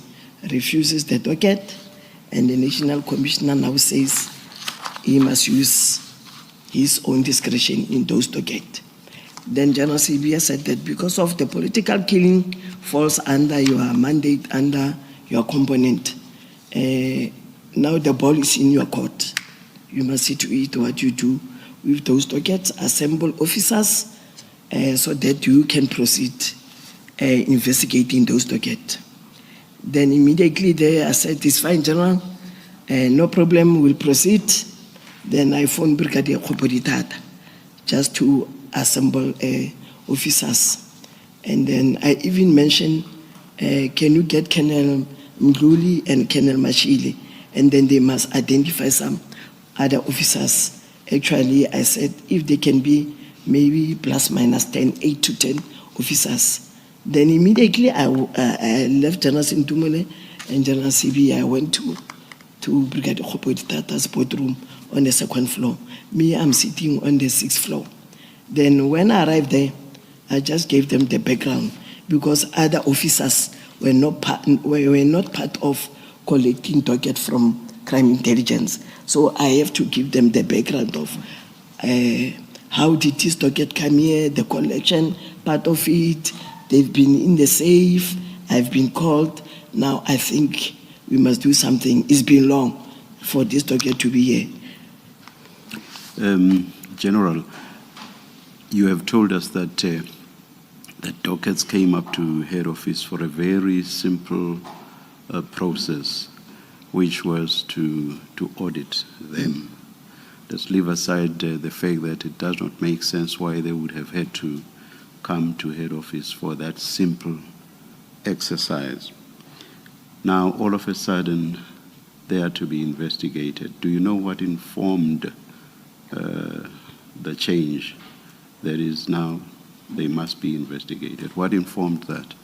refuses the docket, and the National Commissioner now says he must use his own discretion in those dockets. Then General Sibia said that because of the political killing falls under your mandate, under your component, now the ball is in your court. You must see to it what you do with those dockets, assemble officers so that you can proceed investigating those dockets. Then immediately there I said, it's fine, General, no problem, we'll proceed. Then I phoned Brigadier Khopoditata just to assemble officers. And then I even mentioned, can you get Colonel Mdluli and Colonel Mashile? And then they must identify some other officers. Actually, I said, if they can be maybe plus minus 10, 8 to 10 officers. Then immediately I left General Sentumule and General CB. I went to Brigadier Khopoditata's boardroom on the 2nd floor. Me, I'm sitting on the 6th floor. Then when I arrived there, I just gave them the background because other officers were not part of collecting docket from crime intelligence. So I have to give them the background of how did this docket come here, the collection part of it. They've been in the safe. I've been called. Now I think we must do something. It's been long for this docket to be here. General, you have told us that the dockets came up to head office for a very simple process, which was to audit them. Let's leave aside the fact that it does not make sense why they would have had to come to head office for that simple exercise. Now, all of a sudden, they are to be investigated. Do you know what informed the change that is now they must be investigated? What informed that?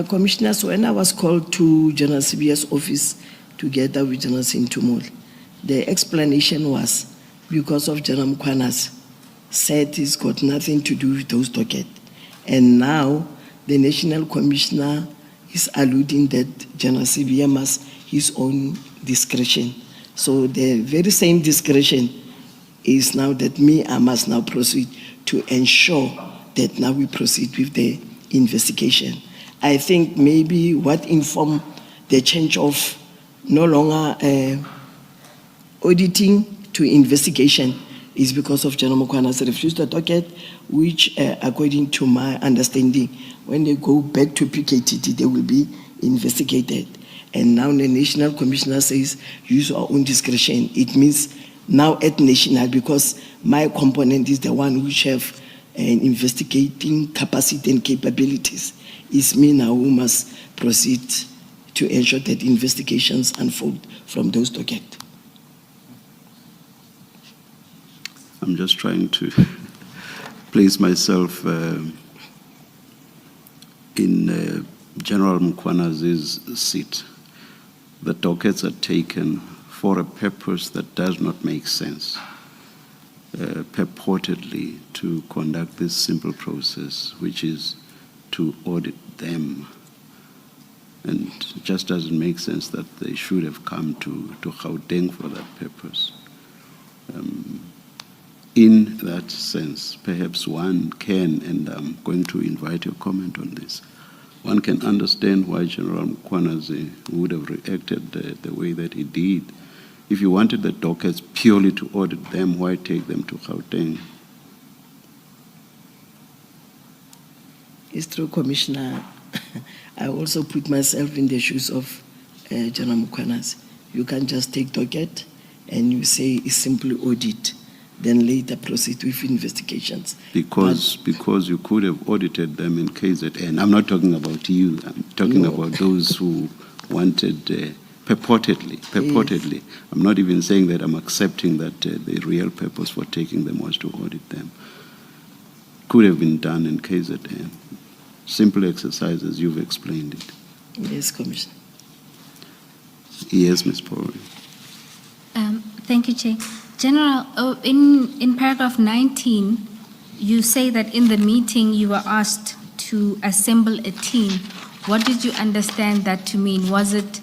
Commissioners, when I was called to General Sibia's office together with General Sentumule, the explanation was because of General Mkhwanazi said it's got nothing to do with those dockets. And now the National Commissioner is alluding that General Sibia must his own discretion. So the very same discretion is now that I must now proceed to ensure that now we proceed with the investigation. I think maybe what informed the change of no longer auditing to investigation is because of General Mkhwanazi refused the docket, which according to my understanding, when they go back to PKTT, they will be investigated. And now the National Commissioner says, use our own discretion. It means now at national, because my component is the one which have an investigating capacity and capabilities. It's me now who must proceed to ensure that investigations unfold from those dockets. I'm just trying to place myself in General Mkhwanazi's seat. The dockets are taken for a purpose that does not make sense, purportedly to conduct this simple process, which is to audit them. And it just doesn't make sense that they should have come to Gauteng for that purpose. In that sense, perhaps one can, and I'm going to invite your comment on this, one can understand why General Mkhwanazi would have reacted the way that he did. If you wanted the dockets purely to audit them, why take them to Gauteng? It's true, Commissioner. I also put myself in the shoes of General Mkhwanazi. You can't just take docket and you say it's simply audit, then later proceed with investigations. Because you could have audited them in KZN. I'm not talking about you. I'm talking about those who wanted purportedly. Yes. I'm not even saying that I'm accepting that the real purpose for taking them was to audit them. Could have been done in KZN. Simple exercises, you've explained it. Yes, Commissioner. Yes, Ms. Pori. Thank you, Chair. General, in paragraph 19, you say that in the meeting you were asked to assemble a team. What did you understand that to mean? Was it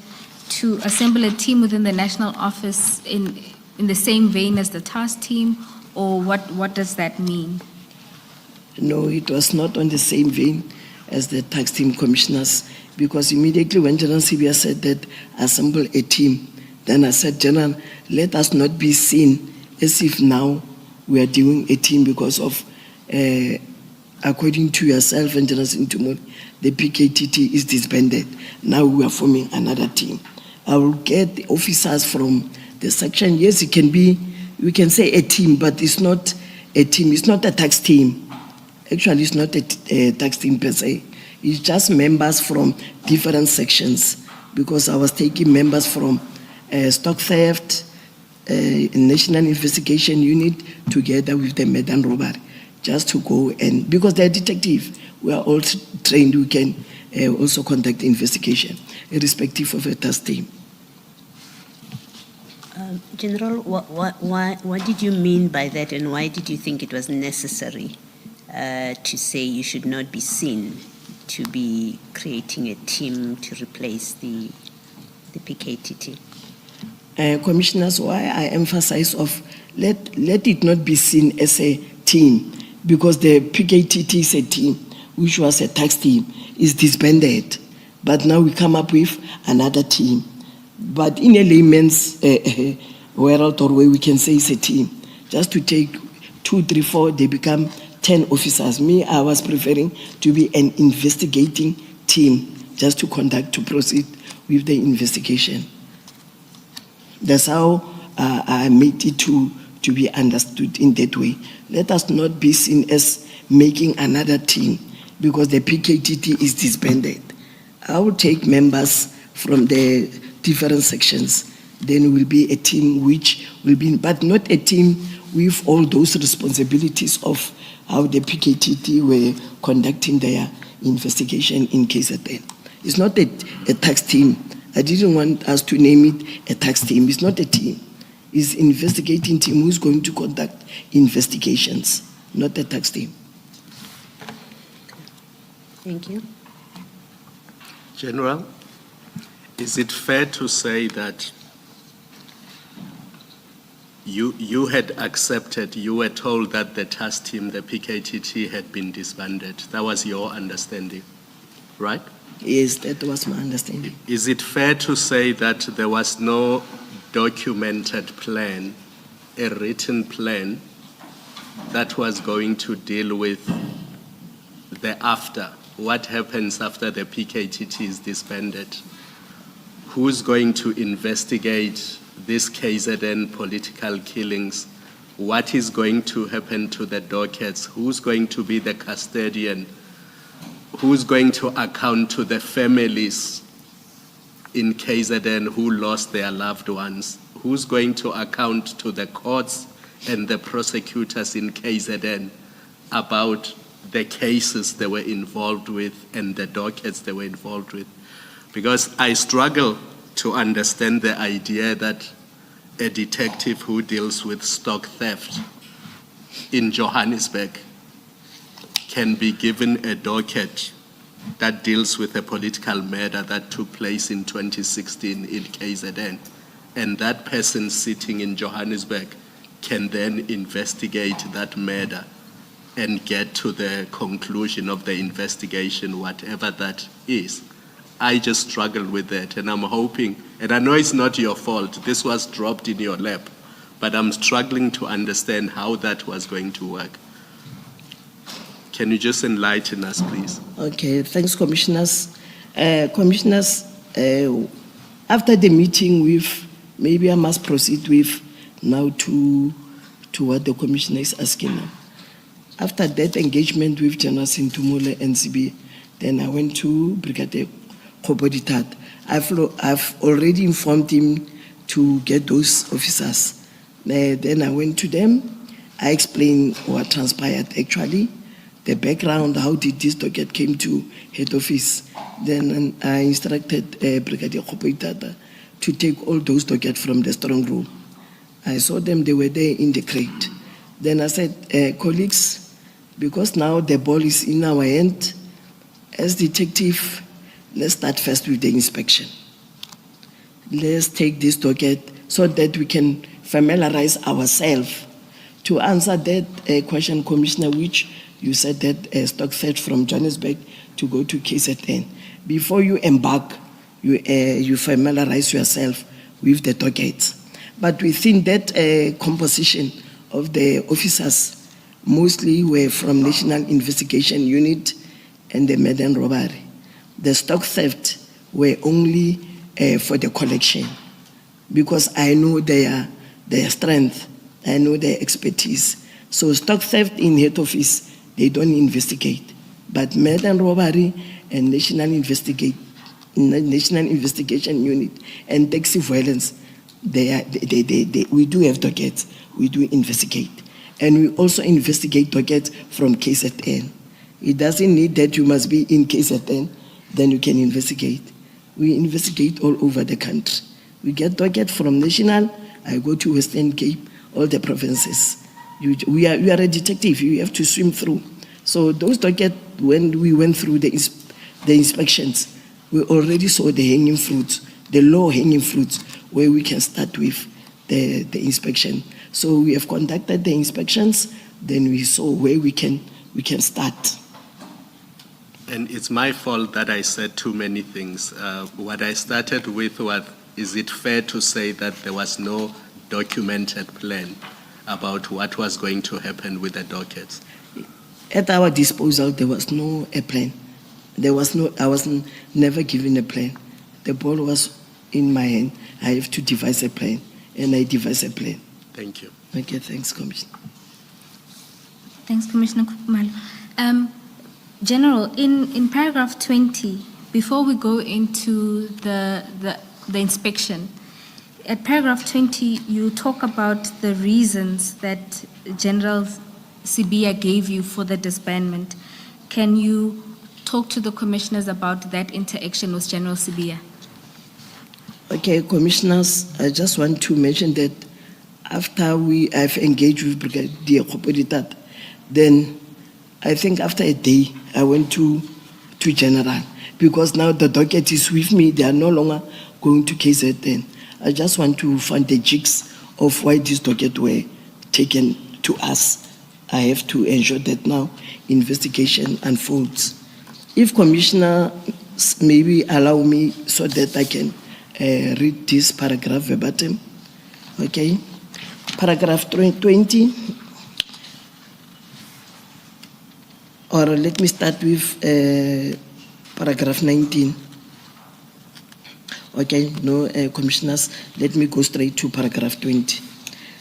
to assemble a team within the national office in the same vein as the task team, or what does that mean? No, it was not on the same vein as the tax team commissioners, because immediately when General Sibia said that assemble a team, then I said, General, let us not be seen as if now we are doing a team because of, according to yourself and General Sintumori, the PKTT is disbanded. Now we are forming another team. I will get the officers from the section. Yes, it can be, we can say a team, but it's not a team. It's not a tax team. Actually, it's not a tax team per se. It's just members from different sections, because I was taking members from stock theft, National Investigation Unit, together with the Medan robbery, just to go and, because they're detective, we are all trained, we can also conduct investigation, irrespective of a task team. General, what did you mean by that, and why did you think it was necessary to say you should not be seen to be creating a team to replace the PKTT? Commissioners, why I emphasize of let it not be seen as a team, because the PKTT is a team, which was a tax team, is disbanded. But now we come up with another team. But in a layman's world or way, we can say it's a team. Just to take 2, 3, 4, they become 10 officers. Me, I was preferring to be an investigating team, just to proceed with the investigation. That's how I made it to be understood in that way. Let us not be seen as making another team, because the PKTT is disbanded. I will take members from the different sections, then it will be a team which will be, but not a team with all those responsibilities of how the PKTT were conducting their investigation in KZN. It's not a tax team. I didn't want us to name it a tax team. It's not a team. It's an investigating team who's going to conduct investigations, not a tax team. Thank you. General, is it fair to say that you had accepted, you were told that the task team, the PKTT, had been disbanded? That was your understanding, right? Yes, that was my understanding. Is it fair to say that there was no documented plan, a written plan, that was going to deal with the after? What happens after the PKTT is disbanded? Who's going to investigate these KZN political killings? What is going to happen to the dockets? Who's going to be the custodian? Who's going to account to the families in KZN who lost their loved ones? Who's going to account to the courts and the prosecutors in KZN about the cases they were involved with and the dockets they were involved with? Because I struggle to understand the idea that a detective who deals with stock theft in Johannesburg can be given a docket that deals with a political murder that took place in 2016 in KZN, and that person sitting in Johannesburg can then investigate that murder and get to the conclusion of the investigation, whatever that is. I just struggle with that, and I'm hoping, and I know it's not your fault, this was dropped in your lap, but I'm struggling to understand how that was going to work. Can you just enlighten us, please? Okay, thanks, Commissioners. Commissioners, after the meeting with, maybe I must proceed with now to what the Commissioner is asking now. After that engagement with General Sintumule NCB, then I went to Brigadier Koboditat. I've already informed him to get those officers. Then I went to them. I explained what transpired actually, the background, how did this docket came to head office. Then I instructed Brigadier Koboditat to take all those dockets from the strong room. I saw them, they were there in the crate. Then I said, colleagues, because now the ball is in our hand, as detective, let's start first with the inspection. Let's take this docket so that we can familiarize ourselves. To answer that question, Commissioner, which you said that stock theft from Johannesburg to go to KZN. Before you embark, you familiarize yourself with the dockets. But within that composition of the officers, mostly were from National Investigation Unit and the Madden robbery. The stock theft were only for the collection, because I know their strength, I know their expertise. So stock theft in head office, they don't investigate. But Madden robbery and National Investigation Unit and taxi violence, we do have dockets, we do investigate. And we also investigate dockets from KZN. It doesn't need that you must be in KZN, then you can investigate. We investigate all over the country. We get docket from National, I go to Western Cape, all the provinces. You are a detective, you have to swim through. So those dockets, when we went through the inspections, we already saw the hanging fruits, the low-hanging fruits, where we can start with the inspection. So we have conducted the inspections, then we saw where we can start. And it's my fault that I said too many things. What I started with was, is it fair to say that there was no documented plan about what was going to happen with the dockets? At our disposal, there was no plan. I was never given a plan. The ball was in my hand. I have to devise a plan, and I devised a plan. Thank you. Okay, thanks, Commissioner. Thanks, Commissioner Khumalo. General, in paragraph 20, before we go into the inspection, at paragraph 20, you talk about the reasons that General Sibia gave you for the disbandment. Can you talk to the commissioners about that interaction with General Sibia? Okay, commissioners, I just want to mention that after I've engaged with Brigadier Koboditat, then I think after a day, I went to General, because now the docket is with me, they are no longer going to KZN. I just want to find the jigs of why these dockets were taken to us. I have to ensure that now investigation unfolds. If Commissioner maybe allow me so that I can read this paragraph verbatim. Okay. Paragraph 20, or let me start with paragraph 19. Okay, no, commissioners, let me go straight to paragraph 20.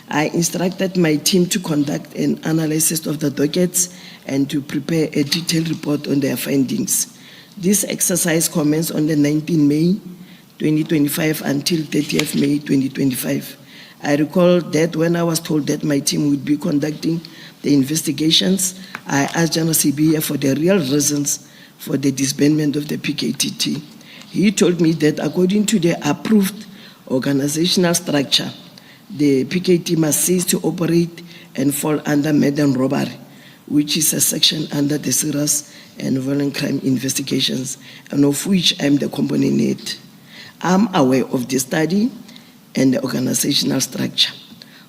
I instructed my team to conduct an analysis of the dockets and to prepare a detailed report on their findings. This exercise commenced on the 19th May 2025 until 30th May 2025. I recall that when I was told that my team would be conducting the investigations, I asked General Sibiya for the real reasons for the disbandment of the PKTT. He told me that according to the approved organizational structure, the PKT must cease to operate and fall under murder and robbery, which is a section under the Serious and Violent Crime Investigations, and of which I'm the component head. I'm aware of the study and the organizational structure.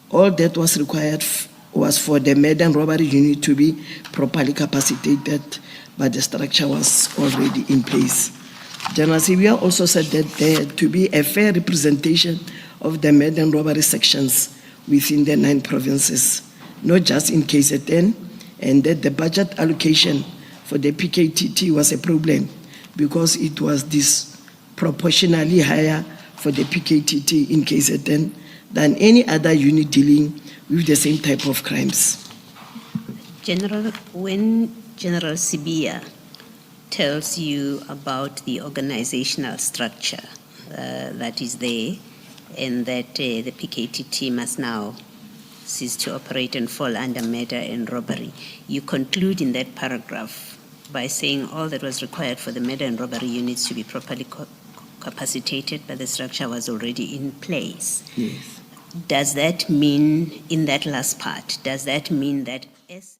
All that was required was for the murder and robbery unit to be properly capacitated, but the structure was already in place. General Sibiya also said that there had to be a fair representation of the murder and robbery sections within the 9 provinces, not just in KZN, and that the budget allocation for the PKTT was a problem because it was disproportionately higher for the PKTT in KZN than any other unit dealing with the same type of crimes. General, when General Sibiya tells you about the organizational structure that is there, and that the PKTT must now cease to operate and fall under murder and robbery, you conclude in that paragraph by saying all that was required for the murder and robbery units to be properly capacitated, but the structure was already in place. Yes. Does that mean, in that last part, does that mean that as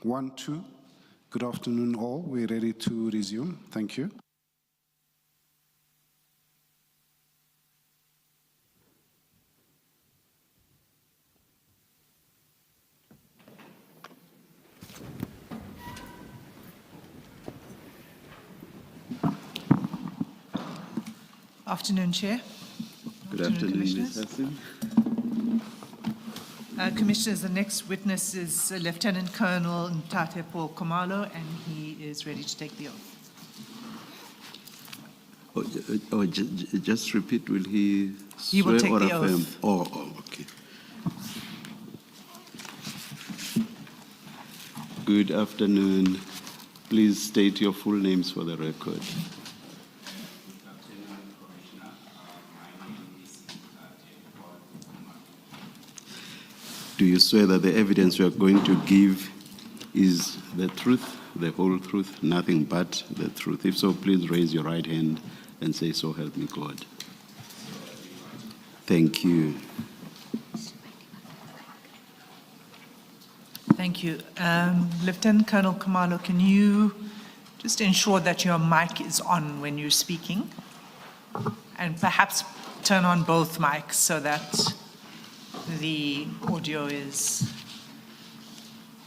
1, 2. Good afternoon, all. We're ready to resume. Thank you. Afternoon, Chair. Good afternoon, Commissioners. Ms. Hassan. Commissioners, the next witness is Lieutenant Colonel Ntatepo Khumalo, and he is ready to take the oath. Just repeat, will he He will swear take or the affirm? oath. Oh, okay. Good afternoon. Please state your full names for the record. Do you swear that the evidence you are going to give is the truth, the whole truth, nothing but the truth? If so, please raise your right hand and say, "So help me God." Thank you. Thank you. Lieutenant Colonel Khumalo, can you just ensure that your mic is on when you're speaking? And perhaps turn on both mics so that the audio is,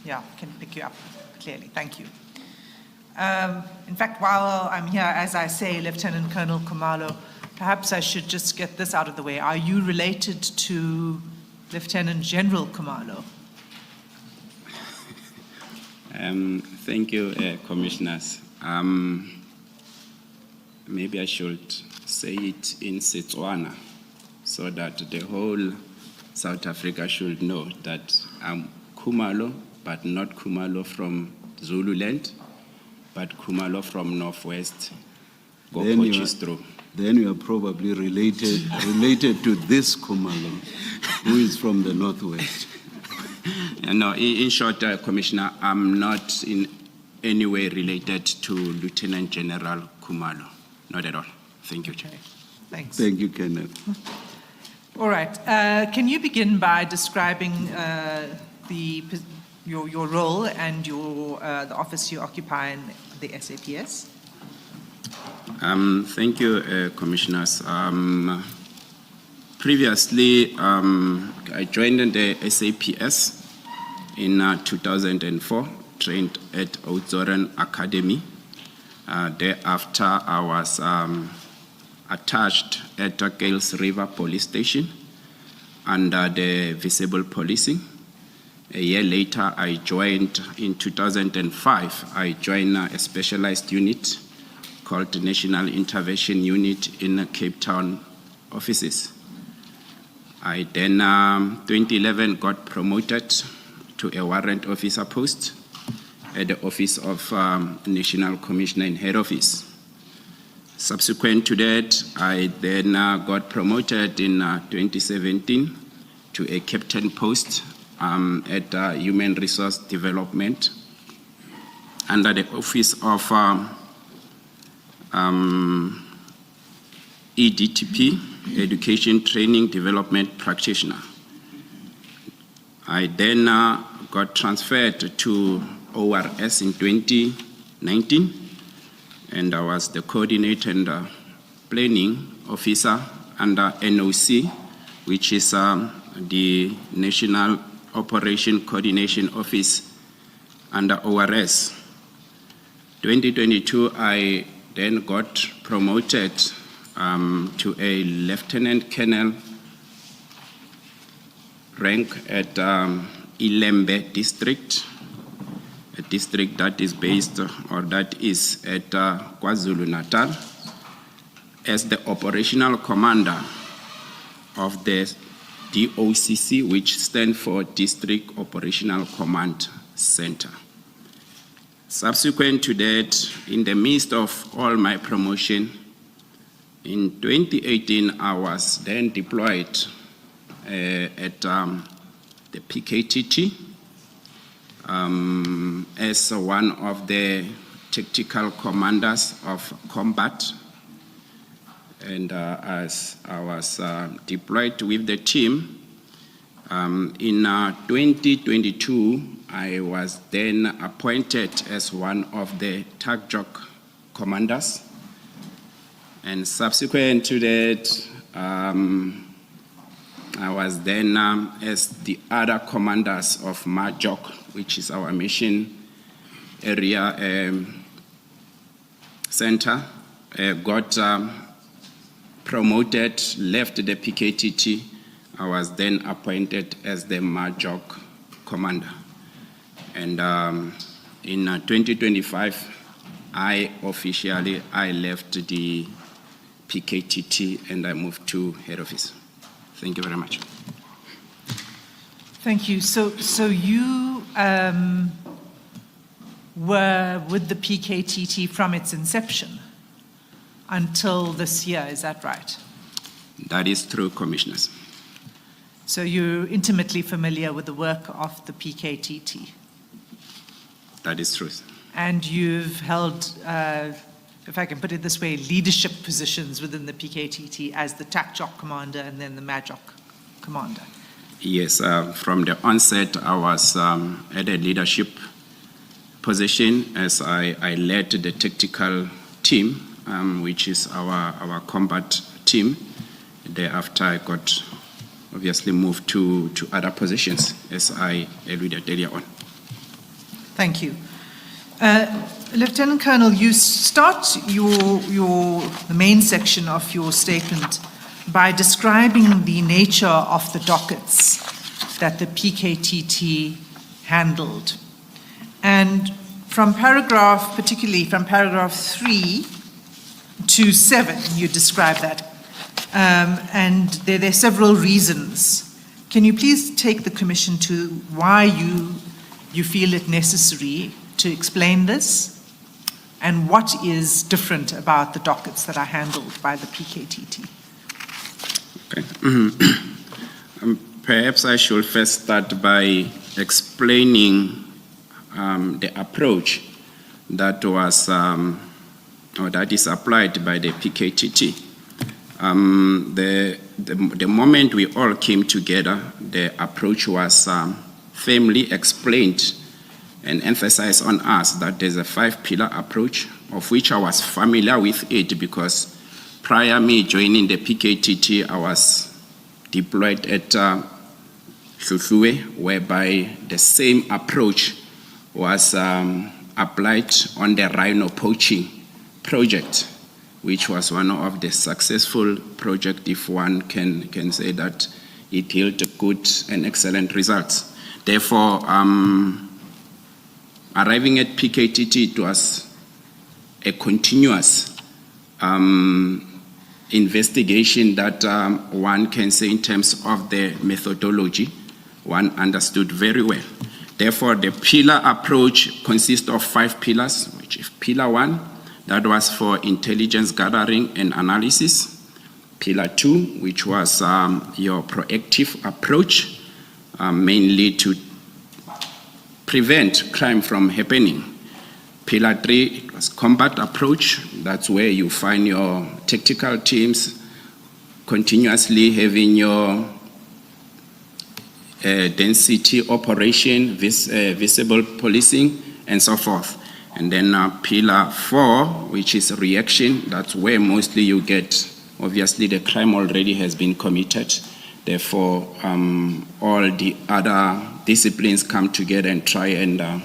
can pick you up clearly. Thank you. In fact, while I'm here, as I say, Lieutenant Colonel Khumalo, perhaps I should just get this out of the way. Are you related to Lieutenant General Khumalo? Thank you, Commissioners. Maybe I should say it in Setswana so that the whole South Africa should know that I'm Khumalo, but not Khumalo from Zululand, but Khumalo from Northwest, Potchefstroom. Then you are probably related to this Khumalo, who is from the Northwest. No, in short, Commissioner, I'm not in any way related to Lieutenant General Khumalo. Not at all. Thank you, Chair. Thanks. Thank you, Kenneth. All right. Can you begin by describing your role and the office you occupy in the SAPS? Thank you, Commissioners. Previously, I joined the SAPS in 2004, trained at Oudtshoorn Academy. Thereafter, I was attached at Gales River Police Station under the visible policing. A year later, I joined, in 2005, I joined a specialized unit called the National Intervention Unit in Cape Town offices. I then, 2011, got promoted to a warrant officer post at the Office of National Commissioner in Head Office. Subsequent to that, I then got promoted in 2017 to a captain post at Human Resource Development under the Office of EDTP, Education Training Development Practitioner. I then got transferred to ORS in 2019, and I was the coordinator and planning officer under NOC, which is the National Operation Coordination Office under ORS. 2022, I then got promoted to a lieutenant colonel rank at Ilembe district, a district that is based or that is at KwaZulu-Natal, as the operational commander of the DOCC, which stands for District Operational Command Center. Subsequent to that, in the midst of all my promotion, in 2018, I was then deployed at the PKTT as one of the tactical commanders of combat. And as I was deployed with the team, In 2022, I was then appointed as one of the TACJOC commanders. And subsequent to that, I was then as the other commanders of MAJOC, which is our mission area center, got promoted, left the PKTT. I was then appointed as the MAJOC commander. And in 2025, I left the PKTT and I moved to head office. Thank you very much. Thank you. So you were with the PKTT from its inception until this year, is that right? That is true, Commissioners. So you're intimately familiar with the work of the PKTT? That is true. And you've held, if I can put it this way, leadership positions within the PKTT as the TACJOC commander and then the MAJOC commander? Yes, from the onset, I was at a leadership position as I led the tactical team, which is our combat team. Thereafter, I got obviously moved to other positions, as I alluded earlier on. Thank you. Lieutenant Colonel, you start the main section of your statement by describing the nature of the dockets that the PKTT handled. And particularly from paragraph 3 to 7, you describe that. And there are several reasons. Can you please take the Commission to why you feel it necessary to explain this? And what is different about the dockets that are handled by the PKTT? Okay. Perhaps I should first start by explaining the approach that was or that is applied by the PKTT. The moment we all came together, the approach was firmly explained and emphasized on us that there's a 5-pillar approach, of which I was familiar with it because prior me joining the PKTT, I was deployed at Hluhluwe, whereby the same approach was applied on the rhino poaching project, which was one of the successful projects, if one can say that it yielded good and excellent results. Therefore, arriving at PKTT, it was a continuous investigation that one can say in terms of the methodology, one understood very well. Therefore, the pillar approach consists of 5 pillars, which is pillar 1, that was for intelligence gathering and analysis. Pillar 2, which was your proactive approach, mainly to prevent crime from happening. Pillar 3, it was combat approach. That's where you find your tactical teams continuously having your density operation, visible policing, and so forth. And then pillar 4, which is reaction. That's where mostly you get, obviously the crime already has been committed. Therefore, all the other disciplines come together and try and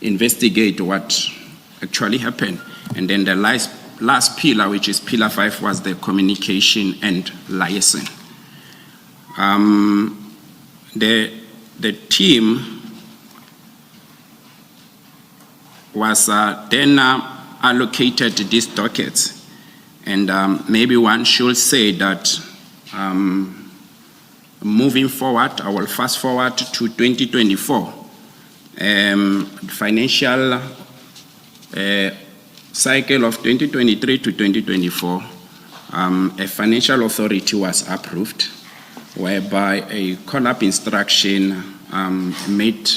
investigate what actually happened. And then the last pillar, which is pillar 5, was the communication and liaison. The team was then allocated these dockets. And maybe one should say that moving forward, I will fast forward to 2024. Financial cycle of 2023 to 2024, a financial authority was approved, whereby a call-up instruction made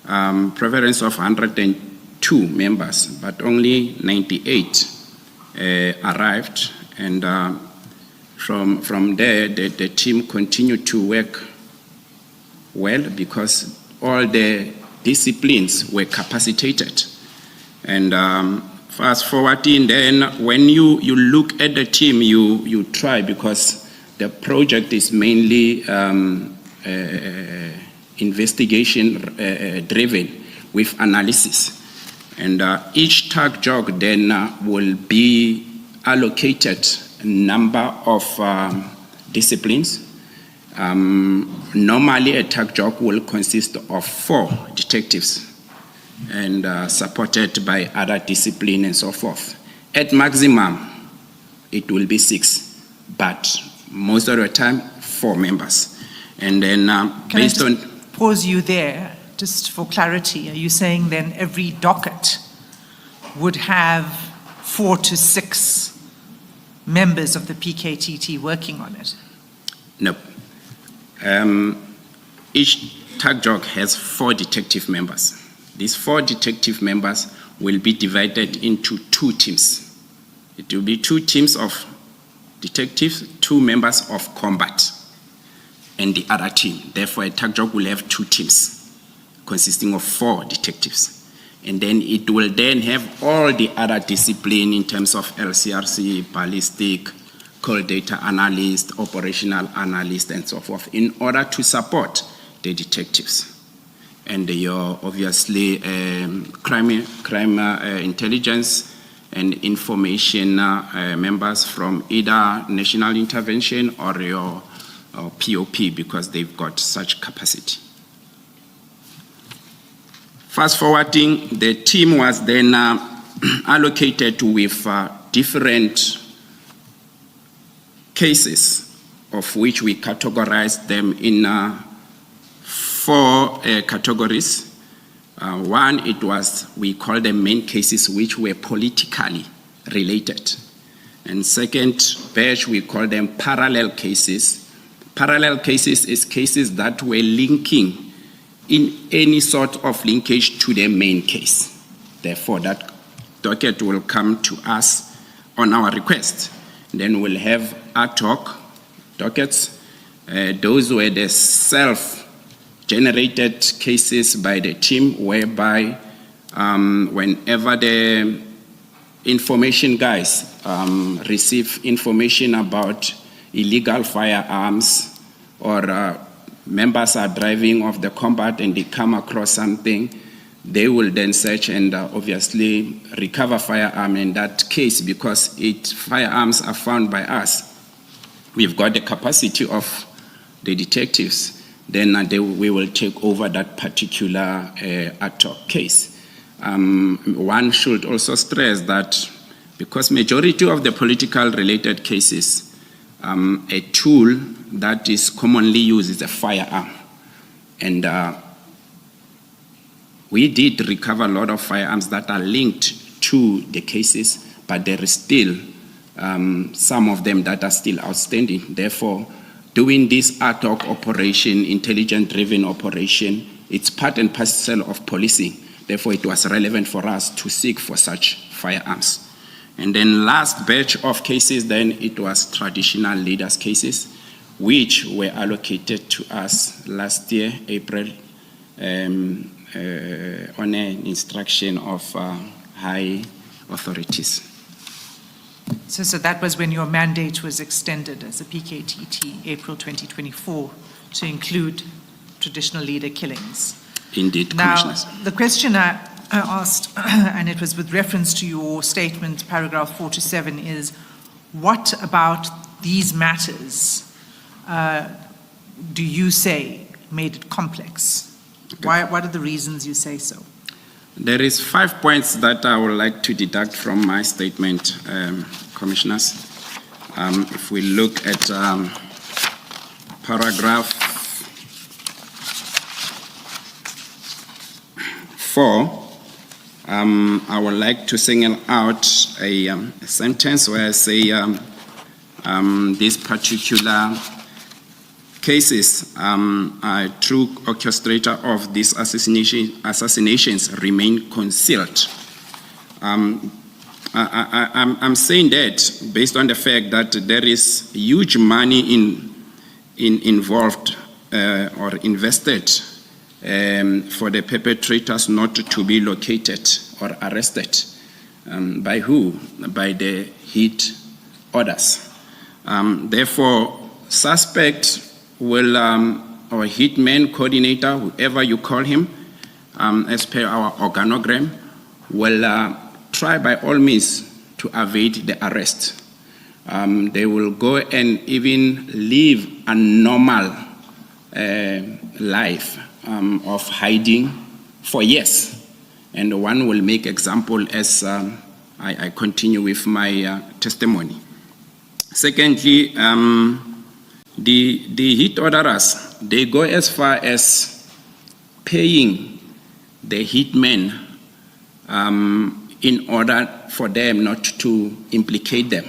preference of 102 members, but only 98 arrived. And from there, the team continued to work well because all the disciplines were capacitated. And fast forwarding, then when you look at the team, you try, because the project is mainly investigation driven with analysis. And each tag jog then will be allocated a number of disciplines. Normally a tag jog will consist of 4 detectives and supported by other discipline and so forth. At maximum, it will be 6, but most of the time, 4 members. And then based on... Pause you there, just for clarity. Are you saying then every docket would have 4 to 6 members of the PKTT working on it? No. Each tag jog has 4 detective members. These 4 detective members will be divided into 2 teams. It will be 2 teams of detectives, 2 members of combat, and the other team. Therefore, a tag jog will have 2 teams consisting of 4 detectives. And then it will then have all the other discipline in terms of LCRC, ballistic, cold data analyst, operational analyst, and so forth, in order to support the detectives. And your obviously crime intelligence and information members from either national intervention or your POP, because they've got such capacity. Fast forwarding, the team was then allocated with different cases, of which we categorized them in 4 categories. One, it was, we call them main cases, which were politically related. And second batch, we call them parallel cases. Parallel cases is cases that were linking in any sort of linkage to the main case. Therefore, that docket will come to us on our request. Then we'll have ad hoc dockets. Those were the self-generated cases by the team, whereby whenever the information guys receive information about illegal firearms, or members are driving off the combat and they come across something, they will then search and obviously recover firearm in that case, because firearms are found by us. We've got the capacity of the detectives, then we will take over that particular ad hoc case. One should also stress that because majority of the political related cases, a tool that is commonly used is a firearm. And we did recover a lot of firearms that are linked to the cases, but there is still some of them that are still outstanding. Therefore, doing this ad hoc operation, intelligence-driven operation, it's part and parcel of policing. Therefore, it was relevant for us to seek for such firearms. And then last batch of cases, then it was traditional leaders cases, which were allocated to us last year, April, on an instruction of high authorities. So that was when your mandate was extended as a PKTT, April 2024, to include traditional leader killings. Indeed, now, Commissioners. The question I asked, and it was with reference to your statement, paragraph 4 to 7, is what about these matters do you say made it complex? Okay. What are the reasons you say so? There is 5 points that I would like to deduct from my statement, Commissioners. If we look at paragraph 4, I would like to single out a sentence where I say these particular cases, true orchestrator of these assassinations remain concealed. I'm saying that based on the fact that there is huge money involved or invested for the perpetrators not to be located or arrested. By who? By the hit orders. Therefore, suspect will, or hitman coordinator, whoever you call him, as per our organogram, will try by all means to evade the arrest. They will go and even live a normal life of hiding for years. And one will make example as I continue with my testimony. Secondly, the hit orderers, they go as far as paying the hitmen in order for them not to implicate them.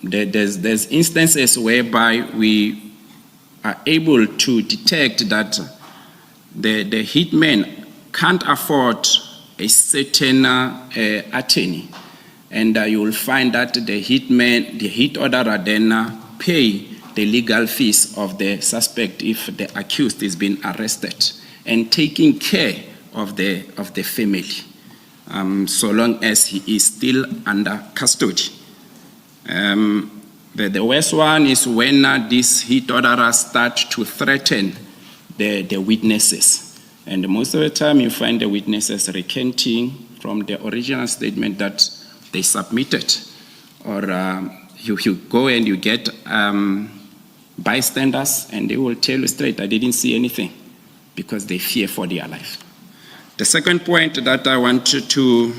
There's instances whereby we are able to detect that the hitmen can't afford a certain attorney, and you will find that the hit orderer then pay the legal fees of the suspect if the accused is being arrested, and taking care of the family, so long as he is still under custody. The worst one is when these hit orderers start to threaten the witnesses. And most of the time you find the witnesses recanting from the original statement that they submitted. Or you go and you get bystanders and they will tell you straight, I didn't see anything, because they fear for their life. The second point that I want to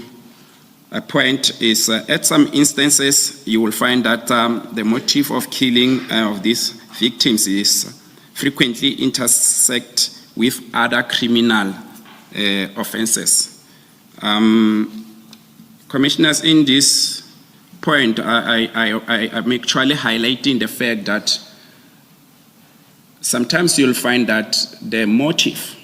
point is at some instances you will find that the motive of killing of these victims is frequently intersect with other criminal offenses. Commissioners, in this point, I'm actually highlighting the fact that sometimes you'll find that the motive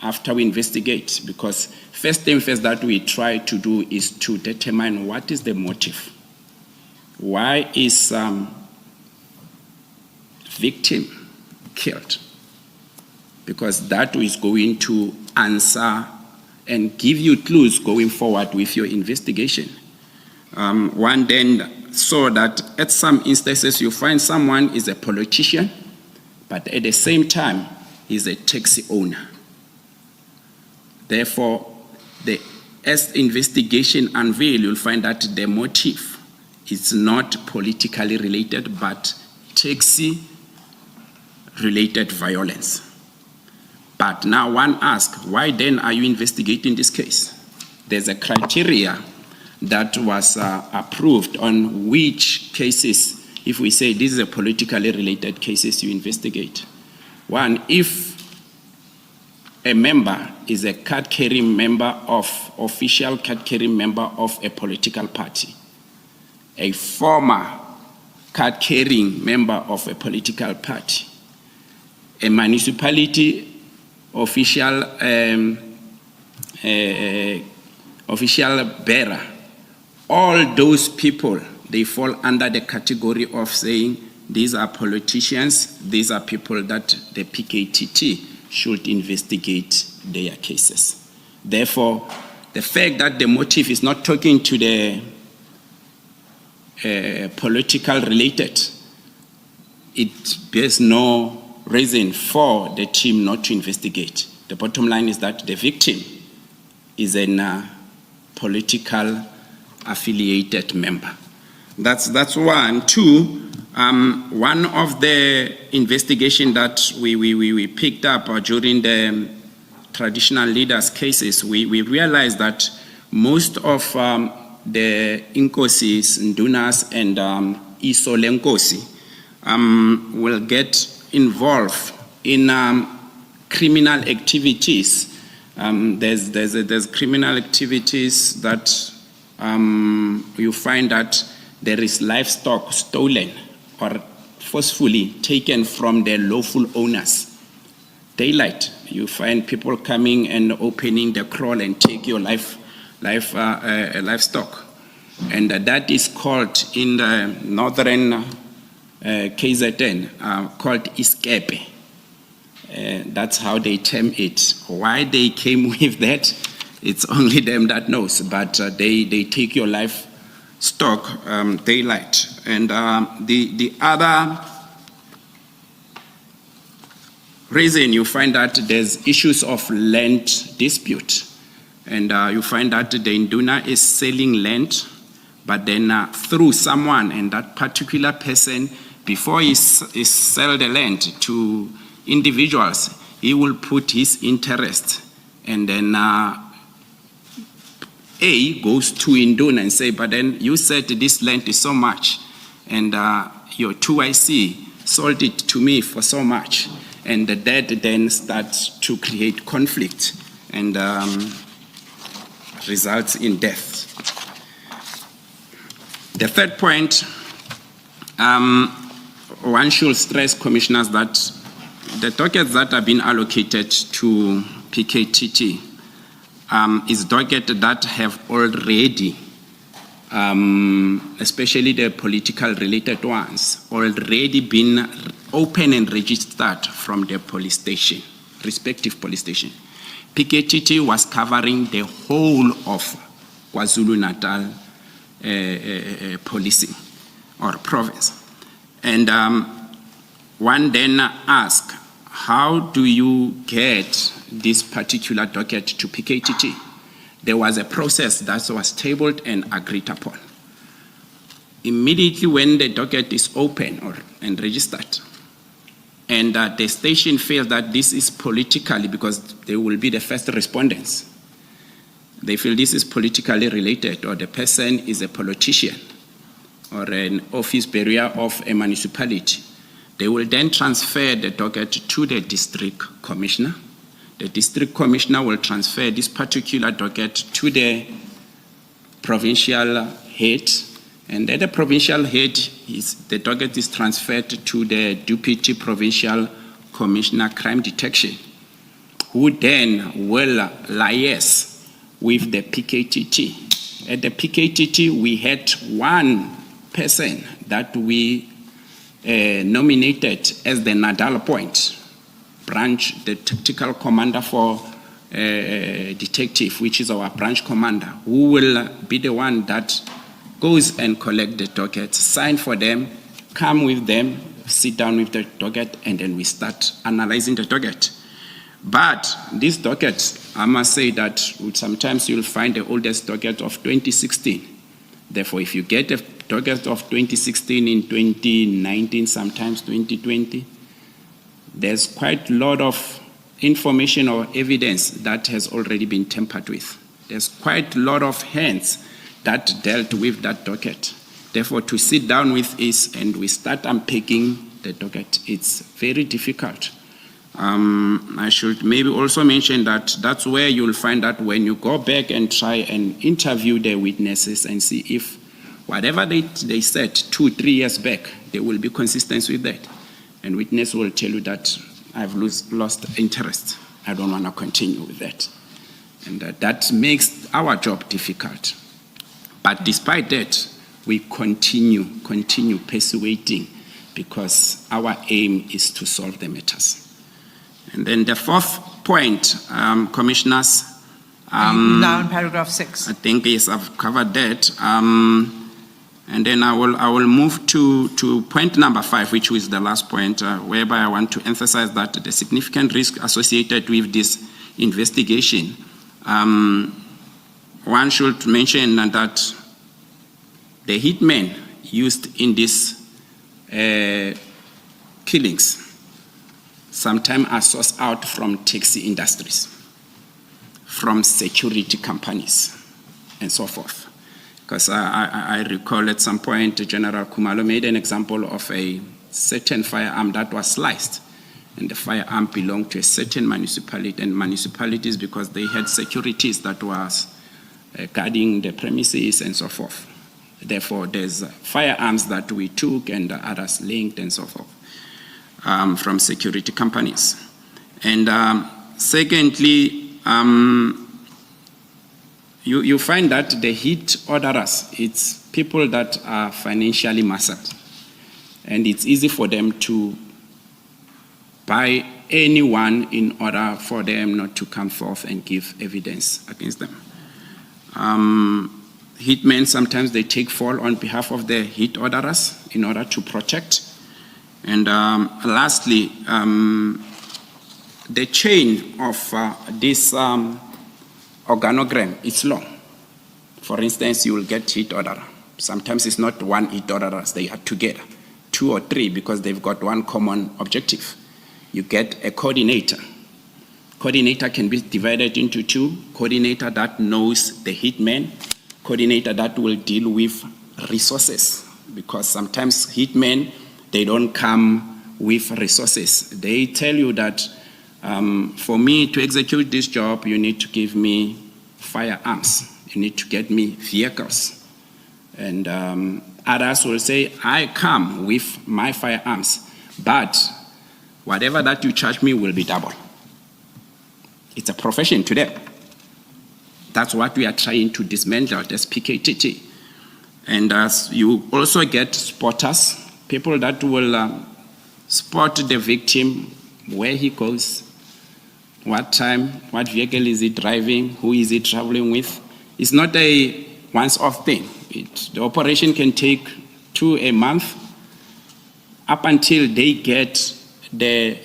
after we investigate, because first thing first that we try to do is to determine what is the motive. Why is victim killed? Because that is going to answer and give you clues going forward with your investigation. One then saw that at some instances you find someone is a politician, but at the same time is a taxi owner. Therefore, as investigation unveil, you'll find that the motive is not politically related, but taxi-related violence. But now one asks, why then are you investigating this case? There's a criteria that was approved on which cases, if we say this is a politically related cases, you investigate. One, if a member is a card-carrying member of, official card-carrying member of a political party, a former card-carrying member of a political party, a municipality official bearer, all those people, they fall under the category of saying these are politicians, these are people that the PKTT should investigate their cases. Therefore, the fact that the motive is not talking to the political related, it bears no reason for the team not to investigate. The bottom line is that the victim is a political affiliated member. That's one. Two, one of the investigation that we picked up during the traditional leaders cases, we realized that most of the Inkosis, Ndunas, and Isolenkosi will get involved in criminal activities. There's criminal activities that you find that there is livestock stolen or forcefully taken from their lawful owners. Daylight, you find people coming and opening the kraal and take your livestock. And that is called in the northern KZN called Iskepe. That's how they term it. Why they came with that, it's only them that knows, but they take your livestock daylight. And the other reason you find that there's issues of land dispute. And you find that the Induna is selling land, but then through someone, and that particular person, before he sell the land to individuals, he will put his interest, and then A goes to Induna and say, but then you said this land is so much, and your 2IC sold it to me for so much, and that then starts to create conflict and results in death. The third point, one should stress, commissioners, that the dockets that have been allocated to PKTT is dockets that have already, especially the political related ones, already been open and registered from the police station, respective police station. PKTT was covering the whole of KwaZulu-Natal policing or province. And one then asks, how do you get this particular docket to PKTT? There was a process that was tabled and agreed upon. Immediately when the docket is open and registered, and the station feels that this is politically, because they will be the first respondents, they feel this is politically related, or the person is a politician or an office bearer of a municipality, they will then transfer the docket to the district commissioner. The district commissioner will transfer this particular docket to the provincial head, and then the provincial head, the docket is transferred to the deputy provincial commissioner crime detection, who then will liaise with the PKTT. At the PKTT, we had one person that we nominated as the Nadal Point branch, the tactical commander for detective, which is our branch commander, who will be the one that goes and collect the dockets, sign for them, come with them, sit down with the docket, and then we start analyzing the docket. But these dockets, I must say that sometimes you'll find the oldest docket of 2016. Therefore, if you get a docket of 2016 in 2019, sometimes 2020, there's quite a lot of information or evidence that has already been tampered with. There's quite a lot of hands that dealt with that docket. Therefore, to sit down with is and we start unpacking the docket, it's very difficult. I should maybe also mention that that's where you'll find that when you go back and try and interview the witnesses and see if whatever they said 2-3 years back, they will be consistent with that. And witness will tell you that I've lost interest. I don't want to continue with that. And that makes our job difficult. But despite that, we continue persuading, because our aim is to solve the matters. And then the fourth point, commissioners. Now in paragraph 6. I think yes, I've covered that. And then I will move to point number 5, which is the last point, whereby I want to emphasize that the significant risk associated with this investigation. One should mention that the hitmen used in these killings sometimes are sourced out from taxi industries, from security companies, and so forth. Because I recall at some point, General Kumalo made an example of a certain firearm that was sliced, and the firearm belonged to a certain municipality, and municipalities, because they had securities that was guarding the premises and so forth. Therefore, there's firearms that we took and others linked and so forth from security companies. And secondly, you find that the hit orderers, it's people that are financially muscled. and it's easy for them to buy anyone in order for them not to come forth and give evidence against them. Hitmen, sometimes they take fall on behalf of the hit orderers in order to protect. And lastly, the chain of this organogram is long. For instance, you will get hit orderer. Sometimes it's not one hit orderer, they are together, 2 or 3, because they've got one common objective. You get a coordinator. Coordinator can be divided into 2. Coordinator that knows the hitman, coordinator that will deal with resources, because sometimes hitmen, they don't come with resources. They tell you that for me to execute this job, you need to give me firearms. You need to get me vehicles. And others will say, I come with my firearms, but whatever that you charge me will be double. It's a profession to them. That's what we are trying to dismantle as PKTT. And as you also get spotters, people that will spot the victim, where he goes, what time, what vehicle is he driving, who is he traveling with. It's not a once-off thing. The operation can take 2 a month up until they get the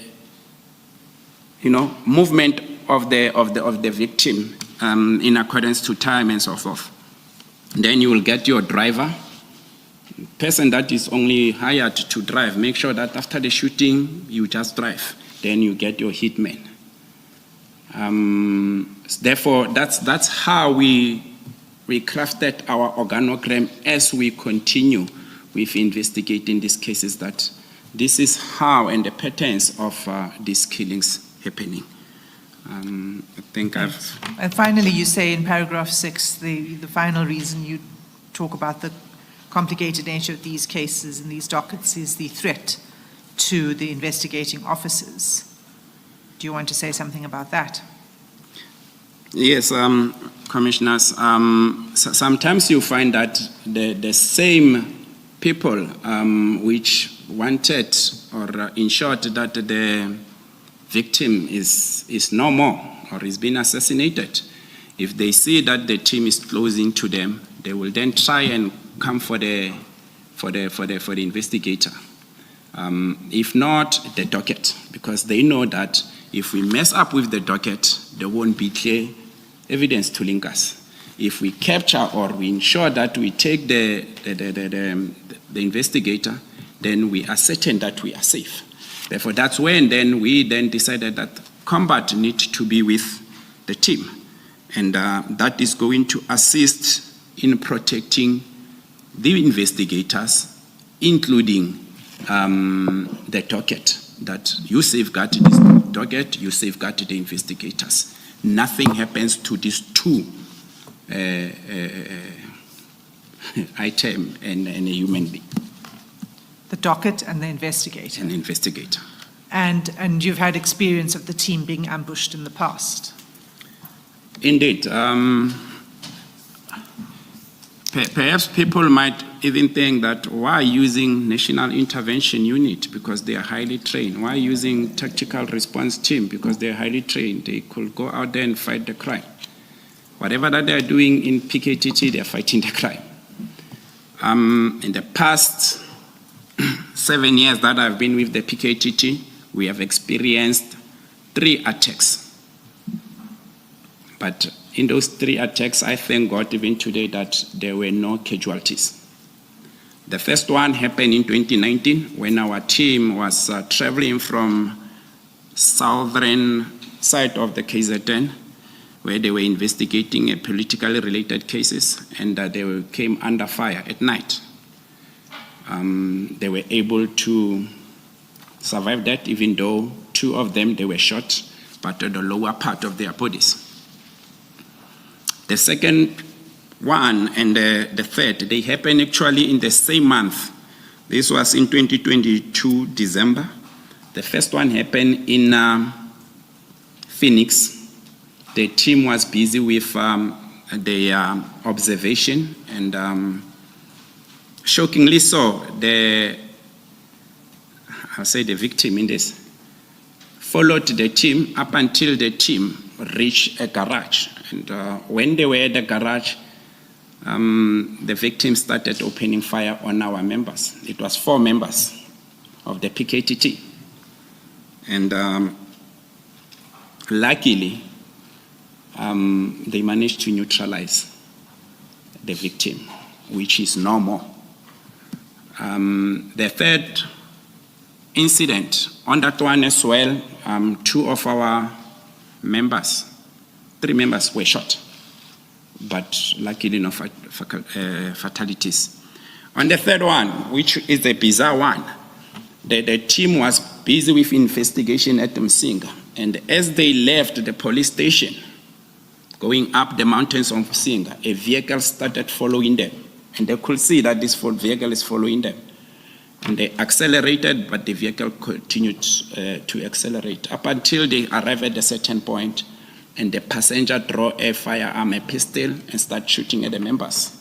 movement of the victim in accordance to time and so forth. Then you will get your driver, person that is only hired to drive. Make sure that after the shooting, you just drive. Then you get your hitman. Therefore, that's how we crafted our organogram as we continue with investigating these cases, that this is how and the patterns of these killings happening. I think And finally, you say in paragraph 6, the final reason you talk about the complicated nature of these cases and these dockets is the threat to the investigating officers. Do you want to say something about that? Yes, commissioners. Sometimes you find that the same people which wanted or ensured that the victim is no more or is being assassinated, if they see that the team is closing to them, they will then try and come for the investigator. If not, the docket, because they know that if we mess up with the docket, there won't be clear evidence to link us. If we capture or we ensure that we take the investigator, then we are certain that we are safe. Therefore, that's when then we decided that combat needs to be with the team. And that is going to assist in protecting the investigators, including the docket, that you safeguard this docket, you safeguard the investigators. Nothing happens to these two item and a human being. The docket and the investigator. An investigator. And you've had experience of the team being ambushed in the past. Indeed. Perhaps people might even think that why using National Intervention Unit, because they are highly trained? Why using Tactical Response Team, because they are highly trained? They could go out there and fight the crime. Whatever that they are doing in PKTT, they are fighting the crime. In the past 7 years that I've been with the PKTT, we have experienced 3 attacks. But in those 3 attacks, I thank God even today that there were no casualties. The first one happened in 2019 when our team was traveling from southern side of the KZN, where they were investigating politically related cases, and they came under fire at night. They were able to survive that, even though 2 of them, they were shot, but at the lower part of their bodies. The second one and the third, they happened actually in the same month. This was in 2022, December. The first one happened in Phoenix. The team was busy with the observation, and shockingly so, the I'll say the victim in this, followed the team up until the team reached a garage. And when they were at the garage, the victim started opening fire on our members. It was 4 members of the PKTT. And luckily, they managed to neutralize the victim, which is normal. The third incident, on that one as well, 2 of our members, 3 members were shot, but luckily no fatalities. On the third one, which is the bizarre one, the team was busy with investigation at Msinga, and as they left the police station, going up the mountains of Msinga, a vehicle started following them, and they could see that this vehicle is following them. And they accelerated, but the vehicle continued to accelerate up until they arrived at a certain point, and the passenger drew a firearm, a pistol, and started shooting at the members.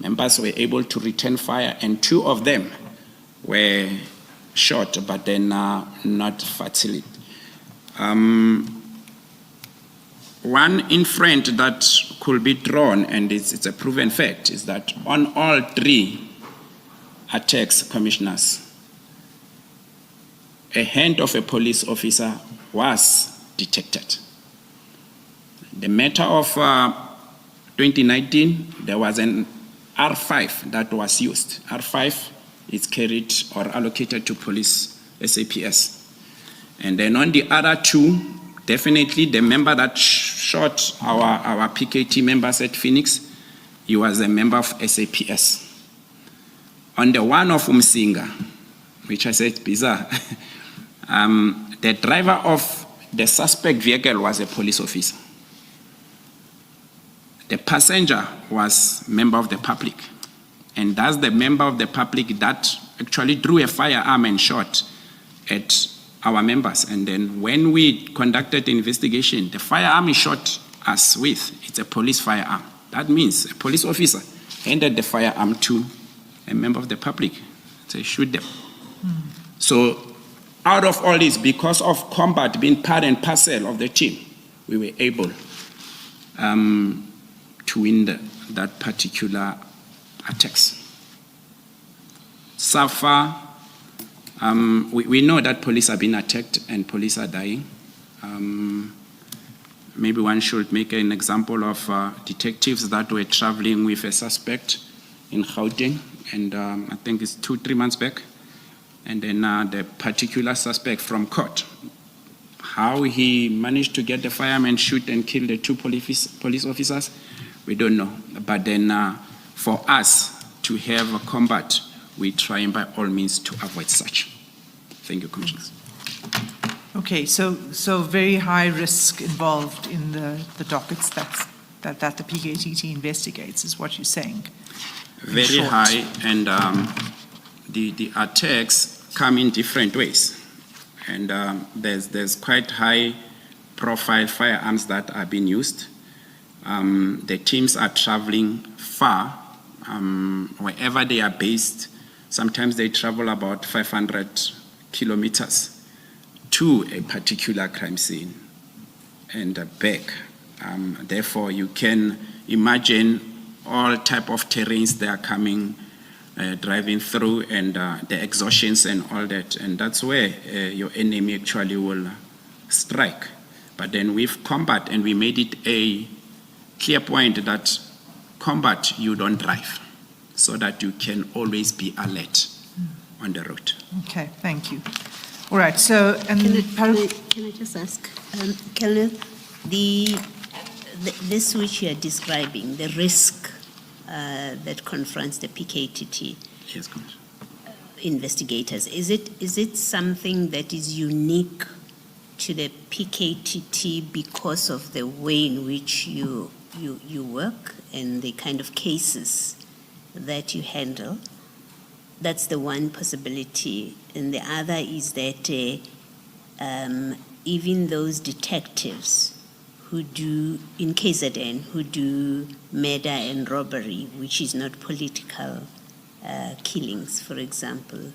Members were able to return fire, and 2 of them were shot, but then not fatally. One inference that could be drawn, and it's a proven fact, is that on all 3 attacks, commissioners, a hand of a police officer was detected. The matter of 2019, there was an R5 that was used. R5 is carried or allocated to police SAPS. And then on the other 2, definitely the member that shot our PKT members at Phoenix, he was a member of SAPS. On the one of Msinga, which I said bizarre, the driver of the suspect vehicle was a police officer. The passenger was a member of the public. And that's the member of the public that actually drew a firearm and shot at our members. And then when we conducted the investigation, the firearm he shot us with, it's a police firearm. That means a police officer handed the firearm to a member of the public. Say, shoot them. So out of all this, because of combat being part and parcel of the team, we were able to win that particular attacks. So far, we know that police are being attacked and police are dying. Maybe one should make an example of detectives that were traveling with a suspect in Gauteng, and I think it's 2-3 months back. And then the particular suspect from court, how he managed to get the firearm and shoot and kill the 2 police officers, we don't know. But then for us to have a combat, we try by all means to avoid such. Thank you, Commissioners. Okay, so very high risk involved in the dockets that the PKTT investigates, is what you're saying. Very high, and the attacks come in different ways. And there's quite high profile firearms that are being used. The teams are traveling far, wherever they are based. Sometimes they travel about 500 kilometers to a particular crime scene and back. Therefore, you can imagine all type of terrains they are coming, driving through, and the exhaustions and all that. And that's where your enemy actually will strike. But then with combat, and we made it a clear point that combat, you don't drive, so that you can always be alert on the road. Okay, thank you. All right, so, and can I just ask, Colonel, this which you are describing, the risk that confronts the PKTT Yes, investigators, is it something that is unique to the PKTT because of the way in which you work and the kind of cases that you handle? That's the one possibility. And the other is that even those detectives who do, in KZN, who do murder and robbery, which is not political killings, for example,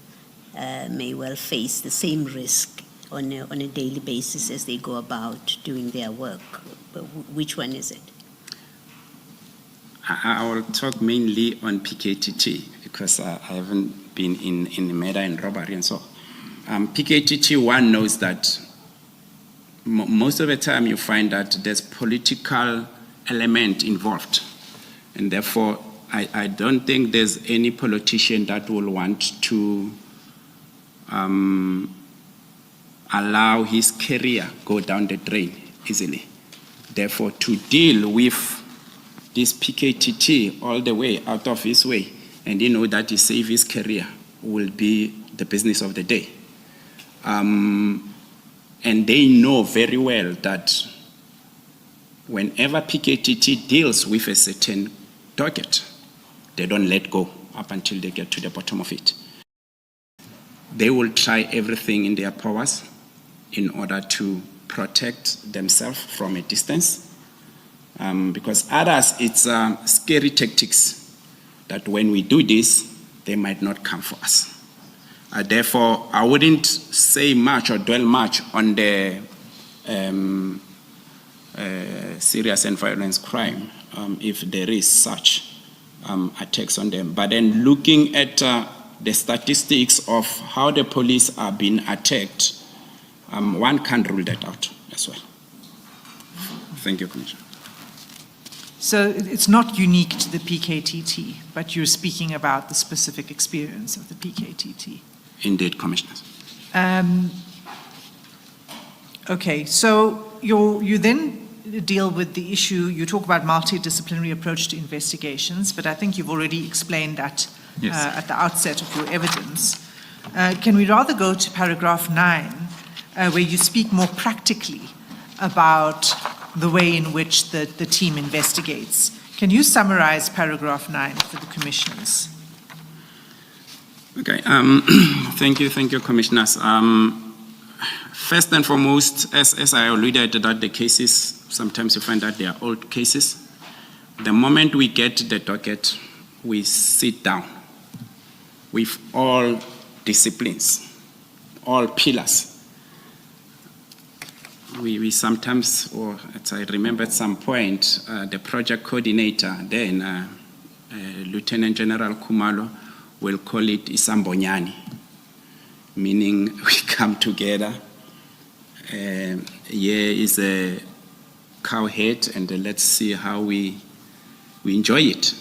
may well face the same risk on a daily basis as they go about doing their work. But which one is it? I will talk mainly on PKTT because I haven't been in murder and robbery and so. PKTT, one knows that most of the time you find that there's political element involved, and therefore I don't think there's any politician that will want to allow his career go down the drain easily. Therefore, to deal with this PKTT all the way out of his way, and that he save his career will be the business of the day. And they know very well that whenever PKTT deals with a certain docket, they don't let go up until they get to the bottom of it. They will try everything in their powers in order to protect themselves from a distance. Because others, it's scary tactics that when we do this, they might not come for us. Therefore, I wouldn't say much or dwell much on the serious and violent crime if there is such attacks on them. But then looking at the statistics of how the police are being attacked, one can't rule that out as well. Thank you, Commissioner. So it's not unique to the PKTT, but you're speaking about the specific experience of the PKTT. Indeed, Commissioners. Okay, so you then deal with the issue, you talk about multidisciplinary approach to investigations, but I think you've already explained that at the outset of your evidence. Can we rather go to paragraph 9, where you speak more practically about the way in which the team investigates? Can you summarize paragraph 9 for the commissioners? Okay, thank you, commissioners. First and foremost, as I alluded that the cases, sometimes you find that they are old cases. The moment we get the docket, we sit down with all disciplines, all pillars. We sometimes, or as I remember at some point, the project coordinator, then Lieutenant General Kumalo, will call it Isambonyani, meaning we come together. Here is a cow head, and let's see how we enjoy it.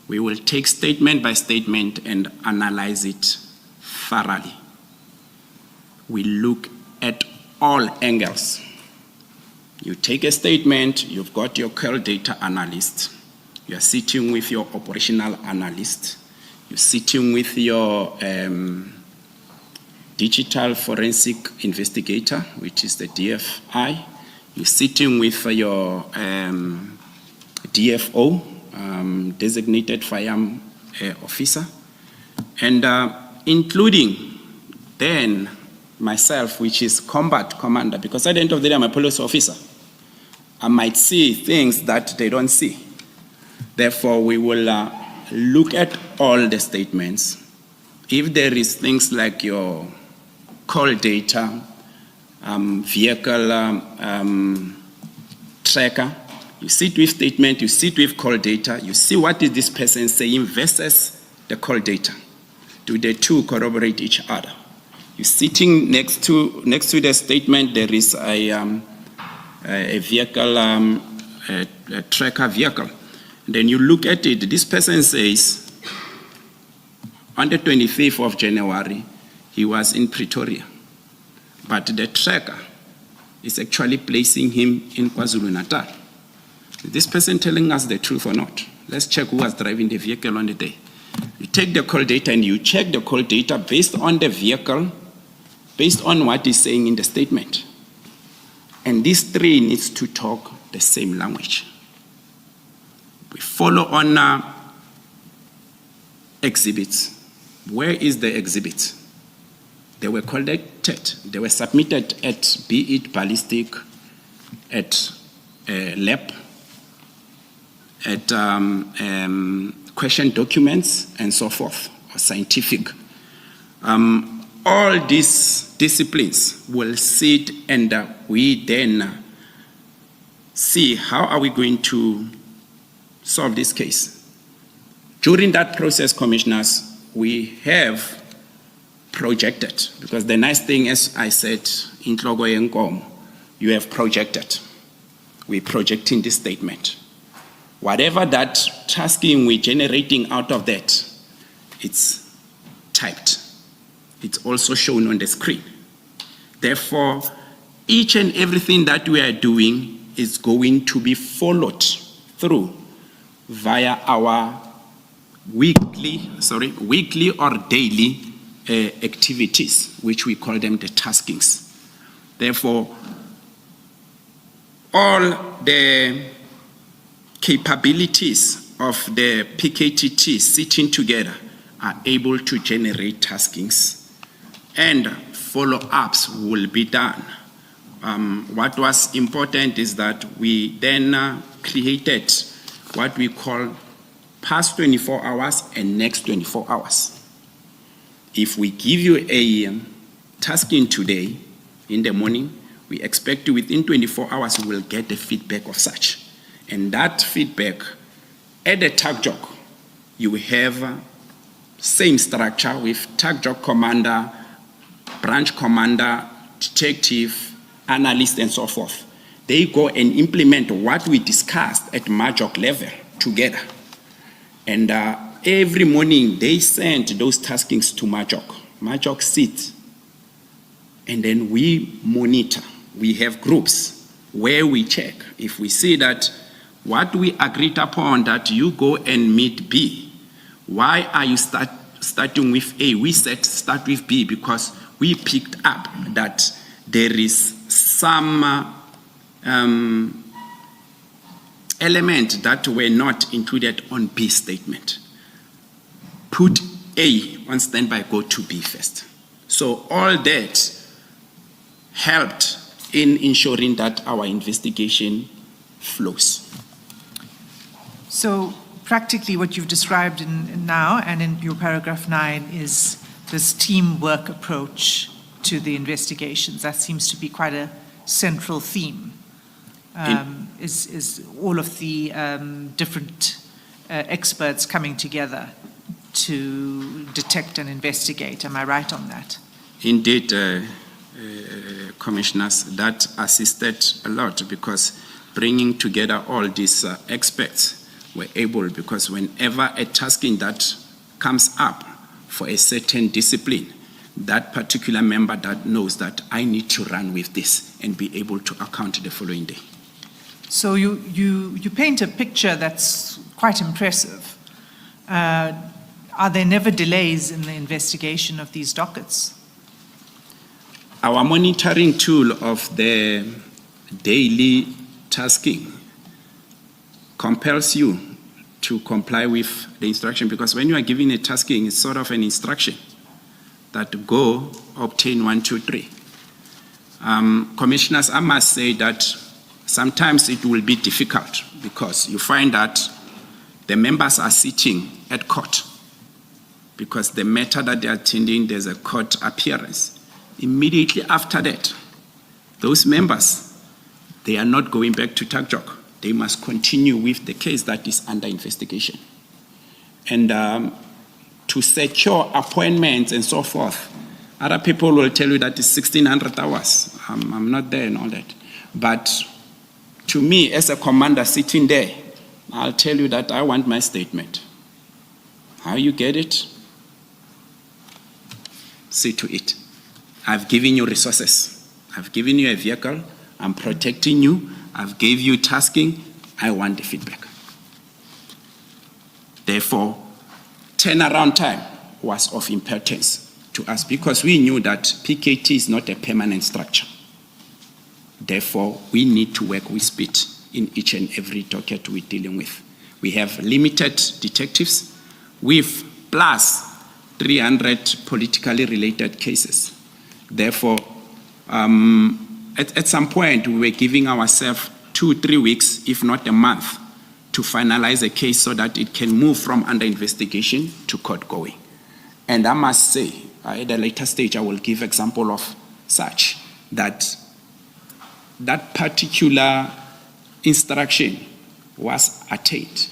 We will take statement by statement and analyze it thoroughly. We look at all angles. You take a statement, you've got your call data analyst, you are sitting with your operational analyst, you're sitting with your digital forensic investigator, which is the DFI, you're sitting with your DFO, designated firearm officer, and including then myself, which is combat commander, because at the end of the day, I'm a police officer. I might see things that they don't see. Therefore, we will look at all the statements. If there is things like your call data, vehicle tracker, you sit with statement, you sit with call data, you see what is this person saying versus the call data. Do the two corroborate each other? You're sitting next to the statement, there is a vehicle, a tracker vehicle. Then you look at it, this person says, on the 25th of January, he was in Pretoria. But the tracker is actually placing him in KwaZulu-Natal. Is this person telling us the truth or not? Let's check who was driving the vehicle on the day. You take the call data and you check the call data based on the vehicle, based on what is saying in the statement. And these three needs to talk the same language. We follow on exhibits. Where is the exhibit? They were collected, they were submitted at, be it ballistic, at lab, at question documents, and so forth, or scientific. All these disciplines will sit and we then see how are we going to solve this case. During that process, commissioners, we have projected, because the nice thing, as I said, in Tlogo Yenkom, you have projected. We're projecting this statement. Whatever that tasking we're generating out of that, it's typed. It's also shown on the screen. Therefore, each and everything that we are doing is going to be followed through via our weekly or daily activities, which we call them the taskings. Therefore, all the capabilities of the PKTT sitting together are able to generate taskings, and follow-ups will be done. What was important is that we then created what we call past 24 hours and next 24 hours. If we give you a tasking today in the morning, we expect within 24 hours we will get the feedback of such. And that feedback, at the TAGJOC, you will have same structure with TAGJOC commander, branch commander, detective, analyst, and so forth. They go and implement what we discussed at MAJOC level together. And every morning they send those taskings to MAJOC. MAJOC sits, and then we monitor. We have groups where we check. If we see that what we agreed upon, that you go and meet B, why are you starting with A? We said start with B because we picked up that there is some element that were not included on B statement. Put A on standby, go to B first. So all that helped in ensuring that our investigation flows. So practically what you've described in now and in your paragraph 9 is this teamwork approach to the investigations. That seems to be quite a central theme. Is all of the different experts coming together to detect and investigate. Am I right on that? Indeed, commissioners, that assisted a lot, because bringing together all these experts were able, because whenever a tasking that comes up for a certain discipline, that particular member that knows that I need to run with this and be able to account the following day. So you paint a picture that's quite impressive. Are there never delays in the investigation of these dockets? Our monitoring tool of the daily tasking compels you to comply with the instruction, because when you are giving a tasking, it's sort of an instruction that go obtain 1, 2, 3. Commissioners, I must say that sometimes it will be difficult, because you find that the members are sitting at court, because the matter that they are attending, there's a court appearance. Immediately after that, those members, they are not going back to TAGJOC. They must continue with the case that is under investigation. And to secure appointments and so forth, other people will tell you that it's 1,600 hours. I'm not there and all that. But to me, as a commander sitting there, I'll tell you that I want my statement. How you get it? See to it. I've given you resources. I've given you a vehicle. I'm protecting you. I've gave you tasking. I want the feedback. Therefore, turnaround time was of importance to us, because we knew that PKT is not a permanent structure. Therefore, we need to work with speed in each and every docket we're dealing with. We have limited detectives with plus 300 politically related cases. Therefore, at some point, we were giving ourselves 2-3 weeks, if not a month, to finalize a case so that it can move from under investigation to court going. And I must say, at a later stage, I will give example of such, that particular instruction was attained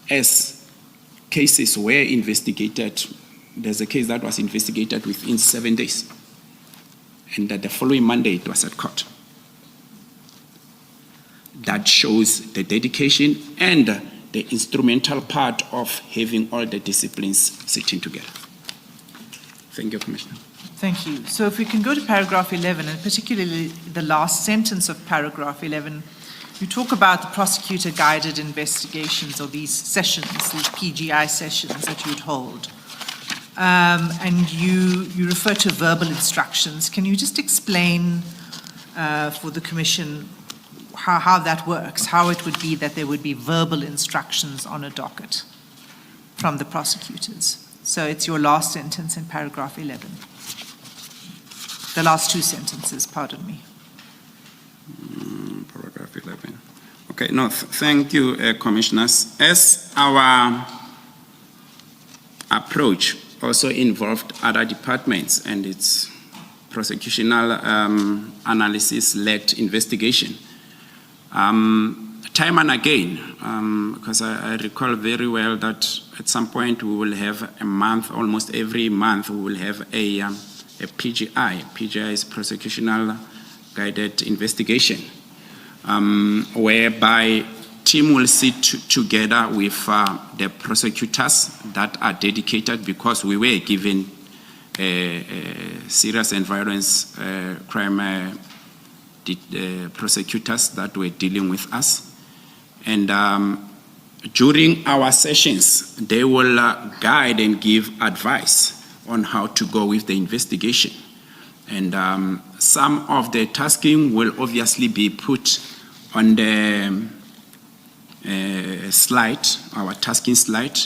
as cases were investigated. There's a case that was investigated within 7 days, and that the following Monday it was at court. That shows the dedication and the instrumental part of having all the disciplines sitting together. Thank you, Commissioner. Thank you. So if we can go to paragraph 11, and particularly the last sentence of paragraph 11, you talk about the prosecutor-guided investigations, or these sessions, these PGI sessions that you'd hold. And you refer to verbal instructions. Can you just explain for the Commission how that works, how it would be that there would be verbal instructions on a docket from the prosecutors? So it's your last sentence in paragraph 11. The last two sentences, pardon me. Paragraph 11. Okay, no, thank you, Commissioners. As our approach also involved other departments and its prosecutional analysis-led investigation, time and again, because I recall very well that at some point we will have a month, almost every month, we will have a PGI. PGI is prosecutional guided investigation, whereby team will sit together with the prosecutors that are dedicated, because we were given serious and violence crime prosecutors that were dealing with us. And during our sessions, they will guide and give advice on how to go with the investigation. And some of the tasking will obviously be put on the slide, our tasking slide,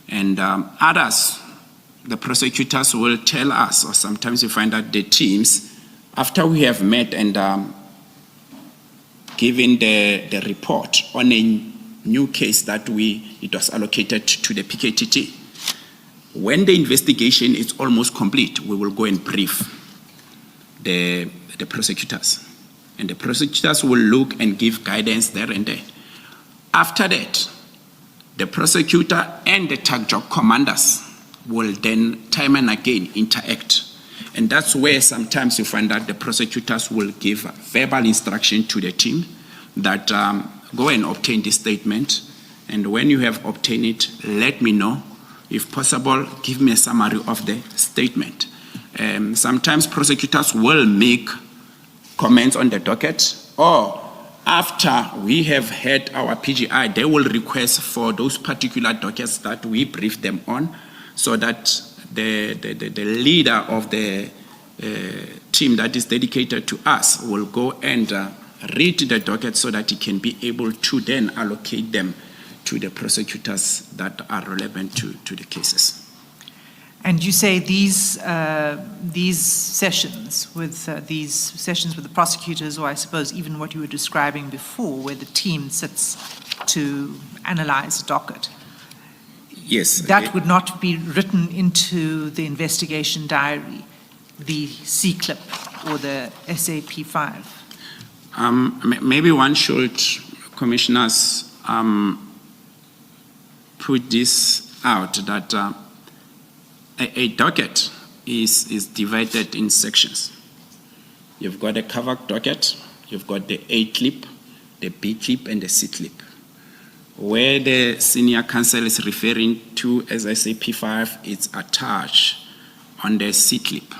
and others, the prosecutors will tell us, or sometimes you find that the teams, after we have met and given the report on a new case that it was allocated to the PKTT, when the investigation is almost complete, we will go and brief the prosecutors. And the prosecutors will look and give guidance there and there. After that, the prosecutor and the TACJOC commanders will then time and again interact. And that's where sometimes you find that the prosecutors will give verbal instruction to the team that go and obtain this statement. And when you have obtained it, let me know. If possible, give me a summary of the statement. Sometimes prosecutors will make comments on the docket, or after we have had our PGI, they will request for those particular dockets that we brief them on, so that the leader of the team that is dedicated to us will go and read the docket so that he can be able to then allocate them to the prosecutors that are relevant to the cases. And you say these sessions with the prosecutors, or I suppose even what you were describing before, where the team sits to analyze a docket. Yes. That would not be written into the investigation diary, the C-clip or the SAP5. Maybe one should, commissioners, put this out that a docket is divided in sections. You've got a cover docket, you've got the A clip, the B clip, and the C clip. Where the senior counsel is referring to as SAP5, it's attached on the C clip.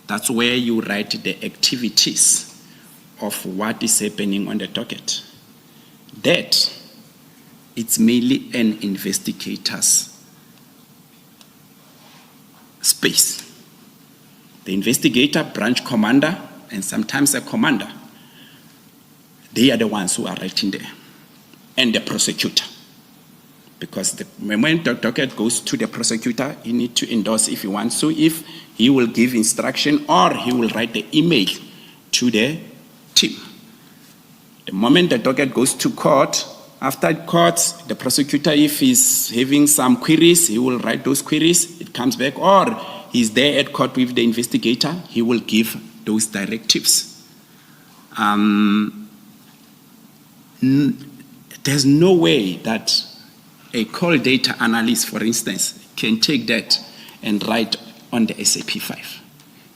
That's where you write the activities of what is happening on the docket. That, it's merely an investigator's space. The investigator, branch commander, and sometimes a commander, they are the ones who are writing there, and the prosecutor. Because the moment the docket goes to the prosecutor, he needs to endorse if he wants to, if he will give instruction or he will write the email to the team. The moment the docket goes to court, after court, the prosecutor, if he's having some queries, he will write those queries, it comes back, or he's there at court with the investigator, he will give those directives. There's no way that a call data analyst, for instance, can take that and write on the SAP5.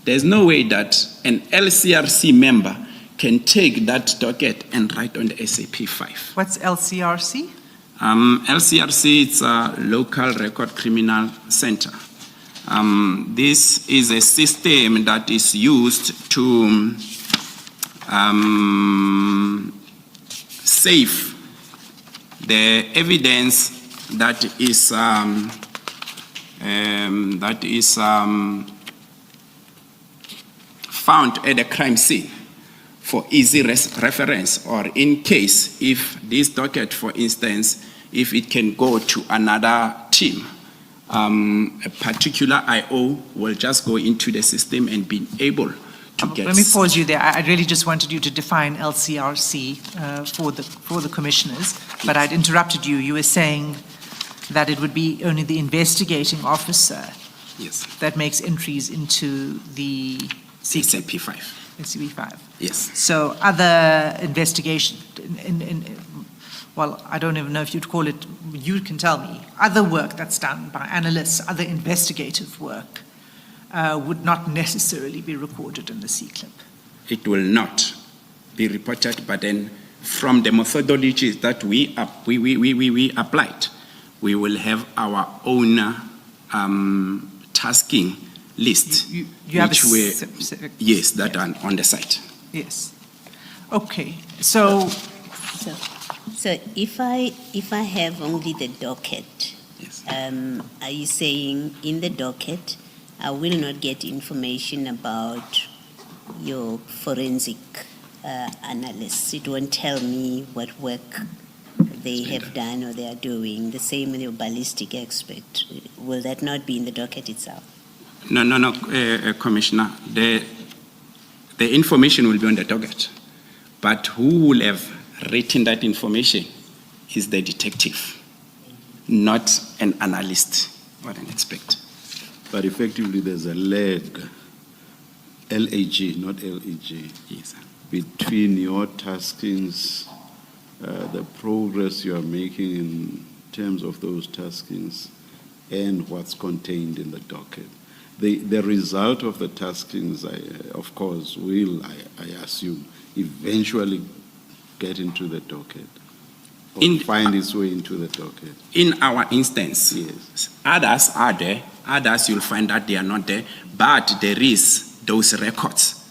There's no way that an LCRC member can take that docket and write on the SAP5. What's LCRC? LCRC, it's a local record criminal center. This is a system that is used to save the evidence that is found at the crime scene for easy reference, or in case if this docket, for instance, if it can go to another team, a particular IO will just go into the system and be able to get. Let me pause you there. I really just wanted you to define LCRC for the commissioners, but I'd interrupted you. You were saying that it would be only the investigating officer that makes entries into the SAP5. SAP5. Yes. So other investigation, well, I don't even know if you'd call it, you can tell me, other work that's done by analysts, other investigative work, would not necessarily be recorded in the C-clip. It will not be reported, but then from the methodologies that we applied, we will have our own tasking list. You have yes, that are on the site. Yes. Okay. So if I have only the docket, yes. Are you saying in the docket I will not get information about your forensic analysts? It won't tell me what work they have done or they are doing. The same with your ballistic expert. Will that not be in the docket itself? No, Commissioner. The information will be on the docket, but who will have written that information is the detective, not an analyst or an expert. But effectively, there's a lag, LAG, not LEG, yes, between your taskings, the progress you are making in terms of those taskings, and what's contained in the docket. The result of the taskings, of course, will, I assume, eventually get into the docket or find its way into the docket. In our instance, yes. Others are there, others you'll find that they are not there, but there is those records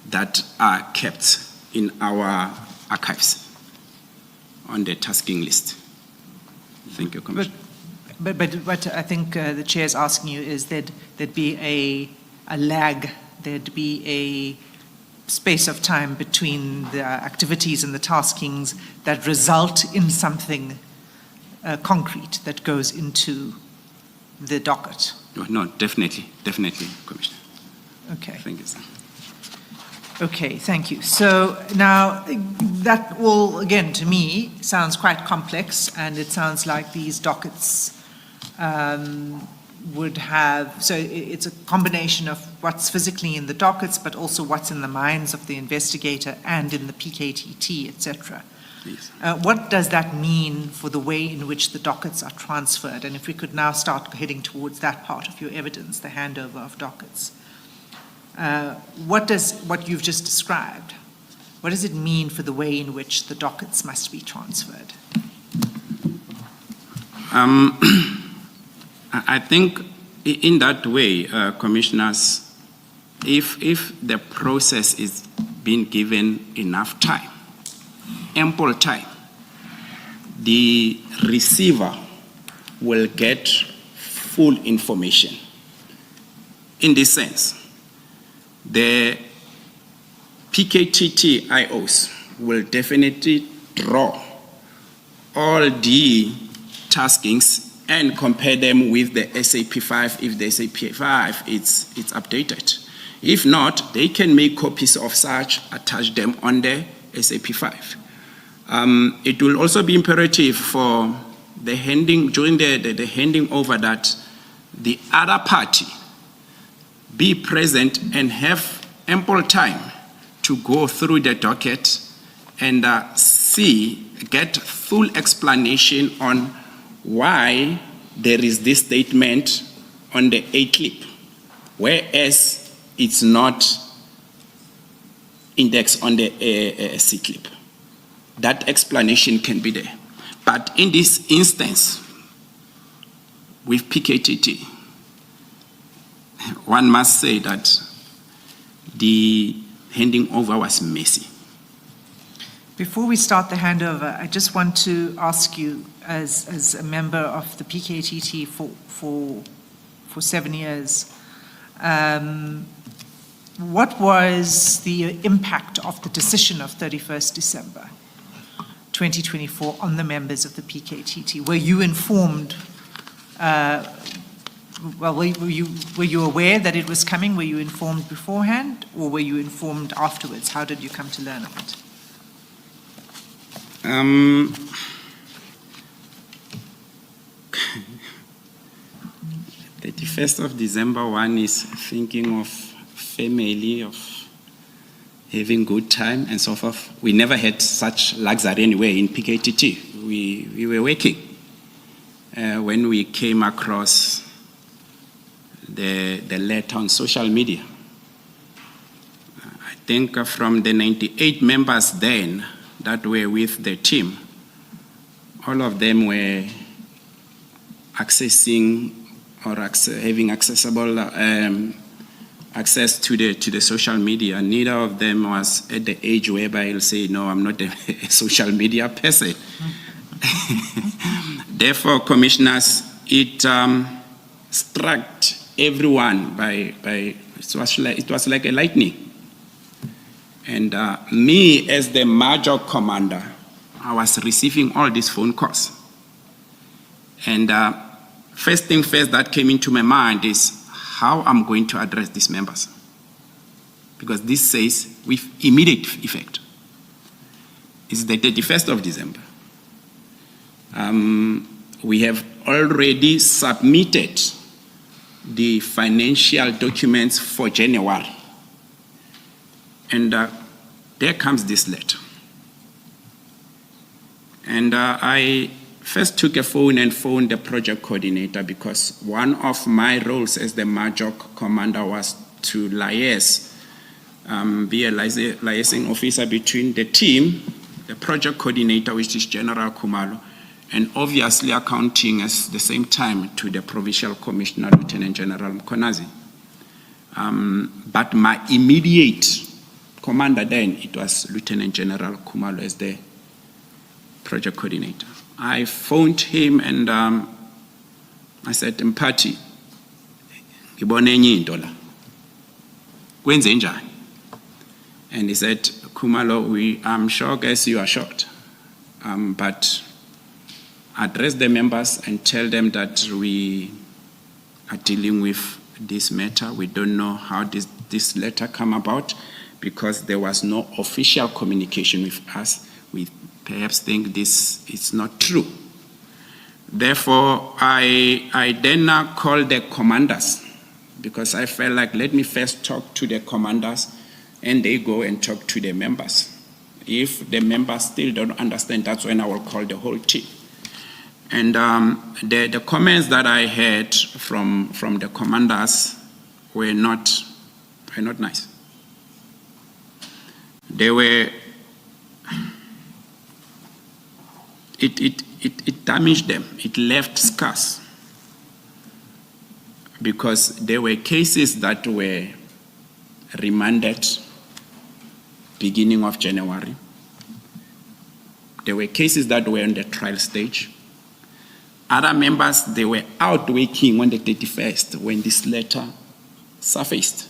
that are kept in our archives on the tasking list. Thank you, Commissioner. But what I think the chair is asking you is that there'd be a lag, there'd be a space of time between the activities and the taskings that result in something concrete that goes into the docket. No, definitely, Commissioner. Okay. Thank you, sir. Okay, thank you. So now that all, again, to me, sounds quite complex, and it sounds like these dockets would have, so it's a combination of what's physically in the dockets, but also what's in the minds of the investigator and in the PKTT, etc. Yes. What does that mean for the way in which the dockets are transferred? And if we could now start heading towards that part of your evidence, the handover of dockets. What does what you've just described, what does it mean for the way in which the dockets must be transferred? I think in that way, commissioners, if the process is being given enough time, ample time, the receiver will get full information. In this sense, the PKTT IOs will definitely draw all the taskings and compare them with the SAP5 if the SAP5 it's updated. If not, they can make copies of such, attach them on the SAP5. It will also be imperative for the handing, during the handing over, that the other party be present and have ample time to go through the docket and get full explanation on why there is this statement on the A clip, whereas it's not indexed on the C clip. That explanation can be there. But in this instance, with PKTT, one must say that the handing over was messy. Before we start the handover, I just want to ask you, as a member of the PKTT for 7 years, what was the impact of the decision of 31st December 2024 on the members of the PKTT? Were you informed? Were you aware that it was coming? Were you informed beforehand, or were you informed afterwards? How did you come to learn of it? The 31st of December, one is thinking of family, of having good time and so forth. We never had such luxury anyway in PKTT. We were working. When we came across the letter on social media, I think from the 98 members then that were with the team, all of them were accessing or having accessible access to the social media. Neither of them was at the age whereby he'll say, no, I'm not a social media person. Therefore, commissioners, it struck everyone it was like a lightning. And me, as the major commander, I was receiving all these phone calls. And first thing first that came into my mind is how I'm going to address these members. Because this says with immediate effect. It's the 31st of December. We have already submitted the financial documents for January. And there comes this letter. And I first took a phone and phoned the project coordinator, because one of my roles as the major commander was to liaise, be a liaising officer between the team, the project coordinator, which is General Khumalo, and obviously accounting at the same time to the Provincial Commissioner, Lieutenant General Mkhwanazi. But my immediate commander then, it was Lieutenant General Khumalo as the project coordinator. I phoned him and I said, Mphathi, ngibone enye into la. Kwenze njani? And he said, Khumalo, I'm sure guess you are short. But address the members and tell them that we are dealing with this matter. We don't know how this letter came about, because there was no official communication with us. We perhaps think this is not true. Therefore, I then called the commanders, because I felt like, let me first talk to the commanders and they go and talk to the members. If the members still don't understand, that's when I will call the whole team. And the comments that I heard from the commanders were not nice. They were, it damaged them. It left scars, because there were cases that were remanded beginning of January. There were cases that were on the trial stage. Other members, they were out working on the 31st when this letter surfaced.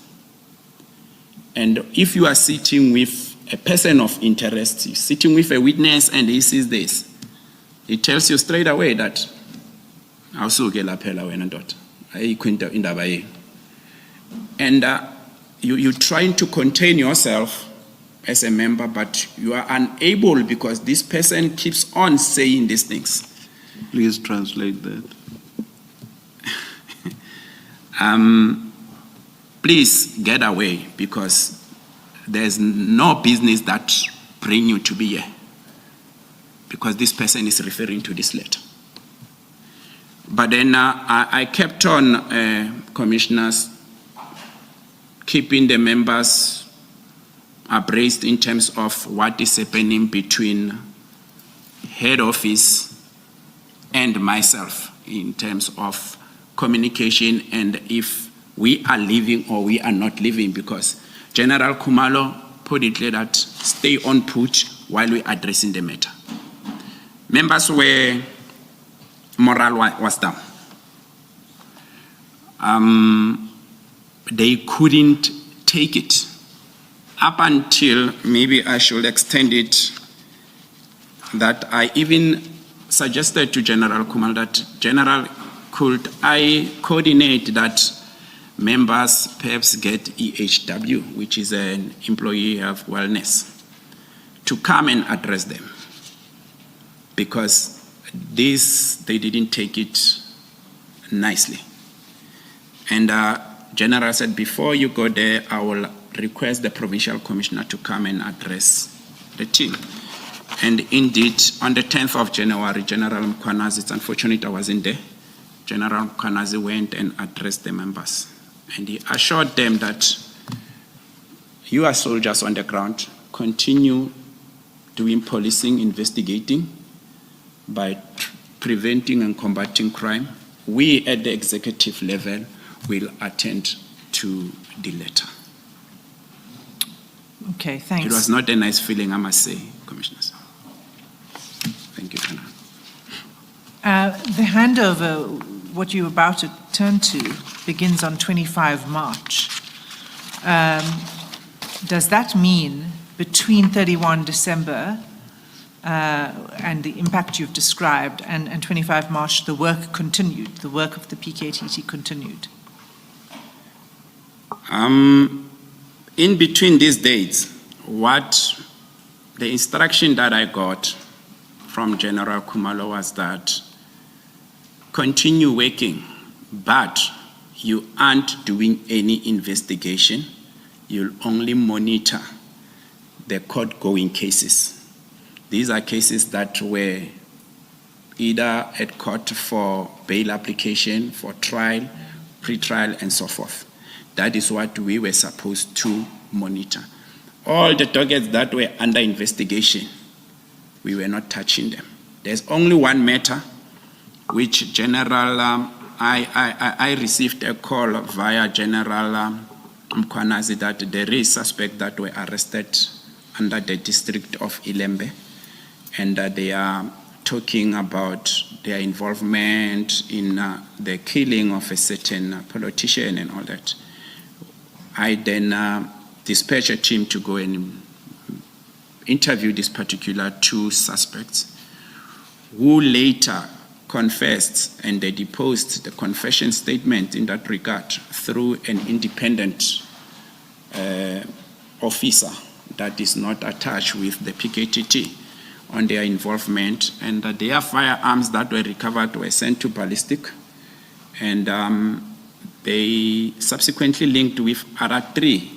And if you are sitting with a person of interest, you're sitting with a witness and he sees this, it tells you straight away that and you're trying to contain yourself as a member, but you are unable because this person keeps on saying these things. Please translate that. please get away, because there's no business that bring you to be here, because this person is referring to this letter. But then I kept on, commissioners, keeping the members abreast in terms of what is happening between head office and myself in terms of communication, and if we are leaving or we are not leaving, because General Khumalo put it clear that stay on put while we're addressing the matter. Members were, morale was down. They couldn't take it. Up until, maybe I should extend it, that I even suggested to General Khumalo that, General, could I coordinate that members perhaps get EHW, which is an employee health wellness, to come and address them, because this, they didn't take it nicely. And General said, before you go there, I will request the provincial commissioner to come and address the team. And indeed, on the 10th of January, General Mkhwanazi, it's unfortunate I wasn't there, General Mkhwanazi went and addressed the members. And he assured them that you are soldiers on the ground, continue doing policing, investigating, by preventing and combating crime. We at the executive level will attend to the letter. Okay, thanks. It was not a nice feeling, I must say, Commissioners. Thank you, General. The handover, what you're about to turn to, begins on 25 March. Does that mean between 31 December and the impact you've described and 25 March, the work continued, the work of the PKTT continued? In between these dates, what the instruction that I got from General Khumalo was that continue working, but you aren't doing any investigation. You'll only monitor the court-going cases. These are cases that were either at court for bail application, for trial, pre-trial, and so forth. That is what we were supposed to monitor. All the dockets that were under investigation, we were not touching them. There's only one matter which General, I received a call via General Mkhwanazi that there is suspects that were arrested under the district of Ilembe, and they are talking about their involvement in the killing of a certain politician and all that. I then dispatched a team to go and interview these particular two suspects, who later confessed, and they deposed the confession statement in that regard through an independent officer that is not attached with the PKTT on their involvement, and their firearms that were recovered were sent to ballistic, and they subsequently linked with other 3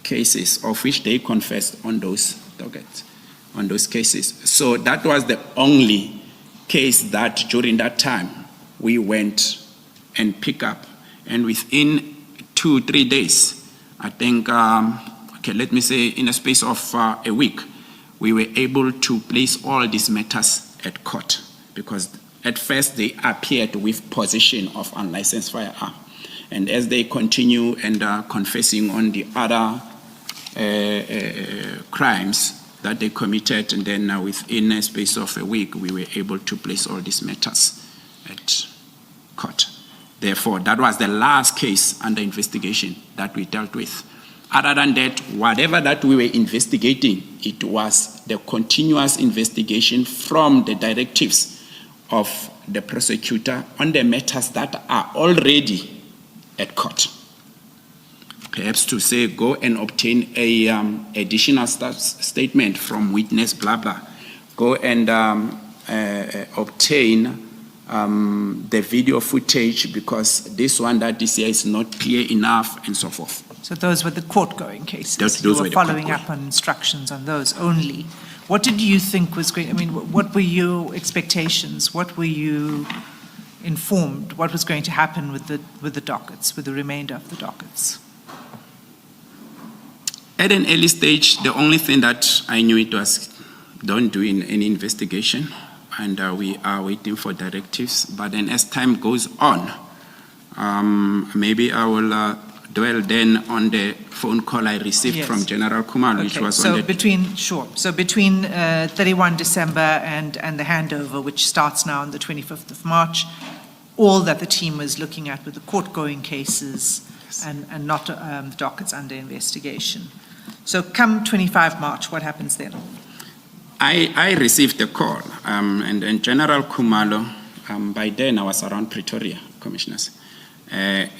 cases of which they confessed on those dockets, on those cases. So that was the only case that during that time we went and picked up, and within 2-3 days, I think, okay, let me say in a space of a week, we were able to place all these matters at court, because at first they appeared with possession of unlicensed firearm. And as they continue and confessing on the other crimes that they committed, and then within a space of a week, we were able to place all these matters at court. Therefore, that was the last case under investigation that we dealt with. Other than that, whatever that we were investigating, it was the continuous investigation from the directives of the prosecutor on the matters that are already at court. Perhaps to say, go and obtain a additional statement from witness, blah, blah. Go and obtain the video footage because this one that is here is not clear enough and so forth. So those were the court-going cases. Those You were were the following court-going. up on instructions on those only. What did you think was going, I mean, what were your expectations? What were you informed? What was going to happen with the dockets, with the remainder of the dockets? At an early stage, the only thing that I knew it was don't do any investigation, and we are waiting for directives. But then as time goes on, maybe I will dwell then on the phone call I received Yes. from General Kumalo, which was so on the... between 31 December and the handover, which starts now on the 25th of March, all that the team was looking at were the court-going cases and not the dockets under investigation. So come 25 March, what happens then? I received a call, and General Kumalo, by then I was around Pretoria, commissioners,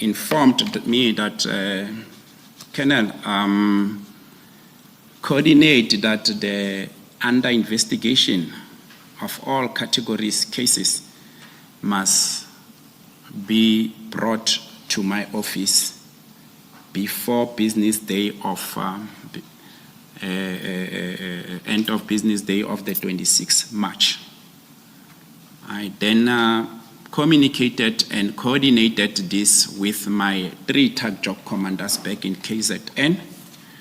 informed me that, Colonel, coordinate that the under investigation of all categories cases must be brought to my office before business day of end of business day of the 26th March. I then communicated and coordinated this with my 3 TAC job commanders back in KZN.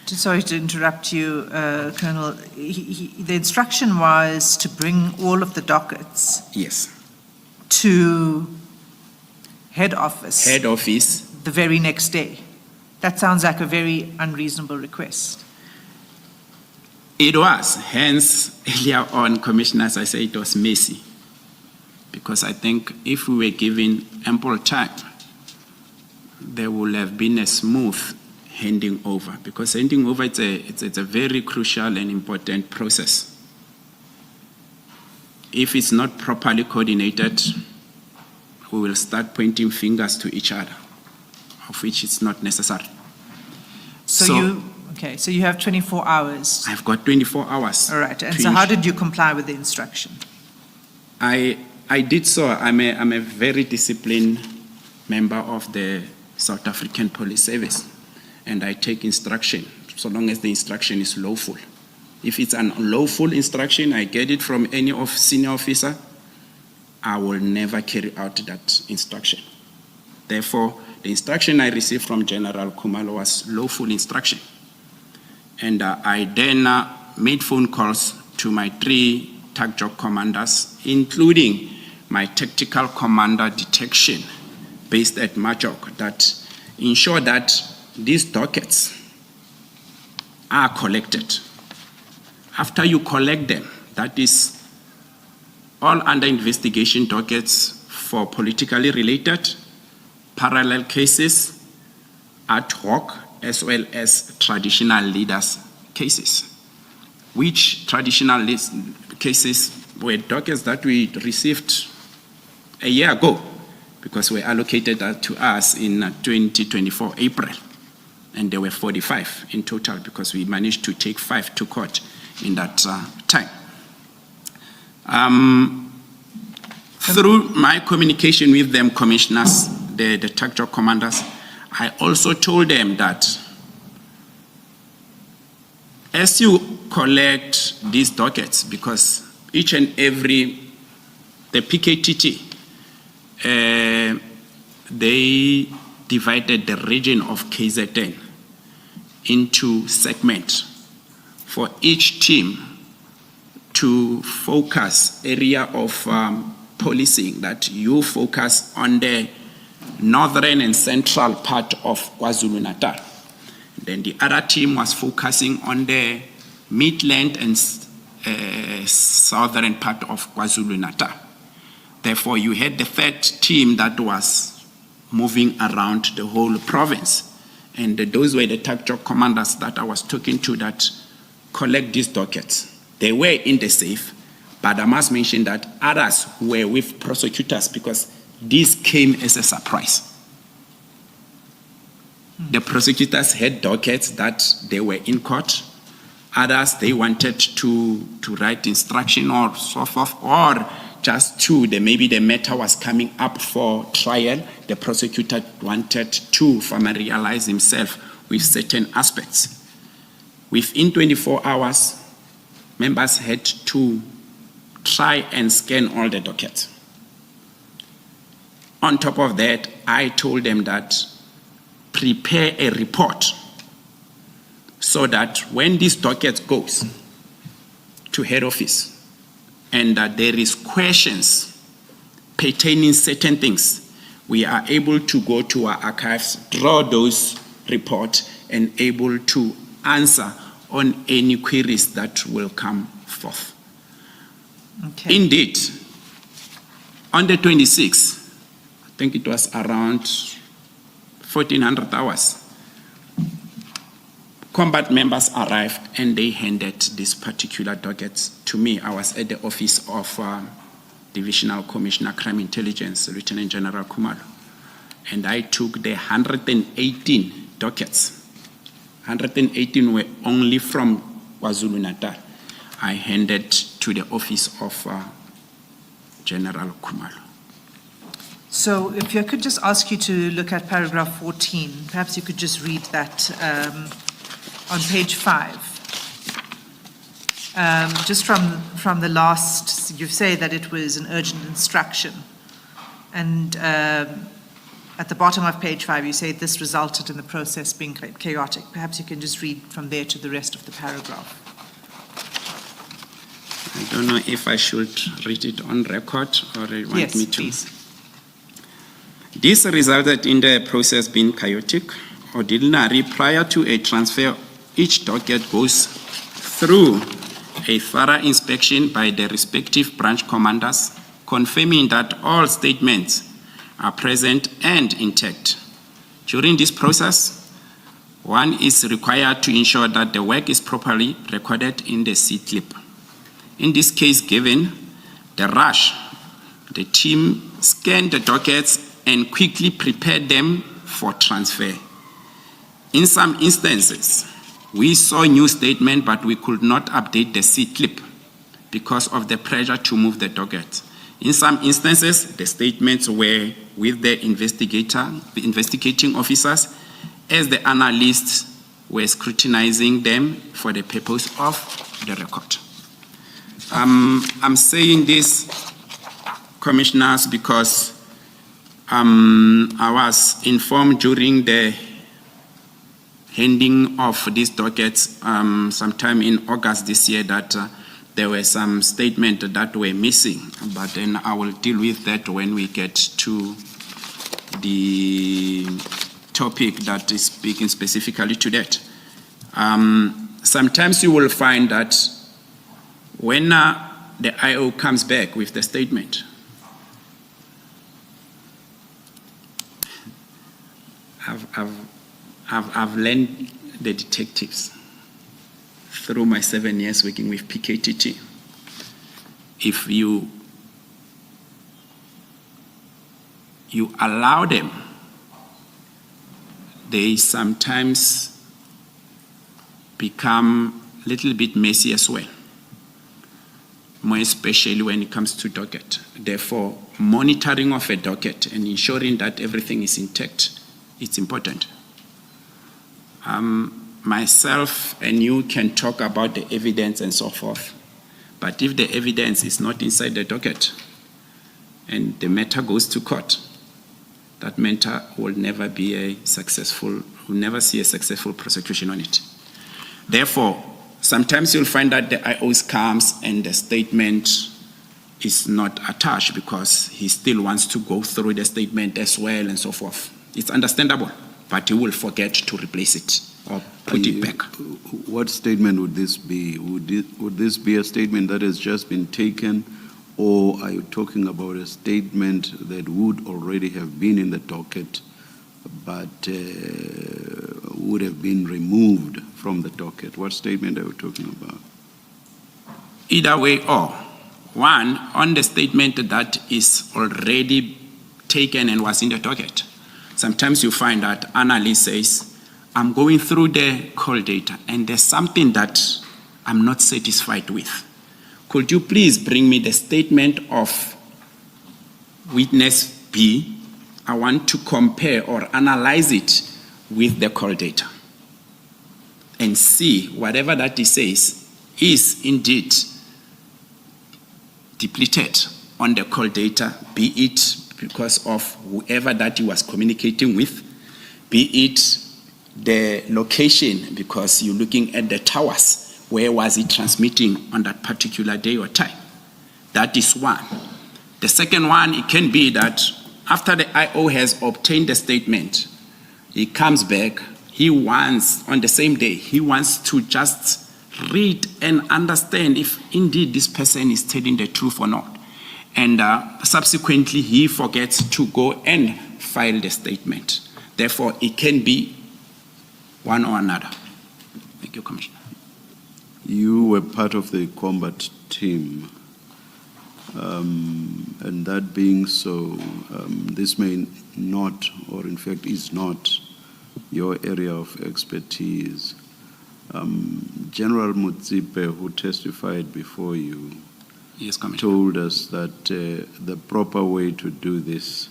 Sorry to interrupt you, Colonel. The instruction was to bring all of the dockets Yes. to head office Head office. the very next day. That sounds like a very unreasonable request. It was, hence earlier on, commissioners, I said it was messy. Because I think if we were given ample time, there would have been a smooth handing over. Because handing over, it's a very crucial and important process. If it's not properly coordinated, we will start pointing fingers to each other, of which it's not necessary. So you have 24 hours. I've got 24 hours. All right. And to so how did you comply with the instruction? I did so. I'm a very disciplined member of the South African Police Service, and I take instruction so long as the instruction is lawful. If it's an unlawful instruction, I get it from any senior officer, I will never carry out that instruction. Therefore, the instruction I received from General Kumalo was lawful instruction. And I then made phone calls to my 3 TAC job commanders, including my tactical commander detection based at Majok, that ensure that these dockets are collected. After you collect them, that is all under investigation dockets for politically related, parallel cases, ad hoc, as well as traditional leaders cases, which traditional cases were dockets that we received a year ago because were allocated to us in 2024 April, and there were 45 in total because we managed to take 5 to court in that time. Through my communication with them, commissioners, the TAC job commanders, I also told them that as you collect these dockets, because each and every, the PKTT, they divided the region of KZN into segments for each team to focus area of policing, that you focus on the northern and central part of KwaZulu-Natal. Then the other team was focusing on the midland and southern part of KwaZulu-Natal. Therefore, you had the 3rd team that was moving around the whole province. And those were the TAC job commanders that I was talking to that collect these dockets. They were in the safe, but I must mention that others were with prosecutors because this came as a surprise. The prosecutors had dockets that they were in court. Others, they wanted to write instruction or so forth, or just two, maybe the matter was coming up for trial. The prosecutor wanted to familiarize himself with certain aspects. Within 24 hours, members had to try and scan all the dockets. On top of that, I told them that prepare a report so that when this docket goes to head office and that there is questions pertaining certain things, we are able to go to our archives, draw those reports, and able to answer on any queries that will come forth. Okay. Indeed, on the 26th, I think it was around 1400 hours, combat members arrived and they handed these particular dockets to me. I was at the office of Divisional Commissioner Crime Intelligence, Lieutenant General Khumalo, and I took the 118 dockets. 118 were only from KwaZulu-Natal. I handed to the office of General Khumalo. So if I could just ask you to look at paragraph 14, perhaps you could just read that on page 5. Just from the last, you say that it was an urgent instruction. And at the bottom of page 5, you say this resulted in the process being chaotic. Perhaps you can just read from there to the rest of the paragraph. I don't know if I should read it on record or you want me to. Please. This resulted in the process being chaotic, ordinary. Prior to a transfer, each docket goes through a thorough inspection by the respective branch commanders, confirming that all statements are present and intact. During this process, one is required to ensure that the work is properly recorded in the C-clip. In this case given, the rush, the team scanned the dockets and quickly prepared them for transfer. In some instances, we saw new statement, but we could not update the C-clip because of the pressure to move the docket. In some instances, the statements were with the investigating officers as the analysts were scrutinizing them for the purpose of the record. I'm saying this, commissioners, because I was informed during the handing of these dockets sometime in August this year that there were some statements that were missing, but then I will deal with that when we get to the topic that is speaking specifically to that. Sometimes you will find that when the IO comes back with the statement, I've learned the detectives through my 7 years working with PKTT. If you allow them, they sometimes become a little bit messy as well, more especially when it comes to docket. Therefore, monitoring of a docket and ensuring that everything is intact, it's important. Myself and you can talk about the evidence and so forth, but if the evidence is not inside the docket and the matter goes to court, that matter will never be will never see a successful prosecution on it. Therefore, sometimes you'll find that the IOs comes and the statement is not attached because he still wants to go through the statement as well and so forth. It's understandable, but he will forget to replace it or put it back. What statement would this be? Would this be a statement that has just been taken, or are you talking about a statement that would already have been in the docket but would have been removed from the docket? What statement are we talking about? Either way, or one, on the statement that is already taken and was in the docket. Sometimes you find that analyst says, I'm going through the call data and there's something that I'm not satisfied with. Could you please bring me the statement of witness B, I want to compare or analyze it with the call data and see whatever that he says is indeed depleted on the call data, be it because of whoever that he was communicating with, be it the location because you're looking at the towers, where was he transmitting on that particular day or time. That is one. The second one, it can be that after the IO has obtained the statement, he comes back, he wants, on the same day, he wants to just read and understand if indeed this person is telling the truth or not. And subsequently, he forgets to go and file the statement. Therefore, it can be one or another. Thank you, Commissioner. You were part of the combat team. And that being so, this may not, or in fact is not, your area of expertise. General Mutsipe, who testified before you, Yes, Commissioner. told us that the proper way to do this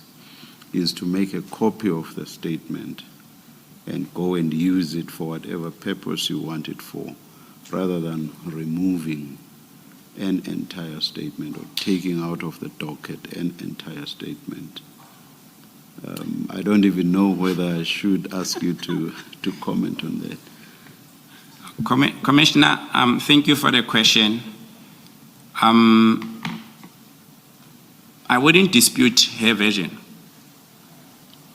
is to make a copy of the statement and go and use it for whatever purpose you want it for, rather than removing an entire statement or taking out of the docket an entire statement. I don't even know whether I should ask you to comment on that. Commissioner, thank you for the question. I wouldn't dispute her version,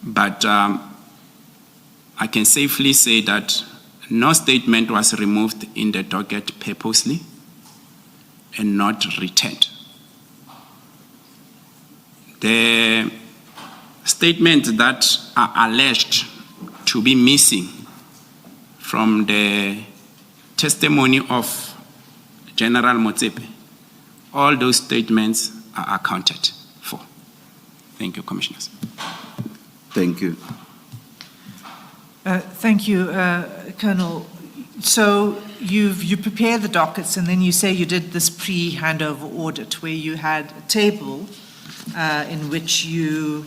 but I can safely say that no statement was removed in the docket purposely and not returned. The statements that are alleged to be missing from the testimony of General Motsepe, all those statements are accounted for. Thank you, Commissioners. Thank you. Thank you, Colonel. So you prepared the dockets, and then you say you did this pre-handover audit where you had a table in which you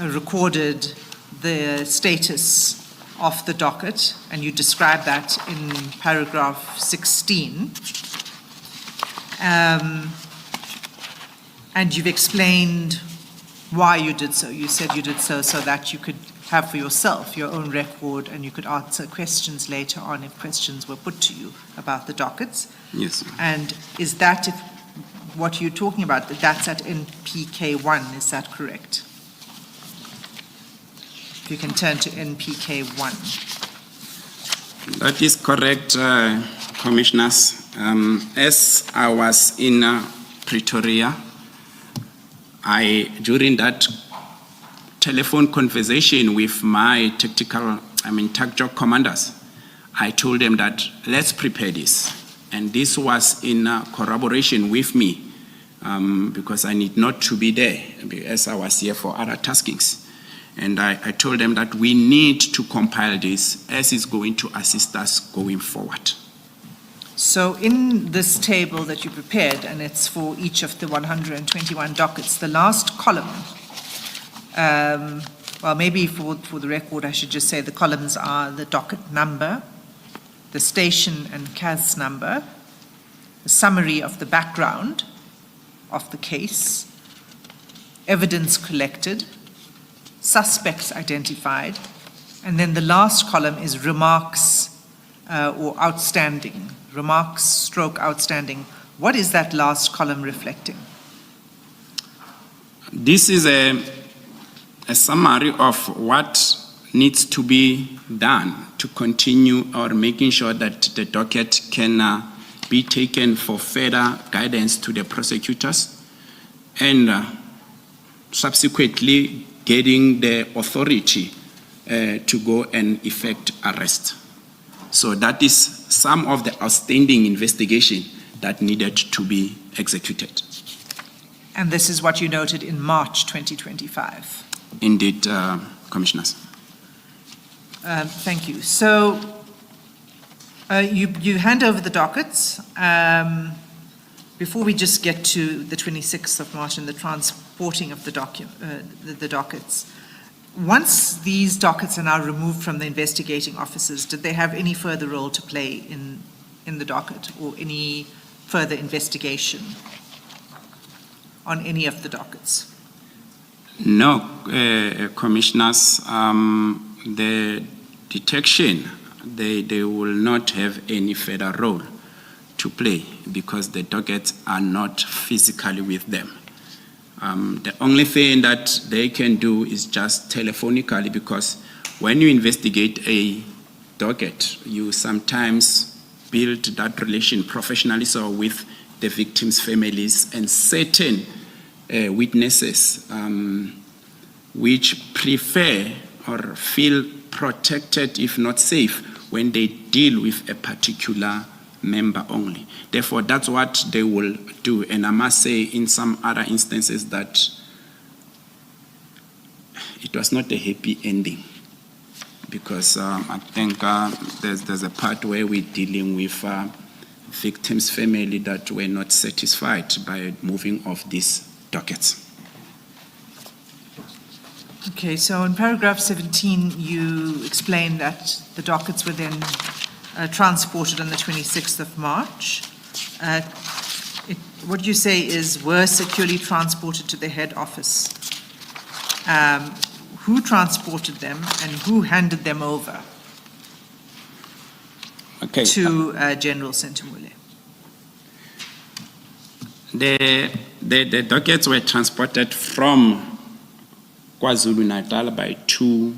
recorded the status of the docket, and you described that in paragraph 16. And you've explained why you did so. You said you did so that you could have for yourself your own record and you could answer questions later on if questions were put to you about the dockets. Yes. And is that what you're talking about, that's at NPK 1, is that correct? If you can turn to NPK 1. That is correct, Commissioners. As I was in Pretoria, during that telephone conversation with my TACJOC commanders, I told them that let's prepare this. And this was in corroboration with me because I need not to be there as I was here for other taskings. And I told them that we need to compile this as it's going to assist us going forward. So in this table that you prepared, and it's for each of the 121 dockets, the last column, well, maybe for the record, I should just say the columns are the docket number, the station and CAS number, the summary of the background of the case, evidence collected, suspects identified, and then the last column is remarks or outstanding, remarks stroke outstanding. What is that last column reflecting? This is a summary of what needs to be done to continue or making sure that the docket can be taken for further guidance to the prosecutors and subsequently getting the authority to go and effect arrest. So that is some of the outstanding investigation that needed to be executed. And this is what you noted in March 2025. Indeed, Commissioners. Thank you. So you hand over the dockets. before we just get to the 26th of March and the transporting of the dockets, once these dockets are now removed from the investigating officers, did they have any further role to play in the docket or any further investigation on any of the dockets? No, commissioners, the detection, they will not have any further role to play because the dockets are not physically with them. The only thing that they can do is just telephonically, because when you investigate a docket, you sometimes build that relation professionally, so with the victims' families and certain witnesses which prefer or feel protected, if not safe, when they deal with a particular member only. Therefore, that's what they will do. And I must say, in some other instances, that it was not a happy ending, because I think there's a part where we're dealing with victims' family that were not satisfied by moving of these dockets. Okay, so in paragraph 17, you explained that the dockets were then transported on the 26th of March. What you say is were securely transported to the head office. Who transported them and who handed them over to General Sentumule? The dockets were transported from KwaZulu-Natal by 2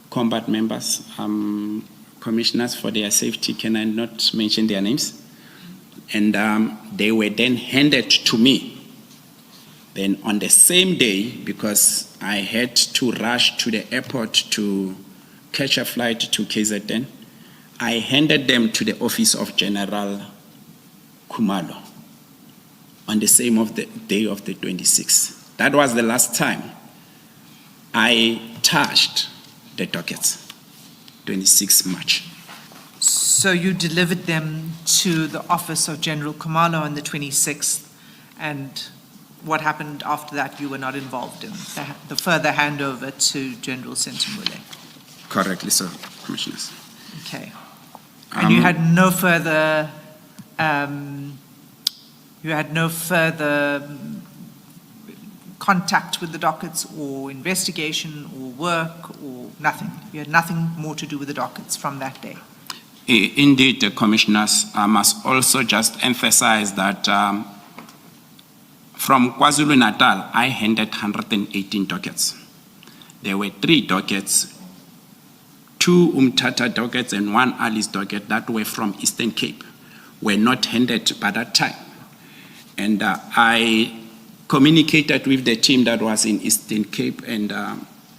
combat members. Commissioners, for their safety, can I not mention their names? And they were then handed to me. Then on the same day, because I had to rush to the airport to catch a flight to KZN, I handed them to the office of General Khumalo on the same of the day of the 26th. That was the last time I touched the dockets, 26 March. So you delivered them to the office of General Khumalo on the 26th, and what happened after that you were not involved in, the further handover to General Sentumule? Correctly so, Commissioners. Okay. And you had no further, contact with the dockets or investigation or work or nothing? You had nothing more to do with the dockets from that day? Indeed, Commissioners, I must also just emphasize that from KwaZulu-Natal, I handed 118 dockets. There were 3 dockets, 2 Umtata dockets and 1 Alice docket that were from Eastern Cape, were not handed by that time. And I communicated with the team that was in Eastern Cape and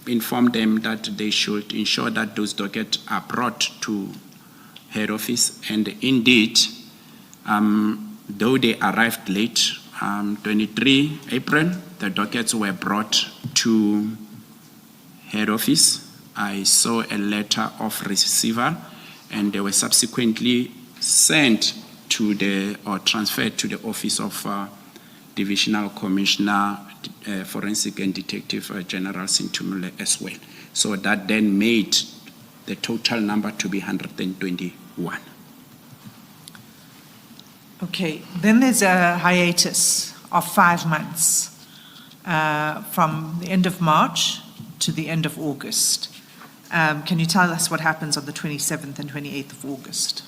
informed them that they should ensure that those dockets are brought to head office. And indeed, though they arrived late, 23 April, the dockets were brought to head office. I saw a letter of receival, and they were subsequently sent to or transferred to the office of Divisional Commissioner, Forensic and Detective General Sentumule as well. So that then made the total number to be 121. Okay, then there's a hiatus of 5 months from the end of March to the end of August. Can you tell us what happens on the 27th and 28th of August?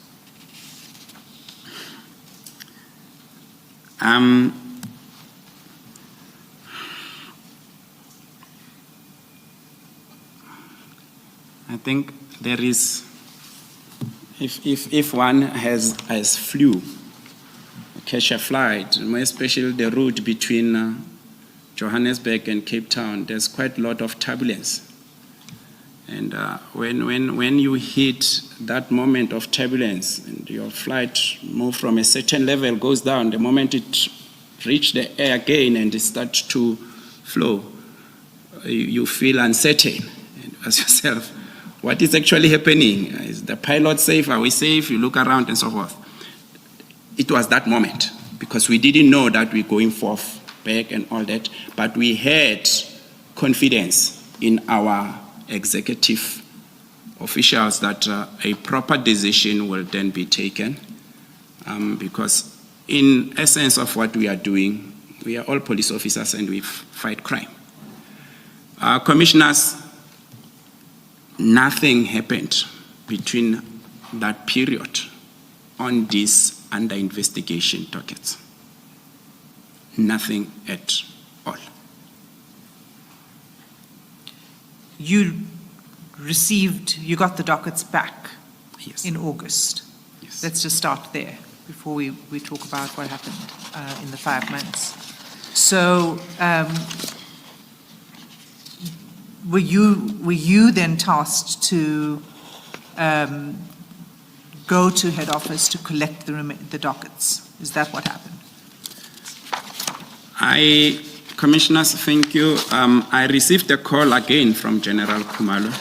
I think there is, if one has flew, catch a flight, more especially the route between Johannesburg and Cape Town, there's quite a lot of turbulence. And when you hit that moment of turbulence and your flight move from a certain level, goes down, the moment it reaches the air again and it starts to flow, you feel uncertain and ask yourself, what is actually happening? Is the pilot safe? Are we safe? You look around and so forth. It was that moment, because we didn't know that we're going forth back and all that, but we had confidence in our executive officials that a proper decision will then be taken, because in essence of what we are doing, we are all police officers and we fight crime. Commissioners, nothing happened between that period on these under investigation dockets. Nothing at all. You got the dockets back Yes. in August. Yes. Let's just start there before we talk about what happened in the 5 months. So, were you then tasked to go to head office to collect the dockets? Is that what happened? Commissioners, thank you. I received a call again from General Khumalo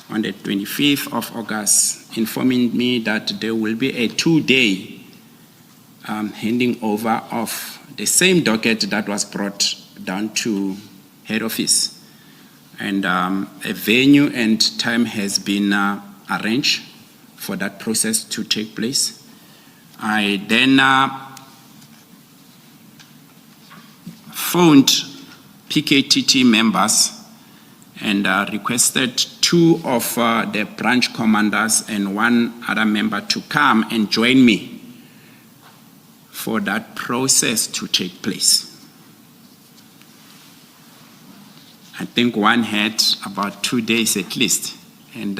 on the 25th of August, informing me that there will be a 2-day handing over of the same docket that was brought down to head office. And a venue and time has been arranged for that process to take place. I then phoned PKTT members and requested 2 of the branch commanders and 1 other member to come and join me for that process to take place. I think one had about 2 days at least, and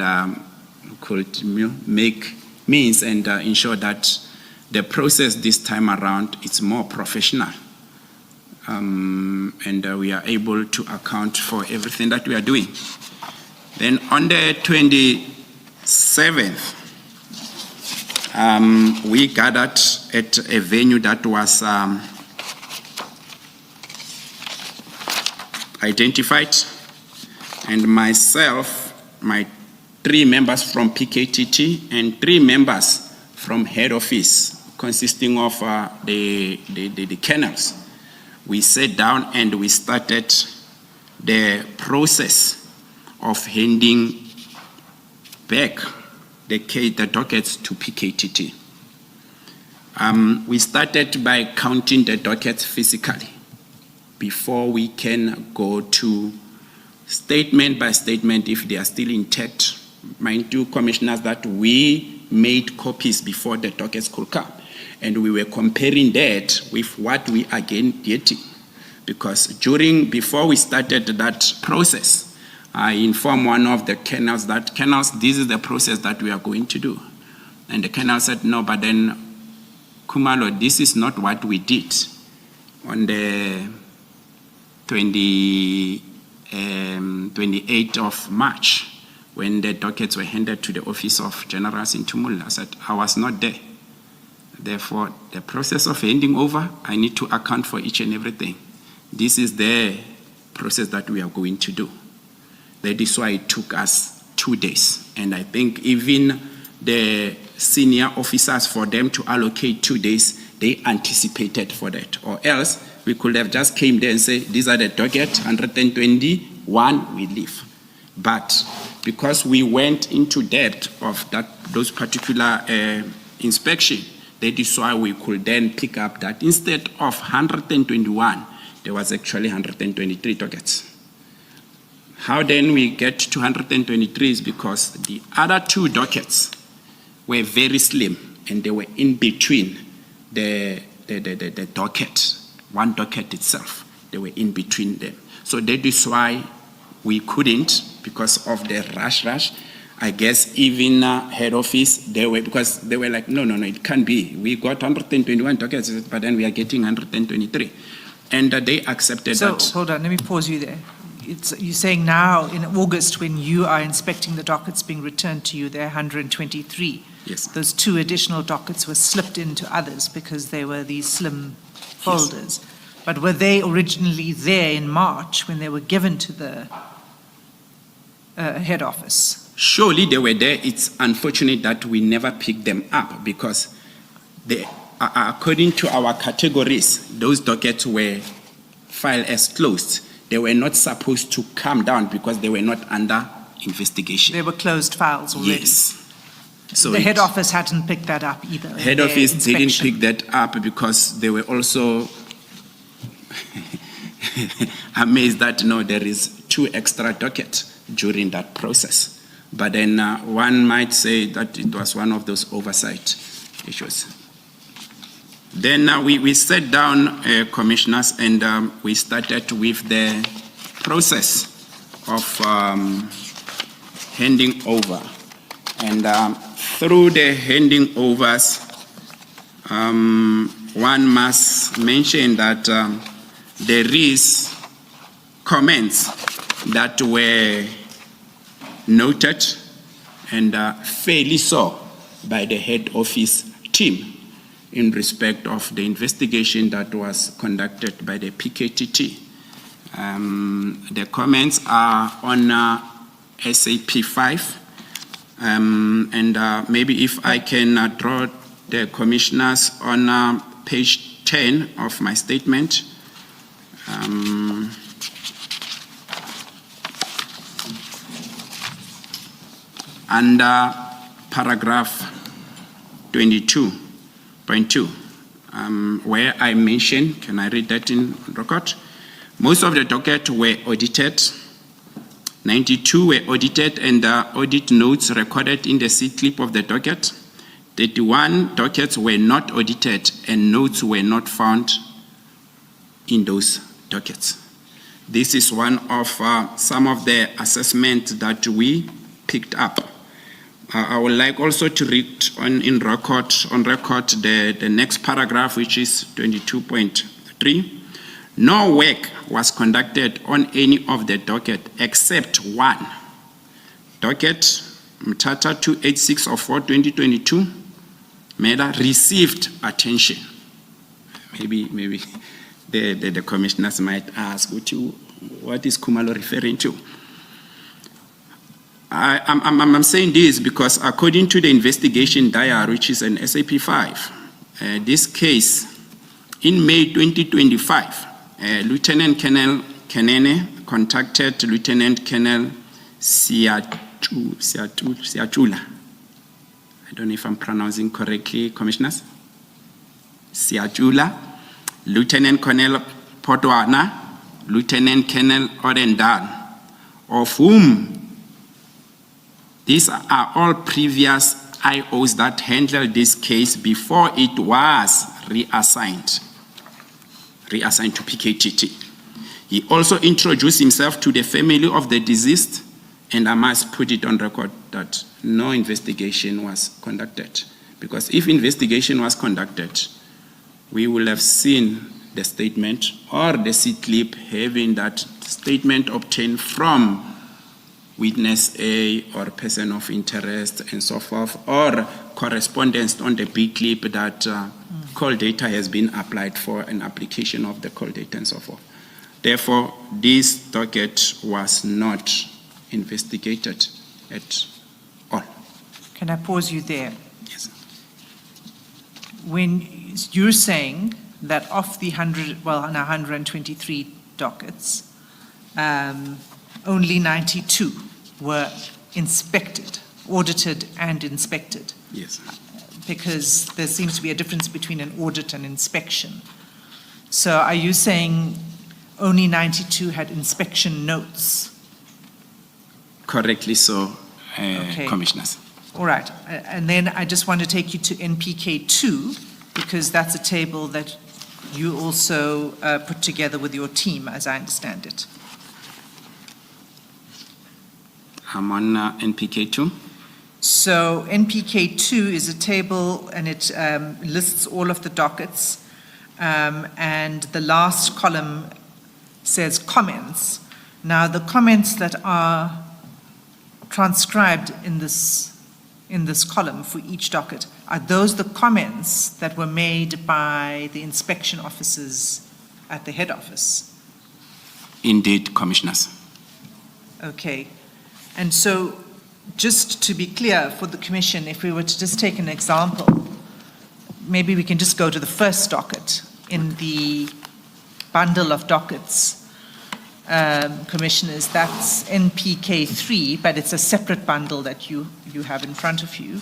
could make means and ensure that the process this time around is more professional. And we are able to account for everything that we are doing. Then on the 27th, we gathered at a venue that was identified, and myself, my 3 members from PKTT and 3 members from head office, consisting of the kennels. We sat down and we started the process of handing back the dockets to PKTT. We started by counting the dockets physically before we can go to statement by statement if they are still intact. Mind you, commissioners, that we made copies before the dockets could come. And we were comparing that with what we are getting. Because before we started that process, I informed one of the kennels that, this is the process that we are going to do. And the kennel said, no, but then, Khumalo, this is not what we did on the 28th of March, when the dockets were handed to the office of generals in Tumula. I said, I was not there. Therefore, the process of handing over, I need to account for each and everything. This is the process that we are going to do. That is why it took us 2 days. And I think even the senior officers, for them to allocate 2 days, they anticipated for that. Or else, we could have just came there and say, these are the docket, 121, we leave. But because we went into depth of those particular inspection, that is why we could then pick up that instead of 121, there was actually 123 dockets. How then we get to 123 is because the other 2 dockets were very slim and they were in between the docket, one docket itself. They were in between them. So that is why we couldn't, because of the rush. I guess even head office, because they were like, no, it can't be. We got 121 dockets, but then we are getting 123. And they accepted that. So, hold on, let me pause you there. You're saying now, in August, when you are inspecting the dockets being returned to you, there are 123. Yes. Those 2 additional dockets were slipped into others because they were these slim folders. Yes. But were they originally there in March when they were given to the head office? Surely they were there. It's unfortunate that we never picked them up because according to our categories, those dockets were filed as closed. They were not supposed to come down because they were not under investigation. They were closed files already. Yes. So The head office hadn't picked that up either. in head their office didn't inspection. pick that up because they were also amazed that no, there is 2 extra dockets during that process. But then one might say that it was one of those oversight issues. Then we sat down, commissioners, and we started with the process of handing over. And through the handing overs, one must mention that there is comments that were noted and fairly so by the head office team in respect of the investigation that was conducted by the PKTT. The comments are on SAP 5, and maybe if I can draw the commissioners on page 10 of my statement. Under paragraph 22.2, where I mention, can I read that in record? Most of the dockets were audited. 92 were audited and audit notes recorded in the C-clip of the docket. 31 dockets were not audited and notes were not found in those dockets. This is one of some of the assessments that we picked up. I would like also to read on record the next paragraph, which is 22.3. No work was conducted on any of the docket except one. Docket Mthatha 286/4/2022 matter received attention. Maybe the commissioners might ask, what is Khumalo referring to? I'm saying this because according to the investigation diary, which is an SAP 5, this case, in May 2025, Lieutenant Colonel Kenene contacted Lieutenant Colonel Siachula. I don't know if I'm pronouncing correctly, commissioners. Siachula, Lieutenant Colonel Potwana, Lieutenant Colonel Odendan, of whom these are all previous IOs that handled this case before it was reassigned to PKTT. He also introduced himself to the family of the deceased, and I must put it on record that no investigation was conducted. Because if investigation was conducted, we will have seen the statement or the C-clip having that statement obtained from witness A or person of interest and so forth, or correspondence on the B-clip that call data has been applied for an application of the call data and so forth. Therefore, this docket was not investigated at all. Can I pause you there? Yes. When you're saying that of the 123 dockets, only 92 were inspected, audited and inspected. Yes. Because there seems to be a difference between an audit and inspection. So are you saying only 92 had inspection notes? Correctly so, Okay. commissioners. All right. And then I just want to take you to NPK2, because that's a table that you also put together with your team, as I understand it. I'm on NPK2. So NPK2 is a table, and it lists all of the dockets, and the last column says comments. Now, the comments that are transcribed in this column for each docket, are those the comments that were made by the inspection officers at the head office? Indeed, commissioners. Okay. And so, just to be clear for the Commission, if we were to just take an example, maybe we can just go to the first docket in the bundle of dockets, Commissioners. That's NPK3, but it's a separate bundle that you have in front of you.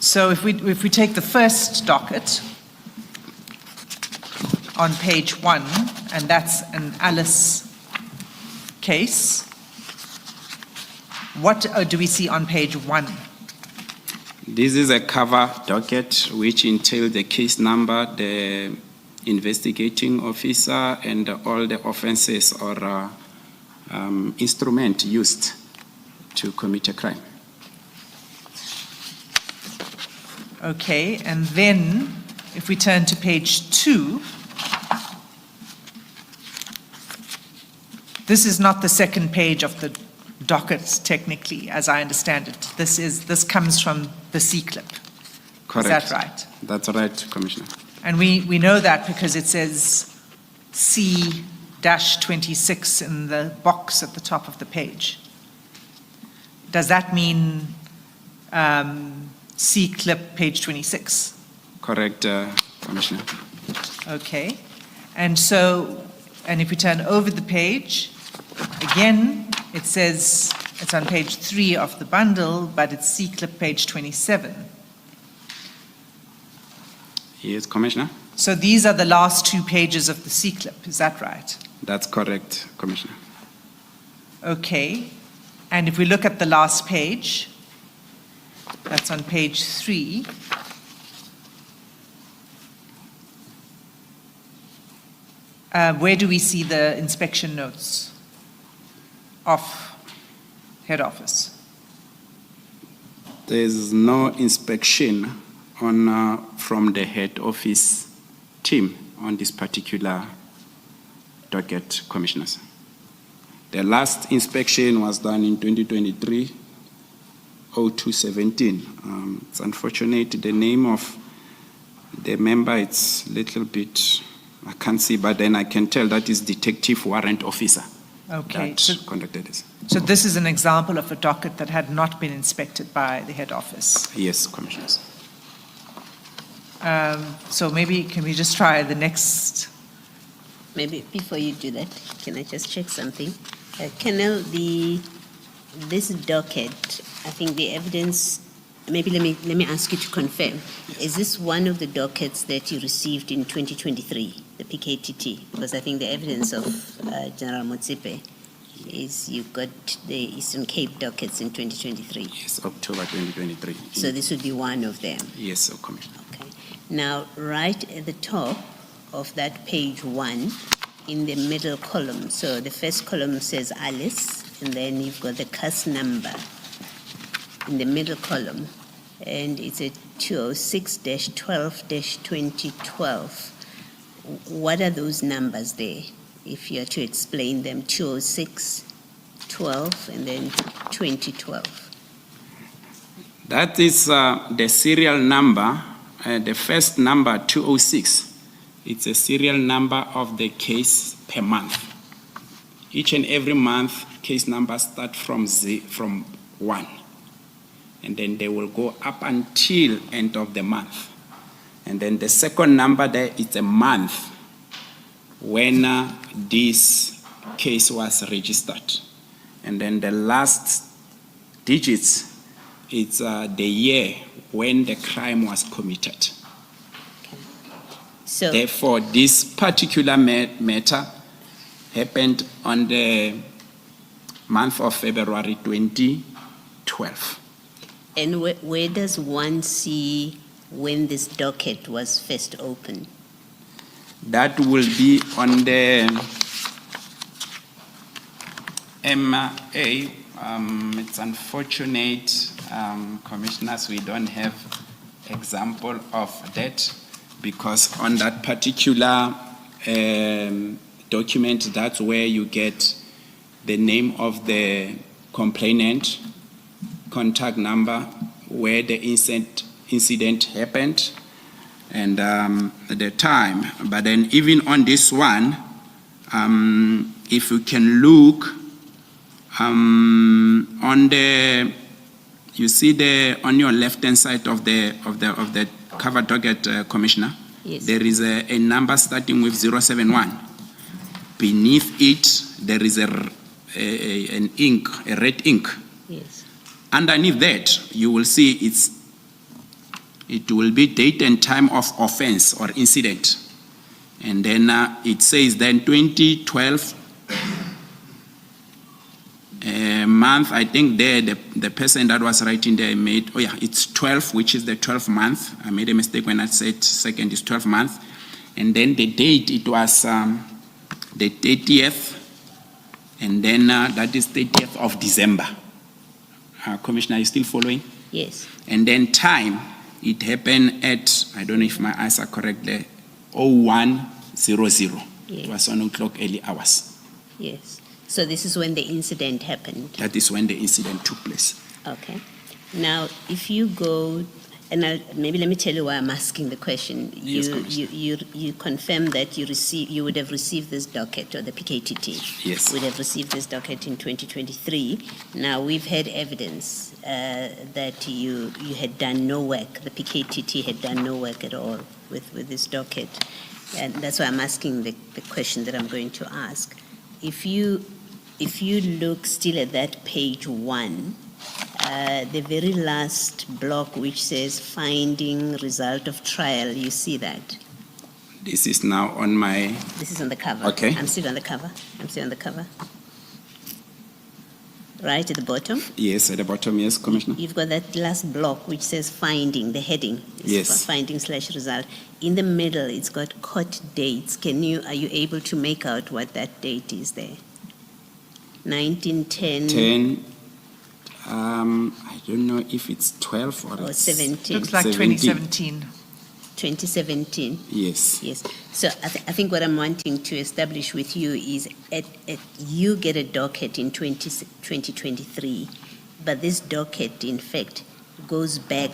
So if we take the first docket on page 1, and that's an Alice case, what do we see on page 1? This is a cover docket which entails the case number, the investigating officer, and all the offenses or instrument used to commit a crime. Okay, and then if we turn to page 2, this is not the second page of the docket technically, as I understand it. This comes from the C-clip. Correct. Is that right? That's right, Commissioner. And we know that because it says C-26 in the box at the top of the page. Does that mean C-clip page 26? Correct, Commissioner. Okay. And if we turn over the page, again, it says it's on page 3 of the bundle, but it's C-clip page 27. Yes, Commissioner. So these are the last 2 pages of the C-clip, is that right? That's correct, Commissioner. Okay. And if we look at the last page, that's on page 3. Where do we see the inspection notes of head office? There's no inspection from the head office team on this particular docket, Commissioners. The last inspection was done in 2023-02-17. It's unfortunate the name of the member, it's a little bit, I can't see, but then I can tell that is Detective Warrant Officer. Okay. That conducted this. So this is an example of a docket that had not been inspected by the head office. Yes, Commissioners. So maybe can we just try the next? Maybe before you do that, can I just check something? Colonel, this docket, I think the evidence, maybe let me ask you to confirm. Is this one of the dockets that you received in 2023, the PKTT? Because I think the evidence of General Motsepe is you got the Eastern Cape dockets in 2023. Yes, October 2023. So this would be one of them. Yes, Commissioner. Okay. Now, right at the top of that page 1, in the middle column, so the first column says Alice, and then you've got the case number in the middle column, and it's a 206-12-2012. What are those numbers there, if you are to explain them? 206, 12, and then 2012. That is the serial number, the first number, 206. It's a serial number of the case per month. Each and every month, case numbers start from 1. And then they will go up until end of the month. And then the second number there is a month when this case was registered. And then the last digits, it's the year when the crime was committed. So, therefore, this particular matter happened on the month of February 2012. and where does one see when this docket was first opened? That will be on the MA. It's unfortunate, Commissioners, we don't have example of that, because on that particular document, that's where you get the name of the complainant, contact number, where the incident happened, and the time. But then even on this one, if you can look On the, you see on your left-hand side of the cover docket, Commissioner. Yes. There is a number starting with 071. Beneath it, there is an ink, a red ink. Yes. Underneath that, you will see it will be date and time of offense or incident. And then it says then 2012 month, I think there the person that was writing there made, oh yeah, it's 12, which is the 12th month. I made a mistake when I said second is 12th month. And then the date, it was the 30th, and then that is 30th of December. Commissioner, are you still following? Yes. And then time, it happened at, I don't know if my eyes are correct there, 0100. Yes. It was on o'clock early hours. Yes. So this is when the incident happened. That is when the incident took place. Okay. Now, if you go, and maybe let me tell you why I'm asking the question. Yes, You confirm that you would have received this docket, or the PKTT. Yes. Would have received this docket in 2023. Now, we've had evidence that you had done no work. The PKTT had done no work at all with this docket, and that's why I'm asking the question that I'm going to ask. If you look still at that page 1, the very last block which says finding result of trial, you see that? This is now on my... This is on the cover. Okay. I'm still on the cover. Right at the bottom? Yes, at the bottom, yes, Commissioner. You've got that last block which says finding, the heading. It's Yes. Finding/result. In the middle, it's got court dates. Are you able to make out what that date is there? 1910 10, I don't know if it's 12 or or it's 17? Looks like 17. 2017. 2017. Yes. Yes. So I think what I'm wanting to establish with you is you get a docket in 2023, but this docket, in fact, goes back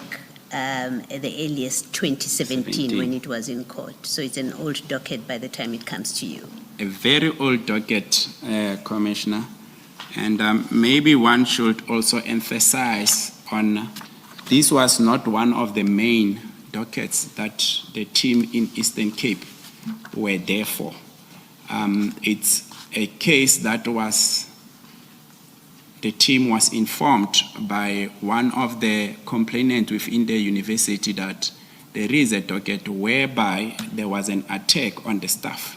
at the earliest 2017 when it was in court. So it's an old docket by the time it comes to you. A very old docket, Commissioner. And maybe one should also emphasize on this was not one of the main dockets that the team in Eastern Cape were there for. It's a case that the team was informed by one of the complainants within the university that there is a docket whereby there was an attack on the staff.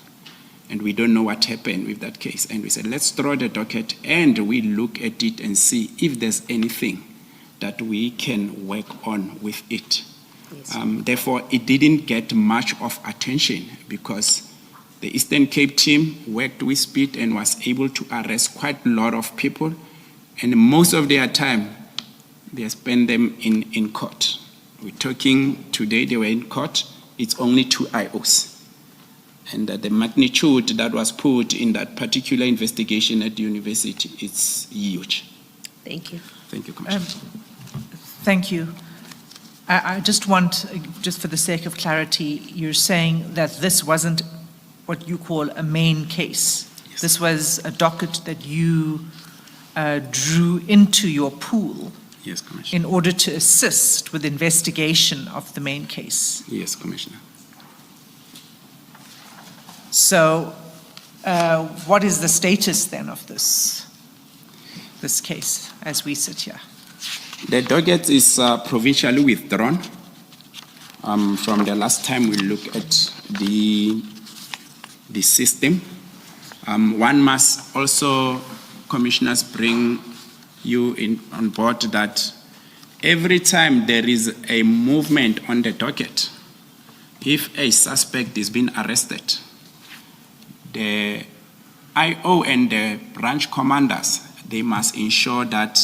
And we don't know what happened with that case. And we said, let's throw the docket and we look at it and see if there's anything that we can work on with it. Yes. Therefore, it didn't get much of attention because the Eastern Cape team worked with speed and was able to arrest quite a lot of people. And most of their time, they spent them in court. We're talking today, they were in court. It's only 2 IOs. And the magnitude that was put in that particular investigation at the university, it's huge. Thank you. Thank you, Commissioner. Thank you. I just want, just for the sake of clarity, you're saying that this wasn't what you call a main case. Yes. This was a docket that you drew into your pool Yes, Commissioner. in order to assist with investigation of the main case. Yes, Commissioner. So what is the status then of this case as we sit here? The docket is provincially withdrawn. From the last time we looked at the system. One must also, commissioners, bring you on board that every time there is a movement on the docket, if a suspect is being arrested, the IO and the branch commanders, they must ensure that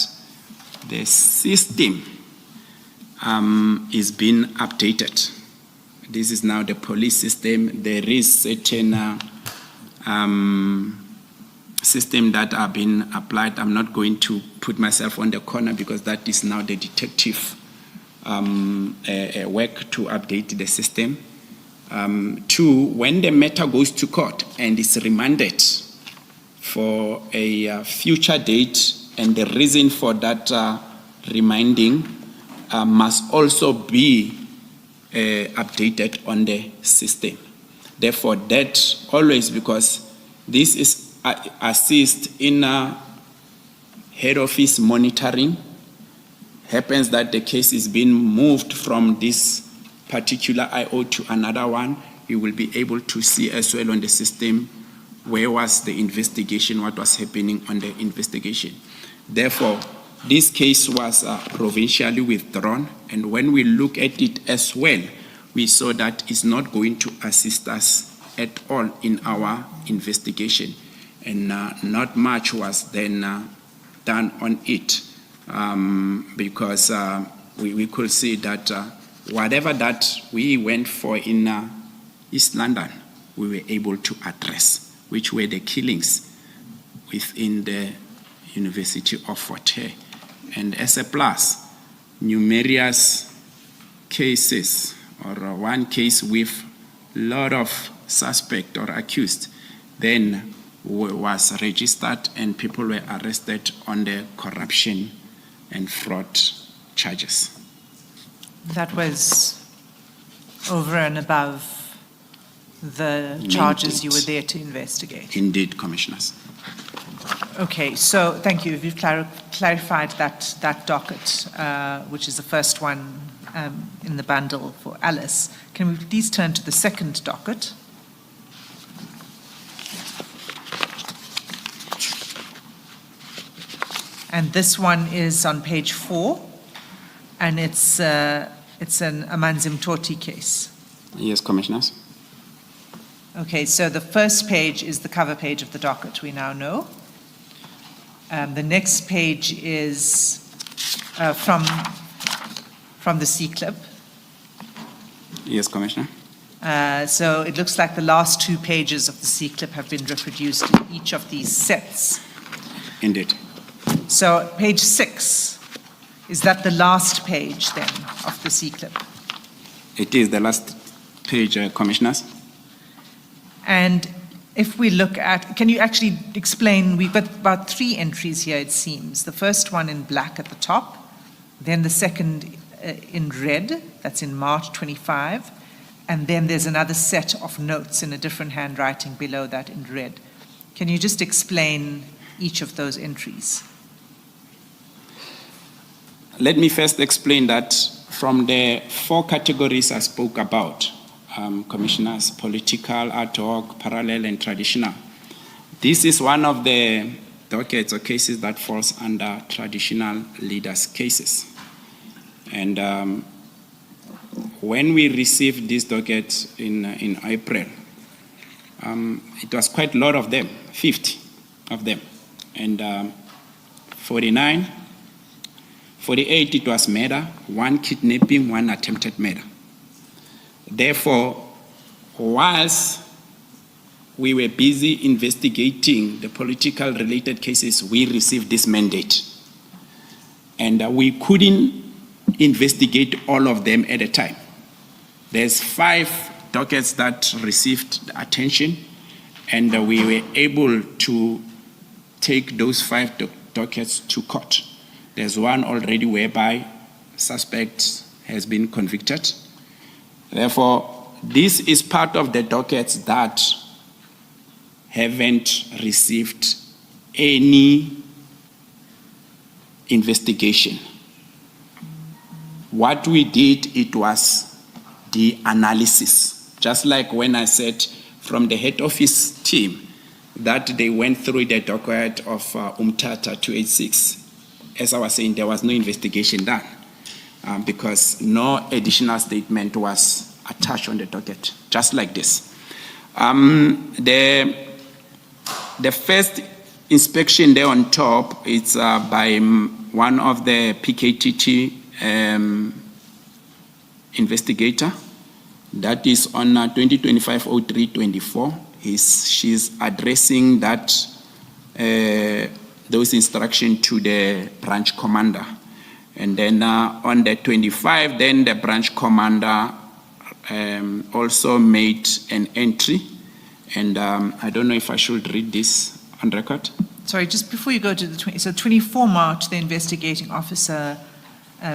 the system is being updated. This is now the police system. There is certain system that are being applied. I'm not going to put myself on the corner because that is now the detective work to update the system. 2, when the matter goes to court and is remanded for a future date, and the reason for that reminding must also be updated on the system. Therefore, that always, because this is assist in head office monitoring, happens that the case is being moved from this particular IO to another one, you will be able to see as well on the system where was the investigation, what was happening on the investigation. Therefore, this case was provincially withdrawn, and when we look at it as well, we saw that it's not going to assist us at all in our investigation, and not much was then done on it, because we could see that whatever that we went for in East London, we were able to address, which were the killings within the University of Fort Hare. And as a plus, numerous cases, or one case with a lot of suspect or accused, then was registered and people were arrested on the corruption and fraud charges. That was over and above the charges you were there to investigate. Indeed, Commissioners. Okay, so thank you. You've clarified that docket, which is the first one in the bundle for Alice. Can we please turn to the second docket? And this one is on page 4, and it's an Amanzi Mtoti case. Yes, Commissioners. Okay, so the first page is the cover page of the docket, we now know. The next page is from the C-clip. Yes, Commissioner. So it looks like the last 2 pages of the C-clip have been reproduced in each of these sets. Indeed. So page 6, is that the last page then of the C-clip? It is the last page, Commissioners. And if we look at, can you actually explain, we've got about 3 entries here, it seems. The first one in black at the top, then the second in red, that's in March 25, and then there's another set of notes in a different handwriting below that in red. Can you just explain each of those entries? Let me first explain that from the 4 categories I spoke about, Commissioners, political, ad hoc, parallel, and traditional. This is one of the dockets or cases that falls under traditional leaders cases. And when we received this docket in April, it was quite a lot of them, 50 of them. And 49, 48, it was murder, 1 kidnapping, 1 attempted murder. Therefore, whilst we were busy investigating the political related cases, we received this mandate. And we couldn't investigate all of them at a time. There's 5 dockets that received attention, and we were able to take those 5 dockets to court. There's one already whereby suspect has been convicted. Therefore, this is part of the dockets that haven't received any investigation. What we did, it was the analysis. Just like when I said from the head office team that they went through the docket of Umtata 286. As I was saying, there was no investigation done. Because no additional statement was attached on the docket, just like this. The first inspection there on top, it's by one of the PKTT investigator. That is on 2025-03-24. She's addressing that those instructions to the branch commander. And then on the 25, then the branch commander also made an entry. And I don't know if I should read this on record. Sorry, just before you go to the 24 March, the investigating officer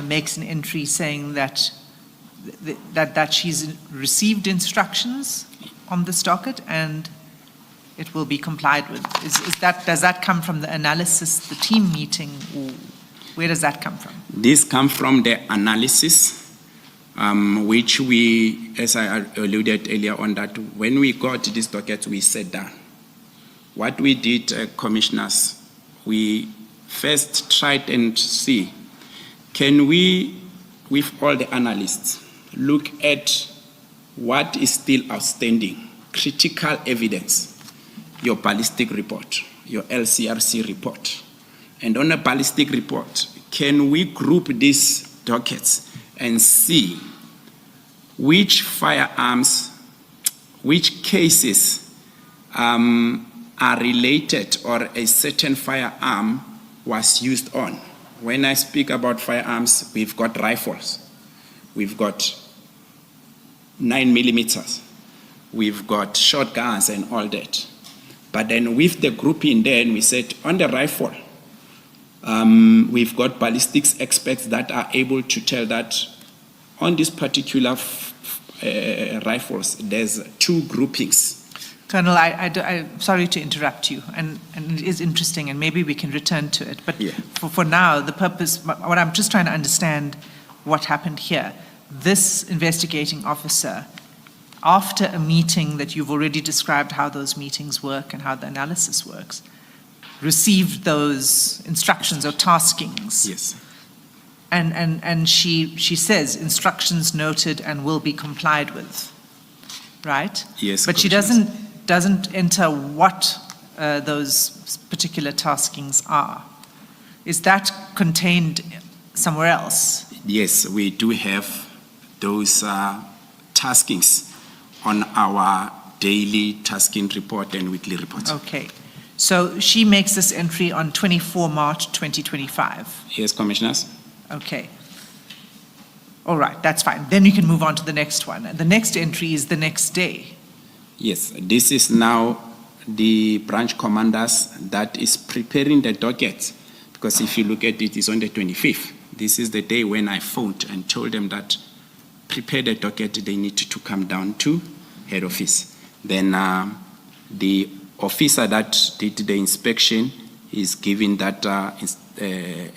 makes an entry saying that she's received instructions on this docket and it will be complied with. Does that come from the analysis, the team meeting, or where does that come from? This comes from the analysis, which we, as I alluded earlier on, that when we got this docket, we sat down. What we did, commissioners, we first tried and see, can we, with all the analysts, look at what is still outstanding, critical evidence, your ballistic report, your LCRC report. And on a ballistic report, can we group these dockets and see which firearms, which cases are related or a certain firearm was used on. When I speak about firearms, we've got rifles, we've got 9mm, we've got shotguns and all that. But then with the grouping then, we said on the rifle, we've got ballistics experts that are able to tell that on this particular rifles, there's two groupings. Colonel, I'm sorry to interrupt you, and it is interesting, and maybe we can return to it. But for now, the purpose, what I'm just trying to understand what happened here. This investigating officer, after a meeting that you've already described how those meetings work and how the analysis works, received those instructions or taskings. Yes. And she says instructions noted and will be complied with, right? Yes. But she doesn't enter what those particular taskings are. Is that contained somewhere else? Yes, we do have those taskings on our daily tasking report and weekly report. Okay. So she makes this entry on 24 March 2025. Yes, commissioners. Okay. All right, that's fine. Then you can move on to the next one. The next entry is the next day. Yes, this is now the branch commanders that is preparing the docket, because if you look at it, it's on the 25th. This is the day when I phoned and told them that prepare the docket, they need to come down to head office. Then the officer that did the inspection is giving that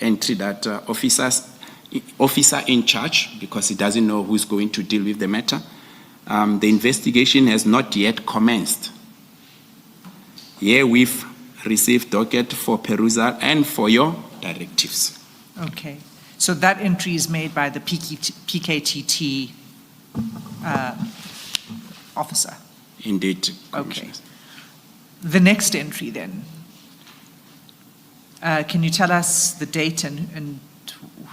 entry, that officer in charge, because he doesn't know who's going to deal with the matter. The investigation has not yet commenced. Here we've received docket for perusal and for your directives. Okay. So that entry is made by the PKTT officer? Indeed. Okay. The next entry then. Can you tell us the date and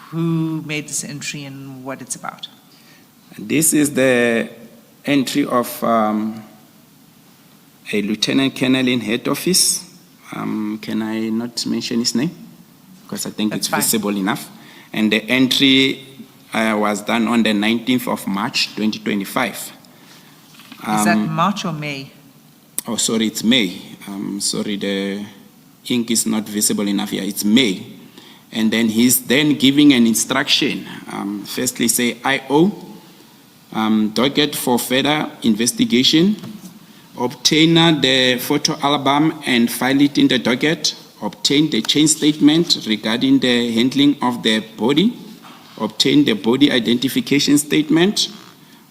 who made this entry and what it's about? This is the entry of a lieutenant colonel in head office. Can I not mention his name? Because I think it's visible enough. And the entry was done on the 19th of March, 2025. Is that March or May? Oh, sorry, it's May. Sorry, the ink is not visible enough here. It's May. And then he's then giving an instruction. Firstly, say, IO, docket for further investigation, obtain the photo album and file it in the docket, obtain the chain statement regarding the handling of the body, obtain the body identification statement,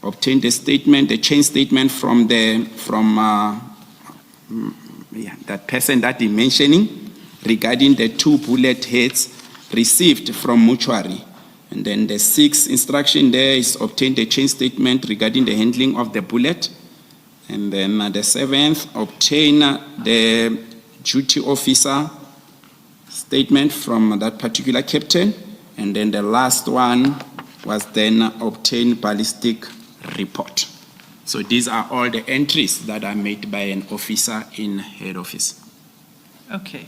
obtain the statement, the chain statement from that person that he's mentioning regarding the 2 bullet heads received from mortuary. And then the 6th instruction there is obtain the chain statement regarding the handling of the bullet. And then the 7th, obtain the duty officer statement from that particular captain. And then the last one was then obtain ballistic report. So these are all the entries that are made by an officer in head office. Okay.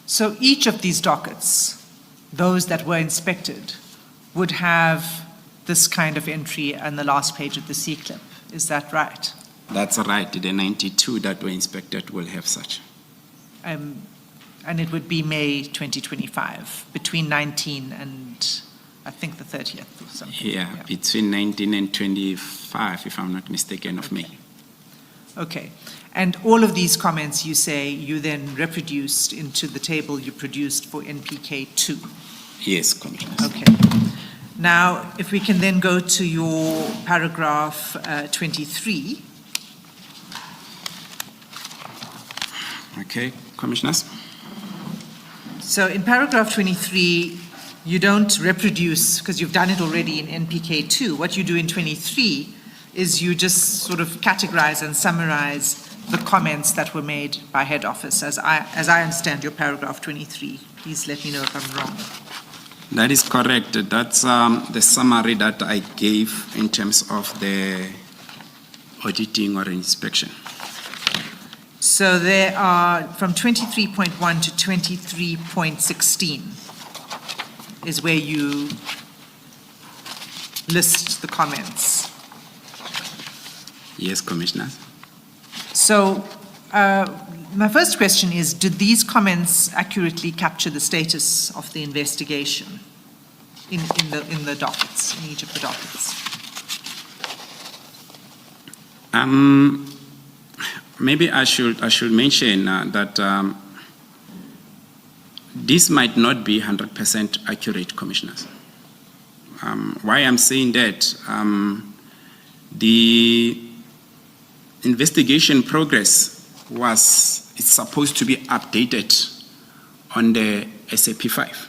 So each of these dockets, those that were inspected, would have this kind of entry on the last page of the C-clip. Is that right? That's right. The 92 that were inspected will have such. And it would be May 2025, between 19 and I think the 30th or something. Yeah, between 19 and 25, if I'm not mistaken, of May. Okay. And all of these comments, you say, you then reproduced into the table you produced for NPK 2? Yes, Commissioner. Okay. Now, if we can then go to your paragraph 23. Okay, Commissioners. So in paragraph 23, you don't reproduce, because you've done it already in NPK 2. What you do in 23 is you just sort of categorize and summarize the comments that were made by head office, as I understand your paragraph 23. Please let me know if I'm wrong. That is correct. That's the summary that I gave in terms of the auditing or inspection. So there are, from 23.1 to 23.16 is where you list the comments. Yes, Commissioner. So my first question is, did these comments accurately capture the status of the investigation in the dockets, in each of the dockets? Maybe I should mention that this might not be 100% accurate, Commissioners. Why I'm saying that, the investigation progress it's supposed to be updated on the SAP5.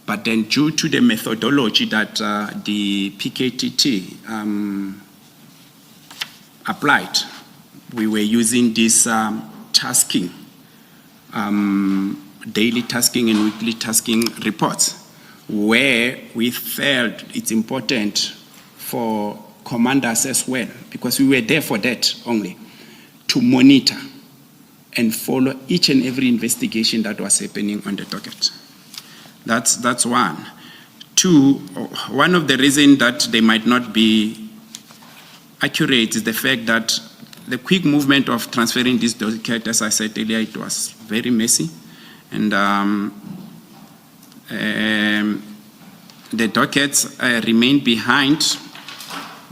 But then due to the methodology that the PKTT applied, we were using this tasking, daily tasking and weekly tasking reports, where we felt it's important for commanders as well, because we were there for that only, to monitor and follow each and every investigation that was happening on the docket. That's one. Two, one of the reasons that they might not be accurate is the fact that the quick movement of transferring this docket, as I said earlier, it was very messy. And the dockets remained behind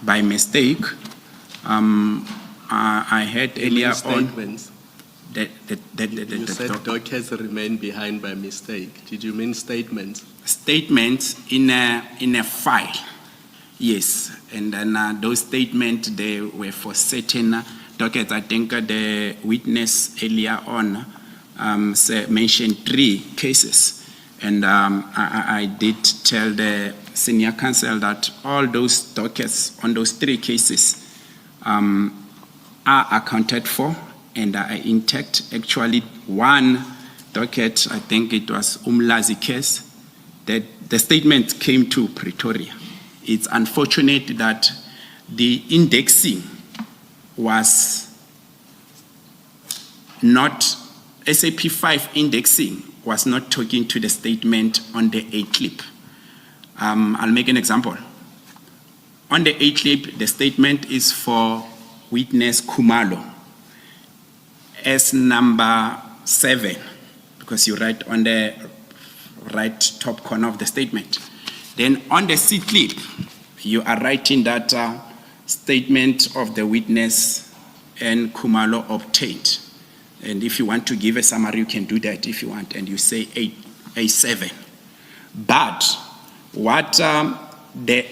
by mistake. I heard earlier on that you said dockets remain behind by mistake. Did you mean statements? Statements in a file, yes. And then those statements, they were for certain dockets. I think the witness earlier on mentioned 3 cases. And I did tell the senior counsel that all those dockets on those 3 cases are accounted for and are intact. Actually, one docket, I think it was Mkhwanazi case, that the statement came to Pretoria. It's unfortunate that the indexing was not, SAP5 indexing was not talking to the statement on the A clip. I'll make an example. On the A clip, the statement is for witness Khumalo as number 7, because you write on the right top corner of the statement. Then on the C clip, you are writing that statement of the witness and Khumalo obtained. And if you want to give a summary, you can do that if you want, and you say A7. But what the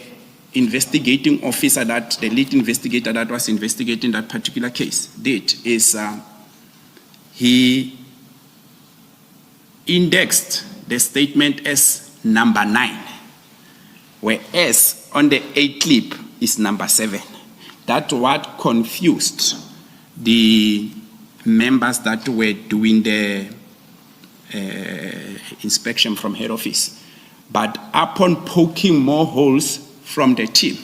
investigating officer, the lead investigator that was investigating that particular case did is he indexed the statement as number 9, whereas on the A clip is number 7. That's what confused the members that were doing the inspection from head office. But upon poking more holes from the team,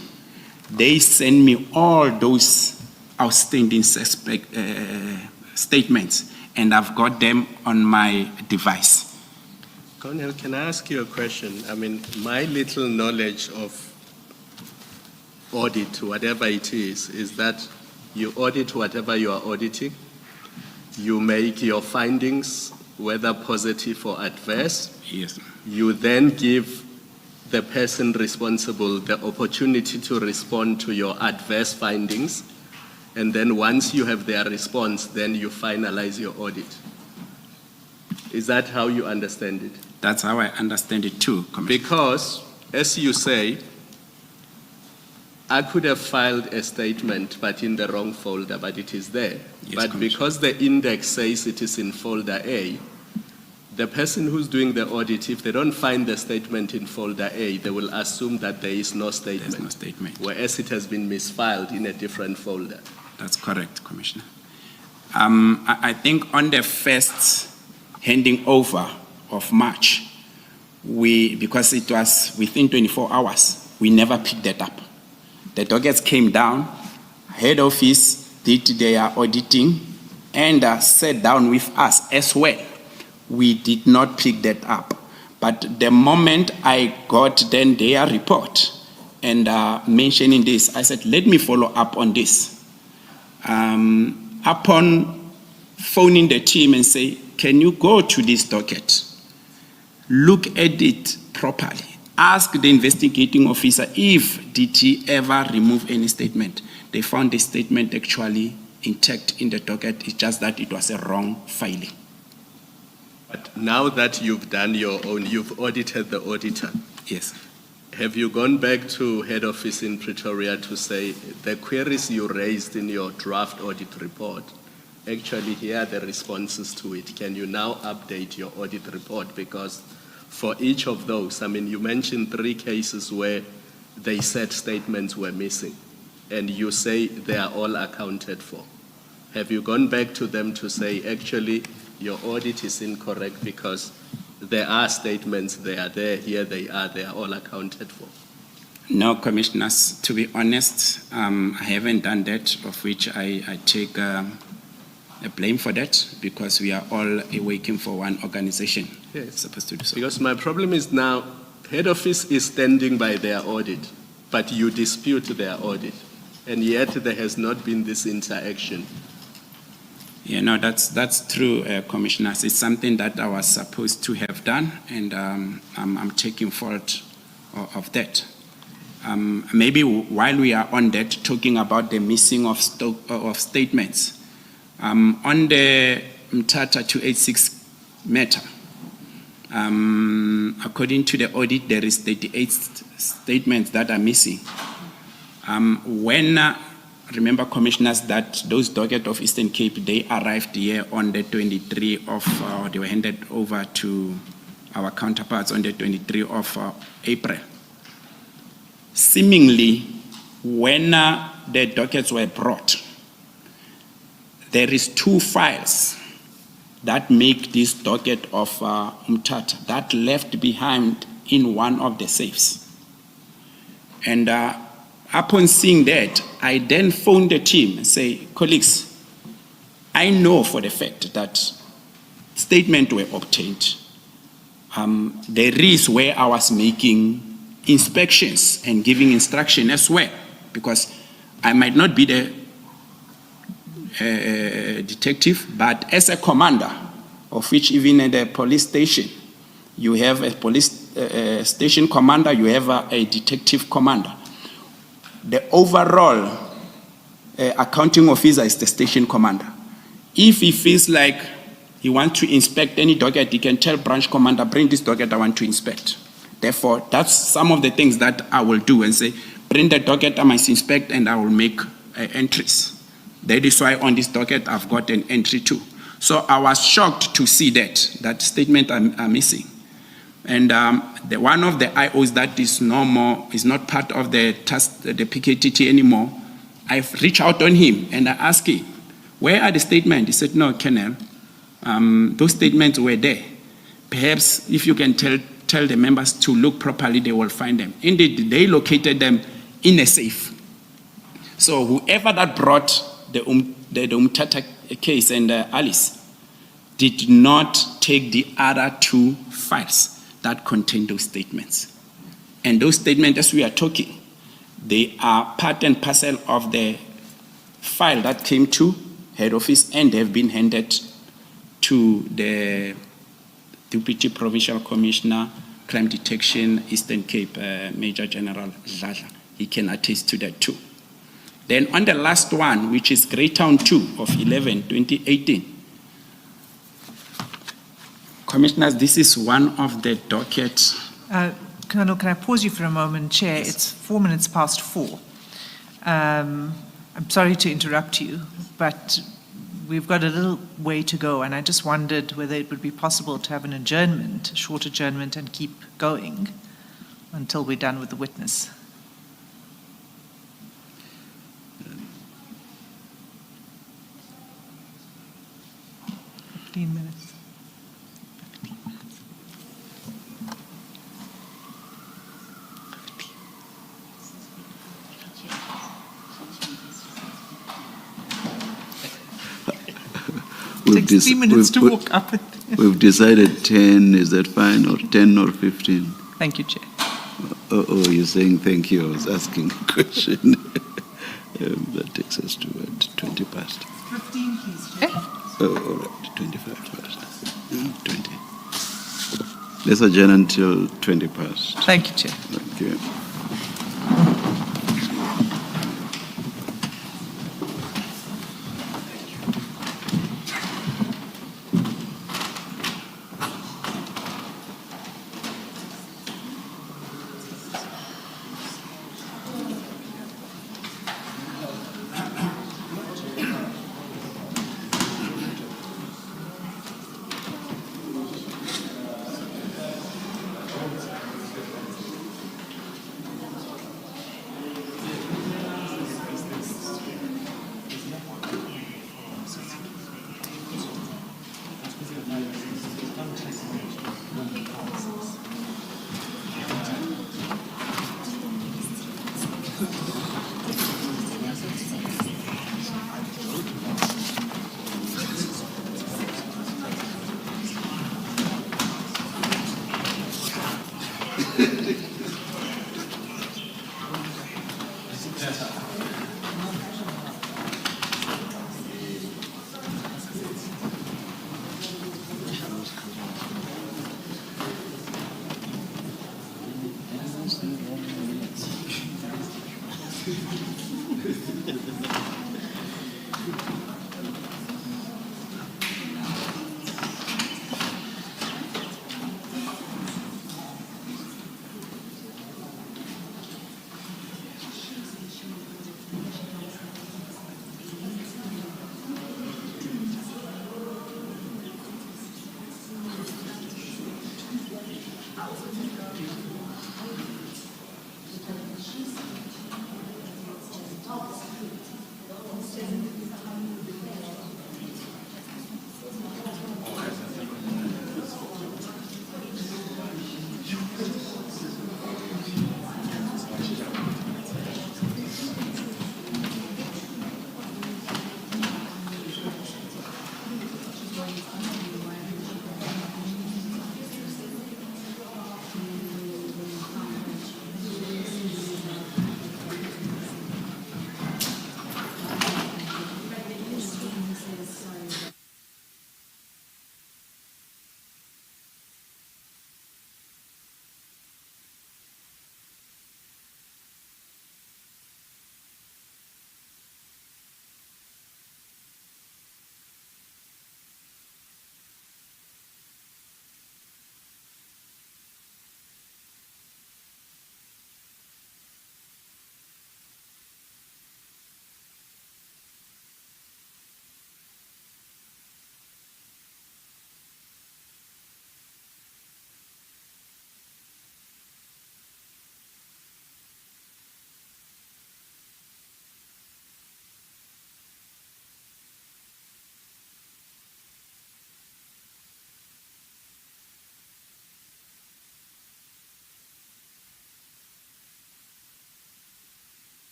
they send me all those outstanding statements, and I've got them on my device. Colonel, can I ask you a question? I mean, my little knowledge of audit, whatever it is that you audit whatever you are auditing. you make your findings, whether positive or adverse. Yes. You then give the person responsible the opportunity to respond to your adverse findings. And then once you have their response, then you finalize your audit. Is that how you understand it? That's how I understand it too, Commissioner. Because, as you say, I could have filed a statement, but in the wrong folder, but it is there. Yes, but because the index says it is in folder A, the person who's doing the audit, if they don't find the statement in folder A, they will assume that there is no statement. There's no statement. Whereas it has been misfiled in a different folder. That's correct, Commissioner. I think on the first handing over of March, because it was within 24 hours, we never picked that up. The dockets came down, head office did their auditing, and sat down with us as well. We did not pick that up. But the moment I got then their report and mentioning this, I said, let me follow up on this. Upon phoning the team and say, can you go to this docket, look at it properly, ask the investigating officer if did he ever remove any statement. They found the statement actually intact in the docket. It's just that it was a wrong filing. But now that you've done your own, you've audited the auditor. Yes. Have you gone back to head office in Pretoria to say the queries you raised in your draft audit report, actually here are the responses to it. Can you now update your audit report? Because for each of those, I mean, you mentioned 3 cases where they said statements were missing, and you say they are all accounted for. Have you gone back to them to say, actually, your audit is incorrect because there are statements, they are there, here they are all accounted for? No, Commissioners, to be honest, I haven't done that, of which I take a blame for that, because we are all working for one organization. Yes. Supposed to do so. Because my problem is now, head office is standing by their audit, but you dispute their audit, and yet there has not been this interaction. Yeah, no, that's true, Commissioners. It's something that I was supposed to have done, and I'm taking fault of that. Maybe while we are on that, talking about the missing of statements, on the Mthatha 286 matter, according to the audit, there is 38 statements that are missing. Remember, Commissioners, that those docket of Eastern Cape, they arrived here on the 23 of, they were handed over to our counterparts on the 23 of April. Seemingly, when the dockets were brought, there is 2 files that make this docket of Mthatha that left behind in one of the safes. And upon seeing that, I then phoned the team and say, colleagues, I know for the fact that statements were obtained. There is where I was making inspections and giving instruction as well, because I might not be the detective, but as a commander, of which even at the police station, you have a police station commander, you have a detective commander. The overall accounting officer is the station commander. If he feels like he wants to inspect any docket, he can tell branch commander, bring this docket, I want to inspect. Therefore, that's some of the things that I will do and say, bring the docket, I must inspect, and I will make entries. That is why on this docket, I've got an entry too. So I was shocked to see that statement are missing. And one of the IOs that is not part of the PKTT anymore, I've reached out on him and I asked him, where are the statements? He said, no, Colonel, those statements were there. Perhaps if you can tell the members to look properly, they will find them. Indeed, they located them in a safe. So whoever that brought the Mthatha case and Alice did not take the other 2 files that contain those statements. And those statements, as we are talking, they are part and parcel of the file that came to head office and have been handed to the Deputy Provincial Commissioner, Crime Detection, Eastern Cape, Major General Nhlanhla. He can attest to that too. Then on the last one, which is Greytown 2 of 11/2018, Commissioners, this is one of the dockets. Colonel, can I pause you for a moment, Chair? Yes. It's 4 minutes past 4. I'm sorry to interrupt you, but we've got a little way to go, and I just wondered whether it would be possible to have an adjournment, a short adjournment, and keep going until we're done with the witness. 15 minutes. It takes 3 minutes to walk up. We've decided 10, is that fine, or 10 or 15? Thank you, Chair. Oh, you're saying thank you, I was asking a question. That takes us to what, 20 past? 15, please, Chair. Oh, all right, 25 past. 20. Let's adjourn until 20 past. Thank you, Chair. Thank you.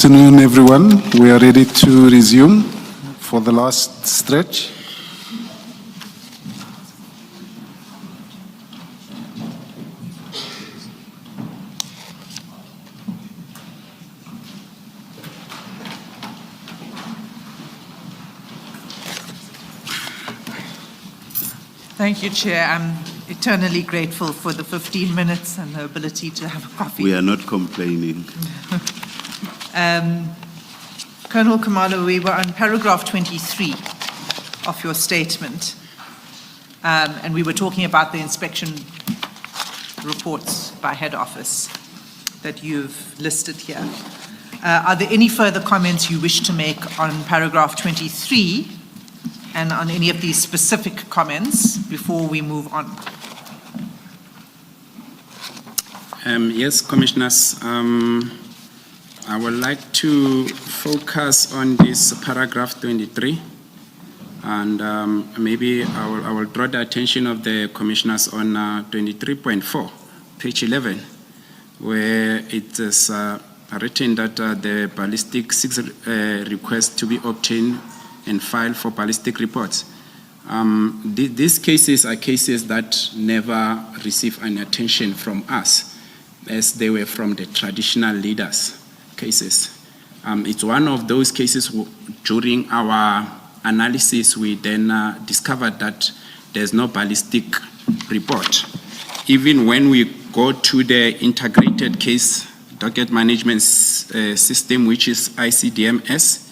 afternoon, everyone. We are ready to resume for the last stretch. Thank you, Chair. I'm eternally grateful for the 15 minutes and the ability to have a coffee. We are not complaining. Colonel Khumalo, we were on paragraph 23 of your statement, and we were talking about the inspection reports by head office that you've listed here. Are there any further comments you wish to make on paragraph 23 and on any of these specific comments before we move on? Yes, Commissioners. I would like to focus on this paragraph 23, and maybe I will draw the attention of the Commissioners on 23.4, page 11, where it is written that the ballistic request to be obtained and filed for ballistic reports. These cases are cases that never receive any attention from us, as they were from the traditional leaders' cases. It's one of those cases during our analysis we then discovered that there's no ballistic report. Even when we go to the integrated case docket management system, which is ICDMS,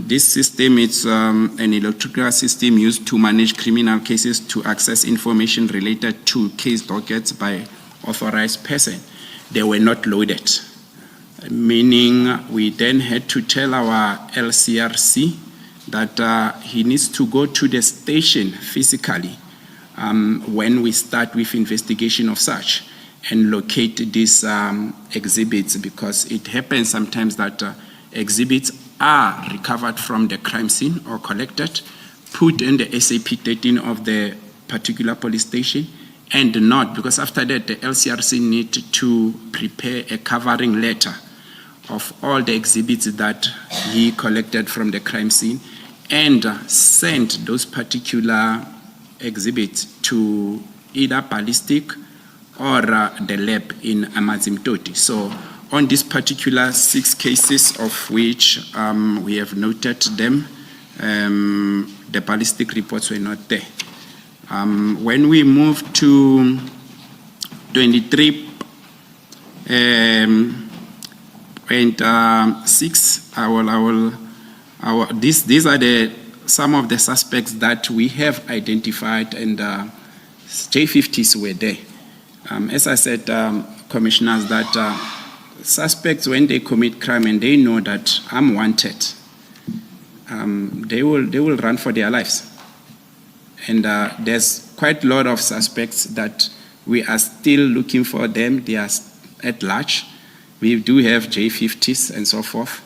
this system is an electronic system used to manage criminal cases to access information related to case dockets by authorized person. They were not loaded, meaning we then had to tell our LCRC that he needs to go to the station physically when we start with investigation of such and locate these exhibits, because it happens sometimes that exhibits are recovered from the crime scene or collected, put in the SAP 13 of the particular police station, and not, because after that the LCRC need to prepare a covering letter of all the exhibits that he collected from the crime scene and send those particular exhibits to either ballistic or the lab in Amazimtoti. So on these particular 6 cases of which we have noted them, the ballistic reports were not there. When we move to 23.6, these are some of the suspects that we have identified, and J50s were there. As I said, Commissioners, that suspects, when they commit crime and they know that I'm wanted, they will run for their lives. And there's quite a lot of suspects that we are still looking for them. They are at large. We do have J50s and so forth.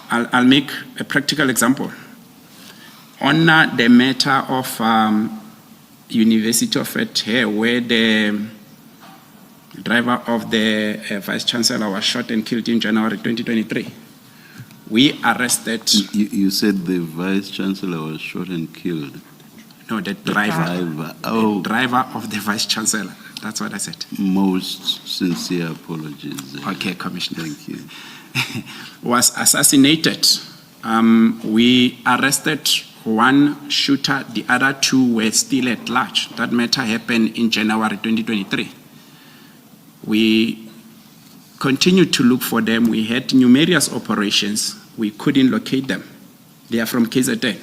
I'll make a practical example. On the matter of University of Ete, where the driver of the Vice Chancellor was shot and killed in January 2023, we arrested... You said the Vice Chancellor was shot and killed? No, the driver. Oh. The driver of the Vice Chancellor. That's what I said. Most sincere apologies. Okay, Commissioner. Thank you. Was assassinated. We arrested one shooter, the other 2 were still at large. That matter happened in January 2023. We continued to look for them. We had numerous operations. We couldn't locate them. They are from KZN.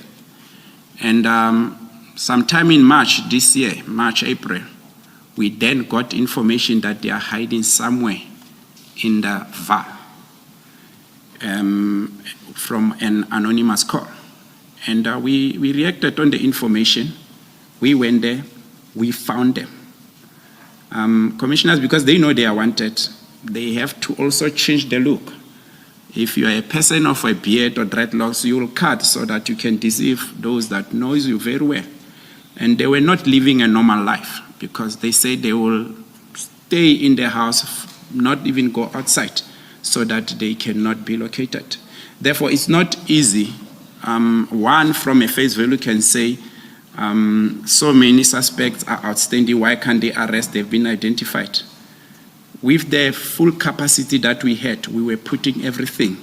And sometime in March this year, April, we then got information that they are hiding somewhere in the VA from an anonymous call. And we reacted on the information. We went there. We found them. Commissioners, because they know they are wanted, they have to also change the look. If you are a person of a beard or dreadlocks, you will cut so that you can deceive those that know you very well. And they were not living a normal life, because they say they will stay in their house not even go outside so that they cannot be located. Therefore, it's not easy. One from a face value can say, so many suspects are outstanding, why can't they arrest? They've been identified. With the full capacity that we had, we were putting everything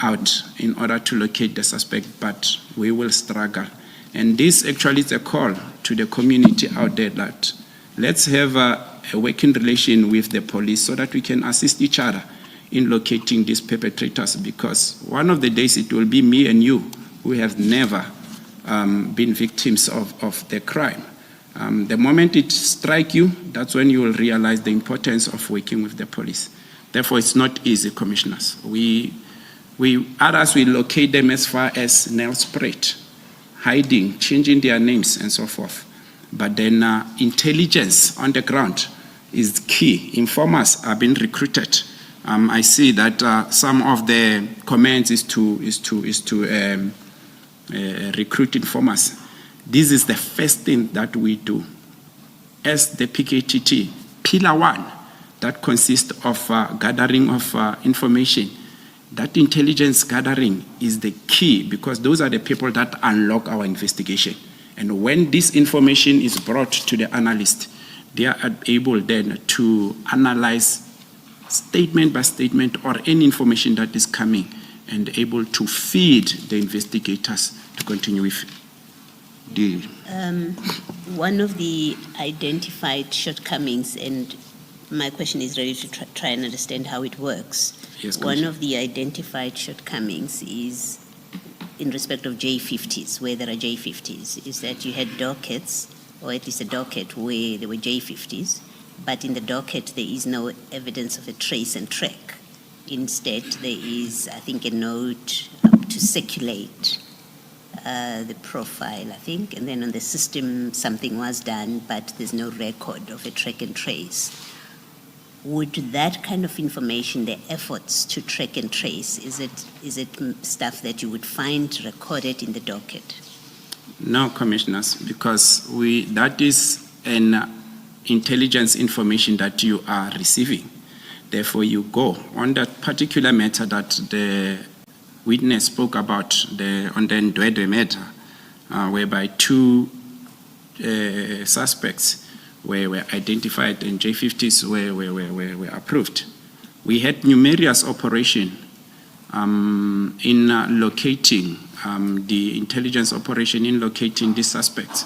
out in order to locate the suspect, but we will struggle. And this actually is a call to the community out there that let's have a working relation with the police so that we can assist each other in locating these perpetrators, because one of the days it will be me and you who have never been victims of the crime. The moment it strikes you, that's when you will realize the importance of working with the police. Therefore, it's not easy, commissioners. Others will locate them as far as nail spread, hiding, changing their names, and so forth. But then intelligence on the ground is key. Informers are being recruited. I see that some of the comments is to recruit informers. This is the first thing that we do. As the PKTT, pillar one, that consists of gathering of information. That intelligence gathering is the key, because those are the people that unlock our investigation. And when this information is brought to the analyst, they are able then to analyze statement by statement or any information that is coming, and able to feed the investigators to continue with the... One of the identified shortcomings, and my question is really to try and understand how it works. Yes, one of the identified shortcomings is in respect of J50s, where there are J50s, is that you had dockets, or at least a docket where there were J50s, but in the docket there is no evidence of a trace and track. Instead, there is, I think, a note to circulate the profile, I think, and then on the system something was done, but there's no record of a track and trace. Would that kind of information, the efforts to track and trace, is it stuff that you would find recorded in the docket? No, commissioners, because that is an intelligence information that you are receiving. Therefore, you go on that particular matter that the witness spoke about, on the Ndwedwe matter, whereby two suspects were identified and J50s were approved. We had numerous operations in locating the intelligence operation in locating these suspects,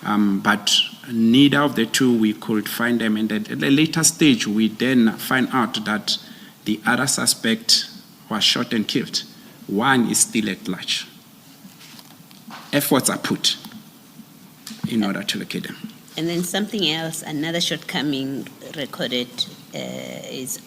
but neither of the two we could find them. And at a later stage, we then find out that the other suspect was shot and killed. One is still at large. Efforts are put in order to locate them. And then something else, another shortcoming recorded is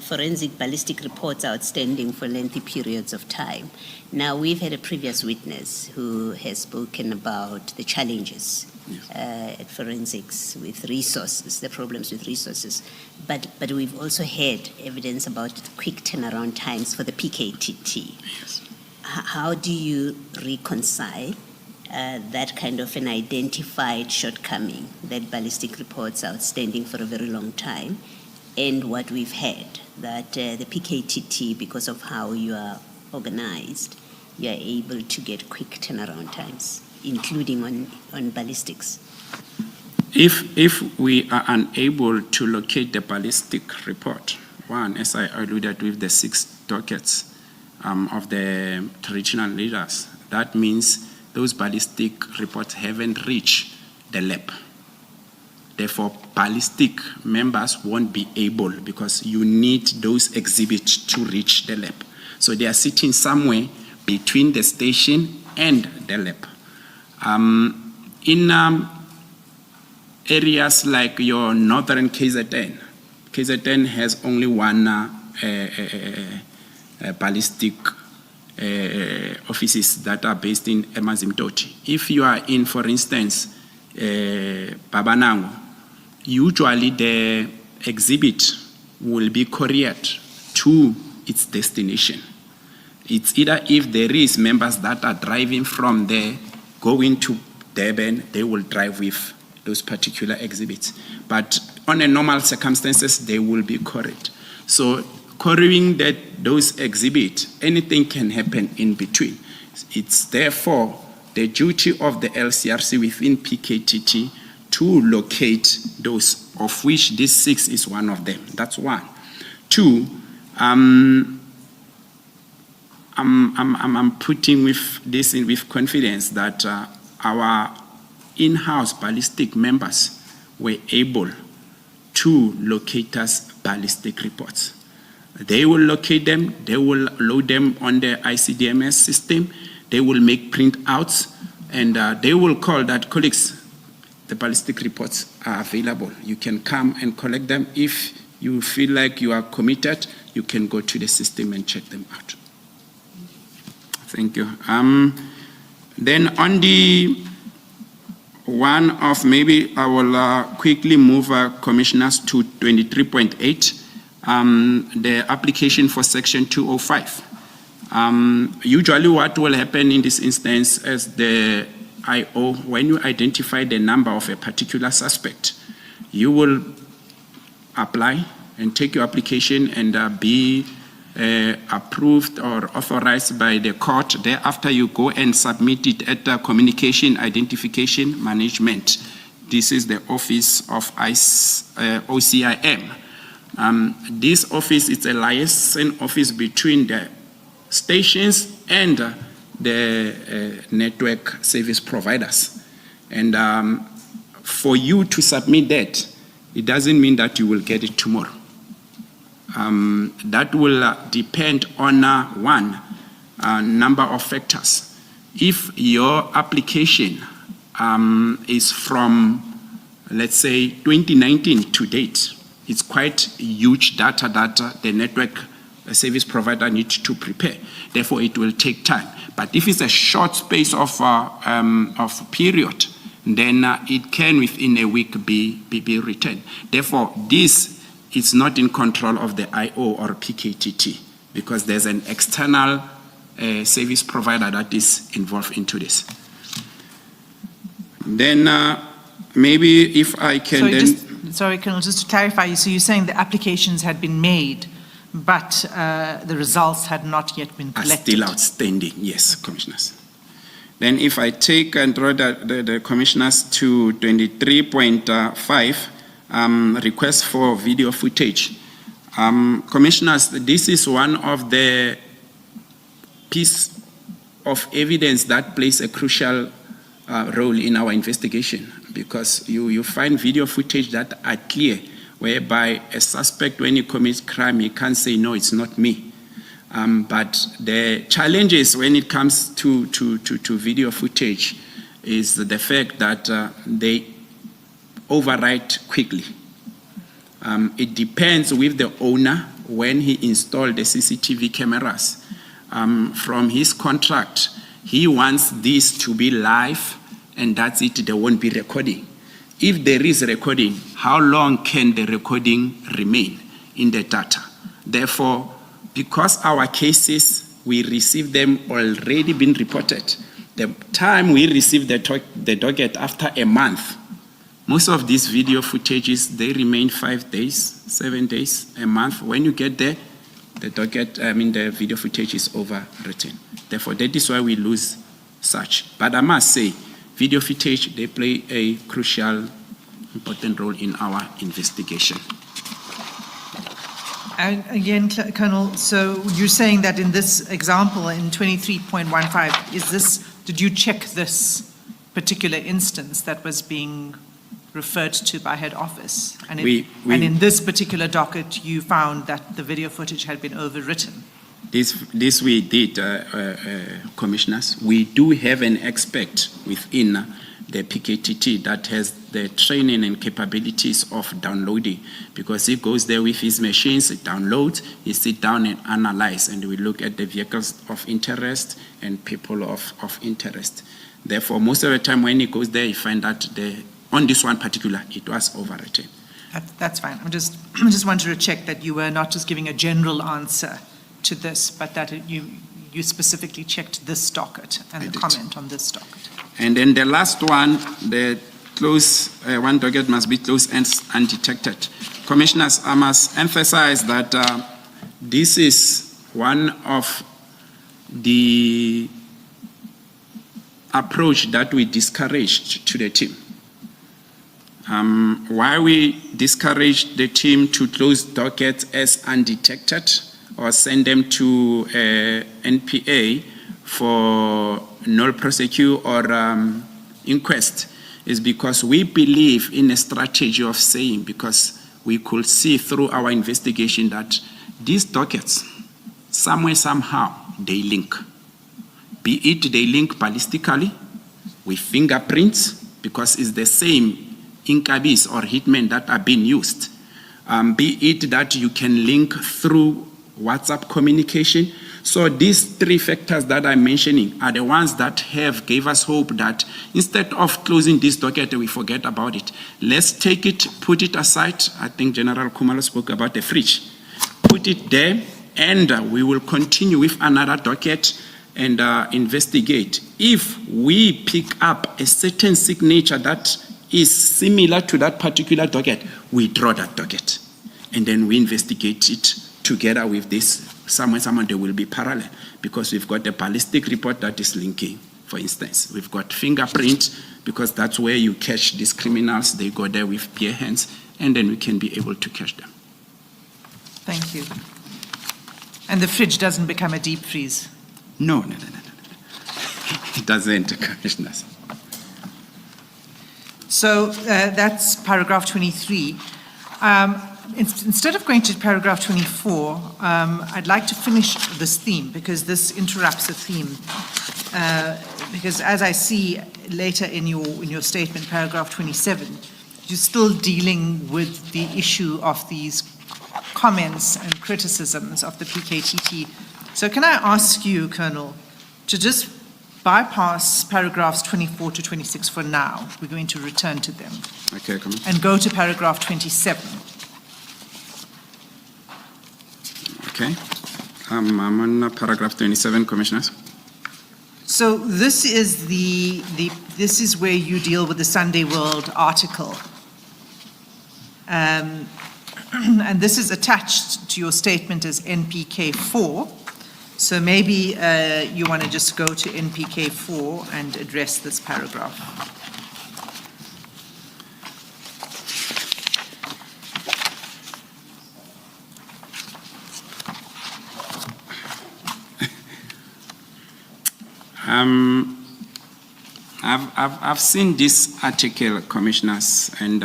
forensic ballistic reports outstanding for lengthy periods of time. Now, we've had a previous witness who has spoken about the challenges at forensics with resources, the problems with resources. But we've also had evidence about the quick turnaround times for the PKTT. Yes. How do you reconcile that kind of an identified shortcoming, that ballistic reports outstanding for a very long time, and what we've had, that the PKTT, because of how you are organized, you are able to get quick turnaround times, including on ballistics? If we are unable to locate the ballistic report, one, as I alluded with the 6 dockets of the traditional leaders, that means those ballistic reports haven't reached the lab. Therefore, ballistic members won't be able, because you need those exhibits to reach the lab. So they are sitting somewhere between the station and the lab. In areas like your northern KZN, KZN has only one ballistic offices that are based in Emazimtoti. If you are in, for instance, Babanango, usually the exhibit will be couriered to its destination. It's either if there is members that are driving from there, going to Durban, they will drive with those particular exhibits. But on a normal circumstances, they will be correct. So quarrying those exhibits, anything can happen in between. It's therefore the duty of the LCRC within PKTT to locate those, of which this 6 is one of them. That's one. 2, I'm putting with this in with confidence that our in-house ballistic members were able to locate us ballistic reports. They will locate them, they will load them on the ICDMS system, they will make printouts, and they will call that, colleagues, the ballistic reports are available. You can come and collect them. If you feel like you are committed, you can go to the system and check them out. Thank you. Then on the one of, maybe I will quickly move commissioners to 23.8, the application for section 205. Usually what will happen in this instance as the IO, when you identify the number of a particular suspect, you will apply and take your application and be approved or authorized by the court. Thereafter, you go and submit it at the Communication Identification Management. This is the office of OCIM. This office is a liaison office between the stations and the network service providers. And for you to submit that, it doesn't mean that you will get it tomorrow. That will depend on one number of factors. If your application is from, let's say, 2019 to date, it's quite huge data that the network service provider needs to prepare. Therefore, it will take time. But if it's a short space of period, then it can within a week be returned. Therefore, this is not in control of the IO or PKTT because there's an external service provider that is involved into this. Then maybe if I can Sorry, Colonel, just to clarify, so you're saying the applications had been made, but the results had not yet been collected? Still outstanding, yes, commissioners. Then if I take and draw the commissioners to 23.5, request for video footage. Commissioners, this is one of the piece of evidence that plays a crucial role in our investigation because you find video footage that are clear, whereby a suspect, when he commits crime, he can't say, no, it's not me. But the challenges when it comes to video footage is the fact that they overwrite quickly. It depends with the owner when he installed the CCTV cameras. From his contract, he wants this to be live and that's it, there won't be recording. If there is recording, how long can the recording remain in the data? Therefore, because our cases, we receive them already been reported. The time we receive the docket after a month, most of these video footages, they remain 5 days, 7 days, a month. When you get there, the video footage is overwritten. Therefore, that is why we lose such. But I must say, video footage, they play a crucial, important role in our investigation. And again, Colonel, so you're saying that in this example, in 23.15, did you check this particular instance that was being referred to by head office? And in this particular docket, you found that the video footage had been overwritten? This we did, commissioners. We do have an expert within the PKTT that has the training and capabilities of downloading, because he goes there with his machines, he downloads, he sit down and analyze, and we look at the vehicles of interest and people of interest. Therefore, most of the time when he goes there, he finds that on this one particular, it was overwritten. That's fine. I just wanted to check that you were not just giving a general answer to this, but that you specifically checked this docket and the comment on this docket. And then the last one, the closed, one docket must be closed and undetected. Commissioners, I must emphasize that this is one of the approach that we discouraged to the team. Why we discouraged the team to close dockets as undetected or send them to NPA for null prosecute or inquest is because we believe in a strategy of saying, because we could see through our investigation that these dockets, somewhere, somehow, they link. Be it they link ballistically with fingerprints, because it's the same inkabis or hitmen that are being used. Be it that you can link through WhatsApp communication. So these three factors that I'm mentioning are the ones that gave us hope that instead of closing this docket, we forget about it. Let's take it, put it aside. I think General Khumalo spoke about the fridge. Put it there, and we will continue with another docket and investigate. If we pick up a certain signature that is similar to that particular docket, we draw that docket. And then we investigate it together with this. Somewhere there will be parallel, because we've got the ballistic report that is linking, for instance. We've got fingerprint, because that's where you catch these criminals. They go there with bare hands, and then we can be able to catch them. Thank you. And the fridge doesn't become a deep freeze? No. It doesn't, Commissioners. So that's paragraph 23. Instead of going to paragraph 24, I'd like to finish this theme, because this interrupts a theme. Because as I see later in your statement, paragraph 27, you're still dealing with the issue of these comments and criticisms of the PKTT. So can I ask you, Colonel, to just bypass paragraphs 24 to 26 for now? We're going to return to them. Okay, come on. And go to paragraph 27. Okay. I'm on paragraph 27, Commissioners. So this is this is where you deal with the Sunday World article. And this is attached to your statement as NPK4. So maybe you want to just go to NPK4 and address this paragraph. I've seen this article, Commissioners, and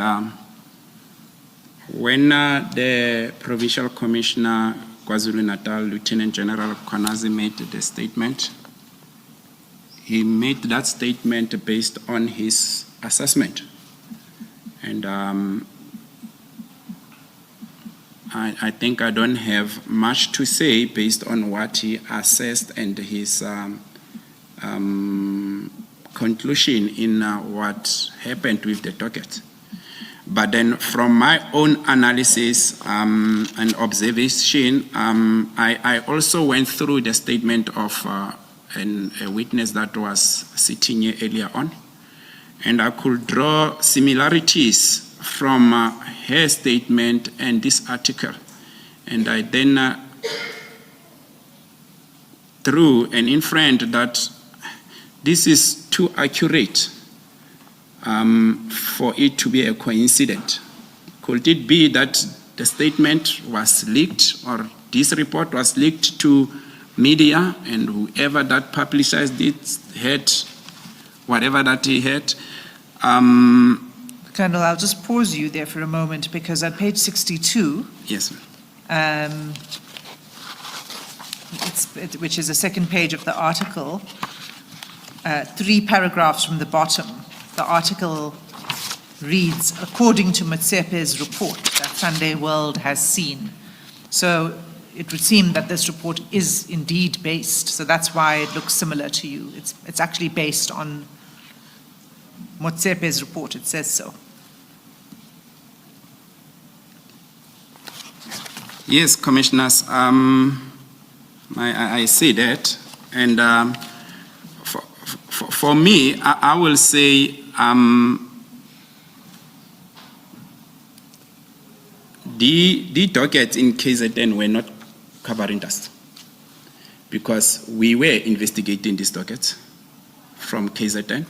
when the Provincial Commissioner KwaZulu-Natal, Lieutenant General Mkhwanazi, made the statement, he made that statement based on his assessment. And I think I don't have much to say based on what he assessed and his conclusion in what happened with the docket. But then from my own analysis and observation, I also went through the statement of a witness that was sitting here earlier on, and I could draw similarities from her statement and this article. And I then drew an inference that this is too accurate for it to be a coincidence. Could it be that the statement was leaked, or this report was leaked to media, and whoever that publicized it had whatever that he had? Colonel, I'll just pause you there for a moment, because on page 62, yes, ma'am. Which is the second page of the article, 3 paragraphs from the bottom, the article reads, according to Motsepe's report that Sunday World has seen. So it would seem that this report is indeed based, so that's why it looks similar to you. It's actually based on Motsepe's report, it says so. Yes, Commissioners, I see that, and for me, I will say the dockets in KZN were not covering dust because we were investigating these dockets from KZN.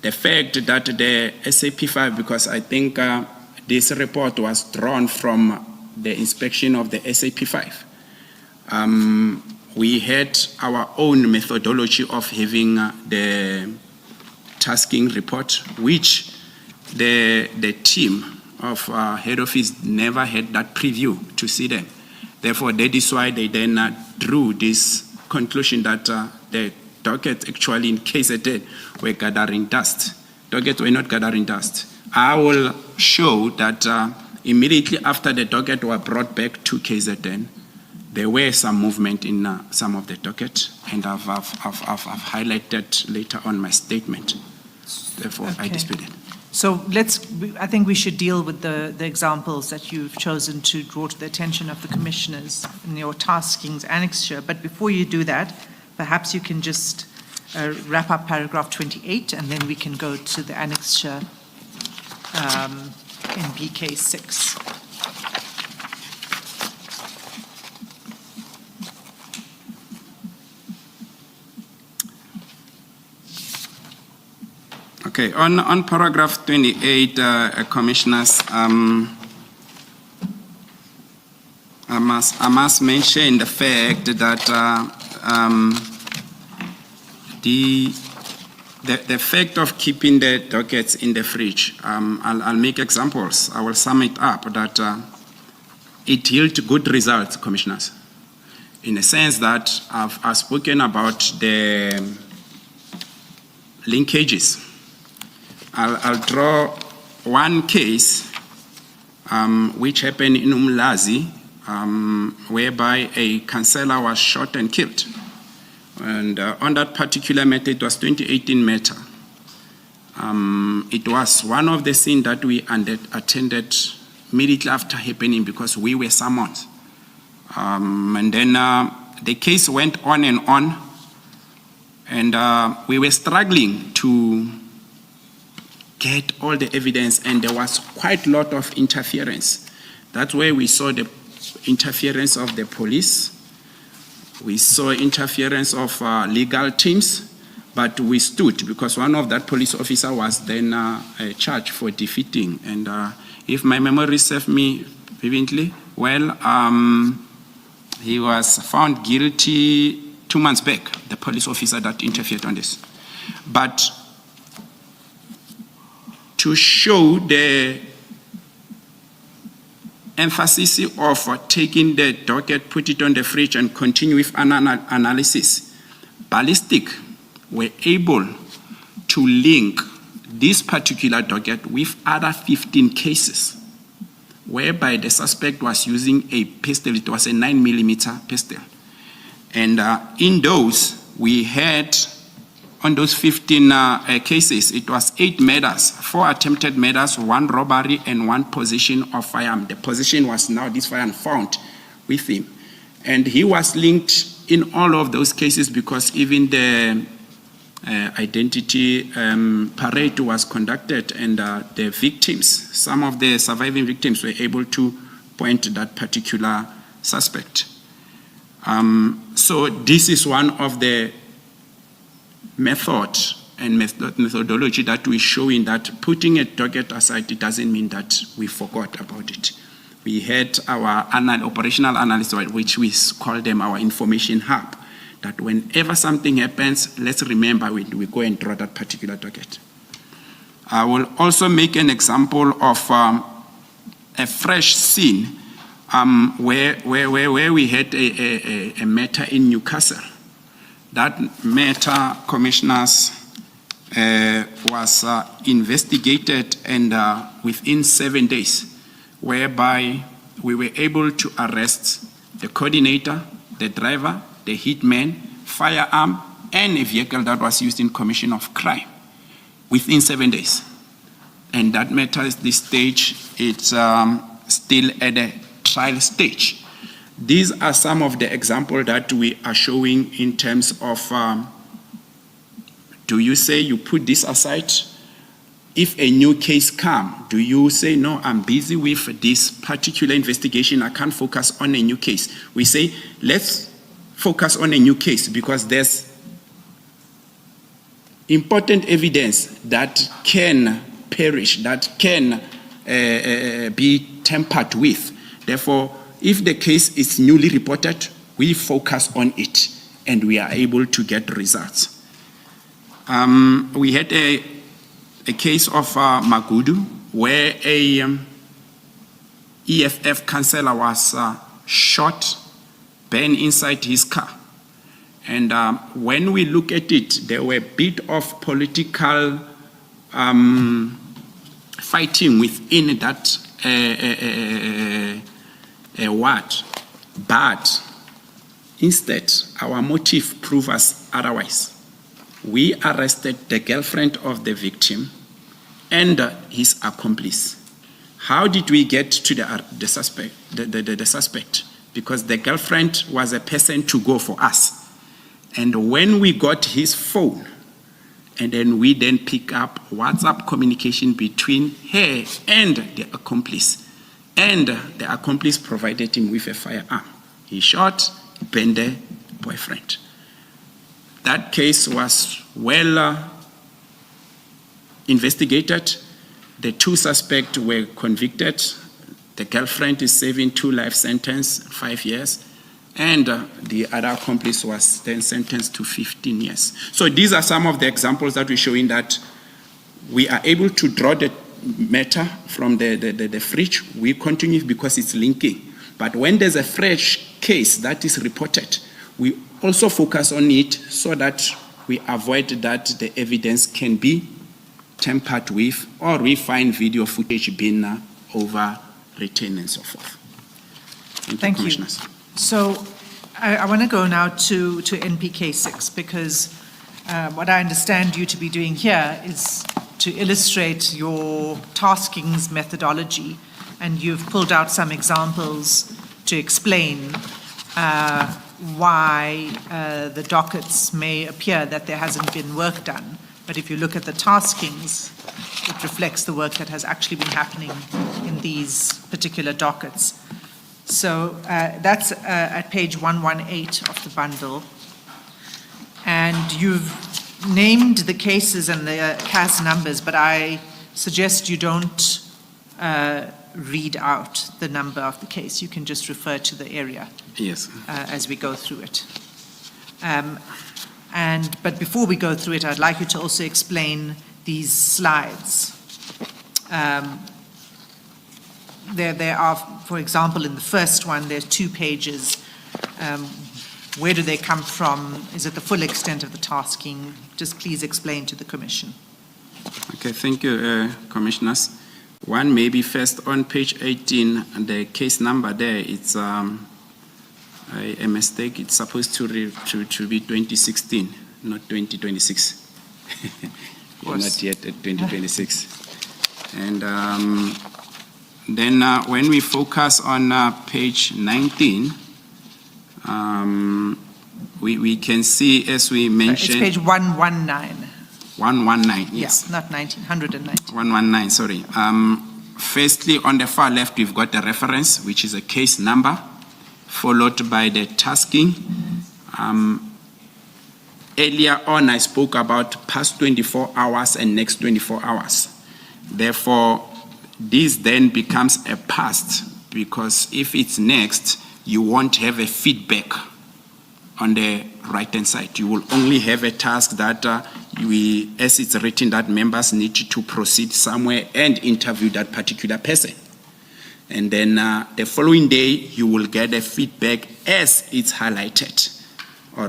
The fact that the SAP5, because I think this report was drawn from the inspection of the SAP5, we had our own methodology of having the tasking report, which the team of head office never had that preview to see them. Therefore, that is why they then drew this conclusion that the dockets actually in KZN were gathering dust. Dockets were not gathering dust. I will show that immediately after the docket were brought back to KZN, there were some movement in some of the docket, and I've highlighted later on my statement. Therefore, I dispute it. So I think we should deal with the examples that you've chosen to draw to the attention of the commissioners in your taskings annexure. But before you do that, perhaps you can just wrap up paragraph 28, and then we can go to the annexure in BK6. Okay, on paragraph 28, commissioners, I must mention the fact that the fact of keeping the dockets in the fridge, I'll make examples. I will sum it up that it yielded good results, commissioners, in a sense that I've spoken about the linkages. I'll draw one case which happened in Mkhwanazi, whereby a councillor was shot and killed. And on that particular matter, it was 2018 matter. It was one of the scenes that we attended immediately after happening because we were summoned. And then the case went on, and we were struggling to get all the evidence, and there was quite a lot of interference. That's where we saw the interference of the police. We saw interference of legal teams, but we stood because one of that police officer was then charged for defeating. And if my memory serves me vividly, well, he was found guilty 2 months back, the police officer that interfered on this. But to show the emphasis of taking the docket, put it on the fridge, and continue with an analysis, ballistic were able to link this particular docket with other 15 cases, whereby the suspect was using a pistol. It was a 9mm pistol. And in those, we had, on those 15 cases, it was 8 murders, 4 attempted murders, 1 robbery, and 1 possession of firearm. The possession was now this firearm found with him. And he was linked in all of those cases because even the identity parade was conducted, and the victims, some of the surviving victims, were able to point to that particular suspect. So this is one of the method and methodology that we're showing, that putting a docket aside, it doesn't mean that we forgot about it. We had our operational analysts, which we call them our information hub, that whenever something happens, let's remember we go and draw that particular docket. I will also make an example of a fresh scene where we had a matter in Newcastle. That matter, commissioners, was investigated, and within 7 days, whereby we were able to arrest the coordinator, the driver, the hitman, firearm, and a vehicle that was used in commission of crime within 7 days. And that matter at this stage, it's still at the trial stage. These are some of the examples that we are showing in terms of, do you say you put this aside? if a new case comes, do you say, no, I'm busy with this particular investigation, I can't focus on a new case? We say, let's focus on a new case because there's important evidence that can perish, that can be tampered with. Therefore, if the case is newly reported, we focus on it and we are able to get results. We had a case of Magudu where a EFF councillor was shot, burned inside his car. And when we look at it, there were a bit of political fighting within that ward. But instead, our motive proves us otherwise. We arrested the girlfriend of the victim and his accomplice. How did we get to the suspect? The suspect? Because the girlfriend was a person to go for us. And when we got his phone, and then we then pick up WhatsApp communication between her and the accomplice. And the accomplice provided him with a firearm. He shot, burned the boyfriend. That case was well investigated. The two suspects were convicted. The girlfriend is serving 2 life sentences, 5 years. And the other accomplice was then sentenced to 15 years. So these are some of the examples that we're showing that we are able to draw the matter from the fridge. We continue because it's linking. But when there's a fresh case that is reported, we also focus on it so that we avoid that the evidence can be tampered with or we find video footage being overwritten and so forth. Thank you. Commissioners. So I want to go now to NPK 6 because what I understand you to be doing here is to illustrate your taskings methodology, and you've pulled out some examples to explain why the dockets may appear that there hasn't been work done. But if you look at the taskings, it reflects the work that has actually been happening in these particular dockets. So that's at page 118 of the bundle. And you've named the cases and the CAS numbers, but I suggest you don't read out the number of the case. You can just refer to the area. Yes. As we go through it. But before we go through it, I'd like you to also explain these slides. There are, for example, in the first one, there's 2 pages. Where do they come from? Is it the full extent of the tasking? Just please explain to the Commission. Okay, thank you, Commissioners. One, maybe first on page 18, the case number there, it's a mistake. It's supposed to be 2016, not 2026. We're not yet at 2026. And then when we focus on page 19, we can see, as we mentioned... It's page 119. 119, yes. Yeah, not 19, 119. 119, sorry. Firstly, on the far left, we've got the reference, which is a case number, followed by the tasking. Earlier on, I spoke about past 24 hours and next 24 hours. Therefore, this then becomes a past, because if it's next, you won't have a feedback on the right-hand side. You will only have a task that as it's written, that members need to proceed somewhere and interview that particular person. And then the following day, you will get a feedback as it's highlighted or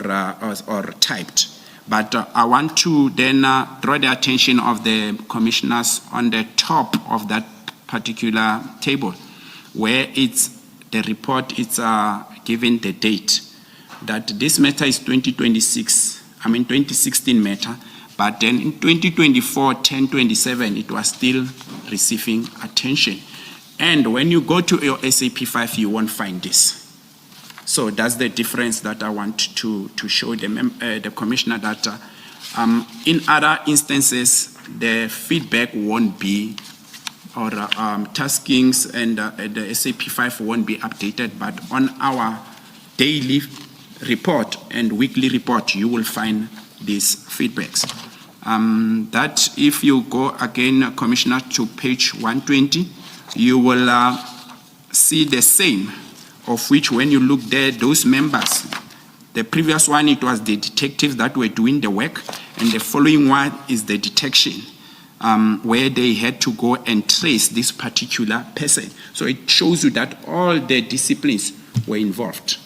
typed. But I want to then draw the attention of the commissioners on the top of that particular table, where it's the report, it's given the date, that this matter is 2016 matter, but then in 2024, 10/27, it was still receiving attention. And when you go to your SAP5, you won't find this. So that's the difference that I want to show the commissioner, that in other instances, the feedback won't be, or taskings and the SAP5 won't be updated, but on our daily report and weekly report, you will find these feedbacks. That if you go again, Commissioner, to page 120, you will see the same, of which when you look there, those members, the previous one, it was the detectives that were doing the work, and the following one is the detection, where they had to go and trace this particular person. So it shows you that all the disciplines were involved.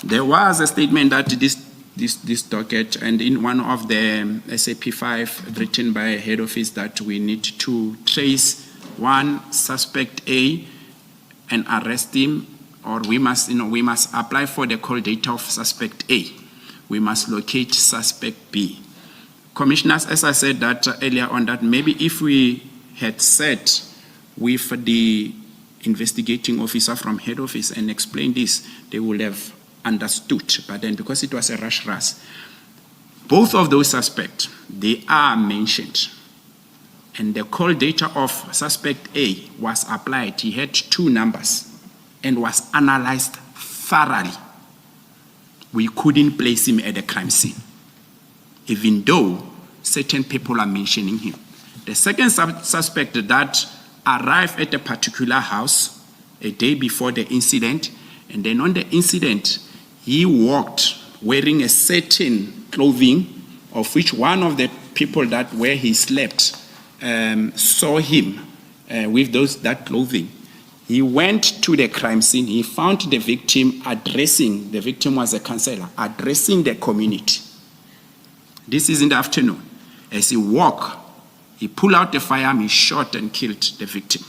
There was a statement that this docket, and in one of the SAP5 written by head office, that we need to trace one suspect A and arrest him, or we must apply for the call data of suspect A. We must locate suspect B. Commissioners, as I said that earlier on, that maybe if we had sat with the investigating officer from head office and explained this, they would have understood. But then because it was a rush, both of those suspects, they are mentioned. And the call data of suspect A was applied. He had 2 numbers and was analyzed thoroughly. We couldn't place him at the crime scene, even though certain people are mentioning him. The second suspect that arrived at a particular house a day before the incident, and then on the incident, he walked wearing a certain clothing, of which one of the people that where he slept saw him with that clothing. He went to the crime scene. He found the victim the victim was a counselor, addressing the community. This is in the afternoon. As he walked, he pulled out the firearm, he shot and killed the victim.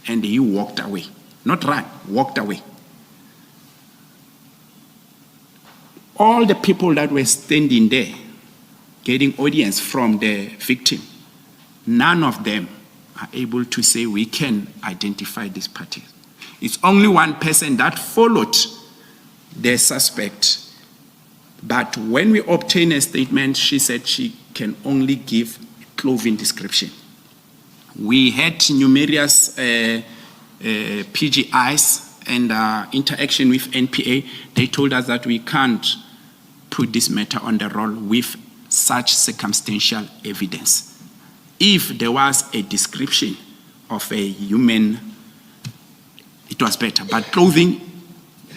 And he walked away. Not ran, walked away. All the people that were standing there, getting audience from the victim, none of them are able to say we can identify this party. It's only one person that followed the suspect. But when we obtained a statement, she said she can only give clothing description. We had numerous PGIs and interaction with NPA. They told us that we can't put this matter on the roll with such circumstantial evidence. If there was a description of a human, it was better. But clothing,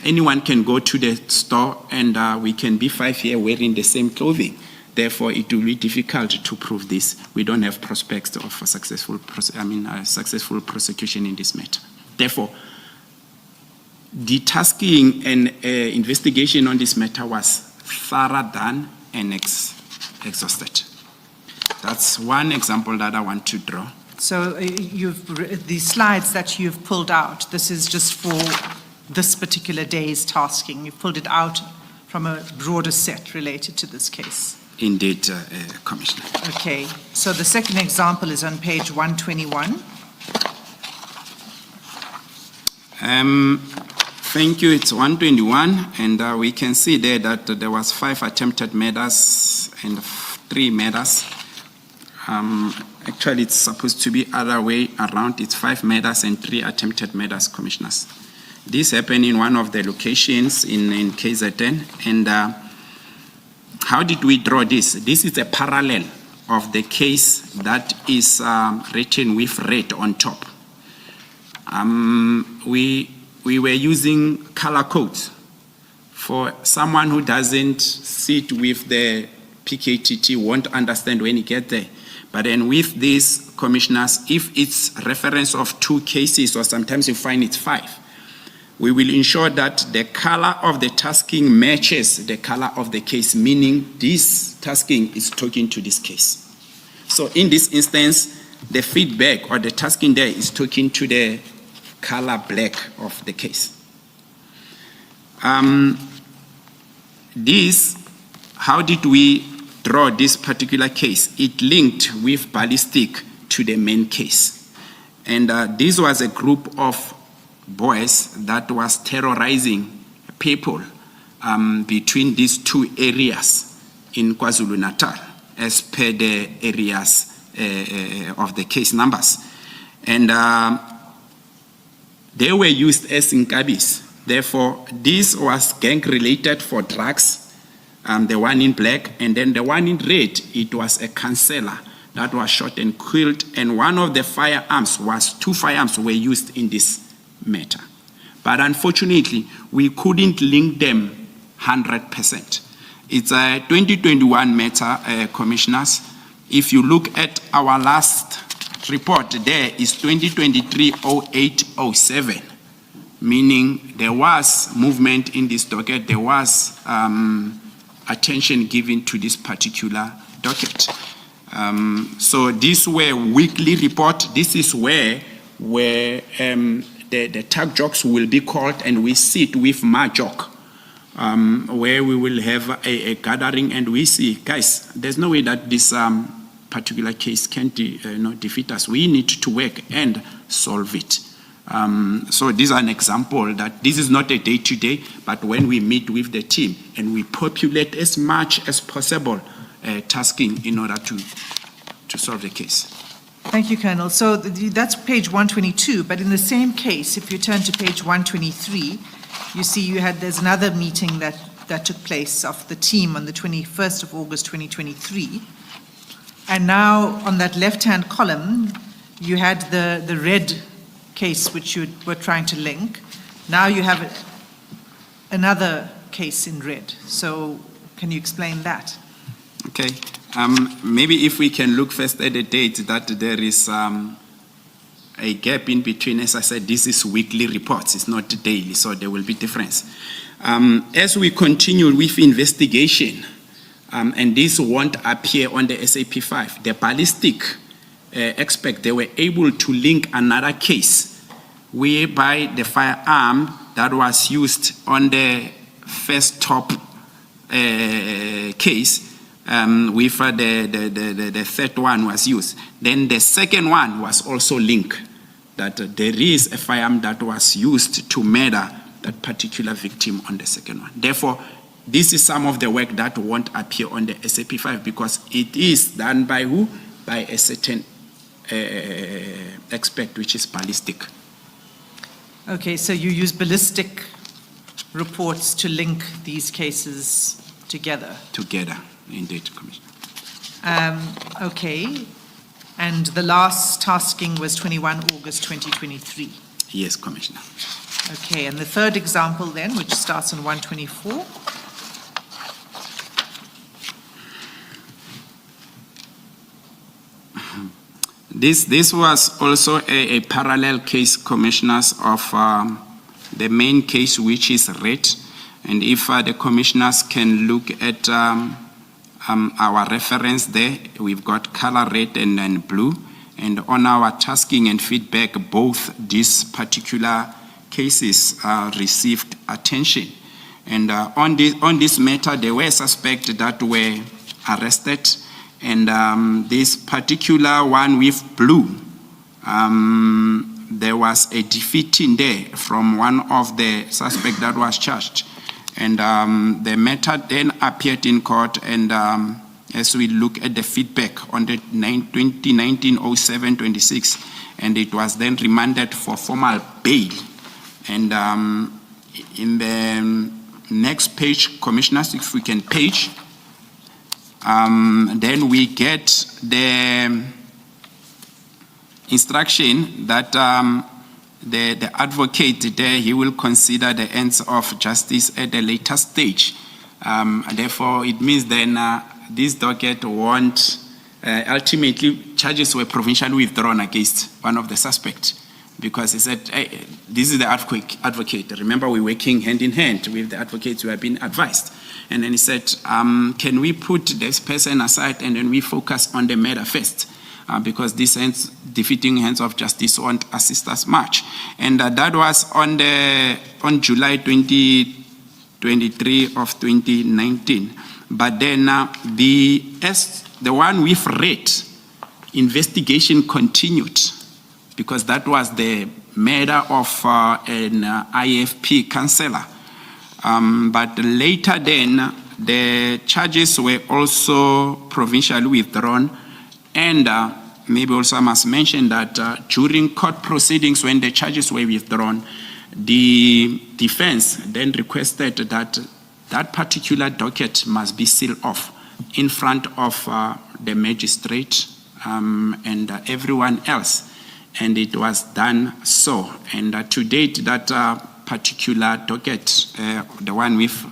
anyone can go to the store and we can be 5 years wearing the same clothing. Therefore, it will be difficult to prove this. We don't have prospects of a successful prosecution in this matter. Therefore, the tasking and investigation on this matter was thorough, done, and exhausted. That's one example that I want to draw. So the slides that you've pulled out, this is just for this particular day's tasking. You've pulled it out from a broader set related to this case. Indeed, Commissioner. Okay, so the second example is on page 121. Thank you. It's 121, and we can see there that there was 5 attempted murders and 3 murders. Actually, it's supposed to be other way around. It's 5 murders and 3 attempted murders, Commissioners. This happened in one of the locations in KZN. And how did we draw this? This is a parallel of the case that is written with red on top. We were using color codes. For someone who doesn't sit with the PKTT won't understand when you get there. But then with these, Commissioners, if it's reference of 2 cases, or sometimes you find it's 5, we will ensure that the color of the tasking matches the color of the case, meaning this tasking is talking to this case. So in this instance, the feedback or the tasking there is talking to the color black of the case. How did we draw this particular case? It linked with ballistic to the main case. And this was a group of boys that was terrorizing people between these 2 areas in KwaZulu-Natal, as per the areas of the case numbers. And they were used as inkabis. Therefore, this was gang-related for drugs, the one in black, and then the one in red, it was a counselor that was shot and killed, and one of the firearms two firearms were used in this matter. But unfortunately, we couldn't link them 100%. It's a 2021 matter, commissioners. If you look at our last report, there is 2023-0807, meaning there was movement in this docket, there was attention given to this particular docket. So these were weekly report. This is where the tag jocks will be called, and we sit with Majok, where we will have a gathering, and we see, guys, there's no way that this particular case can defeat us. We need to work and solve it. So this is an example that this is not a day-to-day, but when we meet with the team and we populate as much as possible tasking in order to solve the case. Thank you, Colonel. So that's page 122, but in the same case, if you turn to page 123, you see there's another meeting that took place of the team on the 21st of August 2023. And now on that left-hand column, you had the red case which you were trying to link. Now you have another case in red. So can you explain that? Okay. Maybe if we can look first at the date that there is a gap in between. As I said, this is weekly reports, it's not daily, so there will be difference. As we continue with investigation, and this won't appear on the SAP5, the ballistic expert, they were able to link another case whereby the firearm that was used on the first top case with the third one was used. Then the second one was also linked, that there is a firearm that was used to murder that particular victim on the second one. Therefore, this is some of the work that won't appear on the SAP5 because it is done by who? By a certain expert, which is ballistic. Okay, so you use ballistic reports to link these cases together? Together, indeed, Commissioner. Okay, and the last tasking was 21 August 2023? Yes, Commissioner. Okay, and the third example then, which starts on 124? This was also a parallel case, commissioners, of the main case, which is red. And if the commissioners can look at our reference there, we've got color red and blue. And on our tasking and feedback, both these particular cases received attention. And on this matter, there were suspects that were arrested. And this particular one with blue, there was a defeat in there from one of the suspects that was charged. And the matter then appeared in court, and as we look at the feedback on the 2019-07-26, and it was then remanded for formal bail. And in the next page, commissioners, if we can page, then we get the instruction that the advocate there, he will consider the ends of justice at a later stage. Therefore, it means then this docket won't, ultimately charges were provincially withdrawn against one of the suspects because he said, hey, this is the advocate. Remember, we're working hand in hand with the advocates who have been advised. And then he said, can we put this person aside and then we focus on the murder first? Because this defeating hands of justice won't assist us much. And that was on July 2023 of 2019. But then the one we've read, investigation continued because that was the murder of an IFP councillor. But later then, the charges were also provincially withdrawn, and maybe also I must mention that during court proceedings, when the charges were withdrawn, the defense then requested that that particular docket must be sealed off in front of the magistrate and everyone else. And it was done so. And to date, that particular docket, the one with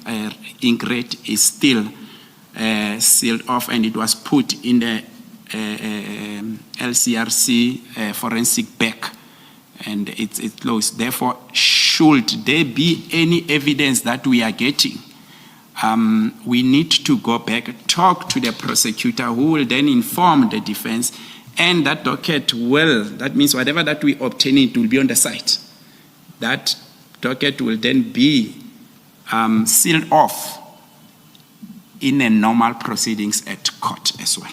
ink red, is still sealed off, and it was put in the LCRC forensic bag, and it's closed. Therefore, should there be any evidence that we are getting, we need to go back, talk to the prosecutor, who will then inform the defense, and that docket will, that means whatever that we obtain, it will be on the site. That docket will then be sealed off in a normal proceedings at court as well.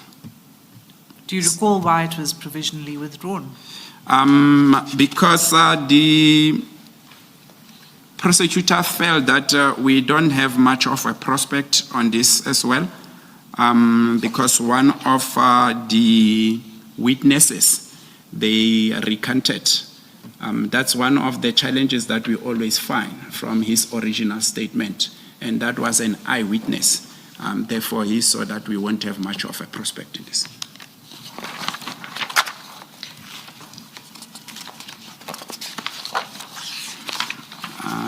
Do you recall why it was provisionally withdrawn? Because the prosecutor felt that we don't have much of a prospect on this as well, because one of the witnesses, they recanted. That's one of the challenges that we always find from his original statement, and that was an eyewitness. Therefore, he saw that we won't have much of a prospect in this.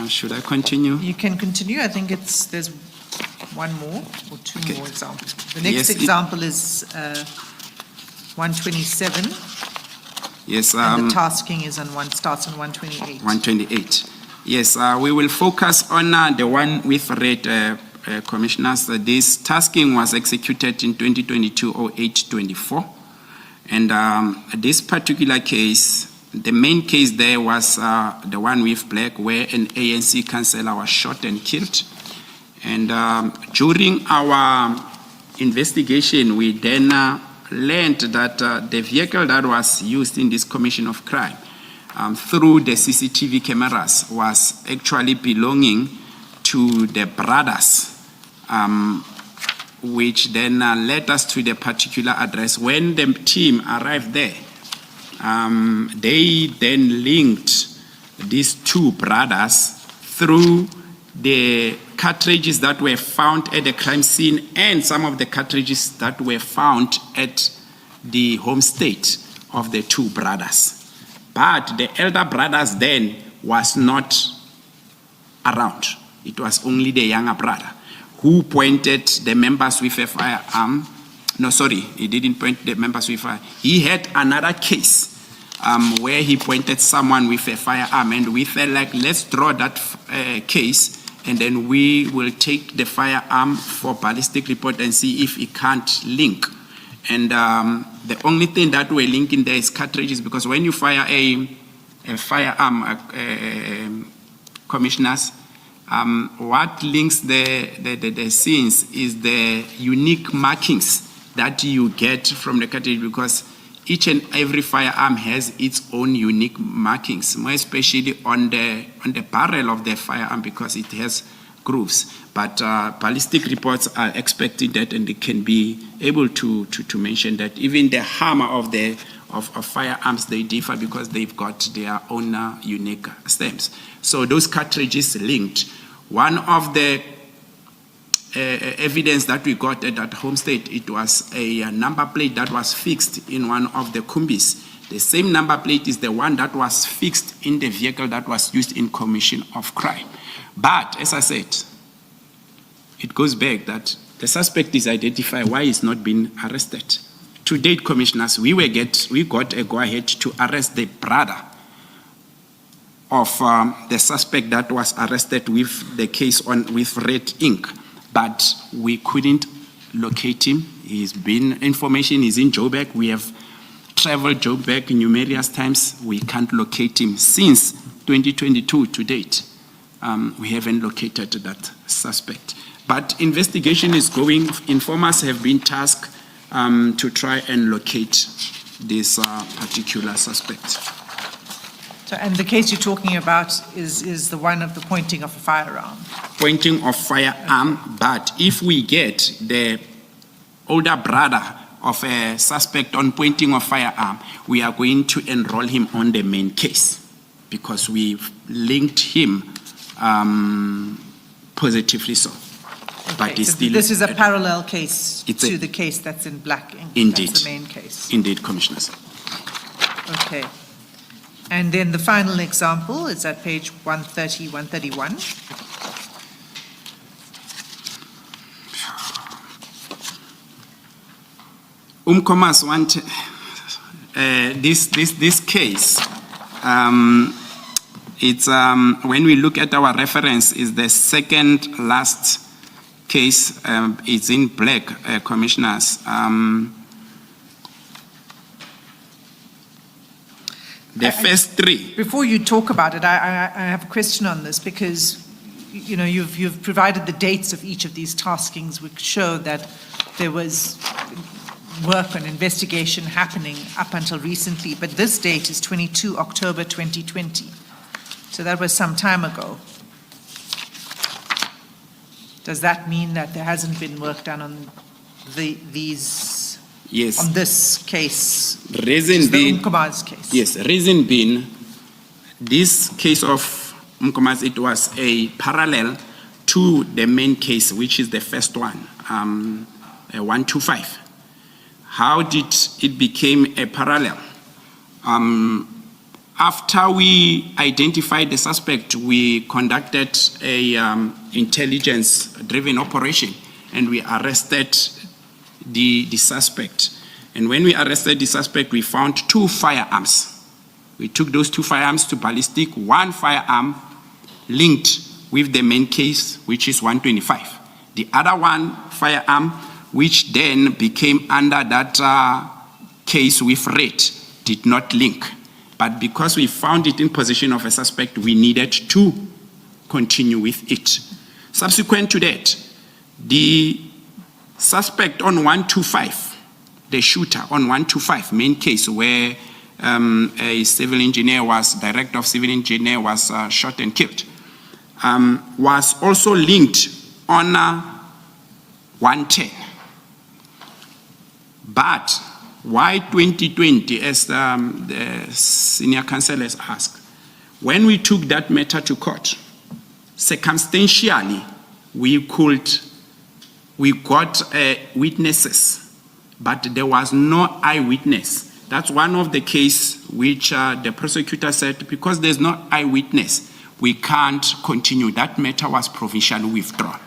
Should I continue? You can continue. I think there's one more or two more examples. The next Yes, example is 127. Yes. And the tasking is starts on 128. 128. Yes, we will focus on the one with red, commissioners. This tasking was executed in 2022-08-24. And this particular case, the main case there was the one with black, where an ANC councillor was shot and killed. And during our investigation, we then learned that the vehicle that was used in this commission of crime through the CCTV cameras was actually belonging to the brothers, which then led us to the particular address. When the team arrived there, they then linked these two brothers through the cartridges that were found at the crime scene and some of the cartridges that were found at the home state of the two brothers. But the elder brothers then was not around. It was only the younger brother who pointed the members with a firearm. No, sorry, he didn't point the members with fire. He had another case where he pointed someone with a firearm, and we felt like, let's draw that case, and then we will take the firearm for ballistic report and see if it can't link. And the only thing that we're linking there is cartridges, because when you fire a firearm, commissioners, what links the scenes is the unique markings that you get from the cartridge, because each and every firearm has its own unique markings, more especially on the barrel of the firearm, because it has grooves. But ballistic reports are expecting that, and they can be able to mention that even the hammer of firearms, they differ because they've got their own unique stems. So those cartridges linked. One of the evidence that we got at that home state, it was a number plate that was fixed in one of the kumbis. The same number plate is the one that was fixed in the vehicle that was used in commission of crime. But as I said, it goes back that the suspect is identified, why he's not been arrested. To date, commissioners, we got a go-ahead to arrest the brother of the suspect that was arrested with the case with red ink. But we couldn't locate him. Information is in Joburg. We have traveled Joburg numerous times. We can't locate him. Since 2022 to date, we haven't located that suspect. But investigation is going. Informers have been tasked to try and locate this particular suspect. So, and the case you're talking about is the one of the pointing of a firearm? Pointing of firearm, but if we get the older brother of a suspect on pointing of firearm, we are going to enroll him on the main case because we've linked him positively so. But Okay, it's so still this is a parallel case It's to a- the case that's in black ink. Indeed. That's the main case. Indeed, Commissioners. Okay. And then the final example is at page 130, 131. Mkhwanazi want this case. It's when we look at our reference, is the second last case. It's in black, Commissioners. The first three. Before you talk about it, I have a question on this because, you know, you've provided the dates of each of these taskings which show that there was work and investigation happening up until recently, but this date is 22 October 2020. So that was some time ago. Does that mean that there hasn't been work done on these? Yes. On this case? Reason being, the Mkhwanazi case? yes, reason being, this case of Mkhwanazi, it was a parallel to the main case, which is the first one, 125. How did it become a parallel? After we identified the suspect, we conducted a intelligence-driven operation, and we arrested the suspect. And when we arrested the suspect, we found 2 firearms. We took those 2 firearms to ballistic, 1 firearm linked with the main case, which is 125. The other 1 firearm, which then became under that case with red, did not link. But because we found it in possession of a suspect, we needed to continue with it. Subsequent to that, the suspect on 125, the shooter on 125, main case where a civil engineer was, director of civil engineer was shot and killed, was also linked on 110. But why 2020, as the senior counsellors asked? When we took that matter to court, circumstantially, we got witnesses, but there was no eyewitness. That's one of the cases which the prosecutor said, because there's no eyewitness, we can't continue. That matter was provisionally withdrawn.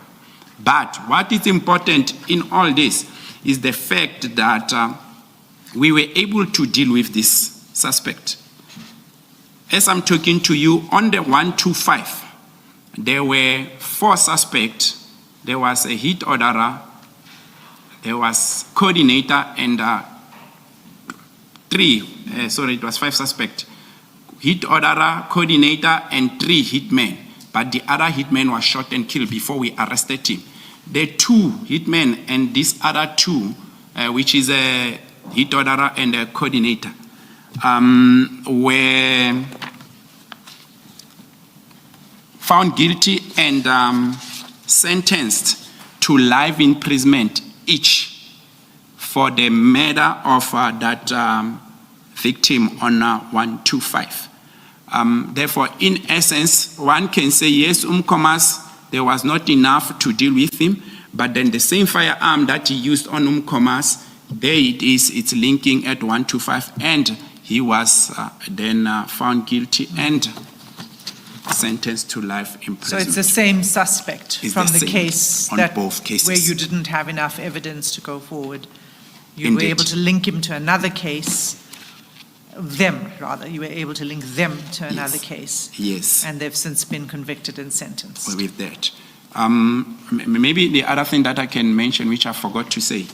But what is important in all this is the fact that we were able to deal with this suspect. As I'm talking to you, on the 125, there were 4 suspects. There was a hit orderer, there was coordinator, and 5 suspects. Hit orderer, coordinator, and 3 hitmen. But the other hitman was shot and killed before we arrested him. The 2 hitmen and these other 2, which is a hit orderer and a coordinator, were found guilty and sentenced to life imprisonment each for the murder of that victim on 125. Therefore, in essence, one can say, yes, Mkhwanazi, there was not enough to deal with him, but then the same firearm that he used on Mkhwanazi, there it is, it's linking at 125, and he was then found guilty and sentenced to life imprisonment. So it's the same suspect It's from the the same case on both cases. where you didn't have enough evidence to go forward. You Indeed. were able to link him to another case, you were able to link them to another case. Yes. And they've since been convicted and sentenced. With that. Maybe the other thing that I can mention, which I forgot to say,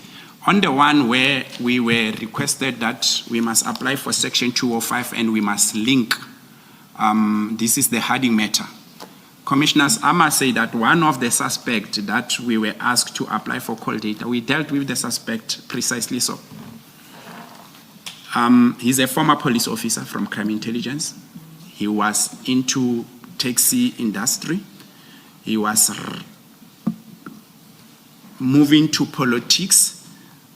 on the one where we were requested that we must apply for Section 205 and we must link, this is the Harding matter. Commissioners, I must say that one of the suspects that we were asked to apply for call data, we dealt with the suspect precisely so. He's a former police officer from crime intelligence. He was into taxi industry. He was moving to politics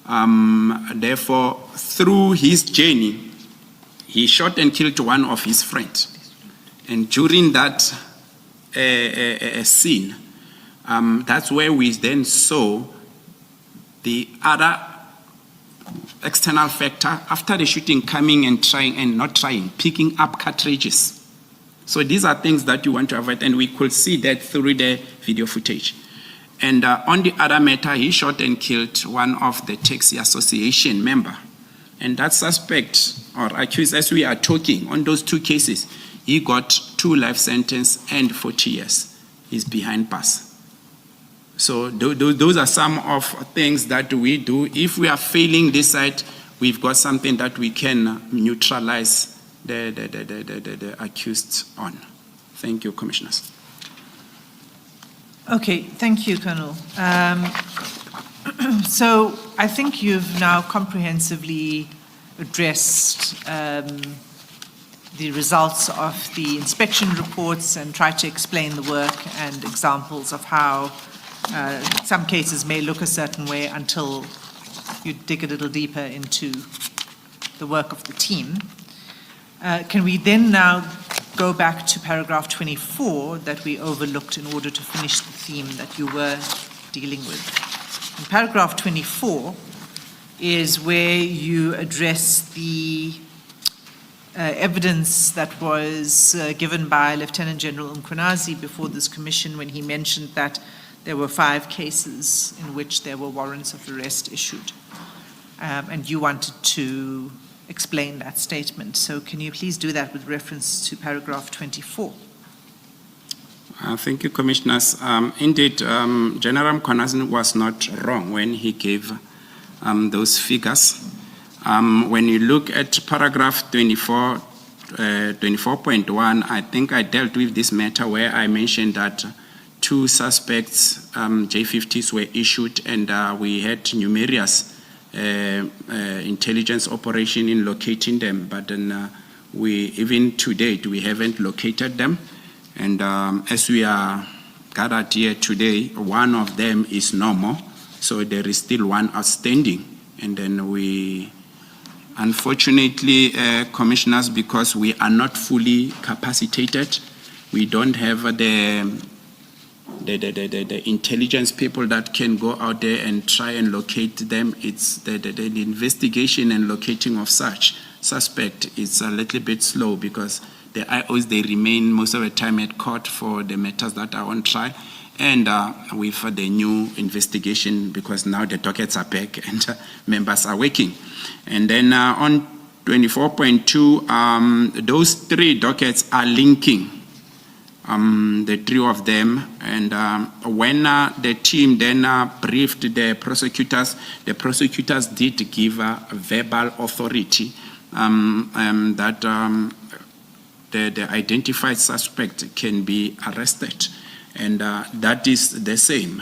Therefore, through his journey, he shot and killed one of his friends. And during that scene, that's where we then saw the other external factor after the shooting coming and picking up cartridges. So these are things that you want to avoid, and we could see that through the video footage. And on the other matter, he shot and killed one of the taxi association member. And that suspect, or accused as we are talking, on those two cases, he got 2 life sentences and 40 years. He's behind bars. So those are some of things that we do. If we are failing this side, we've got something that we can neutralize the accused on. Thank you, Commissioners. Okay, thank you, Colonel. So I think you've now comprehensively addressed the results of the inspection reports and tried to explain the work and examples of how some cases may look a certain way until you dig a little deeper into the work of the team. Can we then now go back to paragraph 24 that we overlooked in order to finish the theme that you were dealing with? And paragraph 24 is where you address the evidence that was given by Lieutenant General Mkhwanazi before this commission when he mentioned that there were 5 cases in which there were warrants of arrest issued. And you wanted to explain that statement. So can you please do that with reference to paragraph 24? Thank you, Commissioners. Indeed, General Mkhwanazi was not wrong when he gave those figures. When you look at paragraph 24, 24.1, I think I dealt with this matter where I mentioned that 2 suspects, J50s, were issued, and we had numerous intelligence operation in locating them, but then even to date, we haven't located them. And as we are gathered here today, one of them is no more, so there is still one outstanding. And then we, unfortunately, Commissioners, because we are not fully capacitated, we don't have the intelligence people that can go out there and try and locate them. It's the investigation and locating of such suspect is a little bit slow because the IOs, they remain most of the time at court for the matters that are on trial. And with the new investigation, because now the dockets are back and members are working. And then on 24.2, those 3 dockets are linking. The 3 of them, and when the team then briefed the prosecutors did give a verbal authority that the identified suspect can be arrested, and that is the same.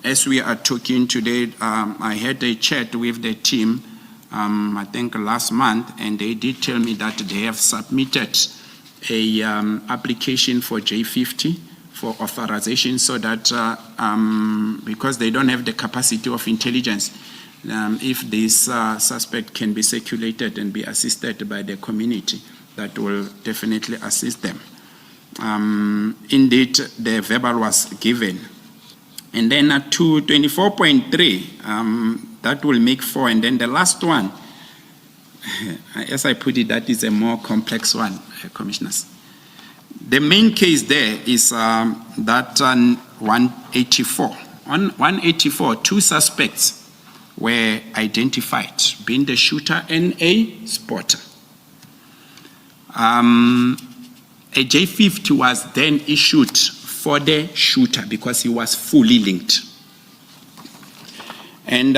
As we are talking today, I had a chat with the team, I think last month, and they did tell me that they have submitted a application for J50 for authorization so that because they don't have the capacity of intelligence, if this suspect can be circulated and be assisted by the community, that will definitely assist them. Indeed, the verbal was given. And then to 24.3, that will make 4. And then the last one, as I put it, that is a more complex one, Commissioners. The main case there is that 184. On 184, 2 suspects were identified, being the shooter and a spotter. A J50 was then issued for the shooter because he was fully linked. And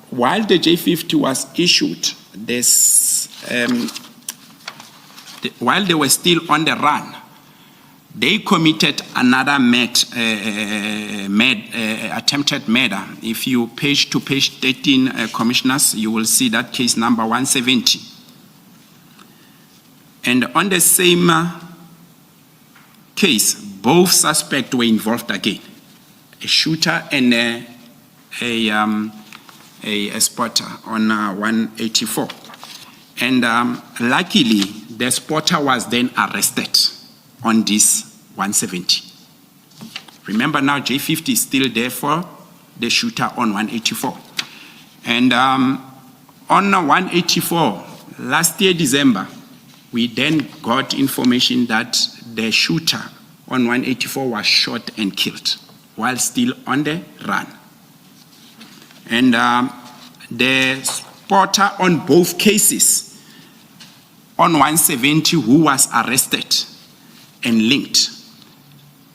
while the J50 was issued, while they were still on the run, they committed another attempted murder. If you page to page 13, Commissioners, you will see that case number 170. And on the same case, both suspects were involved again, a shooter and a spotter on 184. And luckily, the spotter was then arrested on this 170. Remember now, J50 is still there for the shooter on 184. And on 184, last year, December, we then got information that the shooter on 184 was shot and killed while still on the run. And the spotter on both cases, on 170, who was arrested and linked,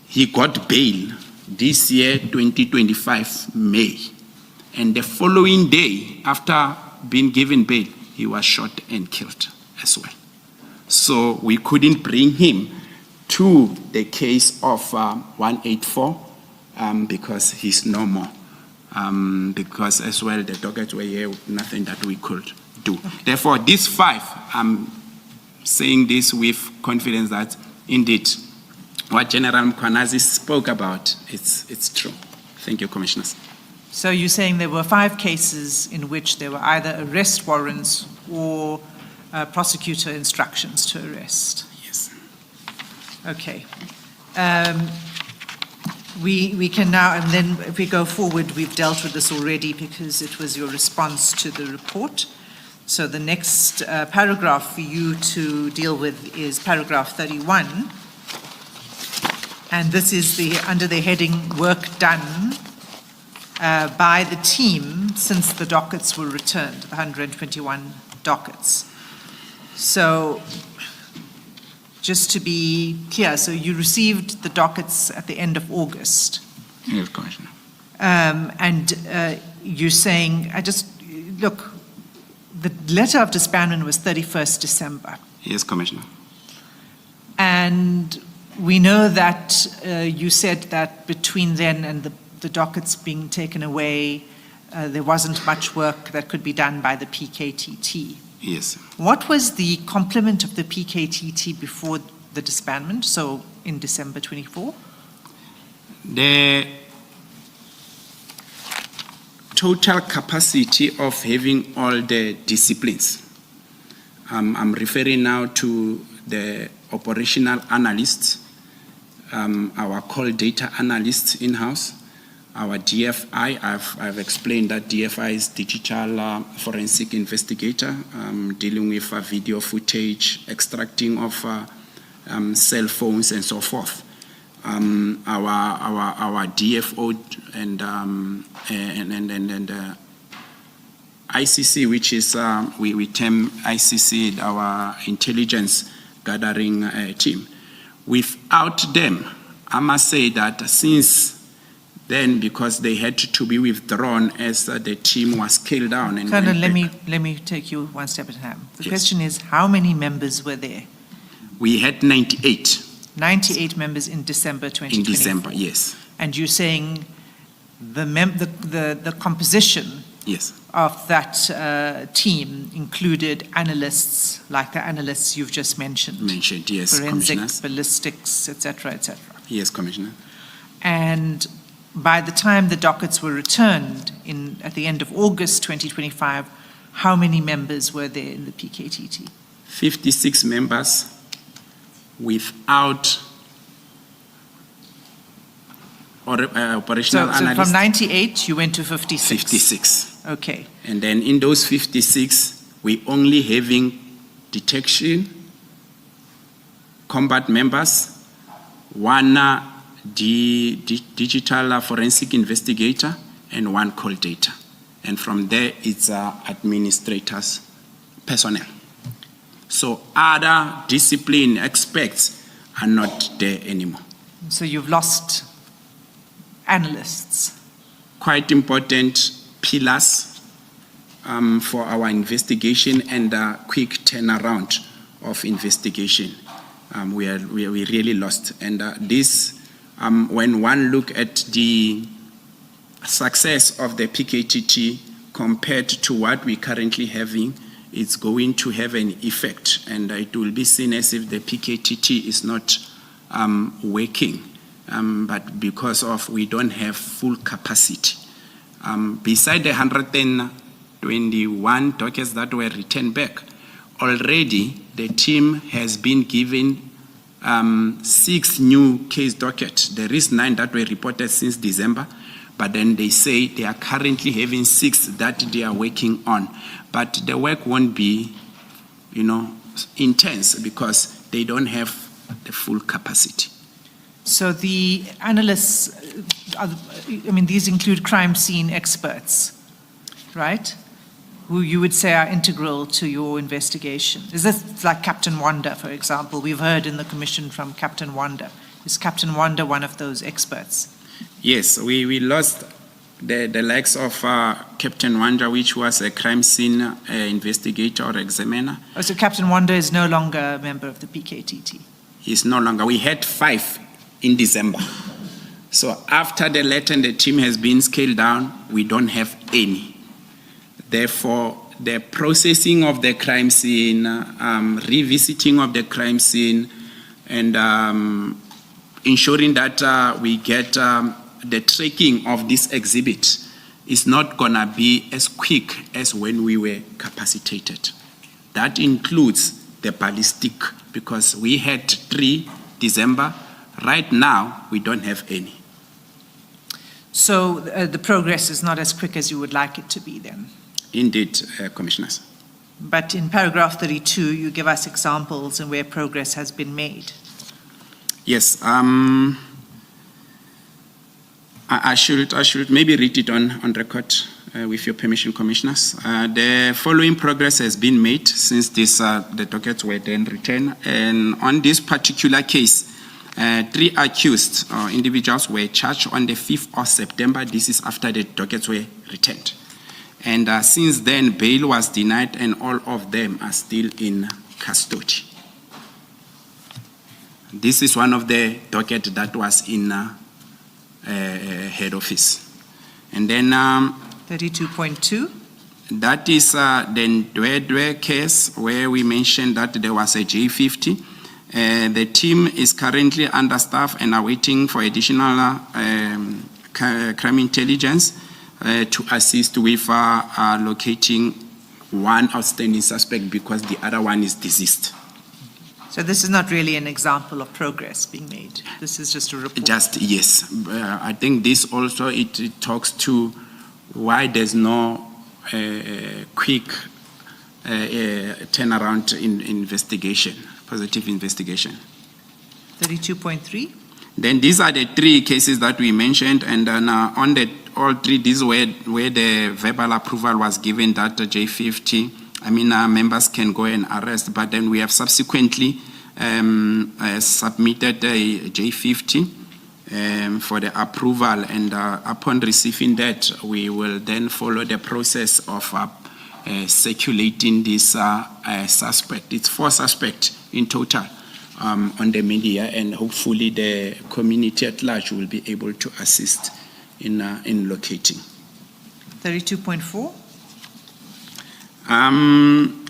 he got bail this year, 2025, May. And the following day, after being given bail, he was shot and killed as well. So we couldn't bring him to the case of 184 because he's no more. Because as well, the dockets were here, nothing that we could do. Therefore, these 5, I'm saying this with confidence that indeed what General Mkhwanazi spoke about, it's true. Thank you, Commissioners. So you're saying there were 5 cases in which there were either arrest warrants or prosecutor instructions to arrest? Yes. Okay. We can now, and then if we go forward, we've dealt with this already because it was your response to the report. So the next paragraph for you to deal with is paragraph 31. And this is under the heading work done by the team since the dockets were returned, the 121 dockets. So just to be clear, so you received the dockets at the end of August. Yes, Commissioner. And you're saying, look, the letter of disbandment was 31st December. Yes, Commissioner. And we know that you said that between then and the dockets being taken away, there wasn't much work that could be done by the PKTT. Yes. What was the complement of the PKTT before the disbandment, so in December 24? The total capacity of having all the disciplines. I'm referring now to the operational analysts, our call data analysts in-house, our DFI. I've explained that DFI is digital forensic investigator, dealing with video footage, extracting of cell phones and so forth. Our DFO and ICC, which is we term ICC our intelligence gathering team. Without them, I must say that since then, because they had to be withdrawn as the team was scaled down. And Colonel, let me take you one step at a time. The question is, how many members were there? We had 98. 98 members in December 2024. In December, yes. And you're saying the composition yes. of that team included analysts, like the analysts you've just mentioned. Mentioned, yes, forensic, Commissioners. ballistics, etc., etc. Yes, Commissioner. And by the time the dockets were returned at the end of August 2025, how many members were there in the PKTT? 56 members without operational So analysts. from 98, you went to 56? 56. Okay. And then in those 56, we only having detection, combat members, one digital forensic investigator, and one call data. And from there, it's administrators, personnel. So other discipline experts are not there anymore. So you've lost analysts. Quite important pillars for our investigation and quick turnaround of investigation. We really lost. And this, when one look at the success of the PKTT compared to what we're currently having, it's going to have an effect, and it will be seen as if the PKTT is not working, but because of we don't have full capacity Beside the 121 dockets that were returned back, already the team has been given 6 new case dockets. There is 9 that were reported since December, but then they say they are currently having 6 that they are working on. But the work won't be, intense because they don't have the full capacity. So the analysts, these include crime scene experts, right? Who you would say are integral to your investigation. Is this like Captain Wanda, for example? We've heard in the commission from Captain Wanda. Is Captain Wanda one of those experts? Yes, we lost the likes of Captain Wanda, which was a crime scene investigator or examiner. Oh, so Captain Wanda is no longer a member of the PKTT? He's no longer. We had 5 in December. So after the letter and the team has been scaled down, we don't have any. Therefore, the processing of the crime scene, revisiting of the crime scene, and ensuring that we get the tracking of this exhibit is not going to be as quick as when we were capacitated. That includes the ballistic, because we had 3 December. Right now, we don't have any. So the progress is not as quick as you would like it to be then? Indeed, Commissioners. But in paragraph 32, you give us examples and where progress has been made. Yes, I should maybe read it on record with your permission, Commissioners. The following progress has been made since the dockets were then returned. And on this particular case, 3 accused individuals were charged on the 5th of September. This is after the dockets were returned. And since then, bail was denied and all of them are still in custody. This is one of the dockets that was in head office. And then 32.2. That is the Ndwedwe case where we mentioned that there was a J50. The team is currently understaffed and are waiting for additional crime intelligence to assist with locating one outstanding suspect because the other one is deceased. So this is not really an example of progress being made. This is just a report. Yes. I think this also, it talks to why there's no quick turnaround in investigation, positive investigation. 32.3. Then these are the 3 cases that we mentioned, and then on all 3, these were where the verbal approval was given that the J50, members can go and arrest, but then we have subsequently submitted a J50 for the approval, and upon receiving that, we will then follow the process of circulating this suspect. It's 4 suspects in total on the media, and hopefully the community at large will be able to assist in locating. 32.4.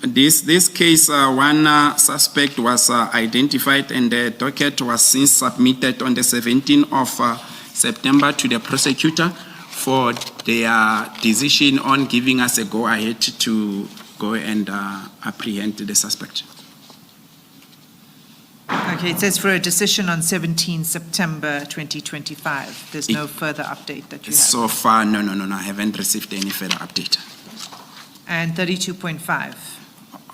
This case, one suspect was identified, and the docket was since submitted on the 17th of September to the prosecutor for their decision on giving us a go-ahead to go and apprehend the suspect. Okay, it says for a decision on 17 September 2025. There's no further update that you have? So far, no, I haven't received any further update. And 32.5.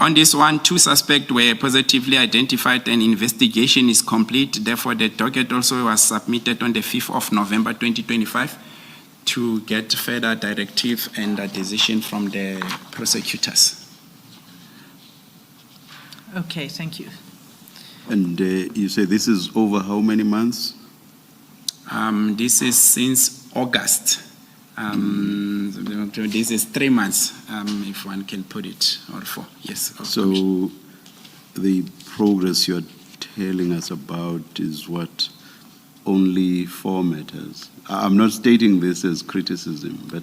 On this one, 2 suspects were positively identified and investigation is complete. Therefore, the docket also was submitted on the 5th of November 2025 to get further directive and a decision from the prosecutors. Okay, thank you. And you say this is over how many months? This is since August. This is 3 months, if one can put it, or 4. Yes. So the progress you're telling us about is what? Only 4 matters. I'm not stating this as criticism, but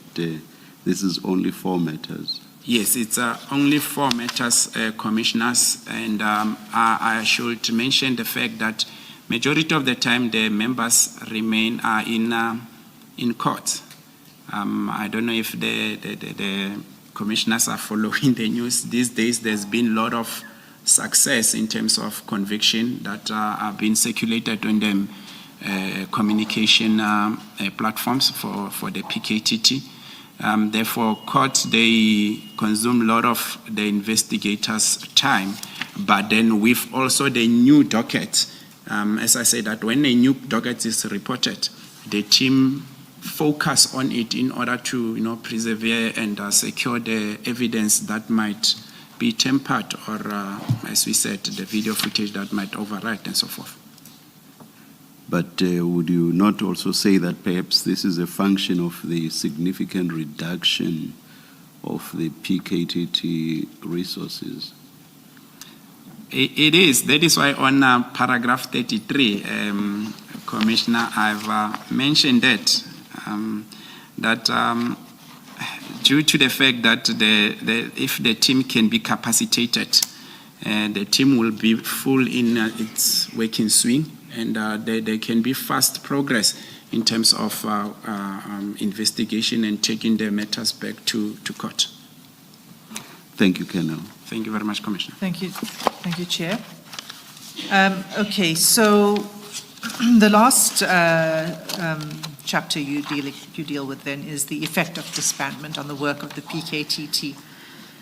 this is only 4 matters. Yes, it's only 4 matters, Commissioners, and I should mention the fact that majority of the time the members remain in court. I don't know if the commissioners are following the news these days. There's been a lot of success in terms of conviction that are being circulated on the communication platforms for the PKTT. Therefore, courts, they consume a lot of the investigators' time, but then with also the new docket, as I said, that when a new docket is reported, the team focus on it in order to, persevere and secure the evidence that might be tampered or, as we said, the video footage that might overwrite and so forth. But would you not also say that perhaps this is a function of the significant reduction of the PKTT resources? It is. That is why on paragraph 33, Commissioner, I've mentioned that, due to the fact that if the team can be capacitated, the team will be full in its working swing, and there can be fast progress in terms of investigation and taking the matters back to court. Thank you, Colonel. Thank you very much, Commissioner. Thank you, Chair. Okay, so the last chapter you deal with then is the effect of disbandment on the work of the PKTT.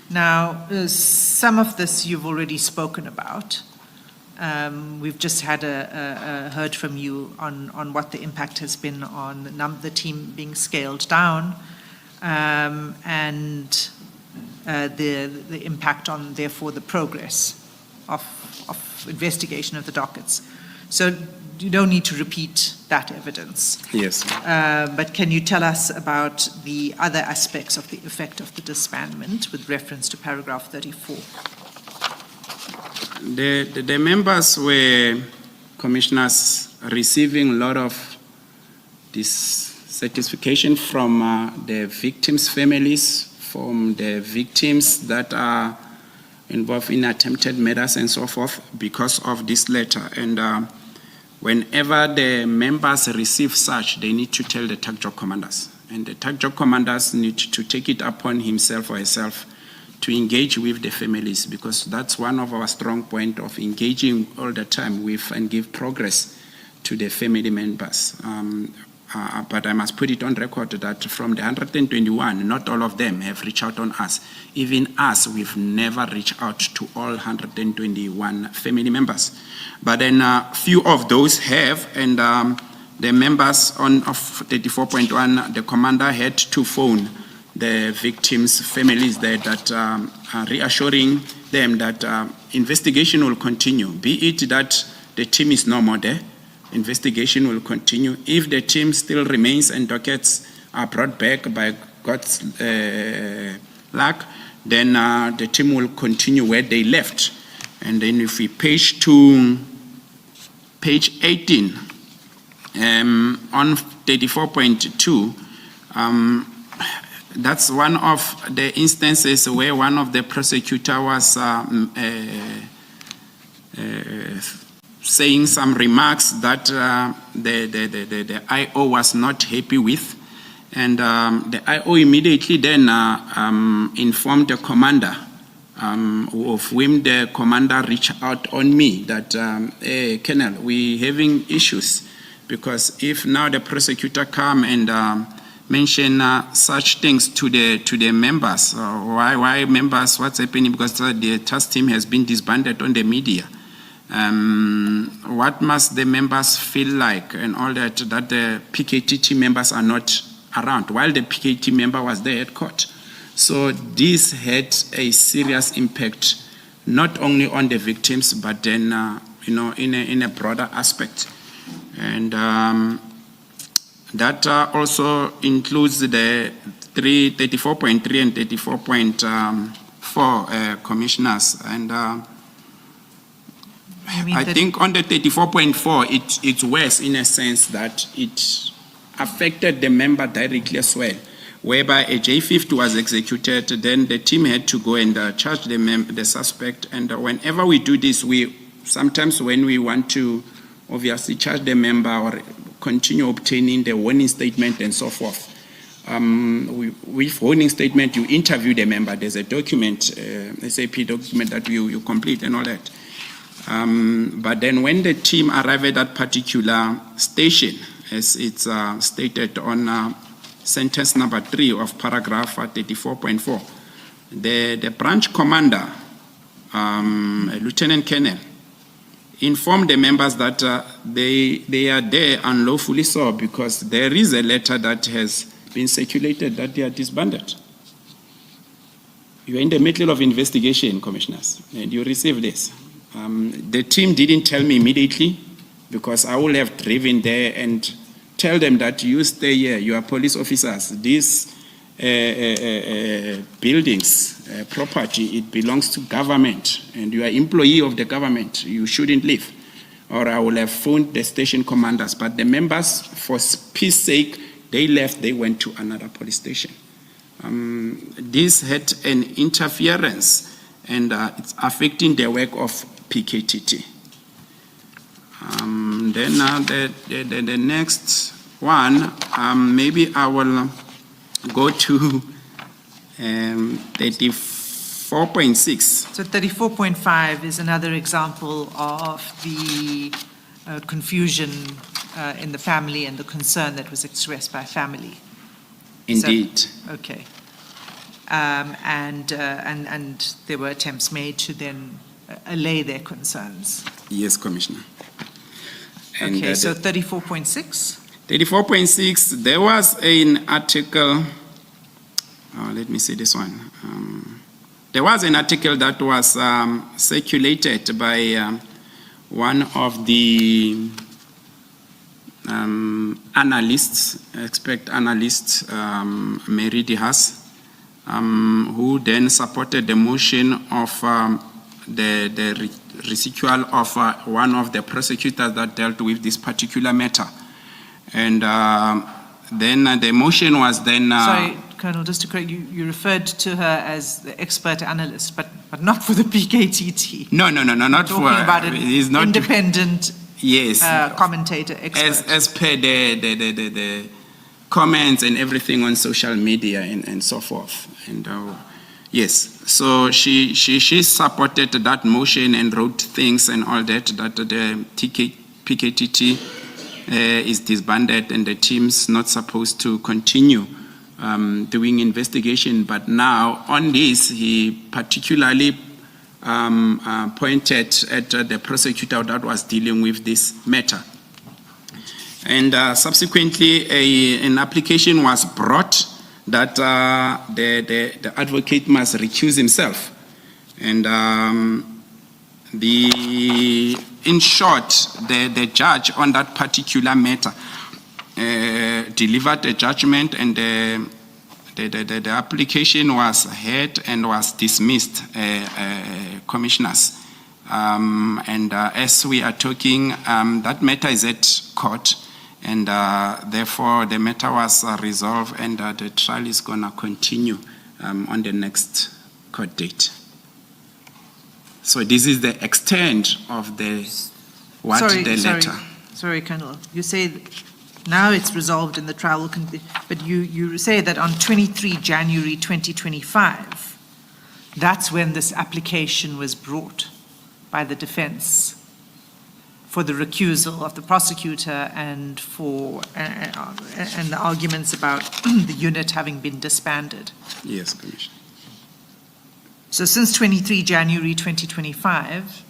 Now, some of this you've already spoken about. We've just had heard from you on what the impact has been on the team being scaled down, and the impact on, therefore, the progress of investigation of the dockets. So you don't need to repeat that evidence. Yes. But can you tell us about the other aspects of the effect of the disbandment with reference to paragraph 34? The members were, commissioners, receiving a lot of dissatisfaction from the victims' families, from the victims that are involved in attempted murders and so forth because of this letter. And whenever the members receive such, they need to tell the TAC job commanders. And the TAC job commanders need to take it upon himself or herself to engage with the families, because that's one of our strong points of engaging all the time with and give progress to the family members. But I must put it on record that from the 121, not all of them have reached out on us. Even us, we've never reached out to all 121 family members. But then a few of those have, and the members of 34.1, the commander had to phone the victims' families there that are reassuring them that investigation will continue, be it that the team is no more there. Investigation will continue. If the team still remains and dockets are brought back by God's luck, then the team will continue where they left. And then if we page to page 18, on 34.2, that's one of the instances where one of the prosecutor was saying some remarks that the IO was not happy with. And the IO immediately then informed the commander, of whom the commander reached out on me that, hey, Colonel, we're having issues, because if now the prosecutor come and mention such things to the members, why members, what's happening, because the task team has been disbanded on the media. What must the members feel like and all that the PKTT members are not around, while the PKT member was there at court. So this had a serious impact, not only on the victims, but then, in a broader aspect. And that also includes the 34.3 and 34.4 commissioners. And I think on the 34.4, it's worse in a sense that it affected the member directly as well, whereby a J50 was executed, then the team had to go and charge the suspect. And whenever we do this, sometimes when we want to obviously charge the member or continue obtaining the warning statement and so forth, with holding statement, you interview the member. There's a document, SAP document that you complete and all that. But then when the team arrived at that particular station, as it's stated on sentence number 3 of paragraph 34.4, the branch commander, Lieutenant Colonel, informed the members that they are there unlawfully so because there is a letter that has been circulated that they are disbanded. You are in the middle of investigation, commissioners, and you receive this. The team didn't tell me immediately because I would have driven there and tell them that you stay here, you are police officers. These buildings, property, it belongs to government and you are employee of the government. You shouldn't leave. Or I will have phoned the station commanders. But the members, for peace sake, they left, they went to another police station. This had an interference and it's affecting the work of PKTT. Then the next one, maybe I will go to 34.6. So 34.5 is another example of the confusion in the family and the concern that was expressed by family. Indeed. So, okay. And there were attempts made to then allay their concerns. Yes, Commissioner. And okay, so 34.6? 34.6, there was an article, let me see this one. There was an article that was circulated by one of the analysts, expert analyst, Mary Dihas, who then supported the motion of the residual of one of the prosecutors that dealt with this particular matter. And then the motion was then... Sorry, Colonel, just to correct you, you referred to her as the expert analyst, but not for the PKTT. No, not for... Talking about an not independent yes, commentator, expert. As per the comments and everything on social media and so forth. And yes, so she supported that motion and wrote things and all that the PKTT is disbanded and the team's not supposed to continue doing investigation. But now on this, he particularly pointed at the prosecutor that was dealing with this matter. And subsequently, an application was brought that the advocate must recuse himself. And in short, the judge on that particular matter delivered a judgment, and the application was heard and was dismissed, commissioners. And as we are talking, that matter is at court, and therefore the matter was resolved, and the trial is going to continue on the next court date. So this is the extent of the letter. Sorry, Colonel. You say now it's resolved and the trial will continue, but you say that on 23 January 2025, that's when this application was brought by the defense for the recusal of the prosecutor and for and the arguments about the unit having been disbanded. Yes, Commissioner. So since 23 January 2025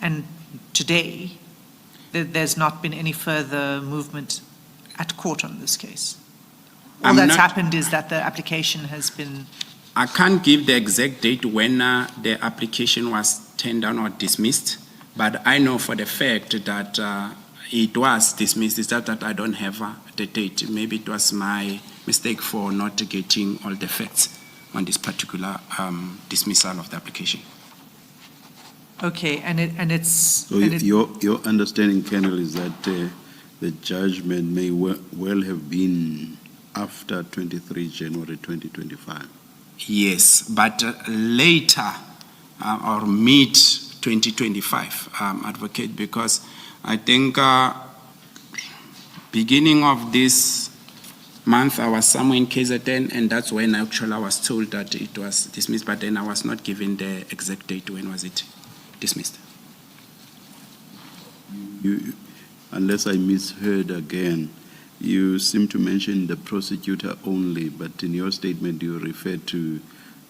and today, there's not been any further movement at court on this case. All that's happened is that the application has been... I can't give the exact date when the application was turned down or dismissed, but I know for the fact that it was dismissed. It's that I don't have the date. Maybe it was my mistake for not getting all the facts on this particular dismissal of the application. Okay, and it's... So your understanding, Colonel, is that the judgment may well have been after 23 January 2025? Yes, but later or mid-2025, advocate, because I think beginning of this month I was somewhere in KZN, and that's when actually I was told that it was dismissed, but then I was not given the exact date when was it dismissed. Unless I misheard again, you seem to mention the prosecutor only, but in your statement you referred to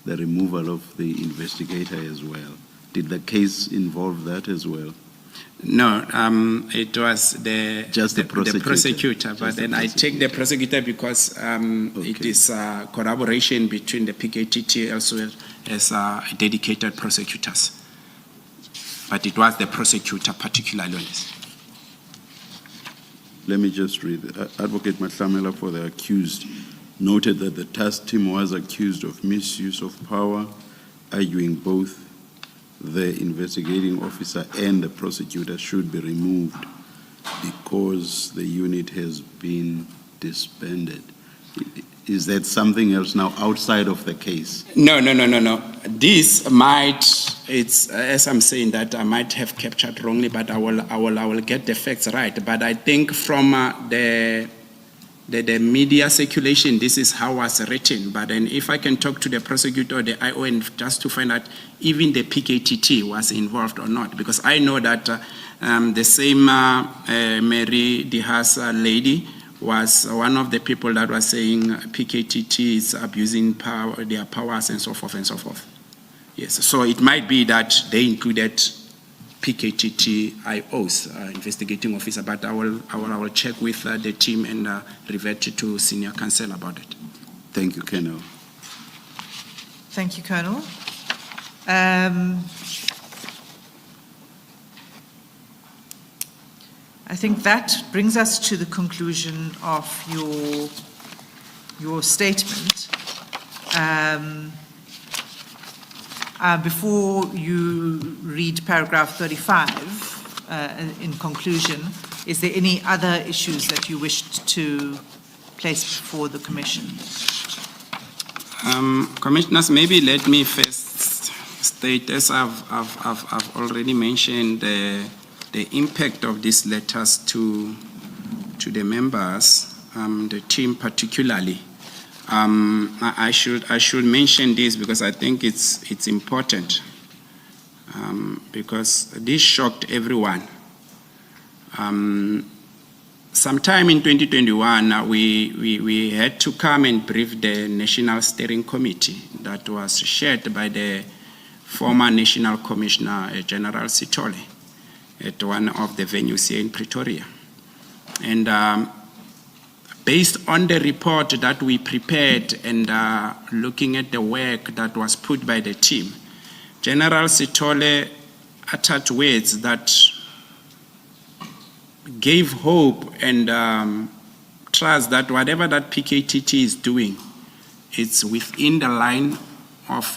the removal of the investigator as well. Did the case involve that as well? No, it was Just the prosecutor, but then I take the prosecutor because it is collaboration between the PKTT as well as dedicated prosecutors. But it was the prosecutor particularly on this. Let me just read. Advocate Nhlanhla for the accused noted that the task team was accused of misuse of power, arguing both the investigating officer and the prosecutor should be removed because the unit has been disbanded. Is that something else now outside of the case? No. This might, it's as I'm saying that I might have captured wrongly, but I will get the facts right. But I think from the media circulation, this is how it was written. But then if I can talk to the prosecutor or the ION just to find out even the PKTT was involved or not, because I know that the same Mary Dihas lady was one of the people that was saying PKTT is abusing power, their powers and so forth and so forth. Yes, so it might be that they included PKTT IOs, investigating officer, but I will check with the team and revert to senior counsel about it. Thank you, Colonel. Thank you, Colonel. I think that brings us to the conclusion of your statement. Before you read paragraph 35 in conclusion, is there any other issues that you wished to place before the Commission? Commissioners, maybe let me first state, as I've already mentioned, the impact of these letters to the members, the team particularly. I should mention this because I think it's important, because this shocked everyone. Sometime in 2021, we had to come and brief the National Steering Committee that was chaired by the former National Commissioner General Sithole at one of the venues here in Pretoria. And based on the report that we prepared and looking at the work that was put by the team, General Sithole uttered words that gave hope and trust that whatever that PKTT is doing, it's within the line of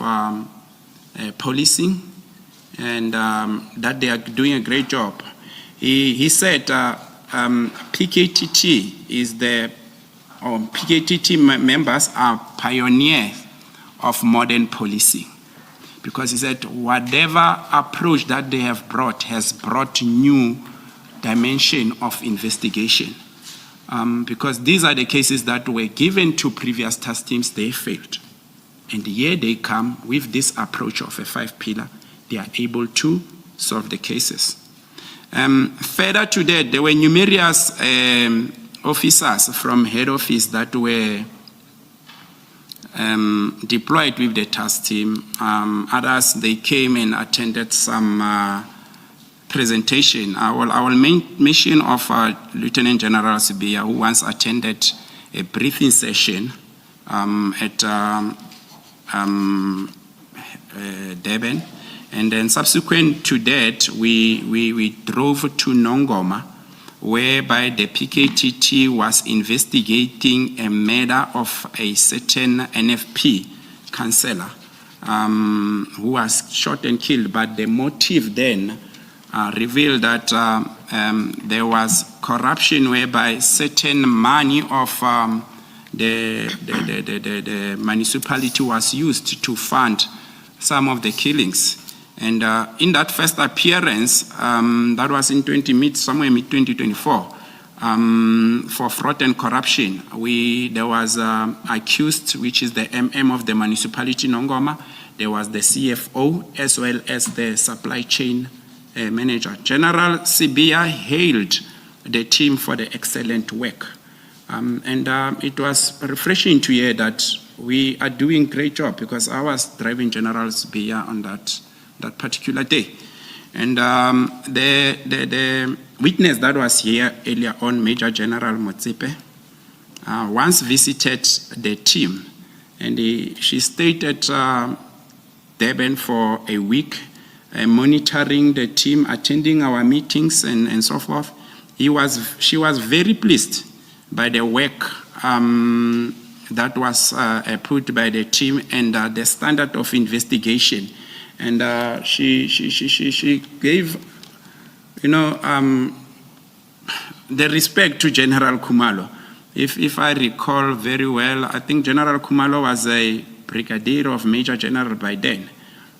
policing, and that they are doing a great job. He said PKTT is PKTT members are pioneers of modern policing, because he said whatever approach that they have brought has brought new dimension of investigation, because these are the cases that were given to previous task teams, they failed. And here they come with this approach of a 5-pillar, they are able to solve the cases. Further to that, there were numerous officers from head office that were deployed with the task team. Others, they came and attended some presentation. I will mention of Lieutenant General Sibia, who once attended a briefing session at Durban. And then subsequent to that, we drove to Nongoma, whereby the PKTT was investigating a murder of a certain NFP councillor who was shot and killed. But the motive then revealed that there was corruption whereby certain money of the municipality was used to fund some of the killings. And in that first appearance, that was in somewhere mid-2024, for fraud and corruption. There was accused, which is the MM of the municipality Nongoma. There was the CFO as well as the supply chain manager. General Sibia hailed the team for the excellent work. It was refreshing to hear that we are doing great job, because I was driving General Sibia on that particular day. And the witness that was here earlier on, Major General Motsepe, once visited the team, and she stayed at Durban for a week, monitoring the team, attending our meetings and so forth. She was very pleased by the work that was put by the team and the standard of investigation. And she gave, the respect to General Khumalo. If I recall very well, I think General Khumalo was a brigadier of Major General by then.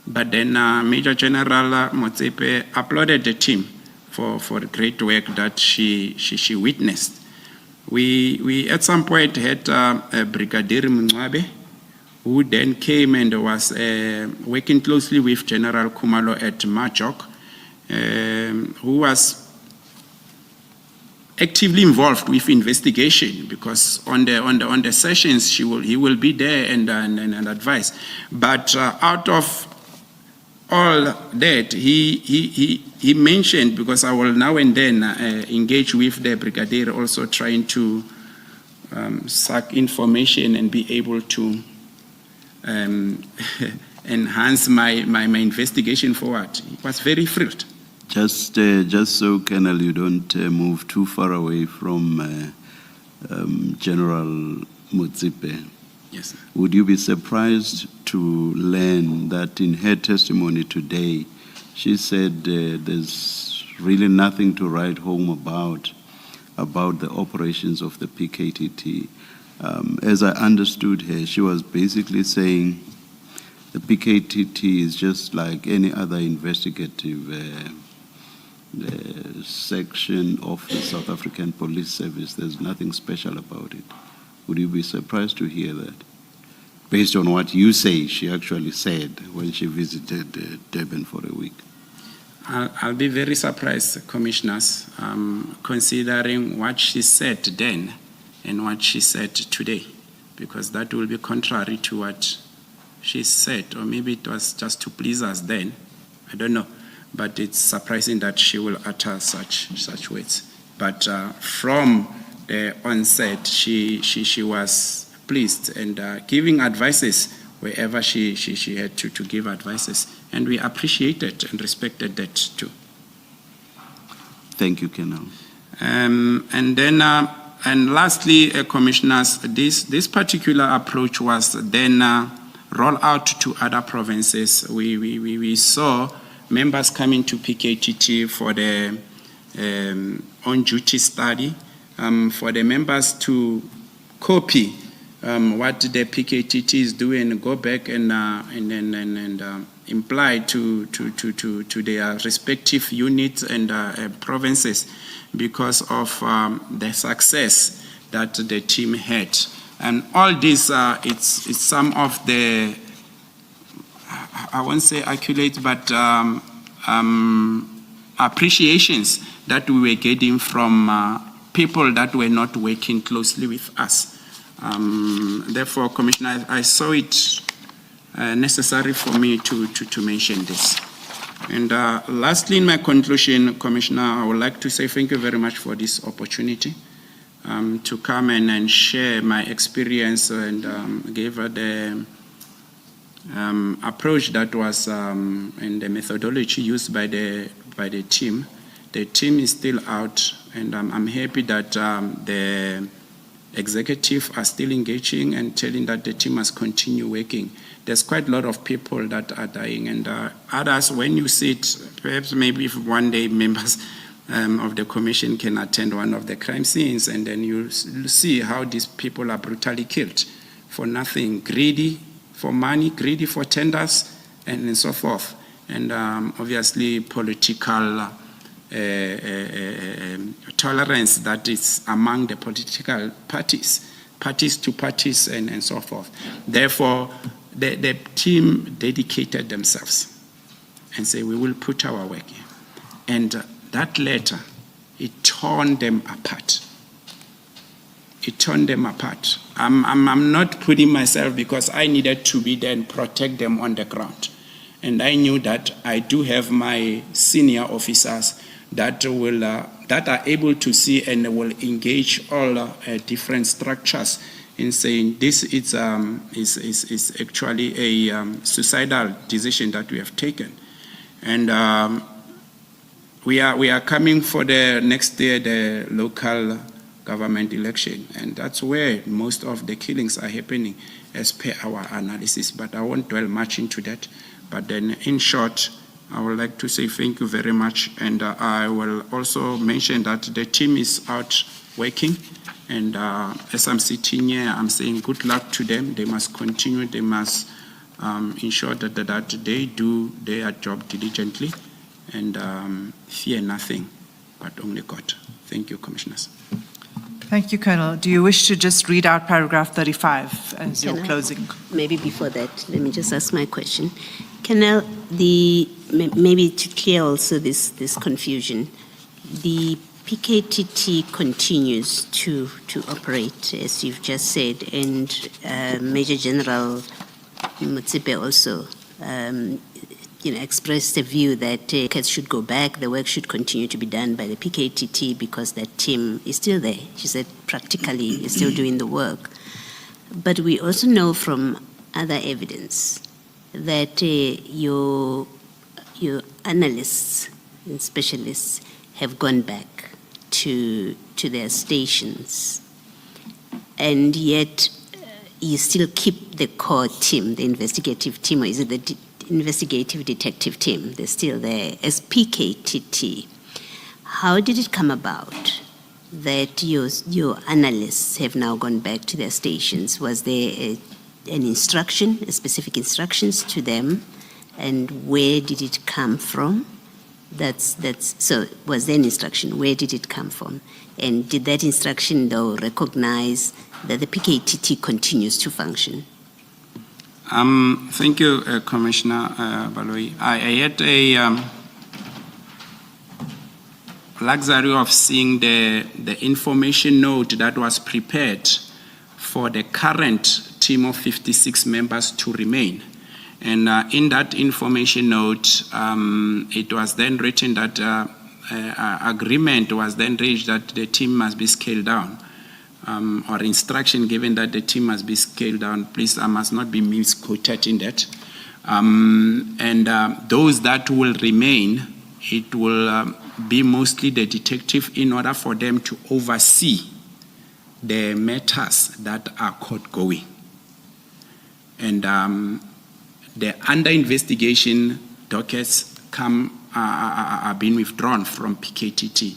But then Major General Motsepe applauded the team for the great work that she witnessed. We at some point had a Brigadier Mncwabe, who then came and was working closely with General Khumalo at Majok, who was actively involved with investigation, because on the sessions he will be there and advise. But out of all that, he mentioned, because I will now and then engage with the brigadier, also trying to suck information and be able to enhance my investigation forward. He was very thrilled. Just so, Colonel, you don't move too far away from General Motsepe. Yes. Would you be surprised to learn that in her testimony today, she said there's really nothing to write home about the operations of the PKTT? As I understood her, she was basically saying the PKTT is just like any other investigative section of the South African Police Service. There's nothing special about it. Would you be surprised to hear that? Based on what you say she actually said when she visited Durban for a week. I'll be very surprised, Commissioners, considering what she said then and what she said today, because that will be contrary to what she said, or maybe it was just to please us then. I don't know. But it's surprising that she will utter such words. But from the onset, she was pleased and giving advices wherever she had to give advices. And we appreciated and respected that too. Thank you, Colonel. And then, and lastly, Commissioners, this particular approach was then rolled out to other provinces. We saw members coming to PKTT for the on-duty study, for the members to copy what the PKTT is doing, go back and imply to their respective units and provinces, because of the success that the team had. And all this, it's some of the, I won't say accolades, but appreciations that we were getting from people that were not working closely with us. Therefore, Commissioner, I saw it necessary for me to mention this. And lastly, in my conclusion, Commissioner, I would like to say thank you very much for this opportunity to come and share my experience and give the approach that was and the methodology used by the team. The team is still out, and I'm happy that the executive are still engaging and telling that the team must continue working. There's quite a lot of people that are dying, and others, when you sit, perhaps maybe if one day members of the commission can attend one of the crime scenes, and then you'll see how these people are brutally killed for nothing, greedy for money, greedy for tenders, and so forth. And obviously political tolerance that is among the political parties to parties and so forth. Therefore, the team dedicated themselves and say, we will put our work in. And that letter, it torn them apart. It turned them apart. I'm not putting myself because I needed to be there and protect them on the ground. And I knew that I do have my senior officers that are able to see and will engage all different structures in saying this is actually a suicidal decision that we have taken. And we are coming for the next year, the local government election, and that's where most of the killings are happening as per our analysis, but I won't dwell much into that. But then in short, I would like to say thank you very much, and I will also mention that the team is out working, and as I'm sitting here, I'm saying good luck to them. They must continue, they must ensure that they do their job diligently, and fear nothing, but only God. Thank you, Commissioners. Thank you, Colonel. Do you wish to just read out paragraph 35 as your Can I- closing? Maybe before that, let me just ask my question. Colonel, maybe to clear also this confusion, the PKTT continues to operate, as you've just said, and Major General Mutsipe also expressed the view that cats should go back, the work should continue to be done by the PKTT because that team is still there. She said practically is still doing the work. But we also know from other evidence that your analysts and specialists have gone back to their stations, and yet you still keep the core team, the investigative team, or is it the investigative detective team? They're still there as PKTT. How did it come about that your analysts have now gone back to their stations? Was there an instruction, a specific instructions to them, and where did it come from? So was there an instruction? Where did it come from? And did that instruction though recognize that the PKTT continues to function? Thank you, Commissioner Baloyi. I had a luxury of seeing the information note that was prepared for the current team of 56 members to remain. And in that information note, it was then written that agreement was then reached that the team must be scaled down. Or instruction given that the team must be scaled down. Please, I must not be misquoted in that. Those that will remain, it will be mostly the detective in order for them to oversee the matters that are court going. And the under investigation dockets are being withdrawn from PKTT.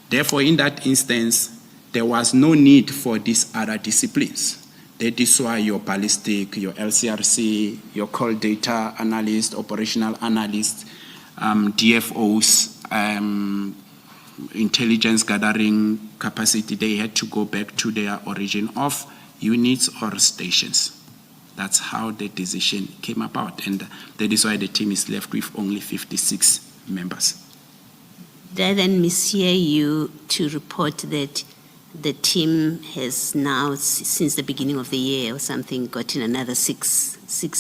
Therefore, in that instance, there was no need for these other disciplines. That is why your ballistic, your LCRC, your call data analyst, operational analyst, DFOs, intelligence gathering capacity, they had to go back to their origin of units or stations. That's how the decision came about. And that is why the team is left with only 56 members. Did I then mishear you to report that the team has now, since the beginning of the year or something, gotten another six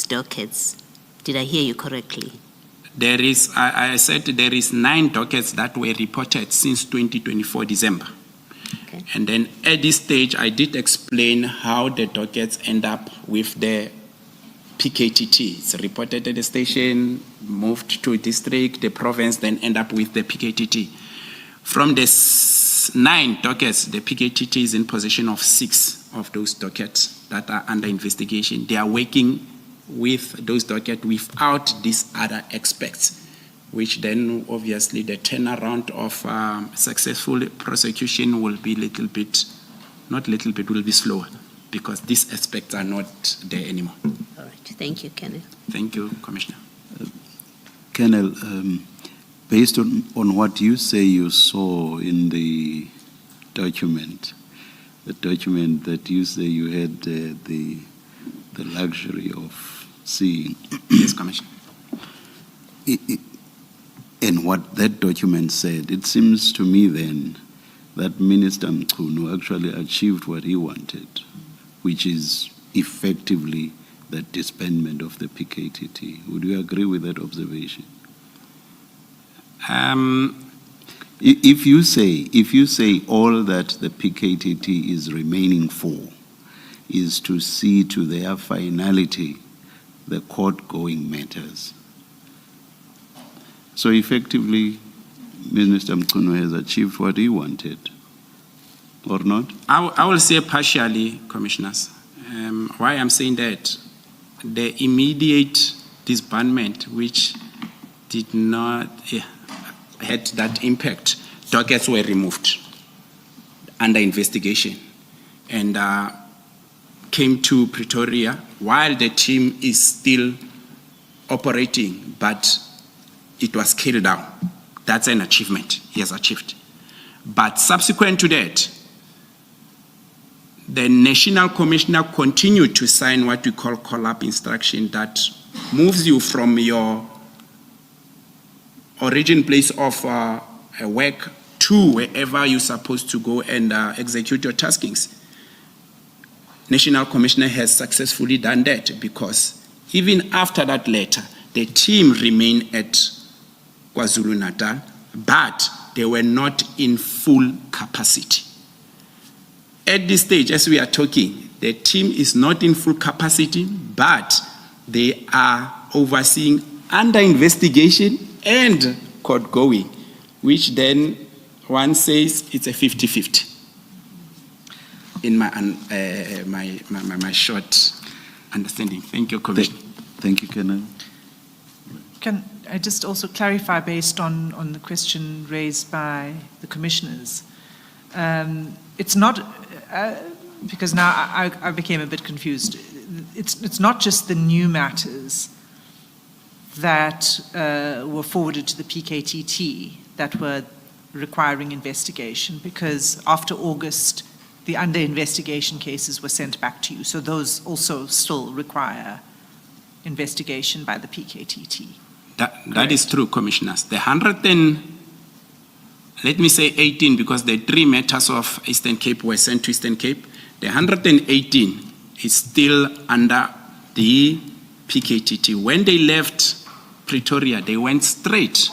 dockets? Did I hear you correctly? There is, I said there is 9 dockets that were reported since 2024 December. Okay. And then at this stage, I did explain how the dockets end up with the PKTT. It's reported at the station, moved to district, the province, then end up with the PKTT. From the 9 dockets, the PKTT is in possession of 6 of those dockets that are under investigation. They are working with those dockets without these other aspects, which then obviously the turnaround of successful prosecution will be will be slower because these aspects are not there anymore. All right. Thank you, Kenneth. Thank you, Commissioner. Colonel, Based on what you say you saw in the document that you say you had the luxury of seeing. Yes, Commissioner. And what that document said, it seems to me then that Minister Mkhwanazi actually achieved what he wanted, which is effectively the disbandment of the PKTT. Would you agree with that observation? If you say all that the PKTT is remaining for is to see to their finality the court-going matters. So effectively, Minister Mkhwanazi has achieved what he wanted, or not? I will say partially, Commissioners. Why I'm saying that, the immediate disbandment, which did not had that impact, dockets were removed under investigation and came to Pretoria while the team is still operating, but it was scaled down. That's an achievement he has achieved. But subsequent to that, the National Commissioner continued to sign what we call call-up instruction that moves you from your origin place of work to wherever you're supposed to go and execute your taskings. National Commissioner has successfully done that because even after that letter, the team remained at KwaZulu-Natal, but they were not in full capacity. At this stage, as we are talking, the team is not in full capacity, but they are overseeing under investigation and court going, which then one says it's a 50-50 in my short understanding. Thank you, Commissioner. Thank you, Colonel. Can I just also clarify based on the question raised by the commissioners? It's not, because now I became a bit confused. It's not just the new matters that were forwarded to the PKTT that were requiring investigation, because after August, the under investigation cases were sent back to you. So those also still require investigation by the PKTT. That is true, Commissioners. The 18, because the 3 matters of Eastern Cape were sent to Eastern Cape, the 118 is still under the PKTT. When they left Pretoria, they went straight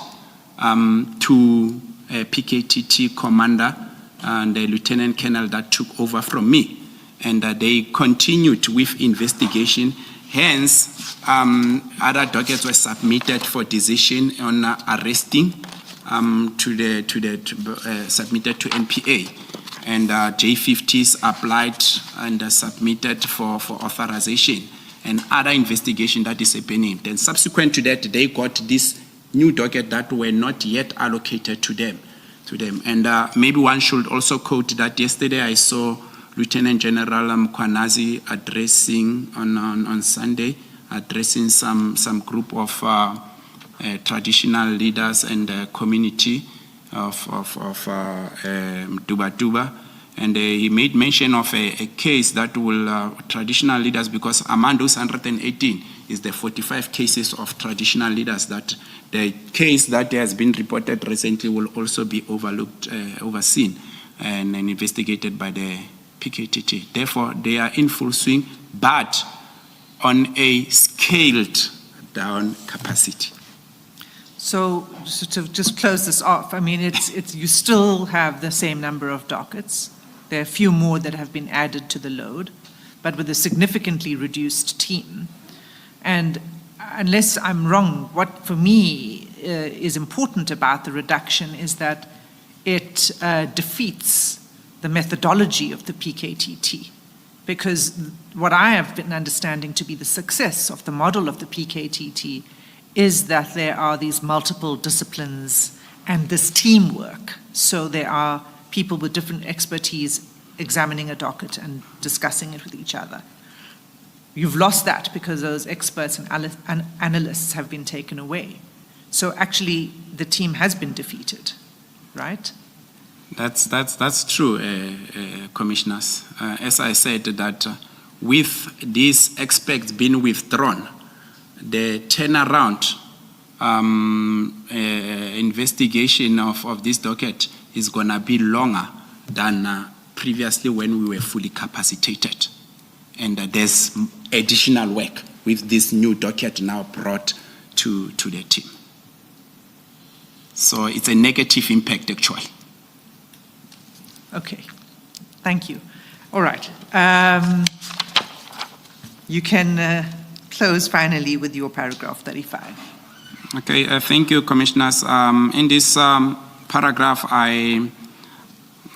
to PKTT commander and the lieutenant colonel that took over from me. And they continued with investigation. Hence, other dockets were submitted for decision on arresting submitted to NPA. And J50s applied and submitted for authorization and other investigation that is happening. Then subsequent to that, they got this new docket that were not yet allocated to them. And maybe one should also quote that yesterday I saw Lieutenant General Mkhwanazi addressing on Sunday, addressing some group of traditional leaders and community of Duba. And he made mention of a case that will, traditional leaders, because among those 118 is the 45 cases of traditional leaders, that the case that has been reported recently will also be overseen and investigated by the PKTT. Therefore, they are in full swing, but on a scaled down capacity. So to just close this off, I mean, it's you still have the same number of dockets. There are a few more that have been added to the load, but with a significantly reduced team. And unless I'm wrong, what for me is important about the reduction is that it defeats the methodology of the PKTT. Because what I have been understanding to be the success of the model of the PKTT is that there are these multiple disciplines and this teamwork. So there are people with different expertise examining a docket and discussing it with each other. You've lost that because those experts and analysts have been taken away. So actually, the team has been defeated, right? That's true, commissioners. As I said, that with these experts being withdrawn, the turnaround investigation of this docket is going to be longer than previously when we were fully capacitated. And there's additional work with this new docket now brought to the team. So it's a negative impact, actually. Okay, thank you. All right. You can close finally with your paragraph 35. Okay, thank you, commissioners. In this paragraph, I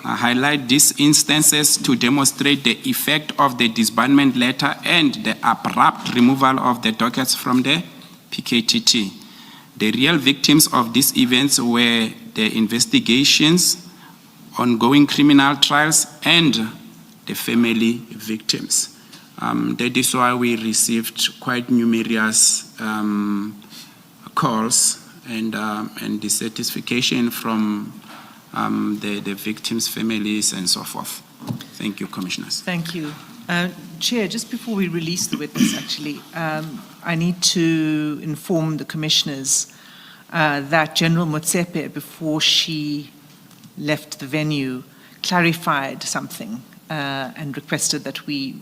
highlight these instances to demonstrate the effect of the disbandment letter and the abrupt removal of the dockets from the PKTT. The real victims of these events were the investigations, ongoing criminal trials, and the family victims. That is why we received quite numerous calls and dissatisfaction from the victims' families and so forth. Thank you, commissioners. Thank you. Chair, just before we release the witness, actually, I need to inform the commissioners that General Motsepe, before she left the venue, clarified something and requested that we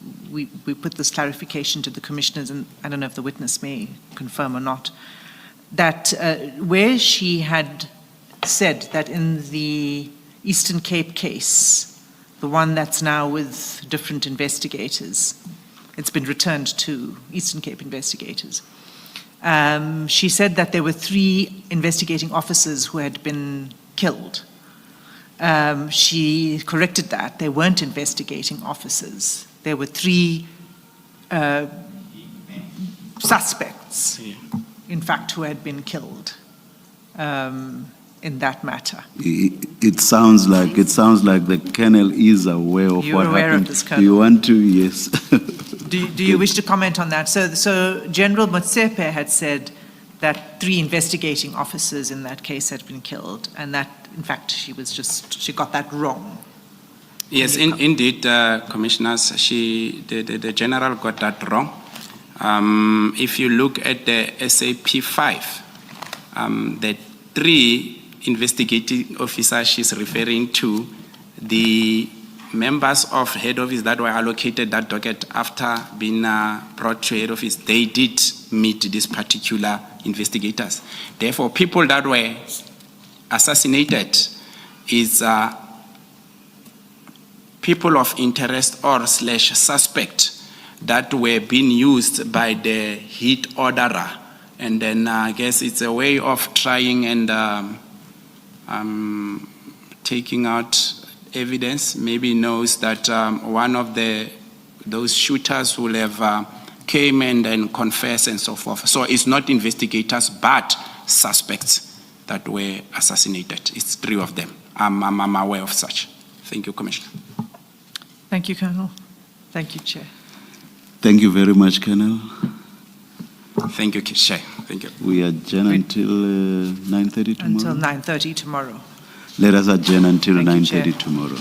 put this clarification to the commissioners, and I don't know if the witness may confirm or not, that where she had said that in the Eastern Cape case, the one that's now with different investigators, it's been returned to Eastern Cape investigators. She said that there were 3 investigating officers who had been killed. She corrected that. They weren't investigating officers. There were 3 suspects, in fact, who had been killed in that matter. It sounds like the colonel is aware of You're what aware happened. of this, Colonel? You want to, yes. Do you wish to comment on that? So General Motsepe had said that 3 investigating officers in that case had been killed, and that, in fact, she got that wrong. Yes, indeed, commissioners, the general got that wrong. If you look at the SAP 5, the 3 investigating officers she's referring to, the members of head office that were allocated that docket after being brought to head office, they did meet these particular investigators. Therefore, people that were assassinated is people of interest or / suspect that were being used by the hit orderer. And then I guess it's a way of trying and taking out evidence. Maybe knows that one of those shooters will have came and then confessed and so forth. So it's not investigators, but suspects that were assassinated. It's 3 of them. I'm aware of such. Thank you, Commissioner. Thank you, Colonel. Thank you, Chair. Thank you very much, Colonel. Thank you, Chair. Thank you. We adjourn until 9:30 tomorrow. Until 9:30 tomorrow. Let us adjourn until Thank you, 9:30 Chair. tomorrow.